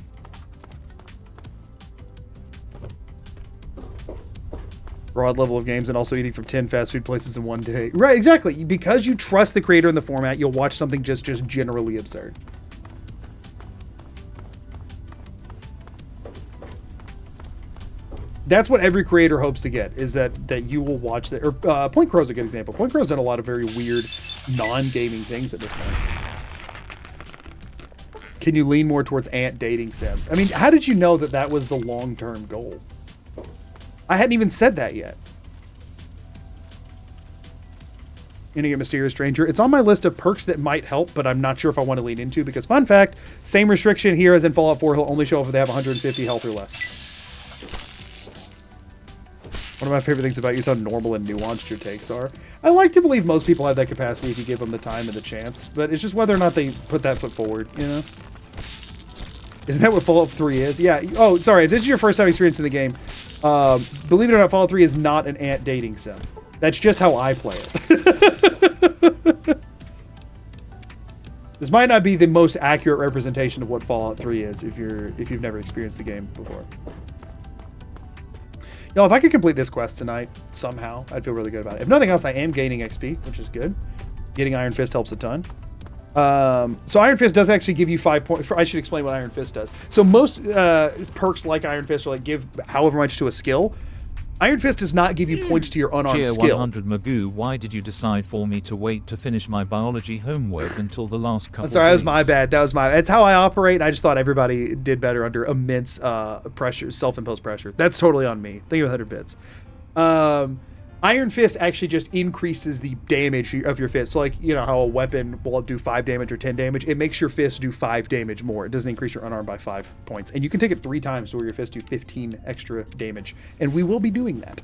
Broad level of games and also eating from 10 fast food places in one day. Right, exactly. Because you trust the creator and the format, you'll watch something just generally absurd. That's what every creator hopes to get, is that you will watch that. Or Point Crow's a good example. Point Crow's done a lot of very weird non-gaming things at this point. Can you lean more towards ant dating sims? I mean, how did you know that that was the long-term goal? I hadn't even said that yet. Ending a mysterious stranger. It's on my list of perks that might help, but I'm not sure if I want to lean into, because fun fact, same restriction here as in Fallout 4, he'll only show up if they have 150 health or less. One of my favorite things about you is how normal and nuanced your takes are. I like to believe most people have that capacity if you give them the time and the chance, but it's just whether or not they put that foot forward, you know? Isn't that what Fallout 3 is? Yeah. Oh, sorry. If this is your first time experiencing the game, believe it or not, Fallout 3 is not an ant dating sim. That's just how I play it. This might not be the most accurate representation of what Fallout 3 is if you've never experienced the game before. Yo, if I could complete this quest tonight somehow, I'd feel really good about it. If nothing else, I am gaining XP, which is good. Getting Iron Fist helps a ton. So Iron Fist does actually give you 5 points. I should explain what Iron Fist does. So most perks like Iron Fist are like give however much to a skill. Iron Fist does not give you points to your unarmed Cheer skill. 100 Magoo, why did you decide for me to wait to finish my biology homework until the last couple Sorry, that was days? my bad. That's how I operate. I just thought everybody did better under immense pressure, self-imposed pressure. That's totally on me. Thank you, 100 bits. Iron Fist actually just increases the damage of your fist. So like, you know how a weapon will do 5 damage or 10 damage? It makes your fist do 5 damage more. It doesn't increase your unarmed by 5 points. And you can take it 3 times to where your fist do 15 extra damage. And we will be doing that.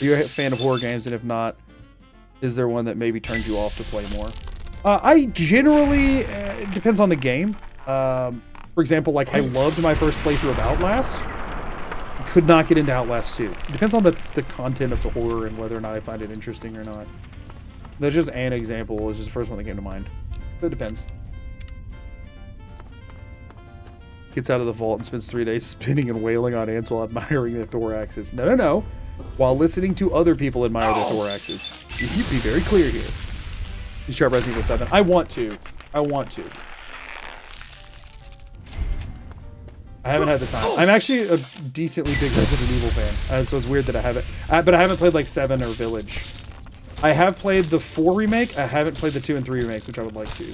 Are you a fan of horror games? And if not, is there one that maybe turns you off to play more? I generally, it depends on the game. For example, like I loved my first playthrough of Outlast. Could not get into Outlast 2. It depends on the content of the horror and whether or not I find it interesting or not. That's just an example. It's just the first one that came to mind. But it depends. Gets out of the vault and spends 3 days spinning and wailing on ants while admiring their thoraxes. No, no, no. While listening to other people admire their thoraxes. You be very clear here. You try Resident Evil 7. I want to. I want to. I haven't had the time. I'm actually a decently big Resident Evil fan, so it's weird that I haven't. But I haven't played like 7 or Village. I have played the 4 remake. I haven't played the 2 and 3 remakes, which I would like to.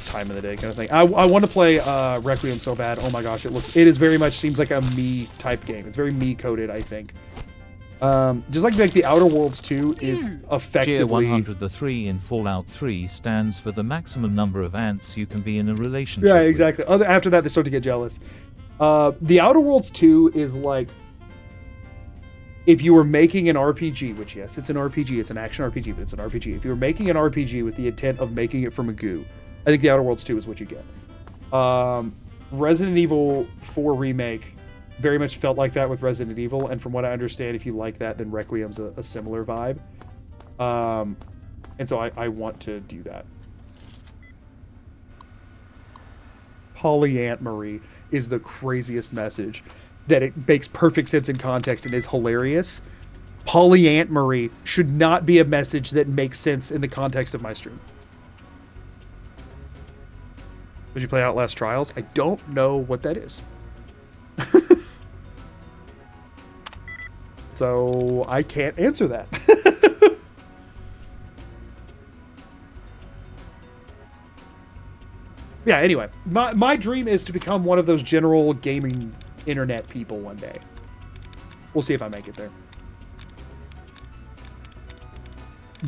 Time of the day kind of thing. I want to play Requiem so bad. Oh my gosh, it is very much seems like a me type game. It's very me coded, I think. Just like the Outer Worlds 2 is effectively... Cheer 100 the 3 in Fallout 3 stands for the maximum number of ants you can be in a relationship Yeah, with. exactly. After that, they start to get jealous. The Outer Worlds 2 is like... If you were making an RPG, which yes, it's an RPG, it's an action RPG, but it's an RPG. If you were making an RPG with the intent of making it for Magoo, I think the Outer Worlds 2 is what you get. Resident Evil 4 Remake very much felt like that with Resident Evil, and from what I understand, if you like that, then Requiem's a similar vibe. And so I want to do that. Polyant Marie is the craziest message that it makes perfect sense in context and is hilarious. Polyant Marie should not be a message that makes sense in the context of my stream. Did you play Outlast Trials? I don't know what that is. So I can't answer that. Yeah, anyway, my dream is to become one of those general gaming internet people one day. We'll see if I make it there.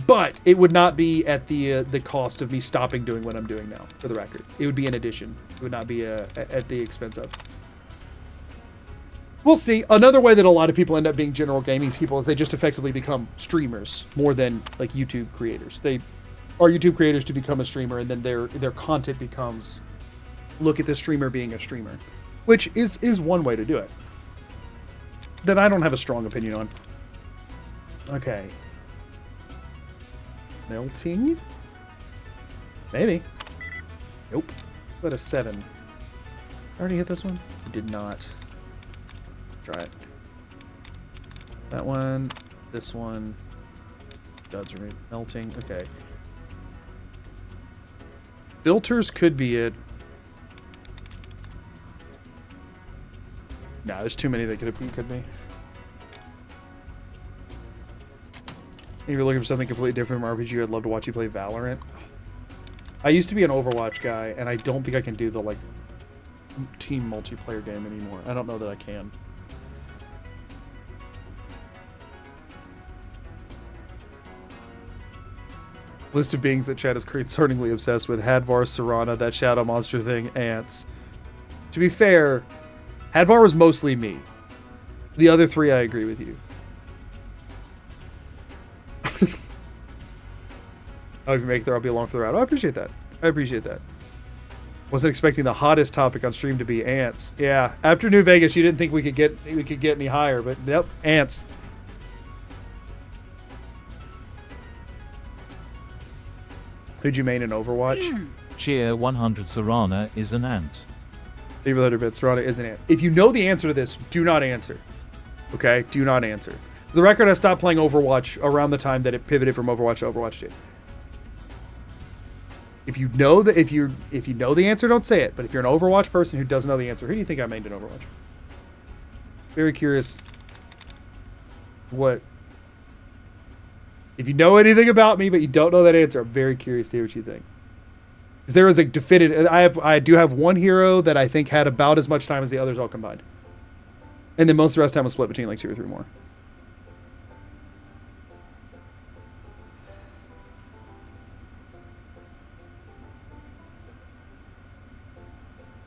But it would not be at the cost of me stopping doing what I'm doing now, for the record. It would be in addition. It would not be at the expense of. We'll see. Another way that a lot of people end up being general gaming people is they just effectively become streamers more than like YouTube creators. They are YouTube creators to become a streamer, and then their content becomes look at the streamer being a streamer, which is one way to do it that I don't have a strong opinion on. Okay. Melting? Maybe. Nope. What a 7. I already hit this one? I did not. Try it. That one. This one. Duds remove. Melting. Okay. Filters could be it. Nah, there's too many that could be. If you're looking for something completely different from RPG, I'd love to watch you play Valorant. I used to be an Overwatch guy, and I don't think I can do the like team multiplayer game anymore. I don't know that I can. List of beings that Chad is concerningly obsessed with: Hadvar, Serana, that shadow monster thing, ants. To be fair, Hadvar was mostly me. The other three, I agree with you. Oh, if you make there, I'll be along for the ride. Oh, I appreciate that. I appreciate that. Wasn't expecting the hottest topic on stream to be ants. Yeah, after New Vegas, you didn't think we could get any higher, but yep, ants. Who'd you main in Overwatch? Cheer 100 Serana is an ant. Leave a 100 bits. Serana is an ant. If you know the answer to this, do not answer. Okay? Do not answer. For the record, I stopped playing Overwatch around the time that it pivoted from Overwatch to Overwatch 2. If you know the answer, don't say it. But if you're an Overwatch person who doesn't know the answer, who do you think I mained in Overwatch? Very curious. What? If you know anything about me, but you don't know that answer, I'm very curious to hear what you think. Because there is a definitive. I do have one hero that I think had about as much time as the others all combined, and then most of the rest of the time was split between like 2 or 3 more.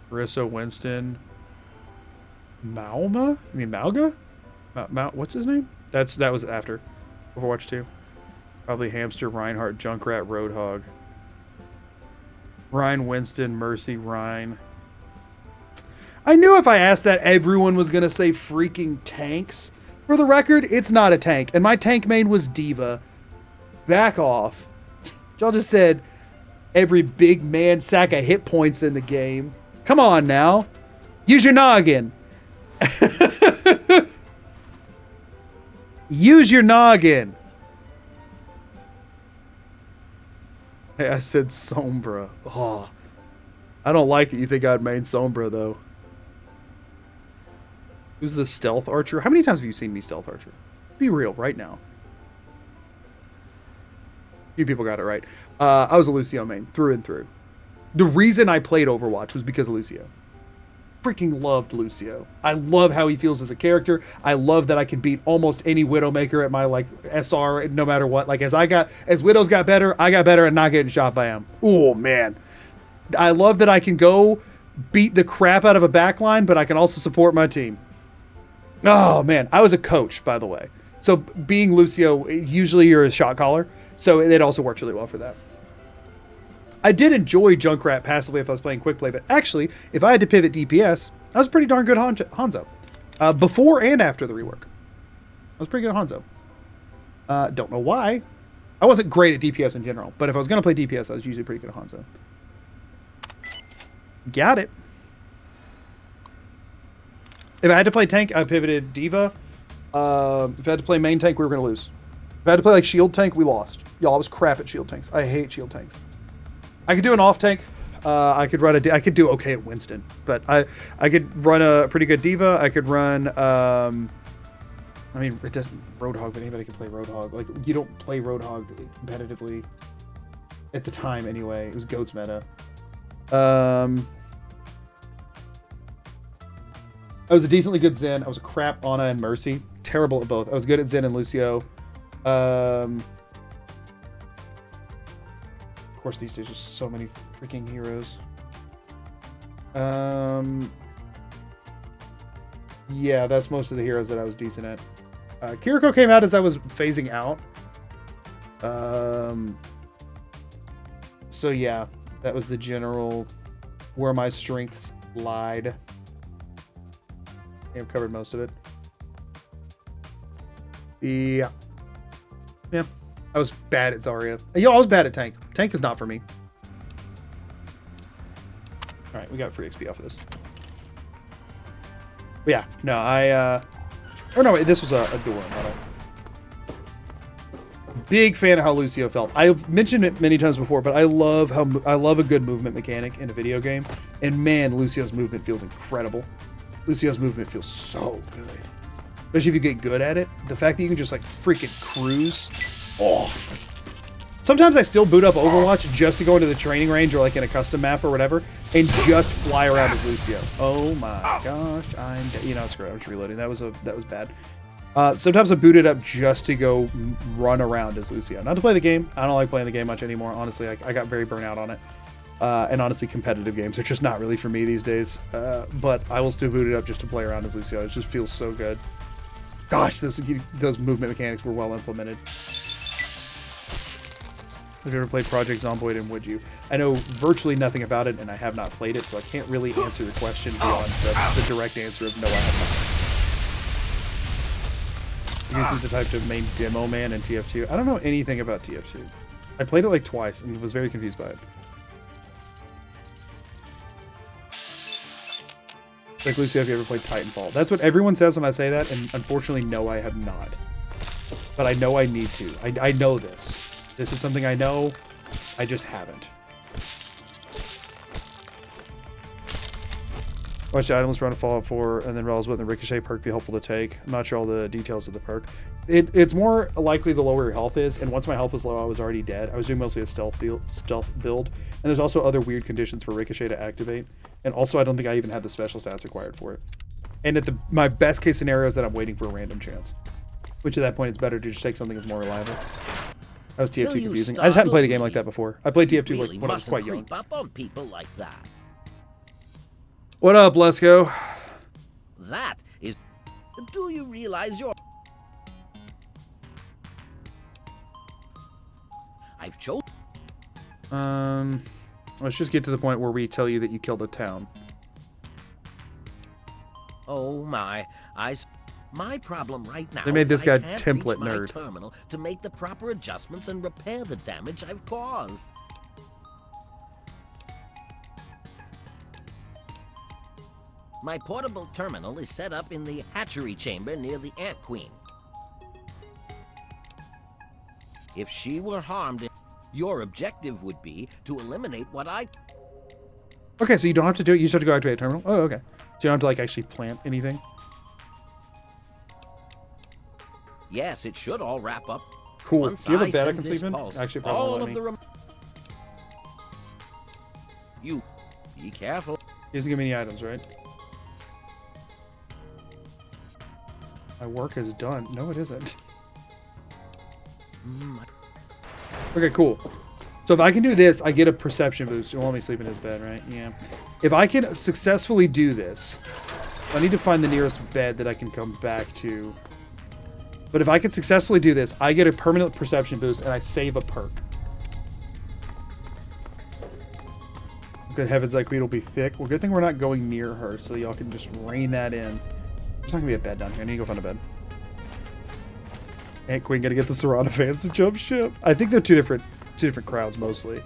Marissa, Winston, Malma? I mean Malga? What's his name? That was after Overwatch 2. Probably Hamster, Reinhardt, Junkrat, Roadhog. Ryan, Winston, Mercy, Ryan. I knew if I asked that, everyone was going to say freaking tanks. For the record, it's not a tank. And my tank main was Diva. Back off. Y'all just said every big man sack of hit points in the game. Come on now. Use your noggin. Use your noggin. Hey, I said Sombra. Oh, I don't like that you think I'd main Sombra, though. Who's the stealth archer? How many times have you seen me stealth archer? Be real right now. You people got it right. I was a Lucio main, through and through. The reason I played Overwatch was because of Lucio. Freaking loved Lucio. I love how he feels as a character. I love that I can beat almost any Widowmaker at my like SR no matter what. Like as Widows got better, I got better at not getting shot by him. Oh man. I love that I can go beat the crap out of a backline, but I can also support my team. Oh man, I was a coach, by the way. So being Lucio, usually you're a shot caller, so it also works really well for that. I did enjoy Junkrat passively if I was playing quick play, but actually, if I had to pivot DPS, I was pretty darn good Hanzo. Before and after the rework. I was pretty good at Hanzo. Don't know why. I wasn't great at DPS in general, but if I was going to play DPS, I was usually pretty good at Hanzo. Got it. If I had to play tank, I pivoted Diva. If I had to play main tank, we were going to lose. If I had to play like shield tank, we lost. Y'all, I was crap at shield tanks. I hate shield tanks. I could do an off tank. I could do okay at Winston, but I could run a pretty good Diva. I could run. I mean, it doesn't Roadhog, but anybody can play Roadhog. Like you don't play Roadhog competitively at the time anyway. It was Goat's meta. I was a decently good Zen. I was a crap Ana and Mercy. Terrible at both. I was good at Zen and Lucio. Of course, these days there's so many freaking heroes. Yeah, that's most of the heroes that I was decent at. Kiriko came out as I was phasing out. So yeah, that was the general where my strengths lied. I've covered most of it. Yeah. Yeah. I was bad at Zarya. Yo, I was bad at tank. Tank is not for me. Alright, we got free XP off of this. But yeah, no, oh no, wait, this was a door, not a... Big fan of how Lucio felt. I've mentioned it many times before, but I love a good movement mechanic in a video game. And man, Lucio's movement feels incredible. Lucio's movement feels so good. Especially if you get good at it. The fact that you can just like freaking cruise. Oh. Sometimes I still boot up Overwatch just to go into the training range or like in a custom map or whatever and just fly around as Lucio. Oh my gosh, screw it. I'm just reloading. That was bad. Sometimes I boot it up just to go run around as Lucio. Not to play the game. I don't like playing the game much anymore. Honestly, I got very burnt out on it. And honestly, competitive games are just not really for me these days. But I will still boot it up just to play around as Lucio. It just feels so good. Gosh, those movement mechanics were well implemented. Have you ever played Project Zomboid, and would you? I know virtually nothing about it, and I have not played it, so I can't really answer the question beyond the direct answer of no, I have not. This is the type of main demo man in TF2. I don't know anything about TF2. I played it like twice and was very confused by it. Like, Lucy, have you ever played Titanfall? That's what everyone says when I say that, and unfortunately, no, I have not. But I know I need to. I know this. This is something I know. I just haven't. Watch the Itemless run a Fallout 4, and then realize what the Ricochet perk be helpful to take. I'm not sure all the details of the perk. It's more likely the lower your health is, and once my health was low, I was already dead. I was doing mostly a stealth build, and there's also other weird conditions for Ricochet to activate. And also, I don't think I even had the special stats required for it. And at my best case scenario is that I'm waiting for a random chance. Which at that point, it's better to just take something that's more reliable. That was TF2 confusing. I just hadn't played a game like that before. I played TF2 like when I was quite young. Up on people like that. What up, Lesko? That is... Do you realize you're... I've chosen... Let's just get to the point where we tell you that you killed a town. Oh my, my problem right now. They made this guy I can't template reach my nerd. terminal to make the proper adjustments and repair the damage I've caused. My portable terminal is set up in the hatchery chamber near the Ant Queen. If she were harmed, your objective would be to eliminate what I... Okay, so you don't have to do it. You just have to go activate a terminal. Oh, okay. So you don't have to like actually plant anything. Yes, it should all wrap up. Cool. Once Do you have a I bed I send can this sleep in? pulse, Actually, probably all won't of let the me. You be careful. He doesn't give me any items, right? My work is done. No, it isn't. Okay, cool. So if I can do this, I get a perception boost. It won't let me sleep in his bed, right? Yeah. If I can successfully do this, I need to find the nearest bed that I can come back to. But if I can successfully do this, I get a permanent perception boost and I save a perk. Good heavens, that queen will be thick. Well, good thing we're not going near her, so y'all can just rein that in. There's not gonna be a bed down here. I need to go find a bed. Ant Queen gotta get the Serrano fans to jump ship. I think they're two different crowds mostly.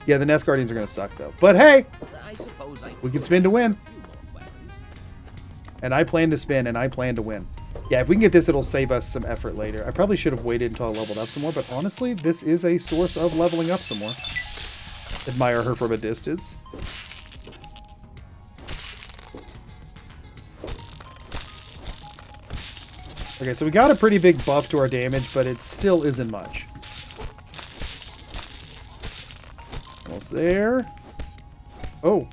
Yeah, the Nest Guardians are gonna suck though. But hey, we can spin to win. And I plan to spin, and I plan to win. Yeah, if we can get this, it'll save us some effort later. I probably should have waited until I leveled up some more, but honestly, this is a source of leveling up some more. Admire her from a distance. Okay, so we got a pretty big buff to our damage, but it still isn't much. Almost there. Oh.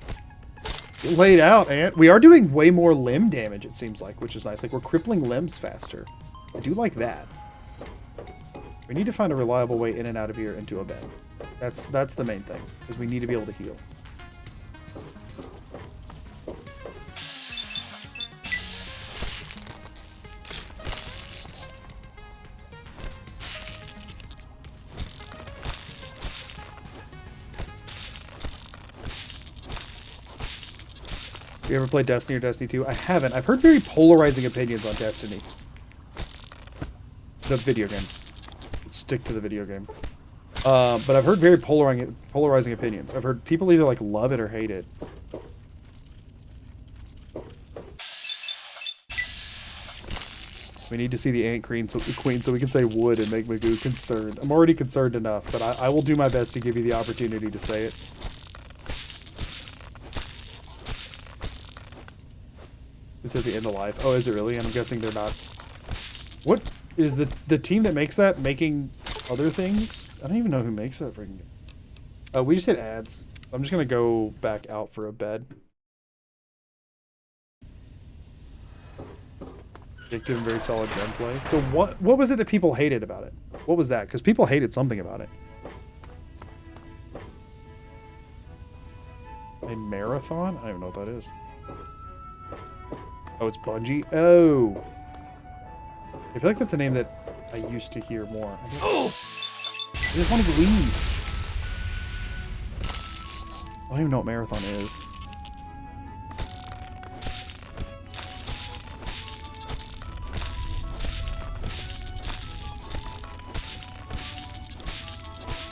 Get laid out, Ant. We are doing way more limb damage, it seems like, which is nice. Like, we're crippling limbs faster. I do like that. We need to find a reliable way in and out of here into a bed. That's the main thing, because we need to be able to heal. You ever played Destiny or Destiny 2? I haven't. I've heard very polarizing opinions on Destiny. The video game. Let's stick to the video game. But I've heard very polarizing opinions. I've heard people either like love it or hate it. We need to see the Ant Queen so we can say wood and make Magoo concerned. I'm already concerned enough, but I will do my best to give you the opportunity to say it. It says the end of life. Oh, is it really? And I'm guessing they're not. What is the team that makes that making other things? I don't even know who makes that freaking game. We just hit ads. So I'm just gonna go back out for a bed. Addictive and very solid gunplay. So what was it that people hated about it? What was that? Because people hated something about it. A marathon? I don't even know what that is. Oh, it's Bungie? Oh. I feel like that's a name that I used to hear more. I just want to leave. I don't even know what marathon is.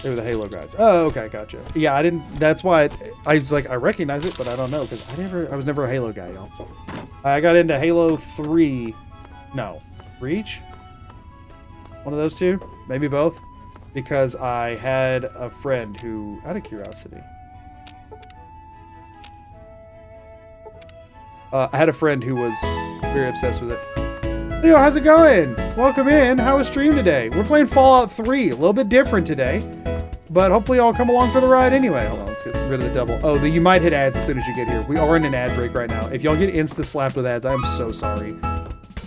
They were the Halo guys. Oh, okay, gotcha. Yeah, I didn't. That's why I was like, I recognize it, but I don't know because I was never a Halo guy, y'all. I got into Halo 3. No, Reach. One of those two, maybe both, because I had a friend who, out of curiosity, I had a friend who was very obsessed with it. Leo, how's it going? Welcome in. How was stream today? We're playing Fallout 3, a little bit different today, but hopefully y'all come along for the ride anyway. Hold on, let's get rid of the double. Oh, you might hit ads as soon as you get here. We are in an ad break right now. If y'all get insta-slapped with ads, I'm so sorry.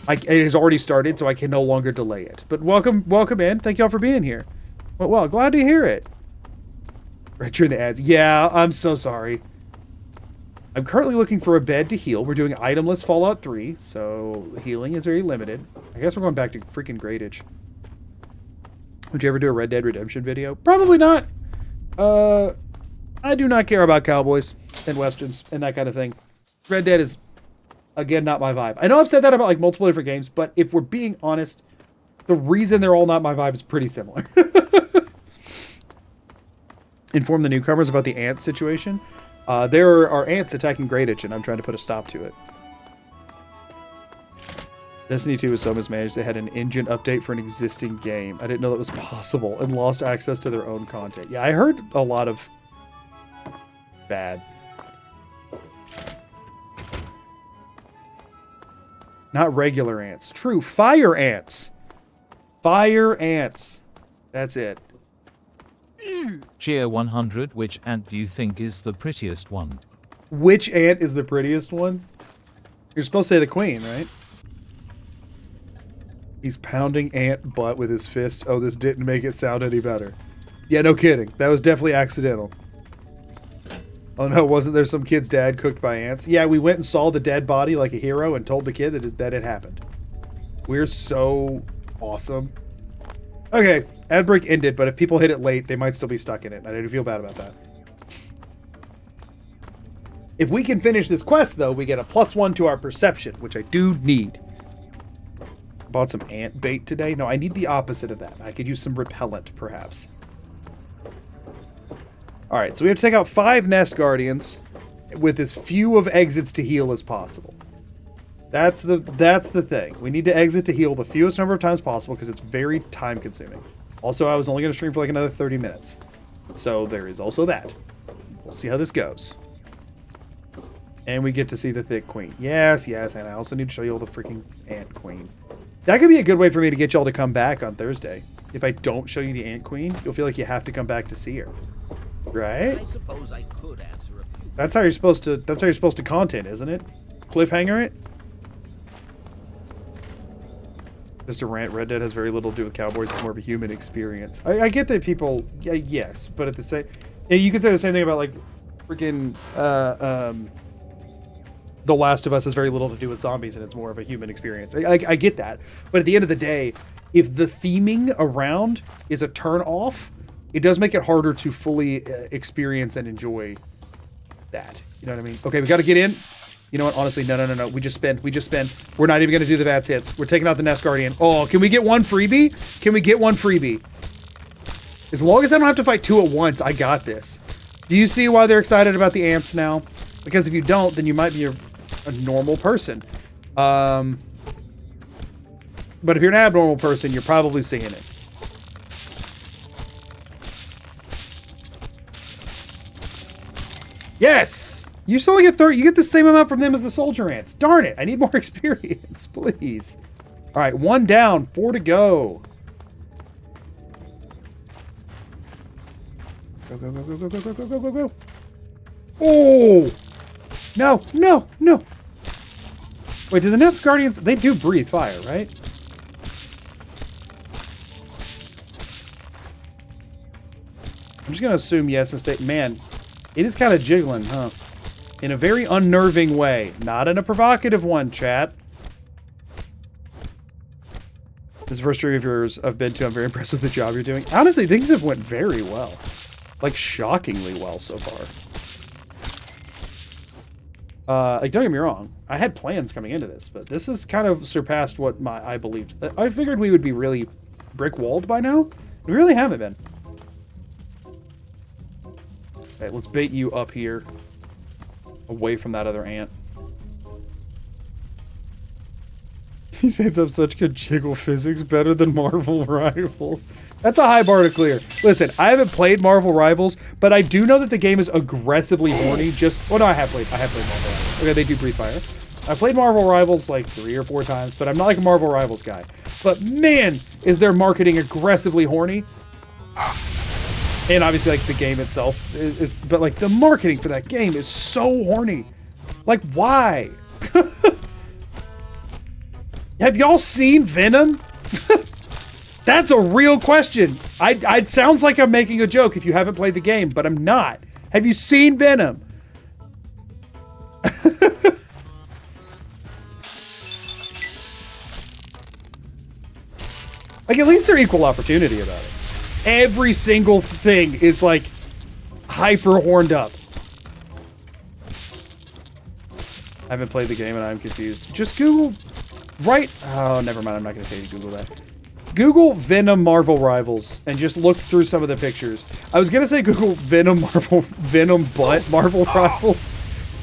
It has already started, so I can no longer delay it. But welcome in. Thank y'all for being here. Well, glad to hear it. Right during the ads. Yeah, I'm so sorry. I'm currently looking for a bed to heal. We're doing itemless Fallout 3, so healing is very limited. I guess we're going back to freaking Greatage. Would you ever do a Red Dead Redemption video? Probably not. I do not care about cowboys and westerns and that kind of thing. Red Dead is, again, not my vibe. I know I've said that about like multiple different games, but if we're being honest, the reason they're all not my vibe is pretty similar. Inform the newcomers about the ant situation. There are ants attacking Greatage, and I'm trying to put a stop to it. Destiny 2 was so mismanaged, they had an engine update for an existing game. I didn't know that was possible, and lost access to their own content. Yeah, I heard a lot of bad. Not regular ants. True, fire ants. Fire ants. That's it. Cheer 100, which ant do you think is the prettiest one? Which ant is the prettiest one? You're supposed to say the queen, right? He's pounding ant butt with his fists. Oh, this didn't make it sound any better. Yeah, no kidding. That was definitely accidental. Oh no, wasn't there some kid's dad cooked by ants? Yeah, we went and saw the dead body like a hero and told the kid that it happened. We're so awesome. Okay, ad break ended, but if people hit it late, they might still be stuck in it. I do feel bad about that. If we can finish this quest, though, we get a +1 to our perception, which I do need. Bought some ant bait today. No, I need the opposite of that. I could use some repellent, perhaps. Alright, so we have to take out 5 nest guardians with as few of exits to heal as possible. That's the thing. We need to exit to heal the fewest number of times possible because it's very time consuming. Also, I was only going to stream for like another 30 minutes. So there is also that. We'll see how this goes. And we get to see the thick queen. Yes, yes, and I also need to show you all the freaking ant queen. That could be a good way for me to get y'all to come back on Thursday. If I don't show you the ant queen, you'll feel like you have to come back to see her. Right? I suppose I could answer a few. That's how you're supposed to content, isn't it? Cliffhanger it? Just a rant, Red Dead has very little to do with cowboys. It's more of a human experience. I get that people, yeah, yes, but at the same, yeah, you could say the same thing about like freaking The Last of Us has very little to do with zombies, and it's more of a human experience. I get that, but at the end of the day, if the theming around is a turn off, it does make it harder to fully experience and enjoy that. You know what I mean? Okay, we got to get in. You know what? Honestly, no. We just spend. We're not even going to do the VATS hits. We're taking out the Nest Guardian. Oh, can we get one freebie? Can we get one freebie? As long as I don't have to fight 2 at once, I got this. Do you see why they're excited about the ants now? Because if you don't, then you might be a normal person. But if you're an abnormal person, you're probably seeing it. Yes! You still get 30. You get the same amount from them as the soldier ants. Darn it. I need more experience, please. All right, 1 down, 4 to go. Go. Oh! No. Wait, do the Nest Guardians... They do breathe fire, right? I'm just going to assume yes and state... Man, it is kind of jiggling, huh? In a very unnerving way. Not in a provocative one, chat. This is the first stream of yours I've been to. I'm very impressed with the job you're doing. Honestly, things have went very well. Like, shockingly well so far. Like, don't get me wrong. I had plans coming into this, but this has kind of surpassed what I believed. I figured we would be really brick-walled by now. We really haven't been. Okay, let's bait you up here. Away from that other ant. These ants have such good jiggle physics, better than Marvel Rivals. That's a high bar to clear. Listen, I haven't played Marvel Rivals, but I do know that the game is aggressively horny. Oh no, I have played Marvel Rivals. Okay, they do breathe fire. I played Marvel Rivals like 3 or 4 times, but I'm not like a Marvel Rivals guy. But man, is their marketing aggressively horny. And obviously, like, the game itself is, but like the marketing for that game is so horny. Like, why? Have y'all seen Venom? That's a real question. It sounds like I'm making a joke if you haven't played the game, but I'm not. Have you seen Venom? Like, at least they're equal opportunity about it. Every single thing is, like, hyper horned up. I haven't played the game and I'm confused. Just Google... Oh, never mind. I'm not going to say you Google that. Google Venom Marvel Rivals and just look through some of the pictures. I was going to say Google Venom butt Marvel Rivals,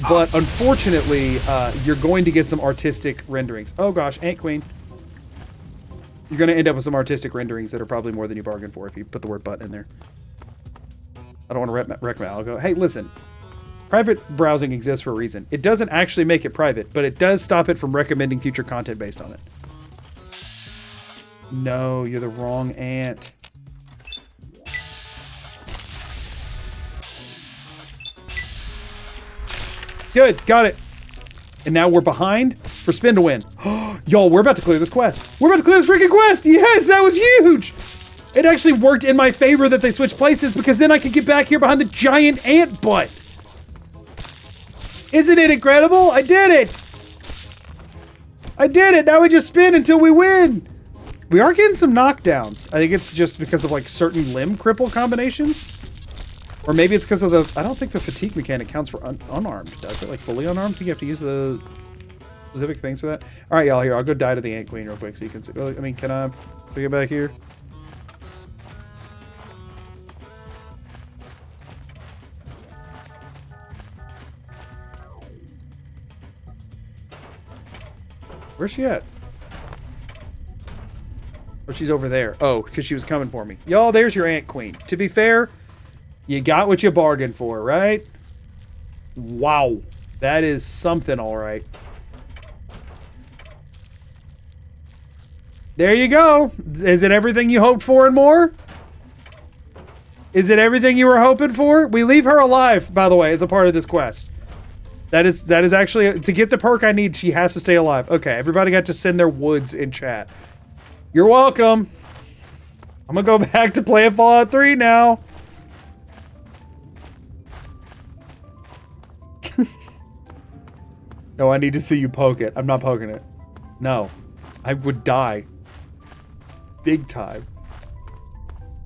but unfortunately, you're going to get some artistic renderings. Oh gosh, Ant Queen. You're going to end up with some artistic renderings that are probably more than you bargained for if you put the word butt in there. I don't want to wreck my algo. Hey, listen. Private browsing exists for a reason. It doesn't actually make it private, but it does stop it from recommending future content based on it. No, you're the wrong ant. Good, got it. And now we're behind for spin to win. Y'all, we're about to clear this quest. We're about to clear this freaking quest! Yes, that was huge! It actually worked in my favor that they switched places because then I could get back here behind the giant ant butt. Isn't it incredible? I did it! I did it! Now we just spin until we win! We are getting some knockdowns. I think it's just because of, like, certain limb cripple combinations. Or maybe it's because of the... I don't think the fatigue mechanic counts for unarmed, does it? Like, fully unarmed? I think you have to use the specific things for that. Alright, y'all, here. I'll go die to the Ant Queen real quick so you can see... I mean, can I get back here? Where's she at? Oh, she's over there. Oh, because she was coming for me. Y'all, there's your Ant Queen. To be fair, you got what you bargained for, right? Wow. That is something, all right. There you go. Is it everything you hoped for and more? Is it everything you were hoping for? We leave her alive, by the way, as a part of this quest. That is actually, to get the perk I need, she has to stay alive. Okay, everybody got to send their woods in chat. You're welcome. I'm gonna go back to playing Fallout 3 now. No, I need to see you poke it. I'm not poking it. No. I would die. Big time.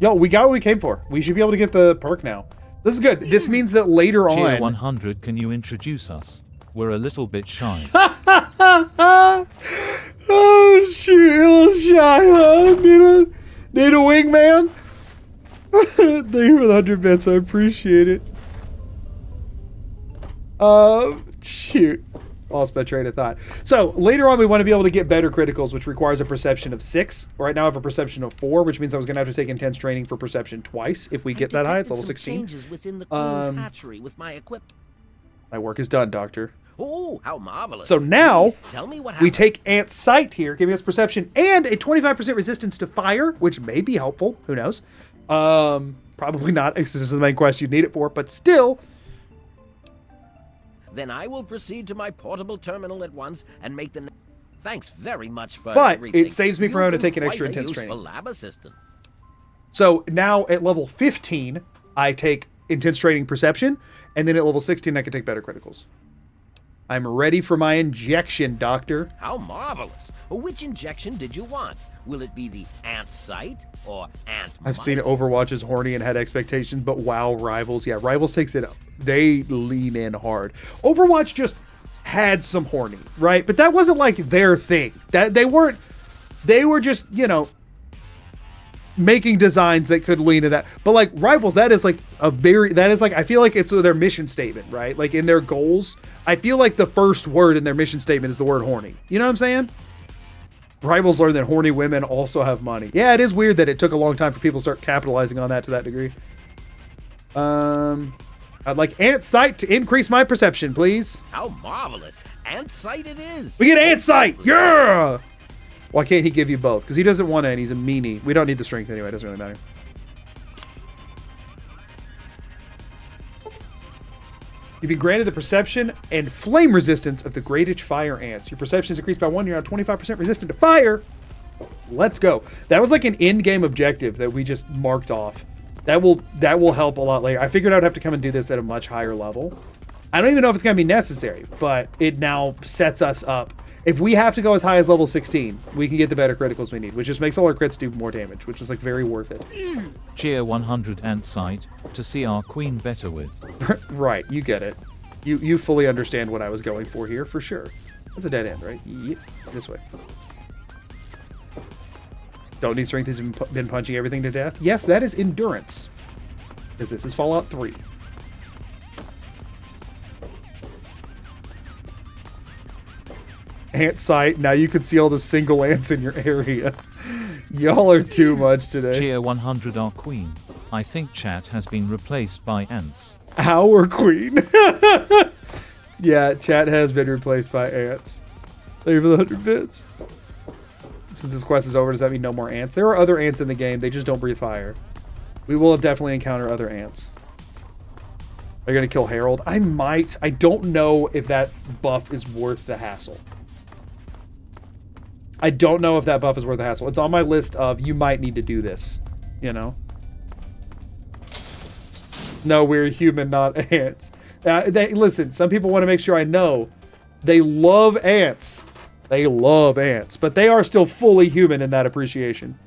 Yo, we got what we came for. We should be able to get the perk now. This is good. This means that later on... Cheer 100, can you introduce us? We're a little bit shy. Oh, shoot. You're a little shy, huh? Need a wingman? Thank you for the 100 bits. I appreciate it. Shoot. Lost my train of thought. So, later on, we want to be able to get better criticals, which requires a perception of 6. Right now, I have a perception of 4, which means I was going to have to take intense training for perception twice. If we get that high, it's level 16. Changes within the Queen's hatchery with my equipment. My work is done, Doctor. Oh, how marvelous. So now, tell me what we take Ant Sight here, giving us perception and a 25% resistance to fire, which may be helpful. Who knows? Probably not, because this is the main quest you need it for, but still... Then I will proceed to my portable terminal at once and make the... Thanks very much for But everything. it saves me from having to take an extra Quite a intense useful training. lab assistant. So now at level 15, I take intense training perception, and then at level 16, I can take better criticals. I'm ready for my injection, Doctor. How marvelous. Which injection did you want? Will it be the ant sight or ant I've seen Overwatch as horny and had expectations, but WoW Rivals, yeah, Rivals takes it up. They lean in hard. Overwatch just had some horny, right? But that wasn't like their thing. That they were just, you know, making designs that could lean to that. But like Rivals, that is like I feel like it's their mission statement, right? Like in their goals, I feel like the first word in their mission statement is the word horny. You know what I'm saying? Rivals learn that horny women also have money. Yeah, it is weird that it took a long time for people to start capitalizing on that to that degree. I'd like ant sight to increase my perception, please. How marvelous. Ant sight it is. We get ant sight. Yeah. Why can't he give you both? Because he doesn't want any. He's a meanie. We don't need the strength anyway. It doesn't really matter. You've been granted the perception and flame resistance of the Great Itch Fire Ants. Your perception is increased by 1. You're now 25% resistant to fire. Let's go. That was like an in-game objective that we just marked off. That will help a lot later. I figured I'd have to come and do this at a much higher level. I don't even know if it's going to be necessary, but it now sets us up. If we have to go as high as level 16, we can get the better criticals we need, which just makes all our crits do more damage, which is like very worth it. Cheer 100 ant sight to see our queen better with. Right, you get it. You fully understand what I was going for here, for sure. That's a dead end, right? Yep, this way. Don't need strength, has been punching everything to death. Yes, that is endurance. Because this is Fallout 3. Ant sight. Now you can see all the single ants in your area. Y'all are too much today. Cheer 100 our queen. I think chat has been replaced by ants. Our queen. Yeah, chat has been replaced by ants. Thank you for the 100 bits. Since this quest is over, does that mean no more ants? There are other ants in the game. They just don't breathe fire. We will definitely encounter other ants. Are you going to kill Harold? I might. I don't know if that buff is worth the hassle. I don't know if that buff is worth the hassle. It's on my list of you might need to do this. You know? No, we're human, not ants. Listen, some people want to make sure I know. They love ants. They love ants, but they are still fully human in that appreciation.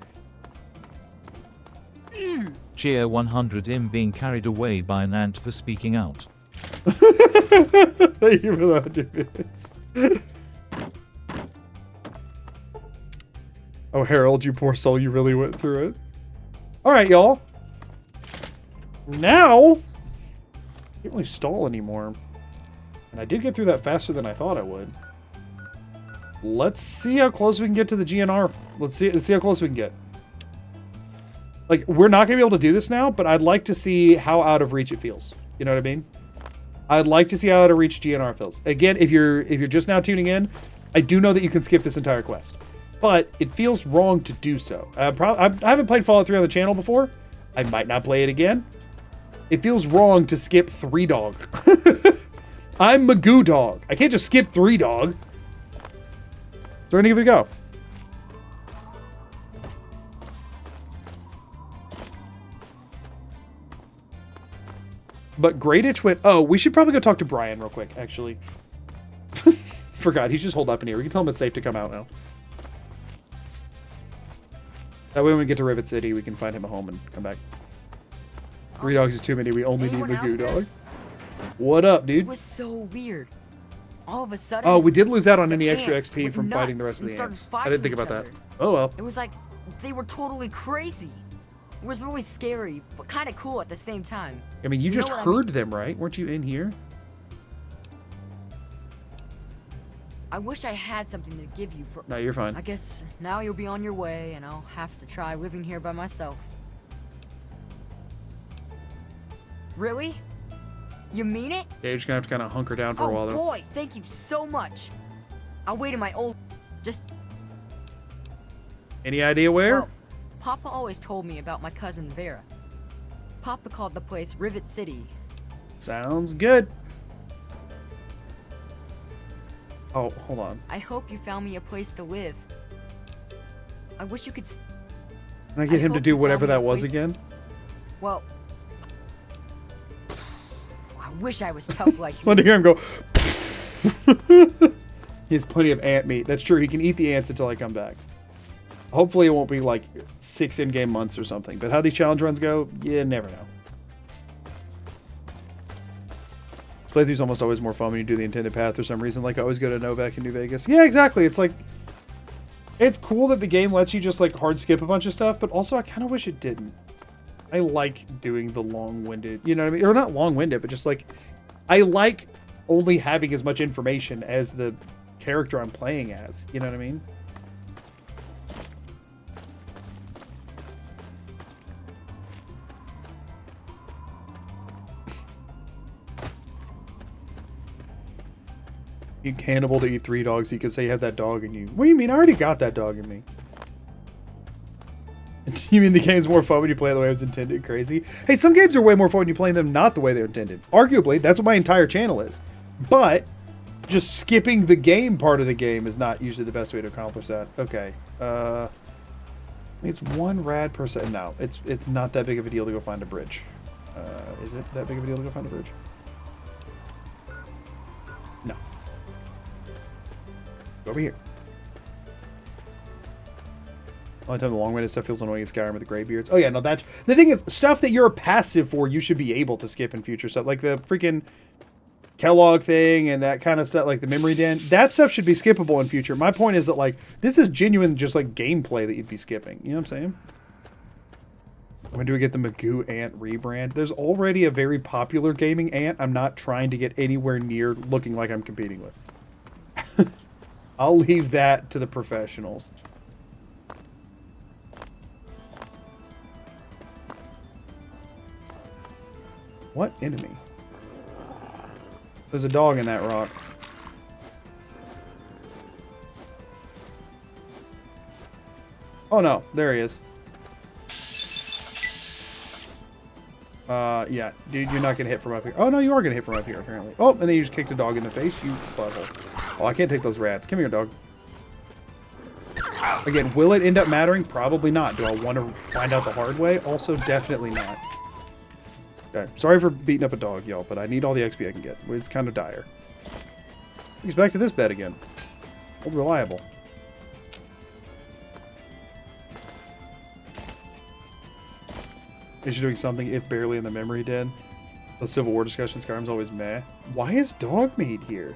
Cheer 100 him being carried away by an ant for speaking out. Thank you for the 100 bits. Oh, Harold, you poor soul, you really went through it. All right, y'all. Now, can't really stall anymore. And I did get through that faster than I thought I would. Let's see how close we can get to the GNR. Let's see how close we can get. Like, we're not going to be able to do this now, but I'd like to see how out of reach it feels. You know what I mean? I'd like to see how out of reach GNR feels. Again, if you're just now tuning in, I do know that you can skip this entire quest. But it feels wrong to do so. I haven't played Fallout 3 on the channel before. I might not play it again. It feels wrong to skip 3 Dog. I'm Magoo Dog. I can't just skip 3 Dog. So we're gonna give it a go. But Great Itch went... Oh, we should probably go talk to Brian real quick, actually. Forgot, he's just holed up in here. We can tell him it's safe to come out now. That way when we get to Rivet City, we can find him a home and come back. 3 dogs is too many. We only need Magoo Dog. What up, dude? It was so weird. All of a sudden... Oh, we did lose out on any extra ants XP went from fighting the nuts rest of and the started ants. I fighting didn't think each about that. other. Oh, well. It was like they were totally crazy. It was really scary, but kind of cool at the same time. I mean, you just know what heard them, right? Weren't you in here? I wish I had something to give you for... No, you're fine. I guess now you'll be on your way, and I'll have to try living here by myself. Really? You mean it? Yeah, you're just gonna have to kind of hunker down for a while, though. Oh boy, thank you so much. I'll wait in my old... Just... Any idea where? Well, Papa always told me about my cousin Vera. Papa called the place Rivet City. Sounds good. Oh, hold on. I hope you found me a place to live. I wish you could... Can I get him to do whatever that was again? Well... I wish I was tough like you. Want to hear him go... He has plenty of ant meat. That's true. He can eat the ants until I come back. Hopefully it won't be like 6 in-game months or something. But how these challenge runs go, you never know. This playthrough's almost always more fun when you do the intended path for some reason. Like I always go to Novak and New Vegas. Yeah, exactly. It's like, it's cool that the game lets you just like hard skip a bunch of stuff, but also I kind of wish it didn't. I like doing the long-winded, you know what I mean? Or not long-winded, but just like, I like only having as much information as the character I'm playing as. You know what I mean? You cannibal to eat 3 dogs, so you can say you have that dog in you. What do you mean? I already got that dog in me. You mean the game's more fun when you play it the way it was intended? Crazy. Hey, some games are way more fun when you play them not the way they're intended. Arguably, that's what my entire channel is. But just skipping the game part of the game is not usually the best way to accomplish that. Okay. It's 1 rad per second. No, it's not that big of a deal to go find a bridge. Is it that big of a deal to go find a bridge? No. Go over here. Only time the long-winded stuff feels annoying is Skyrim with the graybeards. Oh yeah, no, that's the thing is stuff that you're passive for. You should be able to skip in future stuff, like the freaking Kellogg thing and that kind of stuff, like the memory den. That stuff should be skippable in future. My point is that like this is genuine, just like gameplay that you'd be skipping. You know what I'm saying? When do we get the Magoo Ant rebrand? There's already a very popular gaming ant. I'm not trying to get anywhere near looking like I'm competing with. I'll leave that to the professionals. What enemy? There's a dog in that rock. Oh no, there he is. Yeah, dude, you're not gonna hit from up here. Oh no, you are gonna hit from up here apparently. Oh, and then you just kicked a dog in the face, you butthole. Oh, I can't take those rats. Come here, dog. Again, will it end up mattering? Probably not. Do I want to find out the hard way? Also, definitely not. Okay, sorry for beating up a dog, y'all, but I need all the XP I can get. It's kind of dire. He's back to this bed again. Old reliable. Is she doing something, if barely, in the memory den? The Civil War discussion, Skyrim's always meh. Why is Dogmeat here?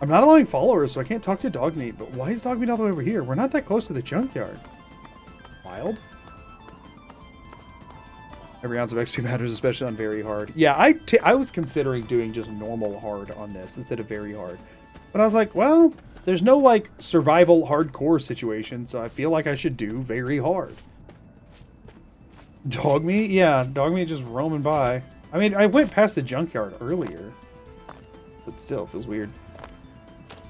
I'm not allowing followers, so I can't talk to Dogmeat, but why is Dogmeat all the way over here? We're not that close to the junkyard. Wild? Every ounce of XP matters, especially on very hard. Yeah, I was considering doing just normal hard on this instead of very hard. But I was like, well, there's no, like, survival hardcore situation, so I feel like I should do very hard. Dogmeat? Yeah, Dogmeat just roaming by. I mean, I went past the junkyard earlier. But still, it feels weird.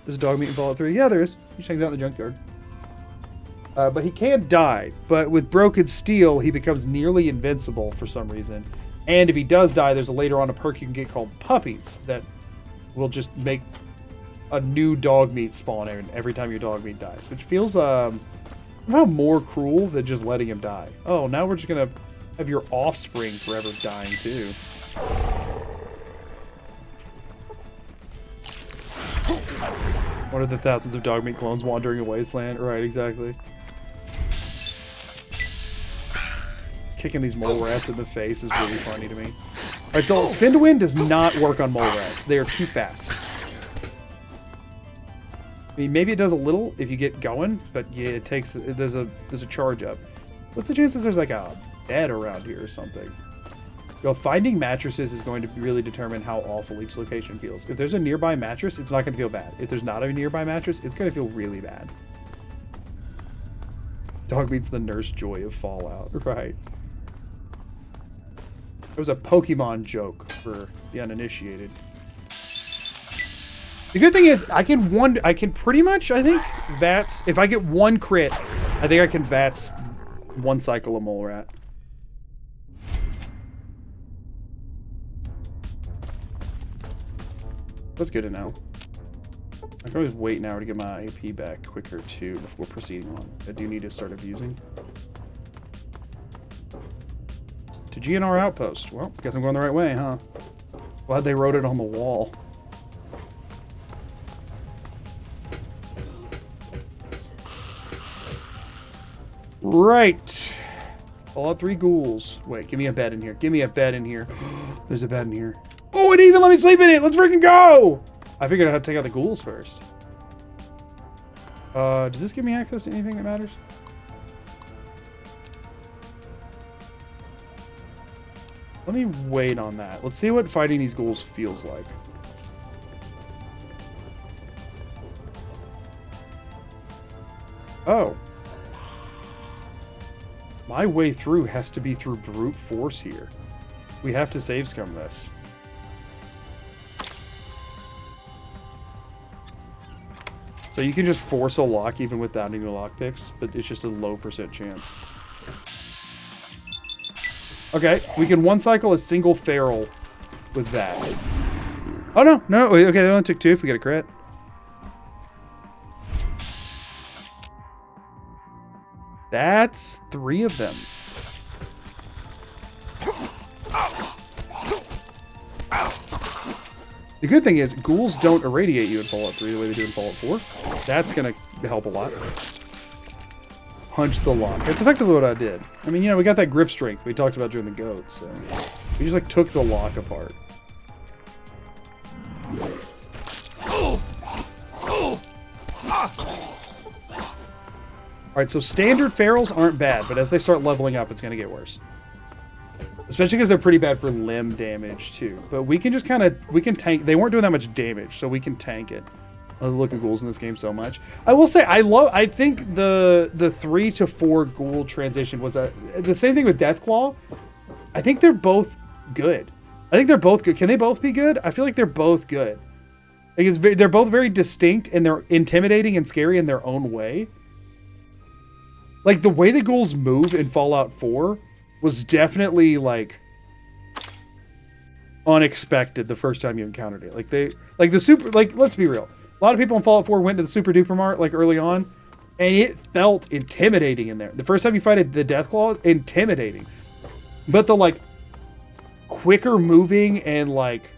There's a Dogmeat in Fallout 3. Yeah, there is. He just hangs out in the junkyard. But he can die. But with broken steel, he becomes nearly invincible for some reason. And if he does die, there's later on a perk you can get called Puppies that will just make a new Dogmeat spawn every time your Dogmeat dies. Which feels somehow more cruel than just letting him die. Oh, now we're just going to have your offspring forever dying too. What are the thousands of Dogmeat clones wandering a wasteland? Right, exactly. Kicking these mole rats in the face is really funny to me. Alright, so Spin to Win does not work on mole rats. They are too fast. I mean, maybe it does a little if you get going, but yeah, it takes, there's a charge up. What's the chances there's like a bed around here or something? Yo, finding mattresses is going to really determine how awful each location feels. If there's a nearby mattress, it's not going to feel bad. If there's not a nearby mattress, it's going to feel really bad. Dogmeat's the Nurse Joy of Fallout. Right. There was a Pokemon joke for the uninitiated. The good thing is, I can pretty much, I think, VATS, if I get one crit, I think I can VATS one cycle of mole rat. That's good to know. I can always wait an hour to get my AP back quicker too before proceeding on. I do need to start abusing. To GNR Outpost. Well, guess I'm going the right way, huh? Glad they wrote it on the wall. Right. Fallout 3 ghouls. Wait, give me a bed in here. Give me a bed in here. There's a bed in here. Oh, it even let me sleep in it. Let's freaking go. I figured I had to take out the ghouls first. Does this give me access to anything that matters? Let me wait on that. Let's see what fighting these ghouls feels like. Oh. My way through has to be through brute force here. We have to save scum this. So you can just force a lock even without any lockpicks, but it's just a low % chance. Okay, we can one cycle a single feral with that. Oh no, no, okay, they only took 2 if we get a crit. That's 3 of them. The good thing is, ghouls don't irradiate you in Fallout 3 the way they do in Fallout 4. That's going to help a lot. Punch the lock. That's effectively what I did. I mean, you know, we got that grip strength we talked about during the goats, so we just, like, took the lock apart. Alright, so standard ferals aren't bad, but as they start leveling up, it's going to get worse. Especially because they're pretty bad for limb damage, too. But we can just kind of, we can tank, they weren't doing that much damage, so we can tank it. I look at ghouls in this game so much. I will say, I think the 3 to 4 ghoul transition was the same thing with Deathclaw. I think they're both good. I think they're both good. Can they both be good? I feel like they're both good. Like they're both very distinct, and they're intimidating and scary in their own way. Like, the way the ghouls move in Fallout 4 was definitely, like, unexpected the first time you encountered it. Like, let's be real. A lot of people in Fallout 4 went to the Super Duper Mart, like, early on, and it felt intimidating in there. The first time you fight the Deathclaw, intimidating. But the, like, quicker moving and, like... Is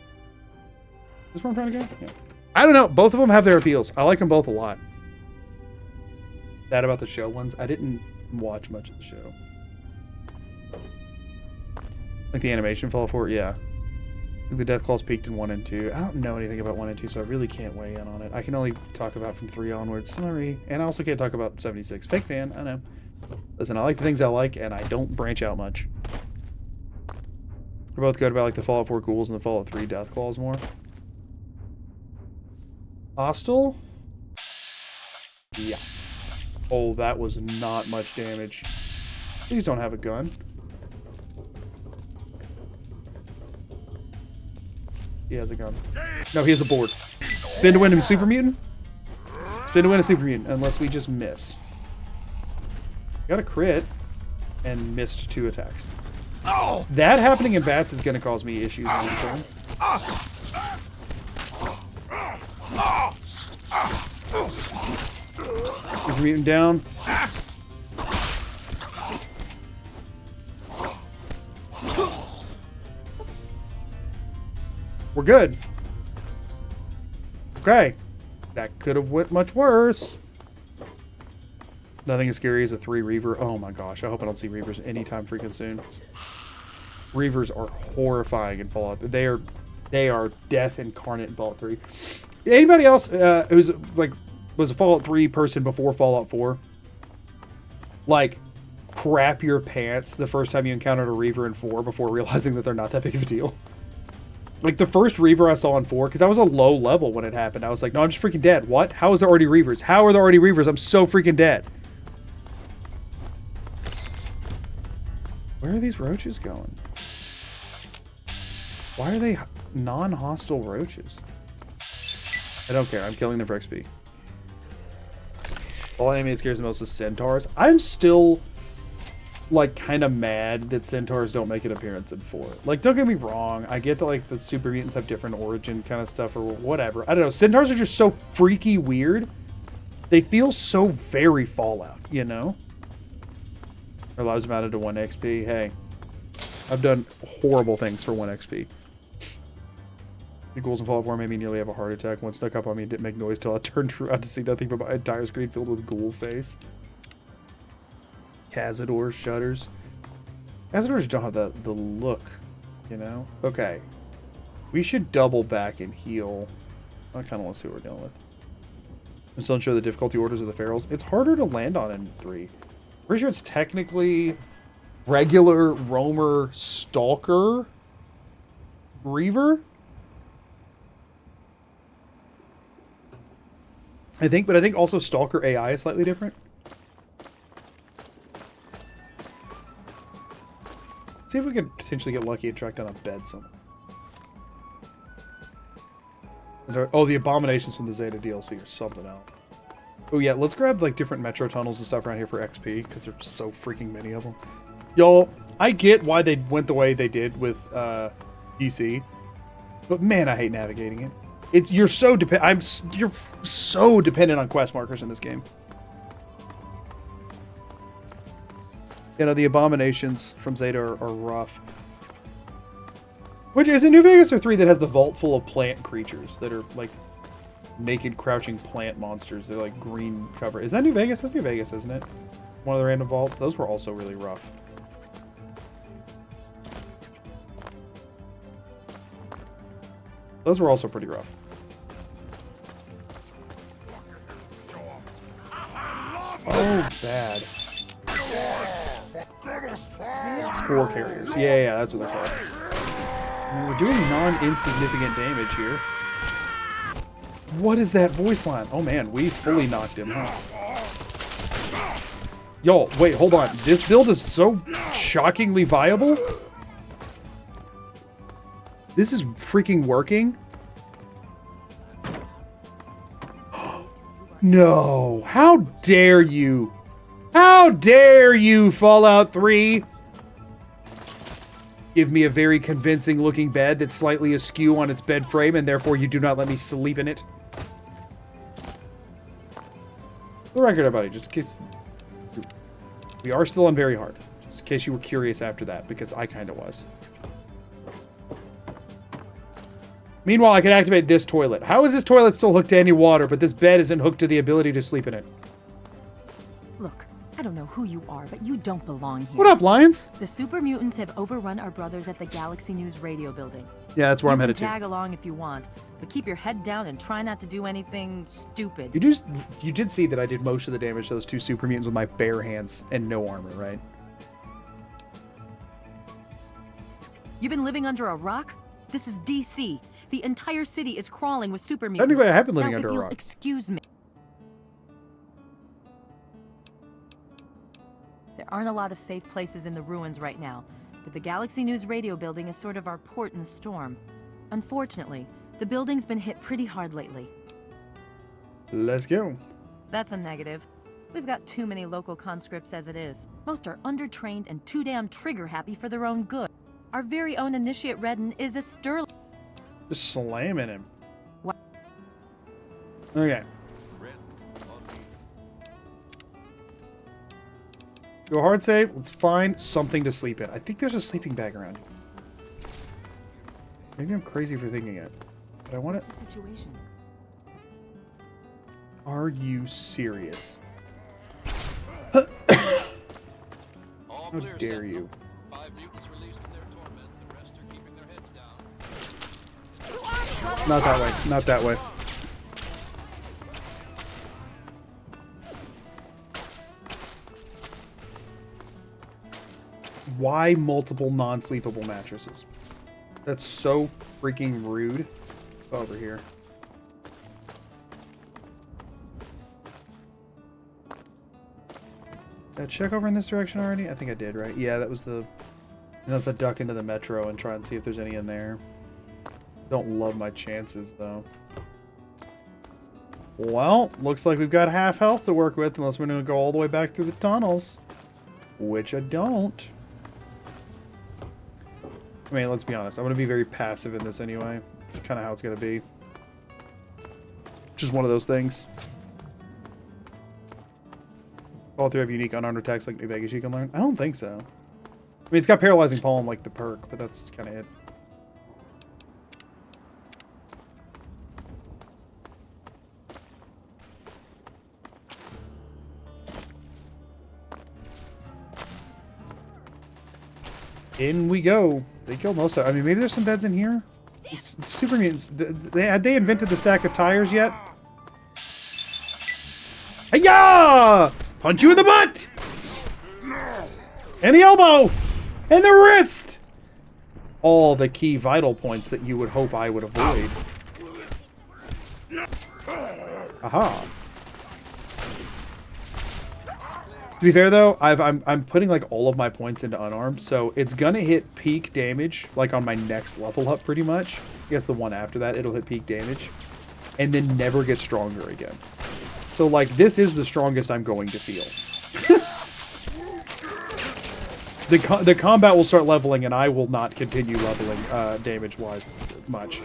this where I'm trying to go? Yeah. I don't know. Both of them have their appeals. I like them both a lot. That about the show ones. I didn't watch much of the show. Like the animation Fallout 4, yeah. The Deathclaws peaked in 1 and 2. I don't know anything about 1 and 2, so I really can't weigh in on it. I can only talk about from 3 onwards. Sorry. And I also can't talk about 76. Fake fan, I know. Listen, I like the things I like, and I don't branch out much. We're both good about like the Fallout 4 ghouls and the Fallout 3 Deathclaws more. Hostile? Yeah. Oh, that was not much damage. Please don't have a gun. He has a gun. No, he has a board. Spin to win a super mutant? Spin to win a super mutant, unless we just miss. Got a crit and missed 2 attacks. Oh! That happening in bats is going to cause me issues on this turn. Super mutant down. We're good. Okay. That could have went much worse. Nothing as scary as a 3 Reaver. Oh my gosh. I hope I don't see Reavers anytime freaking soon. Reavers are horrifying in Fallout. They are death incarnate in Fallout 3. Anybody else who's like was a Fallout 3 person before Fallout 4? Like, crap your pants the first time you encountered a Reaver in 4 before realizing that they're not that big of a deal. Like, the first Reaver I saw in 4, because I was a low level when it happened. I was like, no, I'm just freaking dead. What? How is there already Reavers? How are there already Reavers? I'm so freaking dead. Where are these roaches going? Why are they non-hostile roaches? I don't care. I'm killing them for XP. All enemy that scares the most is centaurs. I'm still, like, kind of mad that centaurs don't make an appearance in 4. Like, don't get me wrong. I get that, like, the super mutants have different origin kind of stuff or whatever. I don't know. Centaurs are just so freaky weird. They feel so very Fallout, you know? Our lives amounted to 1 XP. Hey, I've done horrible things for 1 XP. The ghouls in Fallout 4 made me nearly have a heart attack. One snuck up on me and didn't make noise till I turned around to see nothing but my entire screen filled with ghoul face. Cazador shutters. Cazadors don't have the look, you know? Okay. We should double back and heal. I kind of want to see what we're dealing with. I'm still unsure the difficulty orders of the ferals. It's harder to land on in 3. Pretty sure it's technically regular roamer stalker reaver. I think, but I think also stalker AI is slightly different. See if we can potentially get lucky and track down a bed somewhere. Oh, the abominations from the Zeta DLC or something else. Oh yeah, let's grab like different metro tunnels and stuff around here for XP because there's so freaking many of them. Y'all, I get why they went the way they did with DC, but man, I hate navigating it. You're so dependent on quest markers in this game. You know, the abominations from Zeta are rough. Which is it New Vegas or 3 that has the vault full of plant creatures that are like naked crouching plant monsters? They're like green cover. Is that New Vegas? That's New Vegas, isn't it? One of the random vaults. Those were also really rough. Those were also pretty rough. Oh, bad. Spore carriers. Yeah, that's what they're called. I mean, we're doing non-insignificant damage here. What is that voice line? Oh man, we fully knocked him, huh? Yo, wait, hold on. This build is so shockingly viable. This is freaking working. No, how dare you? How dare you, Fallout 3? Give me a very convincing looking bed that's slightly askew on its bed frame, and therefore you do not let me sleep in it. For the record, everybody, just in case... We are still on very hard. Just in case you were curious after that, because I kind of was. Meanwhile, I can activate this toilet. How is this toilet still hooked to any water, but this bed isn't hooked to the ability to sleep in it? Look, I don't know who you are, but you don't belong here. What up, Lions? The super mutants have overrun our brothers at the Galaxy News radio building. Yeah, that's where I'm headed to. You can tag along if you want, but keep your head down and try not to do anything stupid. You did see that I did most of the damage to those 2 super mutants with my bare hands and no armor, right? You've been living under a rock? This is DC. The entire city is crawling with super mutants. Technically, I have been living now, under if a you'll rock. Excuse me. There aren't a lot of safe places in the ruins right now, but the Galaxy News radio building is sort of our port in the storm. Unfortunately, the building's been hit pretty hard lately. Let's go. That's a negative. We've got too many local conscripts as it is. Most are undertrained and too damn trigger-happy for their own good. Our very own Initiate Redden is a sterling... Just slamming him. What? Okay. Go hard save. Let's find something to sleep in. I think there's a sleeping bag around here. Maybe I'm crazy for thinking it. But I want it. What's the situation? Are you serious? How dare you? Not that way. Not that way. Why multiple non-sleepable mattresses? That's so freaking rude. Over here. Did I check over in this direction already? I think I did, right? Yeah, that was the... That's a duck into the metro and try and see if there's any in there. Don't love my chances, though. Well, looks like we've got half health to work with, unless we're going to go all the way back through the tunnels. Which I don't. I mean, let's be honest. I'm going to be very passive in this anyway. Kind of how it's going to be. Just one of those things. All 3 have unique unarmed attacks like New Vegas you can learn? I don't think so. I mean, it's got Paralyzing Palm like the perk, but that's kind of it. In we go. They killed most of it. I mean, maybe there's some beds in here? Super mutants. Had they invented the stack of tires yet? Hiya! Punch you in the butt! And the elbow! And the wrist! All the key vital points that you would hope I would avoid. Aha. To be fair though, I'm putting like all of my points into unarmed, so it's gonna hit peak damage like on my next level up pretty much. I guess the one after that it'll hit peak damage, and then never get stronger again. So like this is the strongest I'm going to feel. The combat will start leveling, and I will not continue leveling damage wise much.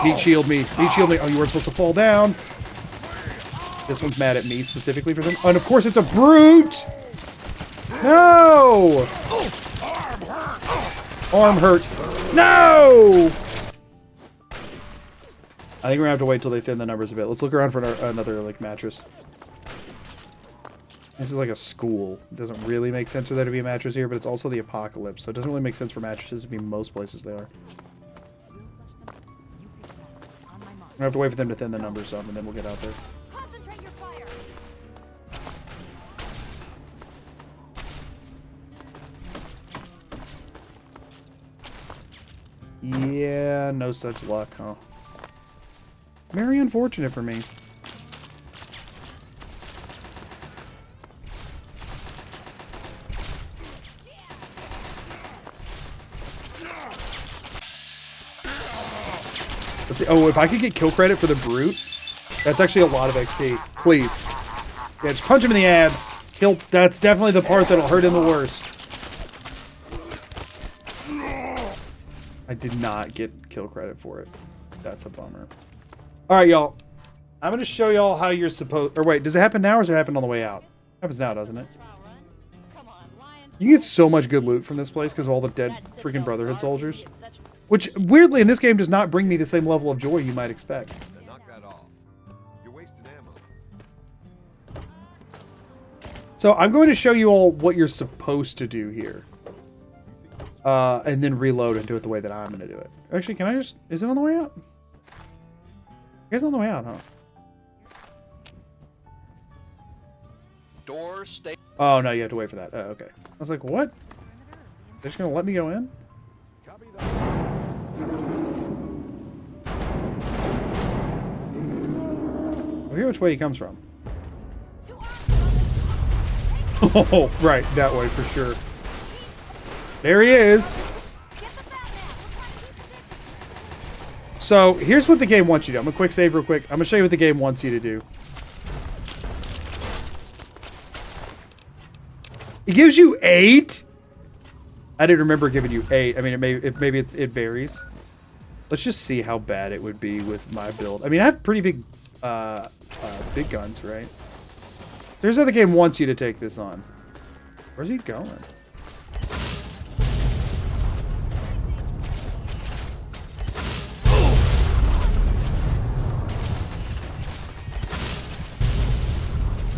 Meat shield me. Meat shield me. Oh, you weren't supposed to fall down. This one's mad at me specifically for them. And of course it's a brute! No! Arm hurt. No! I think we're gonna have to wait till they thin the numbers a bit. Let's look around for another like mattress. This is like a school. It doesn't really make sense for there to be a mattress here, but it's also the apocalypse, so it doesn't really make sense for mattresses to be most places they are. We're gonna have to wait for them to thin the numbers some, and then we'll get out there. Yeah, no such luck, huh? Very unfortunate for me. Let's see. Oh, if I could get kill credit for the brute, that's actually a lot of XP. Please. Yeah, just punch him in the abs. Kill. That's definitely the part that'll hurt him the worst. I did not get kill credit for it. That's a bummer. Alright, y'all. I'm going to show y'all how you're supposed... Or wait, does it happen now or does it happen on the way out? It happens now, doesn't it? You get so much good loot from this place because of all the dead freaking Brotherhood soldiers. Which, weirdly, in this game does not bring me the same level of joy you might expect. So I'm going to show you all what you're supposed to do here. And then reload and do it the way that I'm going to do it. Actually, can I just... Is it on the way out? I guess on the way out, huh? Door stay. Oh, no, you have to wait for that. Oh, okay. I was like, what? They're just going to let me go in? I hear which way he comes from. Oh, right. That way for sure. There he is. So, here's what the game wants you to do. I'm going to quick save real quick. I'm going to show you what the game wants you to do. It gives you 8? I didn't remember giving you 8. I mean, maybe it varies. Let's just see how bad it would be with my build. I mean, I have pretty big guns, right? Here's how the game wants you to take this on. Where's he going?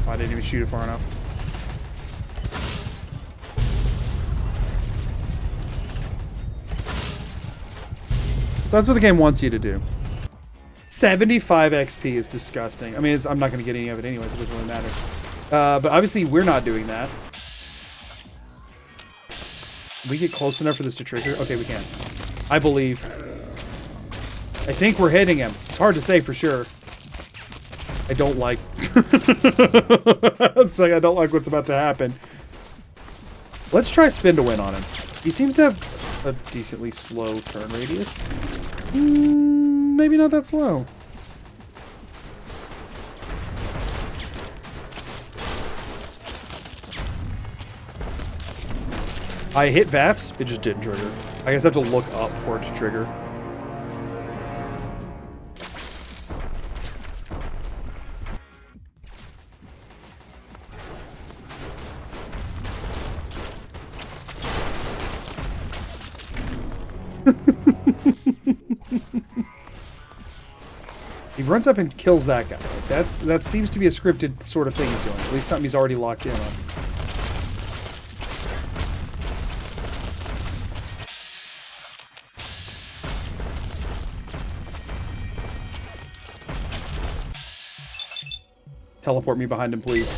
I didn't even shoot it far enough. So that's what the game wants you to do. 75 XP is disgusting. I mean, I'm not going to get any of it anyway, so it doesn't really matter. But obviously, we're not doing that. We get close enough for this to trigger? Okay, we can. I believe. I think we're hitting him. It's hard to say for sure. I don't like... It's like I don't like what's about to happen. Let's try spin to win on him. He seems to have a decently slow turn radius. Maybe not that slow. I hit VATS, it just didn't trigger. I guess I have to look up for it to trigger. He runs up and kills that guy. That seems to be a scripted sort of thing he's doing. At least something he's already locked in on. Teleport me behind him, please.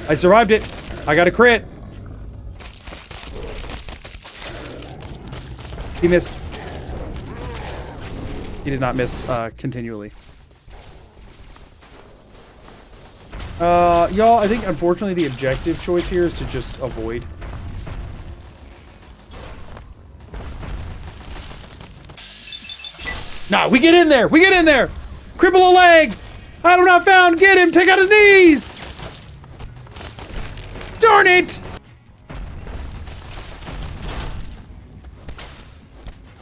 I survived it. I got a crit. He missed. He did not miss continually. Y'all, I think unfortunately the objective choice here is to just avoid. Nah, we get in there! We get in there! Cripple a leg! Item not found! Get him! Take out his knees! Darn it!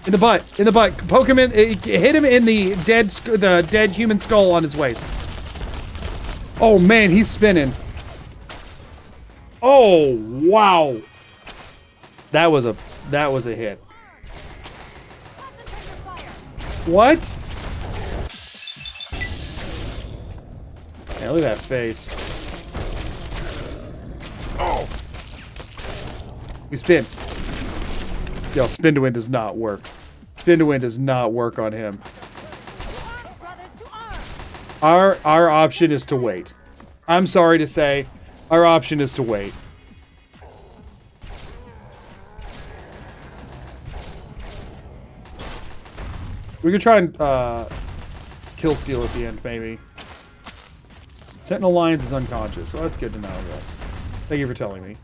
In the butt. In the butt. Poke him in. Hit him in the dead human skull on his waist. Oh man, he's spinning. Oh wow. That was a hit. What? Yeah, look at that face. Oh. We spin. Yo, spin to win does not work. Spin to win does not work on him. Our option is to wait. I'm sorry to say, our option is to wait. We could try and kill steal at the end, maybe. Sentinel Lions is unconscious, so that's good to know, I guess. Thank you for telling me.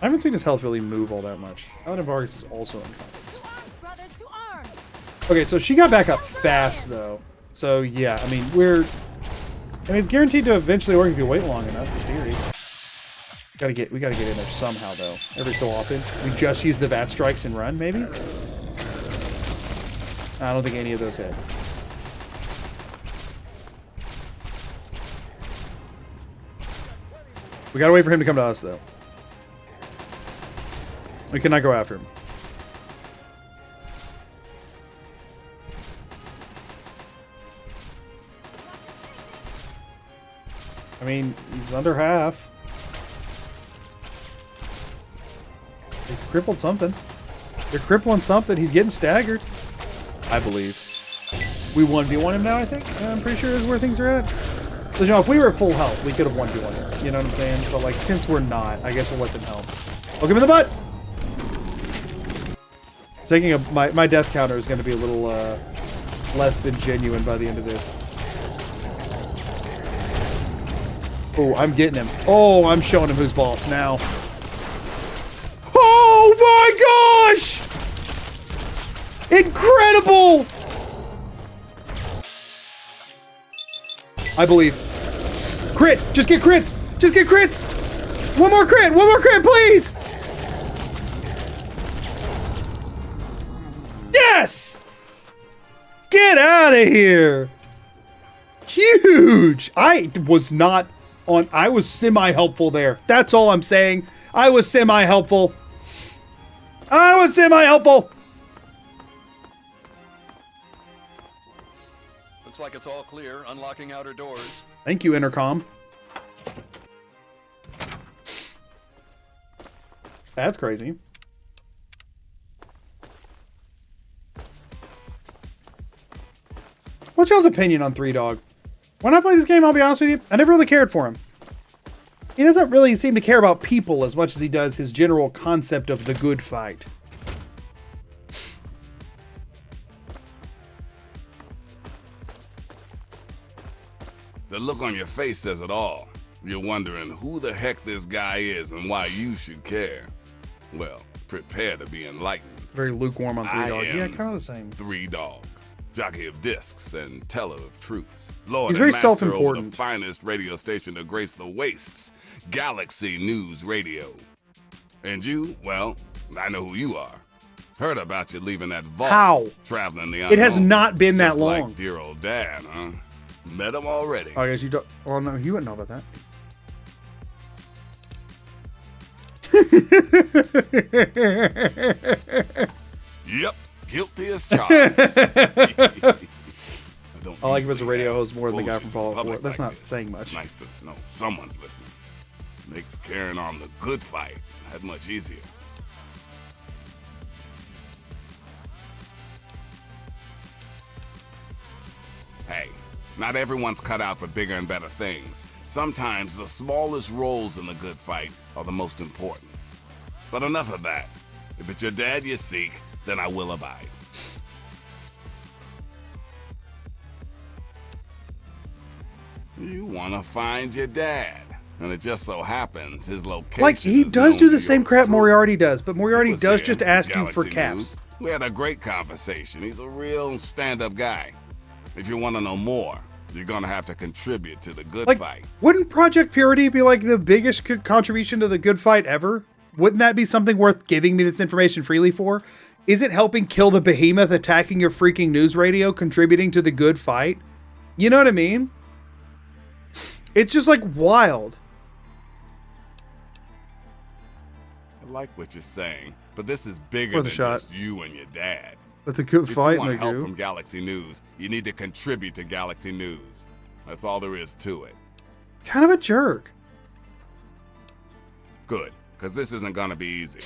I haven't seen his health really move all that much. Paladin Vargas is also unconscious. Okay, so she got back up fast, though. So, yeah, I mean, it's guaranteed to eventually work if you wait long enough, in theory. We gotta get in there somehow, though. Every so often. We just use the VAT strikes and run, maybe? I don't think any of those hit. We gotta wait for him to come to us, though. We cannot go after him. I mean, he's under half. They crippled something. They're crippling something. He's getting staggered. I believe. We 1v1 him now, I think? Yeah, I'm pretty sure is where things are at. So, you know, if we were at full health, we could have 1v1 him. You know what I'm saying? But, like, since we're not, I guess we'll let them help. Poke him in the butt! Taking my death counter is going to be a little less than genuine by the end of this. Oh, I'm getting him. Oh, I'm showing him who's boss now. Oh my gosh! Incredible! I believe. Crit! Just get crits! Just get crits! One more crit! One more crit, please! Yes! Get out of here! Huge! I was semi-helpful there. That's all I'm saying. I was semi-helpful. I was semi-helpful! Looks like it's all clear. Unlocking outer doors. Thank you, Intercom. That's crazy. What's y'all's opinion on 3Dog? When I play this game, I'll be honest with you, I never really cared for him. He doesn't really seem to care about people as much as he does his general concept of the good fight. The look on your face says it all. You're wondering who the heck this guy is and why you should care. Well, prepare to be enlightened. Very lukewarm on 3Dog. Yeah, kind of the same. 3Dog. Jockey of discs and teller of truths. Lord He's very and master self-important. over the finest radio station to grace the wastes, Galaxy News Radio. And you, well, I know who you are. Heard about you leaving that vault. How? Traveling the It has unknown, not been that just long. Like dear old dad, huh? Met him already. Oh, I guess you don't. Well, no, you wouldn't know about that. Yep, guilty as charged. I like him as a radio host more than the guy from Fallout 4. That's not saying much. Nice to know someone's listening. Makes carrying on the good fight that much easier. Hey, not everyone's cut out for bigger and better things. Sometimes the smallest roles in the good fight are the most important. But enough of that. If it's your dad you seek, then I will abide. You want to find your dad. And it just so happens his location. Like, he is does known do to the same yours crap truly. Moriarty does, but Moriarty Was does here just in ask you for Galaxy caps. News. We had a great conversation. He's a real stand-up guy. If you want to know more, you're going to have to contribute to the good Like, fight. wouldn't Project Purity be like the biggest contribution to the good fight ever? Wouldn't that be something worth giving me this information freely for? Is it helping kill the behemoth attacking your freaking news radio contributing to the good fight? You know what I mean? It's just like wild. I like what you're saying, but this is bigger Worth a than shot. just you and your dad. But the good If fight, you want help Magoo. from Galaxy News, you need to contribute to Galaxy News. That's all there is to it. Kind of a jerk. Good, because this isn't gonna be easy.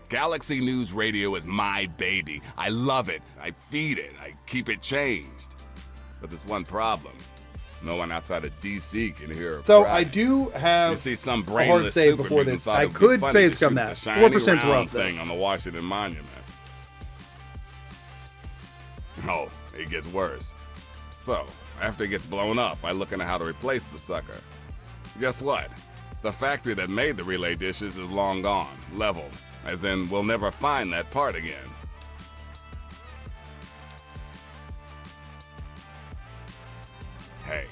Galaxy News Radio is my baby. I love it. I feed it. I keep it changed. But there's one problem. No one outside of DC can hear a So cry. I do have You see, some a hard brainless save super before mutant this. thought I it would be could funny say to it's come shoot that. the shiny 4%'s round rough, though. thing on the Washington Monument. Oh, it gets worse. So, after it gets blown up, I look into how to replace the sucker. Guess what? The factory that made the relay dishes is long gone, leveled, as in we'll never find that part again. Hey,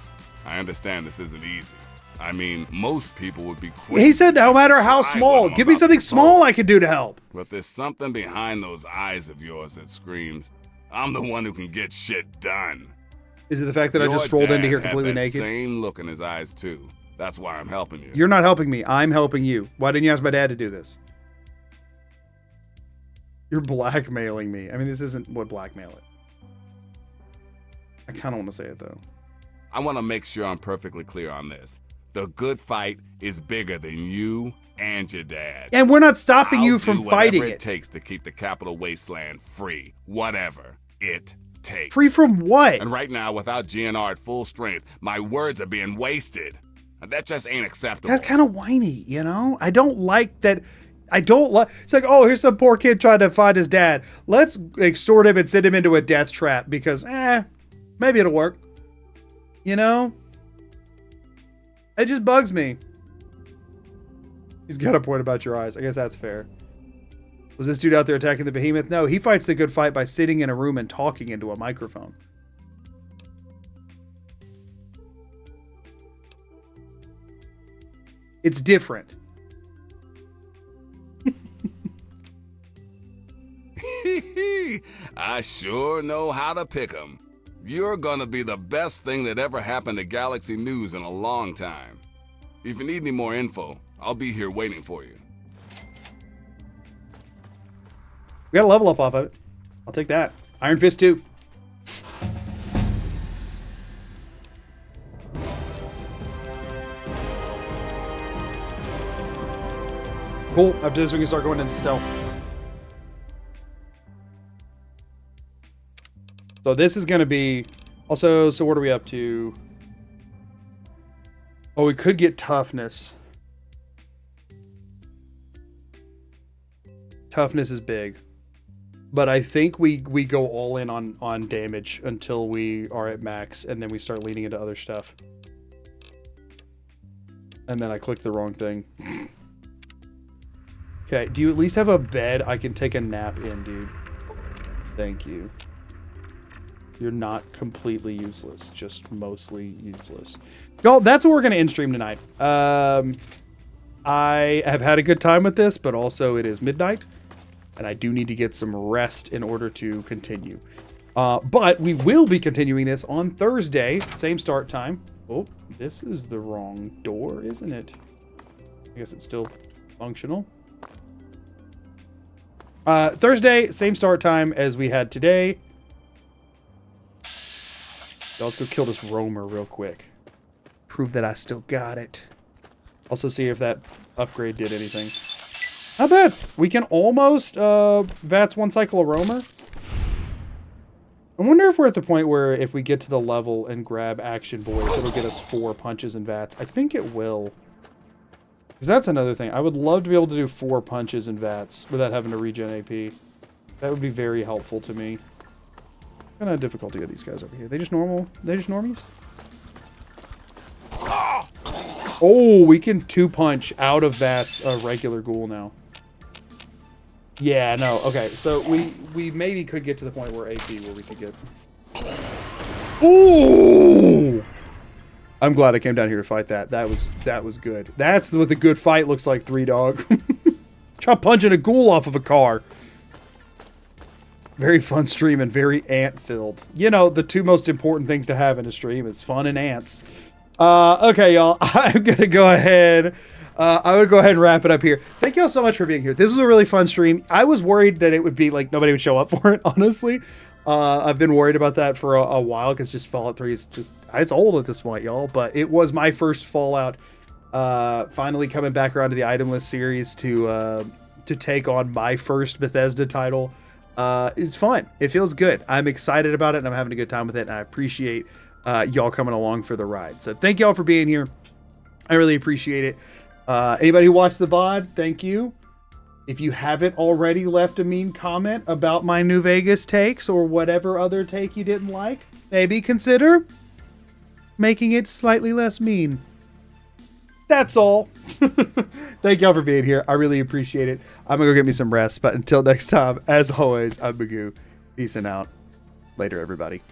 I understand this isn't easy. I mean, most people would be quick. He said no matter how So I small. wasn't Give me about something to small pose. I can do to help. But there's something behind those eyes of yours that screams, I'm the one who can get shit done. Is it the fact that I Your just strolled into dad here had completely that naked? Same look in his eyes too. That's why I'm helping you. You're not helping me. I'm helping you. Why didn't you ask my dad to do this? You're blackmailing me. I mean, this isn't what blackmail it. I kind of want to say it, though. I want to make sure I'm perfectly clear on this. The good fight is bigger than you and your dad. And we're not stopping I'll you do from whatever fighting it it. takes to keep the capital wasteland free. Whatever it takes. Free from what? And right now, without GNR at full strength, my words are being wasted. And that just ain't acceptable. That's kind of whiny, you know? I don't like that. I don't like. It's like, oh, here's some poor kid trying to find his dad. Let's extort him and send him into a death trap because, maybe it'll work. You know? It just bugs me. He's got a point about your eyes. I guess that's fair. Was this dude out there attacking the behemoth? No, he fights the good fight by sitting in a room and talking into a microphone. It's different. I sure know how to pick 'em. You're gonna be the best thing that ever happened to Galaxy News in a long time. If you need any more info, I'll be here waiting for you. We got a level up off of it. I'll take that. Iron Fist 2. Cool. After this, we can start going into stealth. So this is going to be... Also, so what are we up to? Oh, we could get toughness. Toughness is big. But I think we go all in on damage until we are at max, and then we start leaning into other stuff. And then I clicked the wrong thing. Okay, do you at least have a bed I can take a nap in, dude? Thank you. You're not completely useless, just mostly useless. Y'all, that's what we're going to end stream tonight. I have had a good time with this, but also it is midnight. And I do need to get some rest in order to continue. But we will be continuing this on Thursday. Same start time. Oh, this is the wrong door, isn't it? I guess it's still functional. Thursday, same start time as we had today. So let's go kill this roamer real quick. Prove that I still got it. Also see if that upgrade did anything. Not bad. We can almost VATS one cycle a roamer. I wonder if we're at the point where if we get to the level and grab Action Boys, it'll get us 4 punches and VATS. I think it will. Because that's another thing. I would love to be able to do 4 punches and VATS without having to regen AP. That would be very helpful to me. What kind of difficulty are these guys over here? They just normal? They just normies? Oh, we can 2-punch out of VATS a regular ghoul now. Yeah, no. Okay, so we maybe could get to the point where AP where we could get... Ooh! I'm glad I came down here to fight that. That was good. That's what the good fight looks like, 3-Dog. Try punching a ghoul off of a car. Very fun stream and very ant-filled. You know, the 2 most important things to have in a stream is fun and ants. Okay, y'all. I'm gonna go ahead. I would go ahead and wrap it up here. Thank y'all so much for being here. This was a really fun stream. I was worried that it would be like nobody would show up for it, honestly. I've been worried about that for a while because just Fallout 3 is just, it's old at this point, y'all. But it was my first Fallout. Finally coming back around to the Itemless series to take on my first Bethesda title is fun. It feels good. I'm excited about it and I'm having a good time with it. And I appreciate y'all coming along for the ride. So thank y'all for being here. I really appreciate it. Anybody who watched the VOD, thank you. If you haven't already left a mean comment about my New Vegas takes or whatever other take you didn't like, maybe consider making it slightly less mean. That's all. Thank y'all for being here. I really appreciate it. I'm gonna go get me some rest, but until next time, as always, I'm Magoo. Peace and out. Later, everybody.